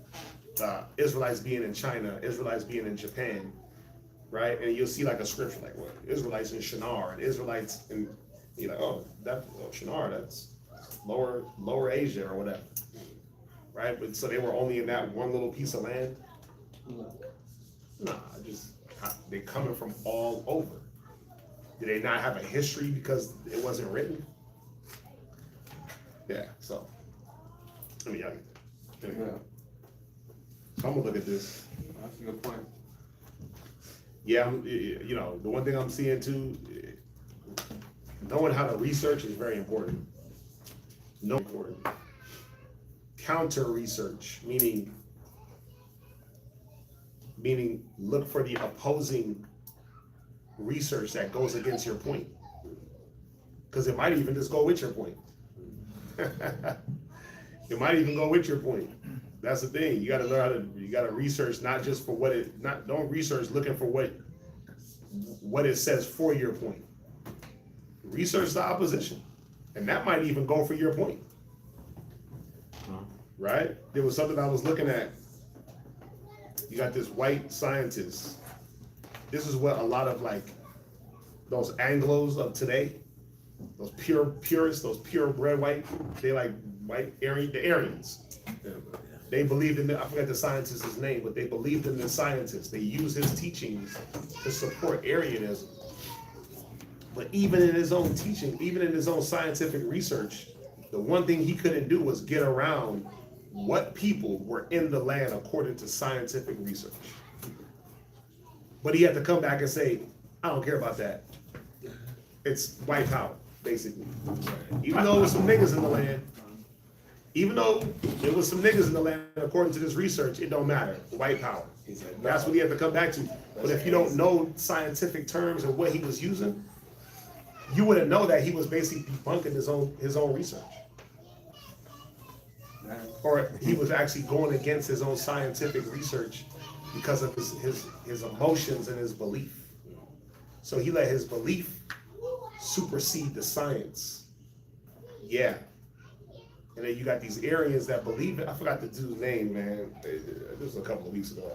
Israelites being in China, Israelites being in Japan, right? And you'll see like a scripture like, what? Israelites in Shinar, and Israelites in, you're like, Shinar, that's lower Asia or whatever. Right? But so they were only in that one little piece of land? Nah, they coming from all over. Did they not have a history because it wasn't written? Yeah, so. I mean, y'all get that. So I'm gonna look at this. That's a good point. Yeah, the one thing I'm seeing too, knowing how to research is very important. Counter research, meaning look for the opposing research that goes against your point. Because it might even just go with your point. It might even go with your point. That's the thing. You gotta learn you gotta research not just for don't research looking for what it says for your point. research the opposition. And that might even go for your point. Right? There was something I was looking at. You got this white scientist. This is what a lot of like those Anglos of today, those purists, those purebred white, they like white the Aryans. They believed in I forget the scientist's name, but they believed in the scientist. They used his teachings to support Aryanism. But even in his own teaching, even in his own scientific research, the one thing he couldn't do was get around what people were in the land according to scientific research. But he had to come back and say, I don't care about that. It's white power, basically. Even though there was some niggas in the land, according to this research, it don't matter. White power. That's what he had to come back to. But if you don't know scientific terms and what he was using, you wouldn't know that he was basically debunking his own research. Or he was actually going against his own scientific research because of his emotions and his belief. So he let his belief supersede the science. Yeah. And then you got these Aryans that believe it. I forgot the dude's name, man. This was a couple of weeks ago.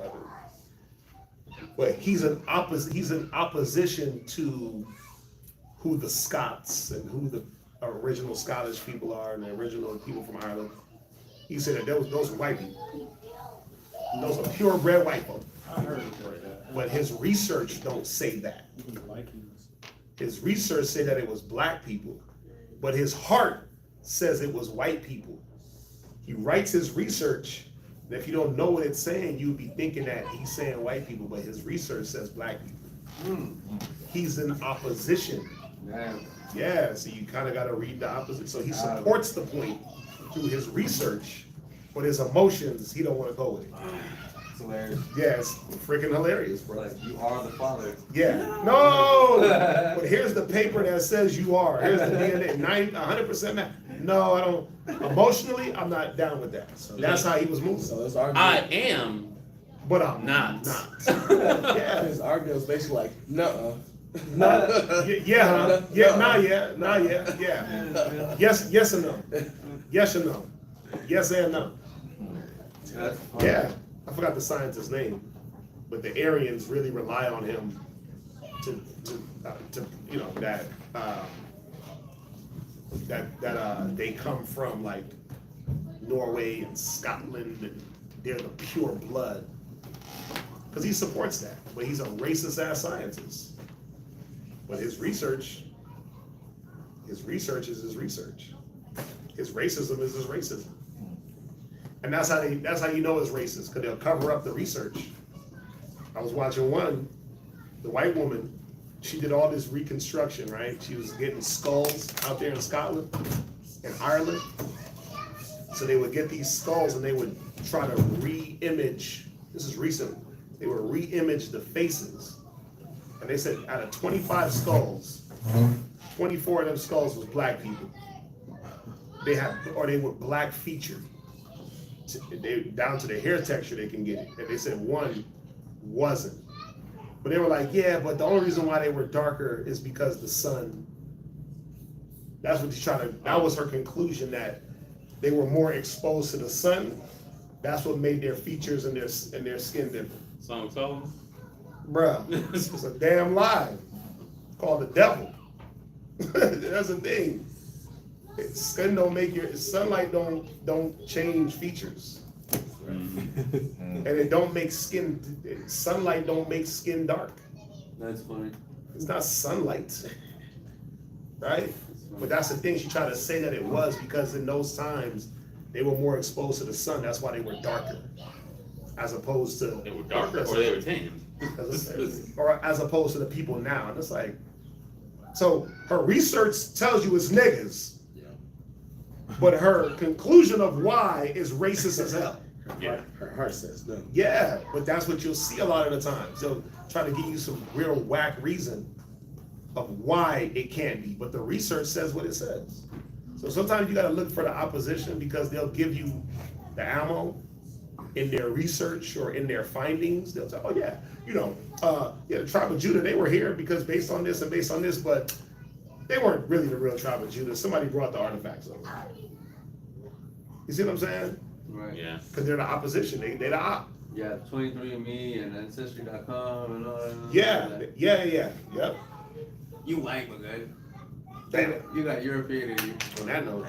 But he's in opposition to who the Scots and who the original Scottish people are and the original people from Ireland. He said that those are white people. Those are purebred white folk. I heard that. But his research don't say that. His research said that it was black people, but his heart says it was white people. He writes his research, and if you don't know what it's saying, you'd be thinking that he's saying white people, but his research says black people. He's in opposition. Yeah, so you kind of got to read the opposite. So he supports the point through his research, but his emotions, he don't want to go with it. It's hilarious. Yeah, it's freaking hilarious, bro. Like, you are the father. Yeah. No! But here's the paper that says you are. Here's the DNA. 100% match. No, I don't. Emotionally, I'm not down with that. So that's how he was moving. So his I am, but I'm not. Yeah. His argument was basically like, nuh-uh. Yeah, yeah. Yes and no. Yes and no. Yes and no. Yeah. I forgot the scientist's name, but the Aryans really rely on him to you know, that they come from like Norway and Scotland and they're the pure blood. Because he supports that, but he's a racist ass scientist. But his research is his research. His racism is his racism. And that's how you know it's racist, because they'll cover up the research. I was watching the white woman, she did all this reconstruction, right? She was getting skulls out there in Scotland and Ireland. So they would get these skulls and they would try to re-image, this is recent, they would re-image the faces. And they said out of 25 skulls, 24 of them skulls was black people. They were black featured. Down to the hair texture they can get it. And they said one wasn't. But they were like, yeah, but the only reason why they were darker is because the sun. That's what that was her conclusion, that they were more exposed to the sun. That's what made their features and their skin different. Some told. Bruh, it's a damn lie. It's called the devil. That's the thing. Sunlight don't change features. And it don't make sunlight don't make skin dark. That's funny. It's not sunlight. Right? But that's the thing, she tried to say that it was because in those times they were more exposed to the sun. That's why they were darker. As opposed to they were darker or they were tan. Or as opposed to the people now. And it's like, so her research tells you it's niggas. But her conclusion of why is racist as hell. Yeah. Her heart says no. Yeah, but that's what you'll see a lot of the time. So try to give you some real whack reason of why it can't be. But the research says what it says. So sometimes you got to look for the opposition because they'll give you the ammo in their research or in their findings. They'll say, oh yeah, the tribe of Judah, they were here because based on this and based on this, but They weren't really the real tribe of Judah. Somebody brought the artifacts over. You see what I'm saying? Right. Yeah. Because they're the opposition. They the op. Yeah, 23andMe and Ancestry.com and all that. Yeah. Yep. You white, my guy. Damn. You got European in you. On that note.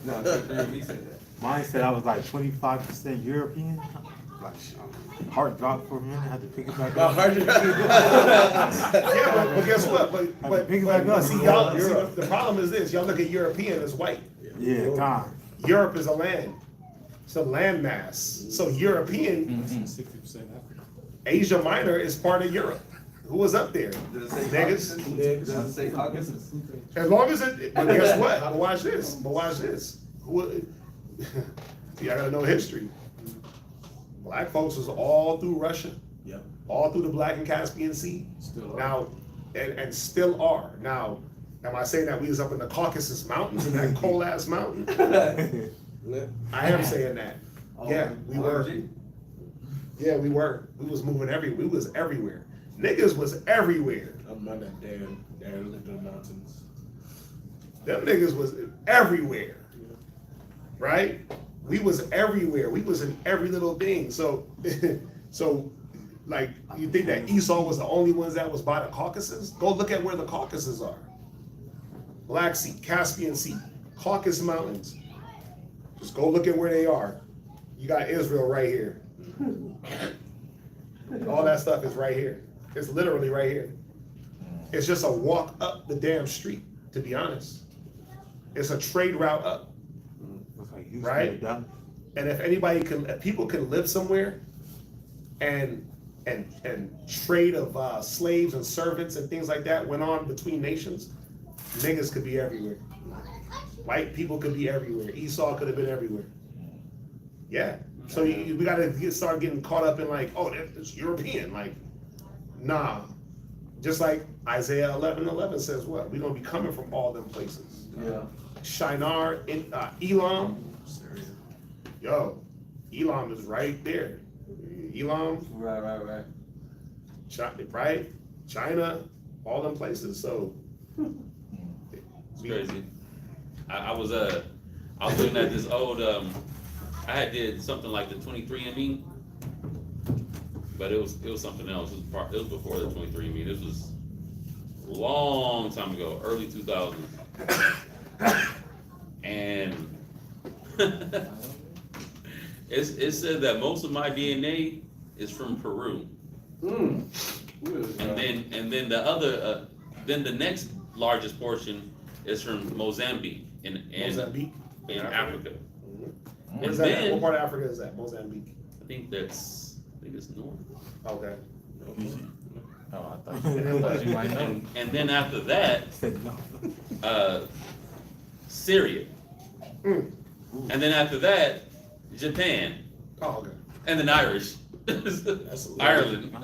No, 23andMe said that. Mine said I was like 25% European. Like, heart dropped for a minute. I had to pick it back up. Yeah, but guess what? But pick it back up. see, y'all, the problem is this: y'all look at European as white. Yeah, God. Europe is a land. It's a landmass. So European, 60% Africa. Asia Minor is part of Europe. Who was up there? Does it say Niggas. Caucasus? Does it say Caucasus? As long as it, but guess what? But watch this. See, I gotta know history. Black folks was all through Russia. Yep. All through the Black and Caspian Sea. Still are. Now, and still are. Now, am I saying that we was up in the Caucasus Mountains, in that cold ass mountain? I am saying that. Yeah, we were. Yeah, we were. We was moving everywhere. We was everywhere. Niggas was everywhere. I'm not that damn lived in the mountains. Them niggas was everywhere. Right? We was everywhere. We was in every little thing. So, like, you think that Esau was the only ones that was by the Caucasus? Go look at where the Caucasus are. Black Sea, Caspian Sea, Caucasus Mountains. Just go look at where they are. You got Israel right here. All that stuff is right here. It's literally right here. It's just a walk up the damn street, to be honest. It's a trade route up. Right? And if people can live somewhere and trade of slaves and servants and things like that went on between nations, niggas could be everywhere. White people could be everywhere. Esau could have been everywhere. Yeah. So we gotta start getting caught up in like, oh, it's European. Like, nah. Just like Isaiah 11:11 says what? We're gonna be coming from all them places. Yeah. Shinar, Elam. Yo, Elam is right there. Elam. Right. Right? China, all them places. So it's crazy. I was looking at this old I had did something like the 23andMe, but it was something else. It was before the 23andMe. This was a long time ago, early 2000s. And it said that most of my DNA is from Peru. And then the other then the next largest portion is from Mozambique in Africa. Where's that at? What part of Africa is that? Mozambique. I think it's north. Okay. Oh, I thought you might know. And then after that, Syria. And then after that, Japan. Oh, okay. And then Irish. Ireland.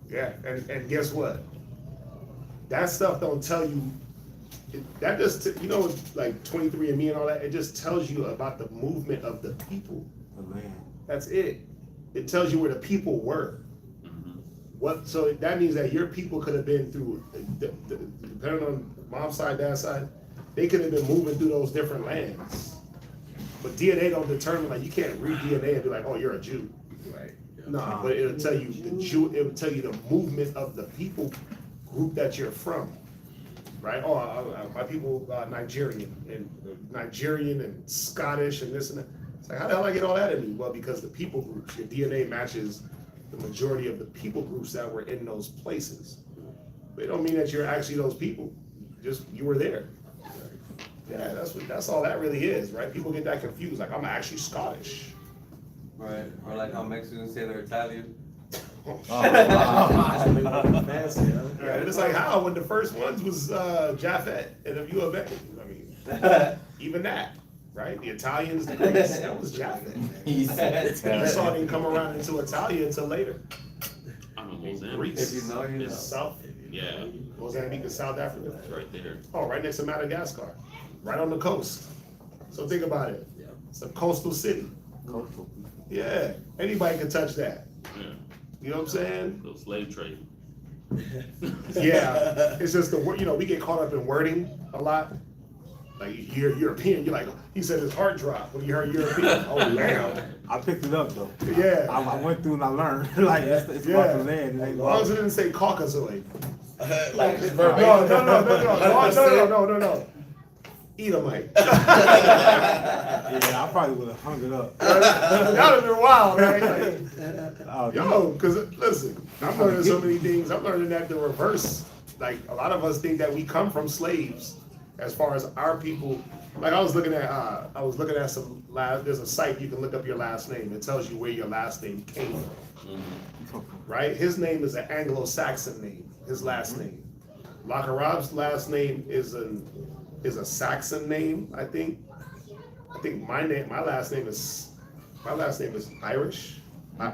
Yeah, and guess what? That stuff don't tell you. That just, like 23andMe and all that, it just tells you about the movement of the people. The land. That's it. It tells you where the people were. So that means that your people could have been through, depending on mom's side, dad's side, they could have been moving through those different lands. But DNA don't determine, like, you can't read DNA and be like, oh, you're a Jew. Right. No, but it'll tell you it will tell you the movement of the people group that you're from. Right? Oh, my people are Nigerian and Scottish and this and that. It's like, how the hell I get all that in me? Well, because the people groups, your DNA matches the majority of the people groups that were in those places. But it don't mean that you're actually those people. Just you were there. Yeah, that's all that really is, right? People get that confused. Like, I'm actually Scottish. Right. Or like how Mexicans say they're Italian. Fancy, huh? Yeah, it's like how when the first ones was Japhet and if you a Becky. I mean, even that, right? The Italians, the Greeks, that was Japhet. Esau didn't come around into Italia until later. I'm a Mozambique. Greece. If you know, you know. South. Yeah. Mozambique is South Africa. It's right there. Oh, right next to Madagascar. Right on the coast. So think about it. Yeah. It's a coastal city. Coastal. Yeah. Anybody can touch that. Yeah. You know what I'm saying? Little slave trade. Yeah, it's just the word. You know, we get caught up in wording a lot. Like you're European, you're like, he said his heart dropped when you heard European. Oh man. I picked it up though. Yeah. I went through and I learned. Like it's Yeah. about the land. As long as it didn't say Caucasoid. Like it's No, verbatim. no. Edomite. Yeah, I probably would have hung it up. That would have been wild, right? Like, Oh, yo, because listen, I'm learning so many things. I'm learning that the reverse. Like a lot of us think that we come from slaves, as far as our people. Like I was looking at some. There's a site you can look up your last name. It tells you where your last name came from. Right? His name is an Anglo-Saxon name. His last name. Lakarab's last name is a Saxon name. I think my last name is Irish,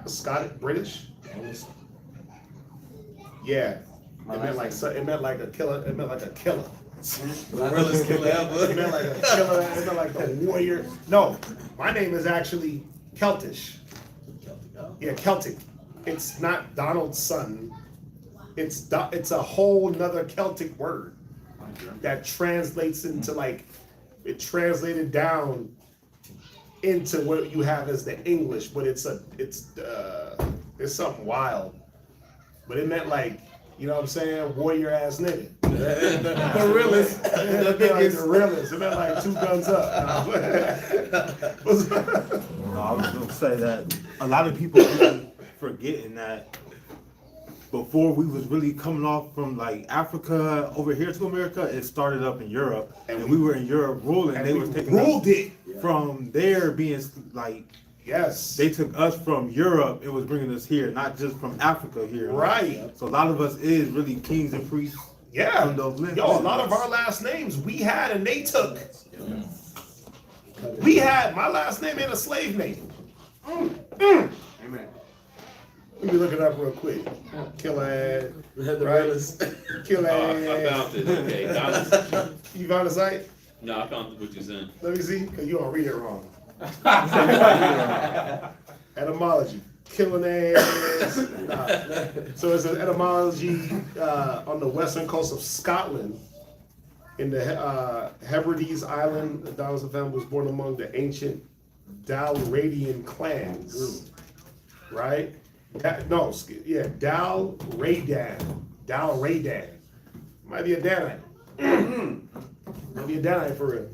Scottish, British. Yeah, it meant like a killer. It meant like a killer. The realest killer ever. It meant like a killer. It meant like a warrior. No, my name is actually Celtish. Yeah, Celtic. It's not Donald's son. It's a whole nother Celtic word that translates into like, it translated down into what you have as the English, but it's something wild. But it meant like, you know what I'm saying, warrior ass nigga. The realest. It meant like the realest. It meant like 2 guns up. No, I was gonna say that a lot of people really forgetting that before we was really coming off from like Africa over here to America, it started up in Europe, and we were in Europe ruling. And they we was taking ruled it from there being like. Yes. They took us from Europe. It was bringing us here, not just from Africa here. Right. So a lot of us is really kings and priests. Yeah. From those lineages. Yo, a lot of our last names we had and they took. We had, my last name ain't a slave name. Amen. Let me look it up real quick. Killer, The right? realest. Killer. I found it. Okay, got it. You found the site? No, I found what you sent. Let me see, because you don't read it wrong. Etymology. Killing ass. Nah. So it's an etymology on the western coast of Scotland. In the Hebrides Island, Donaldson family was born among the ancient Dalradian clans. Right? Dalradan. Dalradan. Might be a Danite. Might be a Danite for real.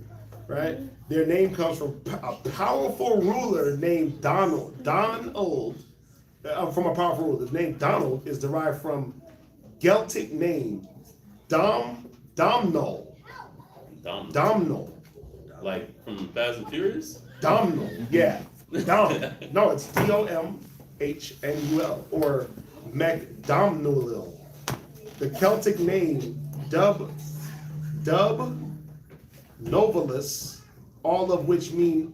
Right? Their name comes from a powerful ruler named Donald. From a powerful ruler. The name Donald is derived from Celtic name Domhnall. Domhnall. Like from Fast and Furious? Domhnall. Yeah. No, it's Domhnul or MacDomhnall. The Celtic name Dub Novalis, all of which mean,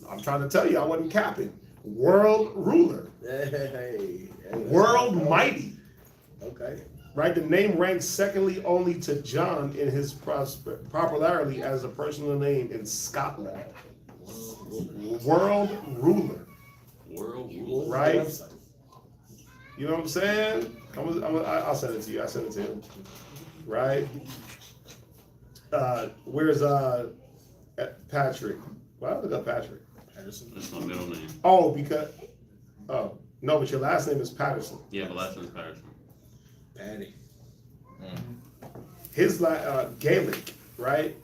I'm trying to tell you, I wasn't capping, world ruler, world mighty. Okay. Right? The name ranks secondly only to John in his popularity as a personal name in Scotland. World ruler. World ruler. Right? You know what I'm saying? I'll send it to you. I send it to him. Right? Where's Patrick? Well, look up Patrick. That's my middle name. Oh, no, but your last name is Patterson. Yeah, my last name is Patterson. Patty. His Gaelic, right?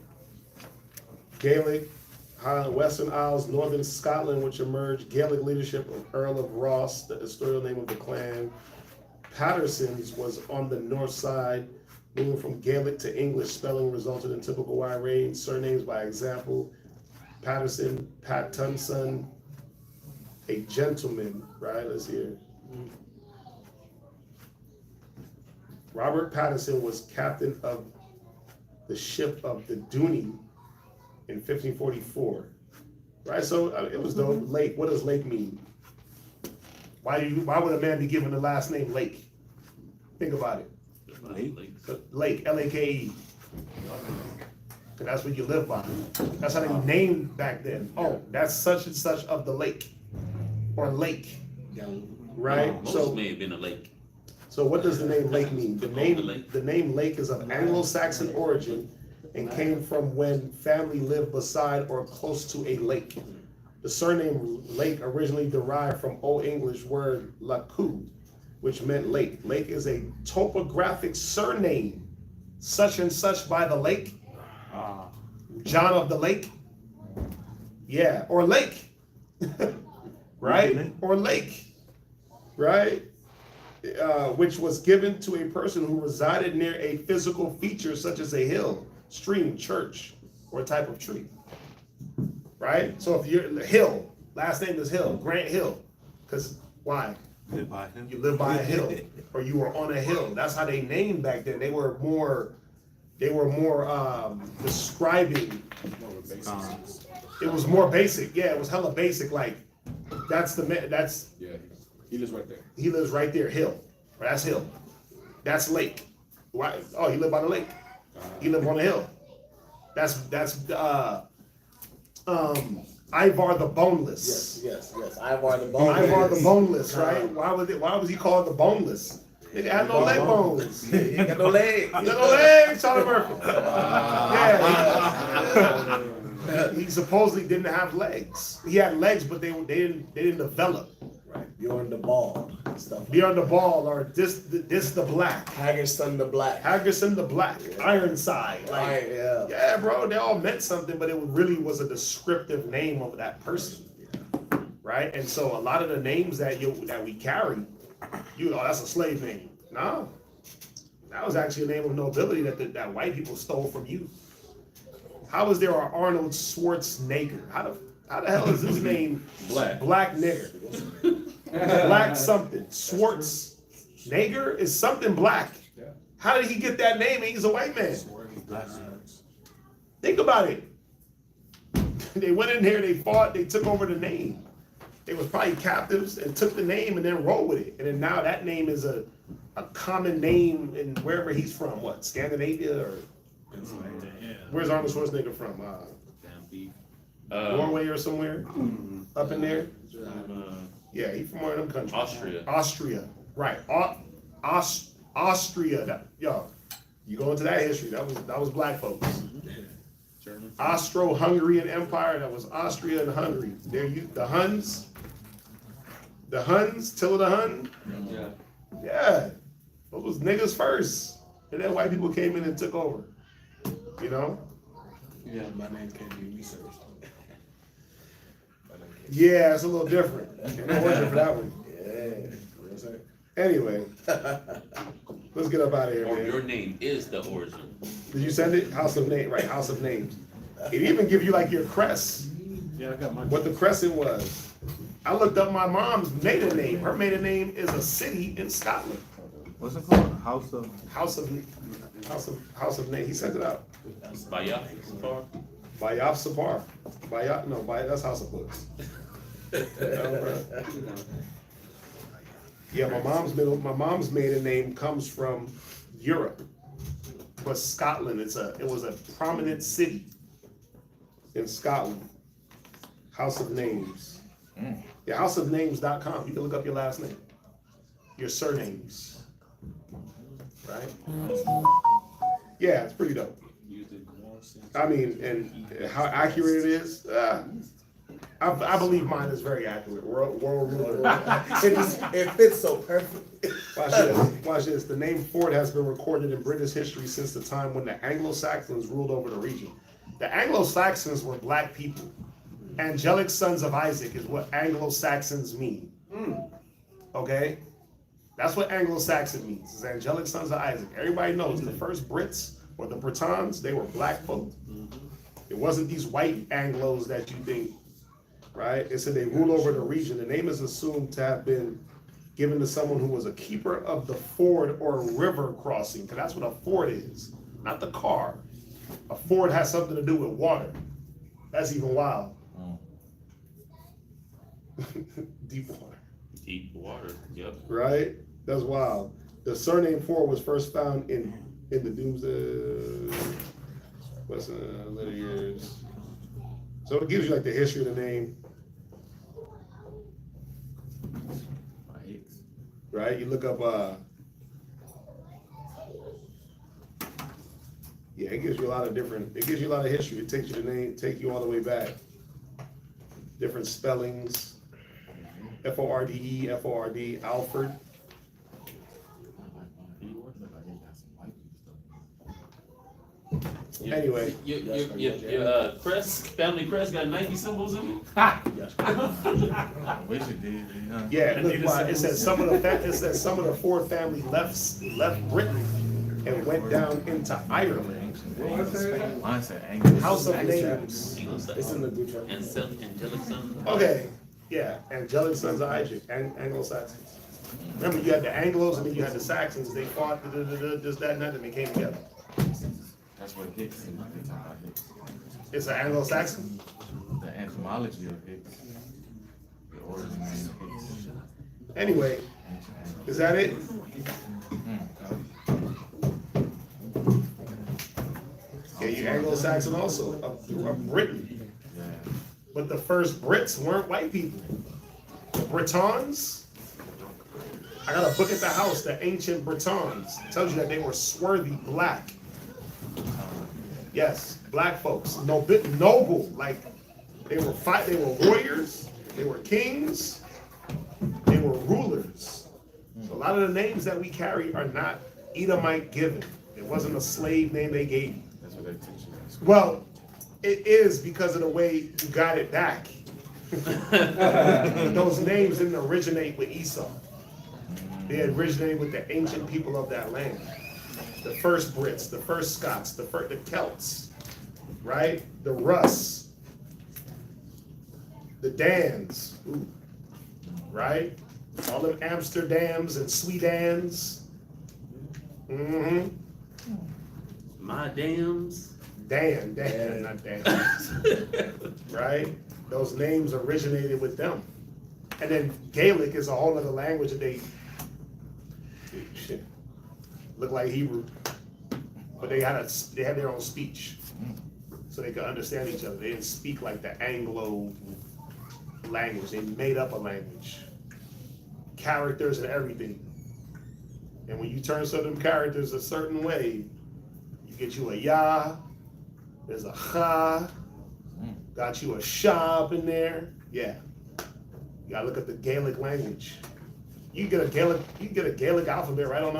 Gaelic, Highland, Western Isles, Northern Scotland, which emerged. Gaelic leadership of Earl of Ross, the historical name of the clan. Patterson's was on the north side. Moving from Gaelic to English spelling resulted in typical wide range. Surnames by example, Patterson, Pattunson, a gentleman, right? Let's hear. Robert Patterson was captain of the ship of the Dooney in 1544, right? So it was dope. Lake, what does lake mean? Why would a man be given the last name Lake? Think about it. Lake, L-A-K-E. And that's what you live by. That's how they named back then. Oh, that's such and such of the lake. Or lake. Right? Most may have been a lake. So what does the name lake mean? The name lake is of Anglo-Saxon origin and came from when family lived beside or close to a lake. The surname lake originally derived from Old English word laku, which meant lake. Lake is a topographic surname, such and such by the lake. John of the Lake. Yeah, or lake. Right? Or lake. Right? Which was given to a person who resided near a physical feature such as a hill, stream, church, or a type of tree. Right? So if you're Hill, last name is Hill, Grant Hill. Because why? Live by him. You live by a hill, or you were on a hill. That's how they named back then. They were more describing. It was more basic. Yeah, it was hella basic. Like that's Yeah, he lives right there. He lives right there. Hill. That's hill. That's lake. Why? Oh, he lived by the lake. He lived on the hill. That's Ivar the Boneless. Yes. Ivar the Boneless. Ivar the Boneless, right? Why was he called the Boneless? He had no leg bones. He got no legs. He got no legs, Charlie Murphy. Yeah. He supposedly didn't have legs. He had legs, but they didn't develop. Right. Bjorn the Ball and stuff. Bjorn the Ball or this the Black. Hagerson the Black. Hagerson the Black. Ironside. Like, yeah, bro. They all meant something, but it really was a descriptive name of that person. Right? And so a lot of the names that we carry, that's a slave name. No. That was actually a name of nobility that white people stole from you. How is there an Arnold Schwarzenegger? How the hell is his name Black nigger? Black something. Schwarzenegger is something black. How did he get that name? He's a white man. Think about it. They went in there, they fought, they took over the name. They was probably captives and took the name and then rolled with it. And then now that name is a common name in wherever he's from. What, Scandinavia or where's Arnold Schwarzenegger from? Norway or somewhere up in there. Yeah, he's from one of them countries. Austria, right? Austria. Yo, you go into that history. That was black folks. Austro-Hungarian Empire. That was Austria and Hungary. The Huns. The Huns, Attila the Hun. Yeah, those was niggas first, and then white people came in and took over. You know. Yeah, my name can't be researched. Yeah, it's a little different. No wonder for that one. Yeah. Anyway, let's get up out of here, man. Your name is the origin. Did you send it? House of Name, right? House of Names. It even give you like your crest. Yeah, I got my. What the crescent was. I looked up my mom's maiden name. Her maiden name is a city in Scotland. What's it called? House of Name. He sent it out. Bayaf Sapar. Bayaf Sapar. That's House of Books. Yeah, my mom's maiden name comes from Europe, but Scotland. It was a prominent city in Scotland. House of Names. Yeah, houseofnames.com. You can look up your last name, your surnames, right? Yeah, it's pretty dope. I mean, and how accurate it is. I believe mine is very accurate. World ruler. It fits so perfect. Watch this. The name Ford has been recorded in British history since the time when the Anglo-Saxons ruled over the region. The Anglo-Saxons were black people. Angelic sons of Isaac is what Anglo-Saxons mean. Okay? That's what Anglo-Saxon means. It's angelic sons of Isaac. Everybody knows the first Brits or the Britons, they were black folk. It wasn't these white Anglos that you think, right? It said they ruled over the region. The name is assumed to have been given to someone who was a keeper of the ford or river crossing, because that's what a ford is, not the car. A ford has something to do with water. That's even wild. Deep water. Deep water, yep. Right? That's wild. The surname Ford was first found in the Doomsday. What's later years? So it gives you like the history of the name. Right? You look up Yeah, it gives you a lot of different. It gives you a lot of history. It takes you the name, take you all the way back. Different spellings. F-O-R-D-E, F-O-R-D, Alfred. Anyway, your crest, family crest got Nike symbols in it. I wish it did. yeah, look, it says some of the four families left Britain and went down into Ireland. Mine said Angus. House of Names. It's in the group chat. Angelic son. Okay, yeah, angelic sons of Isaac, Anglo-Saxons. Remember, you had the Anglos and then you had the Saxons. They fought, this, that, and that, and they came together. That's what Hicks is. They talk about Hicks. It's an Anglo-Saxon. The etymology of Hicks. The origin of Hicks. Anyway, is that it? Yeah, you Anglo-Saxon also, of Britain. Yeah. But the first Brits weren't white people. The Britons. I got a book at the house, the Ancient Britons. It tells you that they were swarthy black. Yes, black folks, noble, like they were warriors, they were kings, they were rulers. So a lot of the names that we carry are not Edomite given. It wasn't a slave name they gave you. That's what they teach you. Well, it is because of the way you got it back. Those names didn't originate with Esau. They originated with the ancient people of that land. The first Brits, the first Scots, the Celts, right? The Russ, the Dans, ooh, right? All them Amsterdams and Swedans. Mm-hmm. My dams. Dan, not Dan. Right? Those names originated with them. And then Gaelic is a whole other language that they look like Hebrew, but they had their own speech, so they could understand each other. They didn't speak like the Anglo language. They made up a language, characters and everything. And when you turn certain characters a certain way, you get you a Yah. There's a Ha. Got you a Sha up in there. Yeah, you gotta look at the Gaelic language. You can get a Gaelic alphabet right up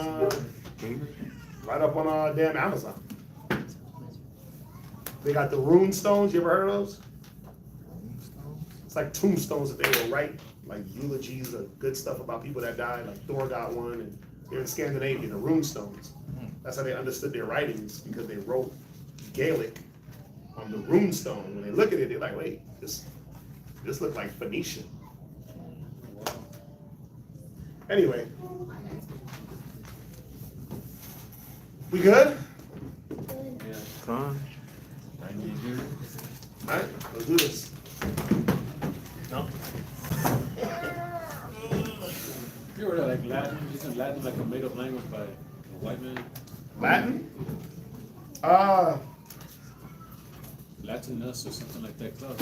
on damn Amazon. They got the rune stones. You ever heard of those? It's like tombstones that they will write, like eulogies or good stuff about people that died. Like Thor got one, and they're in Scandinavia. The rune stones. That's how they understood their writings, because they wrote Gaelic on the rune stone. When they look at it, they're like, wait, this look like Phoenician. Anyway, we good? Yeah. Con. All right, let's do this. No. You ever like Latin? Isn't Latin like a made-up language by a white man? Latin? Latinus or something like that club.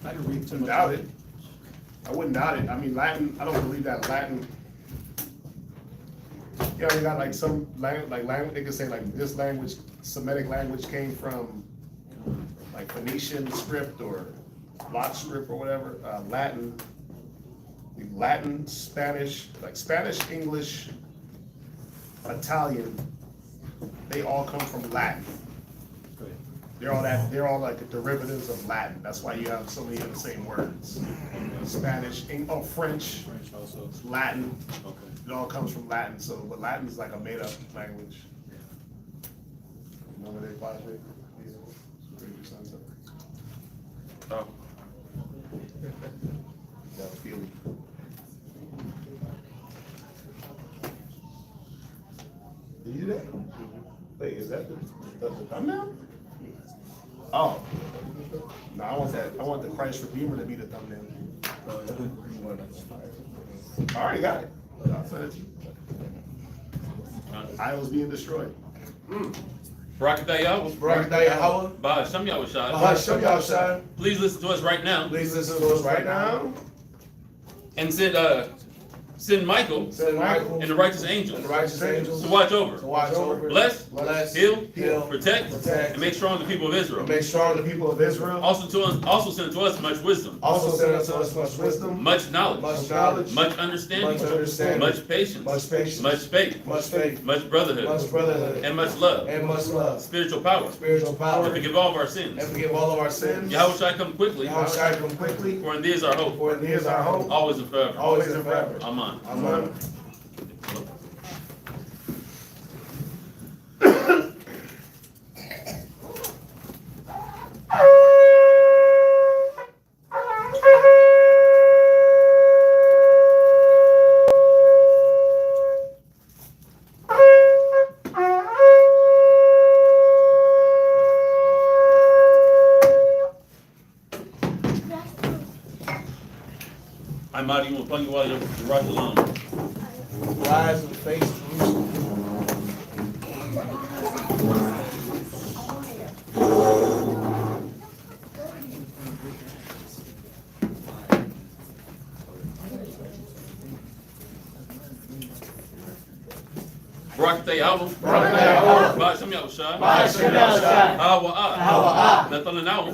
I didn't read too much. Doubt it. I wouldn't doubt it. I mean, Latin, I don't believe that Latin. Yeah, they got like some language, they could say like this language, Semitic language came from like Phoenician script or Lot script or whatever. Latin, Spanish, like Spanish, English, Italian, they all come from Latin. They're all like derivatives of Latin. That's why you have so many of the same words. Spanish, French, also. Latin. Okay. It all comes from Latin. So, but Latin is like a made-up language. Remember they class rate? Oh. That feeling. Did you do that? Wait, is that the thumbnail? Oh. No, I want that. I want the Christ Redeemer to be the thumbnail. I already got it. I'll send it to you. Idols being destroyed. Barakatah Yahweh. Barakatah Yahweh. Bye. Shem Yahweh Shai. Shem Yahweh Shai. Please listen to us right now. Please listen to us right now. And send Send Michael and the righteous angels to watch over, bless, heal, protect, and make strong the people of Israel. Also send to us much wisdom, much knowledge, much understanding, much patience, much faith, much brotherhood, and much love, spiritual power, and forgive all of our sins. Yahweh shall come quickly, for in thee is our hope, always and forever. Amen. I'm out of you upon you while you're right along. Rise and face Jerusalem. Barakatah Yahweh, Ba'ashem Yahushua, Hawa'ah, Nathalanahu,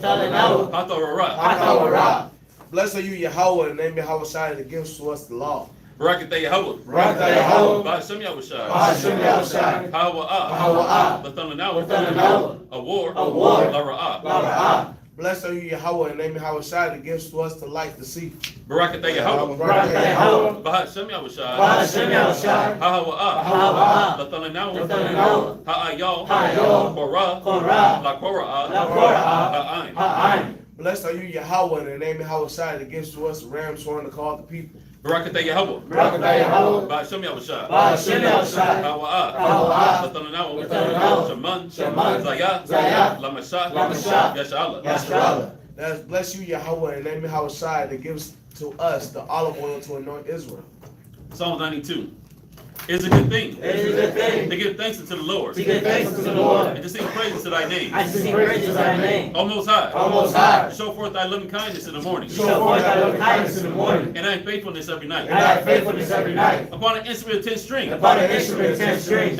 Hatararah. Blessed are you, Yahweh, in the name of Yahweh Shai, that gives to us the law. Barakatah Yahweh, Ba'ashem Yahushua, Hawa'ah, Nathalanahu, a war, Lara'ah. Blessed are you, Yahweh, in the name of Yahweh Shai, that gives to us the light to see. Barakatah Yahweh, Ba'ashem Yahushua, Hawa'ah, Nathalanahu, Ha'ayal, Korah, La Korah, Blessed are you, Yahweh, in the name of Yahweh Shai, that gives to us the ram's horn to call the people. Barakatah Yahweh, Ba'ashem Yahushua, Hawa'ah, Nathalanahu, Shaman, Zayah, Lamashah, Yasha'Allah. Bless you, Yahweh, in the name of Yahweh Shai, that gives to us the olive oil to anoint Israel. Psalm 92. It is a good thing. To give thanks unto the Lord. And to sing praises to thy name. O Most High. To show forth thy loving kindness in the morning. And thy faithfulness every night. Upon an instrument of 10 string. And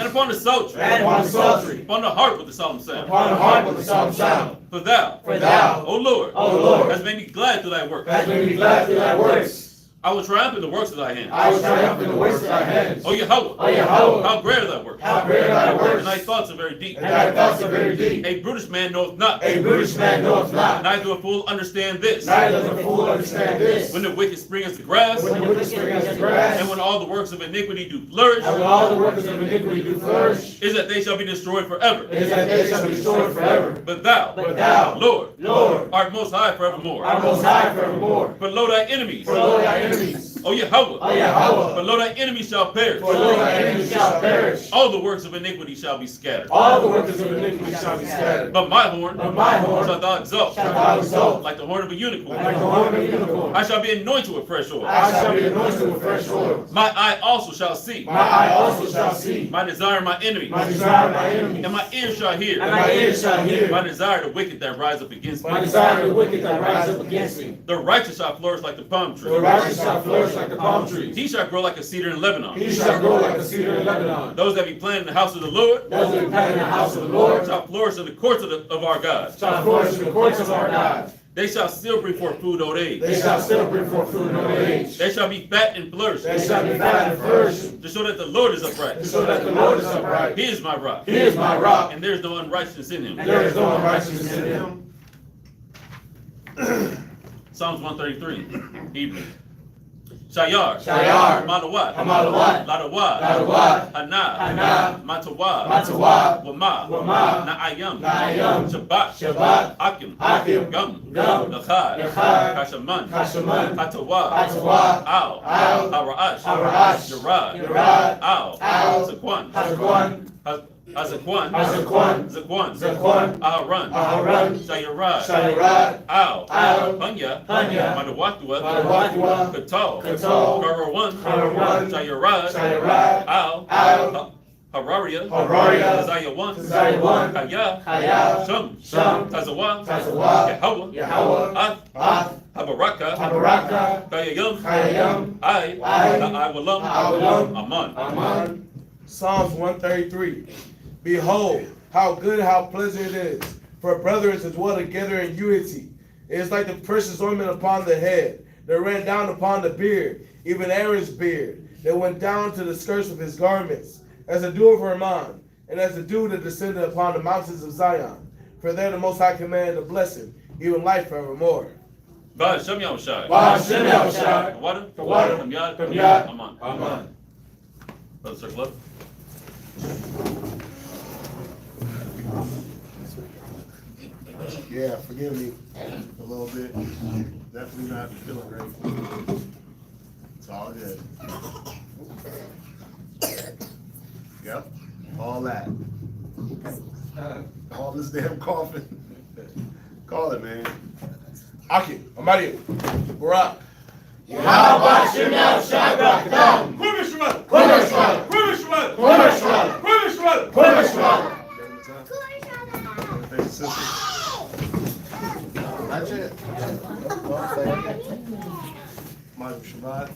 upon the psaltery. Upon the harp with the solemn sound. For thou, O Lord, hast made me glad through thy works. I will triumph in the works of thy hands. O Yahweh, how great are thy works. And thy thoughts are very deep. A brutish man knoweth not. Neither a fool understand this. When the wicked spring as the grass. And when all the works of iniquity do flourish. Is that they shall be destroyed forever. But thou, Lord, art most high forevermore. But lo thy enemies. O Yahweh, but lo thy enemies shall perish. All the works of iniquity shall be scattered. But my horn shalt thou exalt, like the horn of a unicorn. I shall be anointed with fresh oil. My eye also shall see. My desire my enemy. And my ears shall hear. My desire the wicked that rise up against me. The righteous shall flourish like the palm tree. He shall grow like a cedar in Lebanon. Those that be planted in the house of the Lord shall flourish in the courts of our God. They shall still bring forth food old age. They shall be fat and flourish. To show that the Lord is upright. He is my rock. And there is no unrighteousness in him. Psalms 133, Hebrew. Shayar, Malawat, Ladawad, Hana, Matawad, Wama, Na'ayam, Shabbat, Akim, Gum, Lachad, Kashaman, Hatawad, Al, Hara'ash, Yarad, Al, Zakwan, Zakwan, Aharon, Shayarad, Al, Panya, Madawatua, Katal, Karawan, Shayarad, Al, Hararia, Zayawan, Kaya, Shum, Tazawa, Yahweh, Habaraka. Habaraka. Kayayam. Kayayam. I. Awalam. Aman. Aman. Psalms 133. Behold, how good, how pleasant it is for brethren to dwell together in unity. It is like the precious ointment upon the head that ran down upon the beard, even Aaron's beard, that went down to the skirts of his garments, as the dew of Hermon, and as the dew that descended upon the mountains of Zion. For there the Most High commanded a blessing, even life forevermore. Ba Shem Yahushai. Ba Shem Yahushai. The water. Water. From Yad. From Yad. Aman. Aman. Brother Circle up. Yeah, forgive me a little bit. Definitely not feeling great. It's all good. Yep, all that. All this damn coughing. Call it, man. Aki, Amadi, Barak. Yahweh Shem Yahushai Brakadam. Quiver That's it. Michael Shabbat.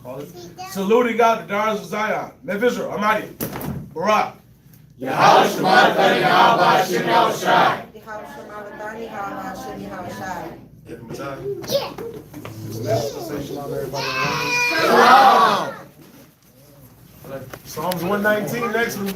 Call it. Saluting God, the daughters of Zion. Mev Israel, Amadi, Barak. Yahweh Shemaratani, Yahweh Shem Yahushai. Give him time. Yeah. Say shalom, everybody. Shalom. Psalms 119 next week.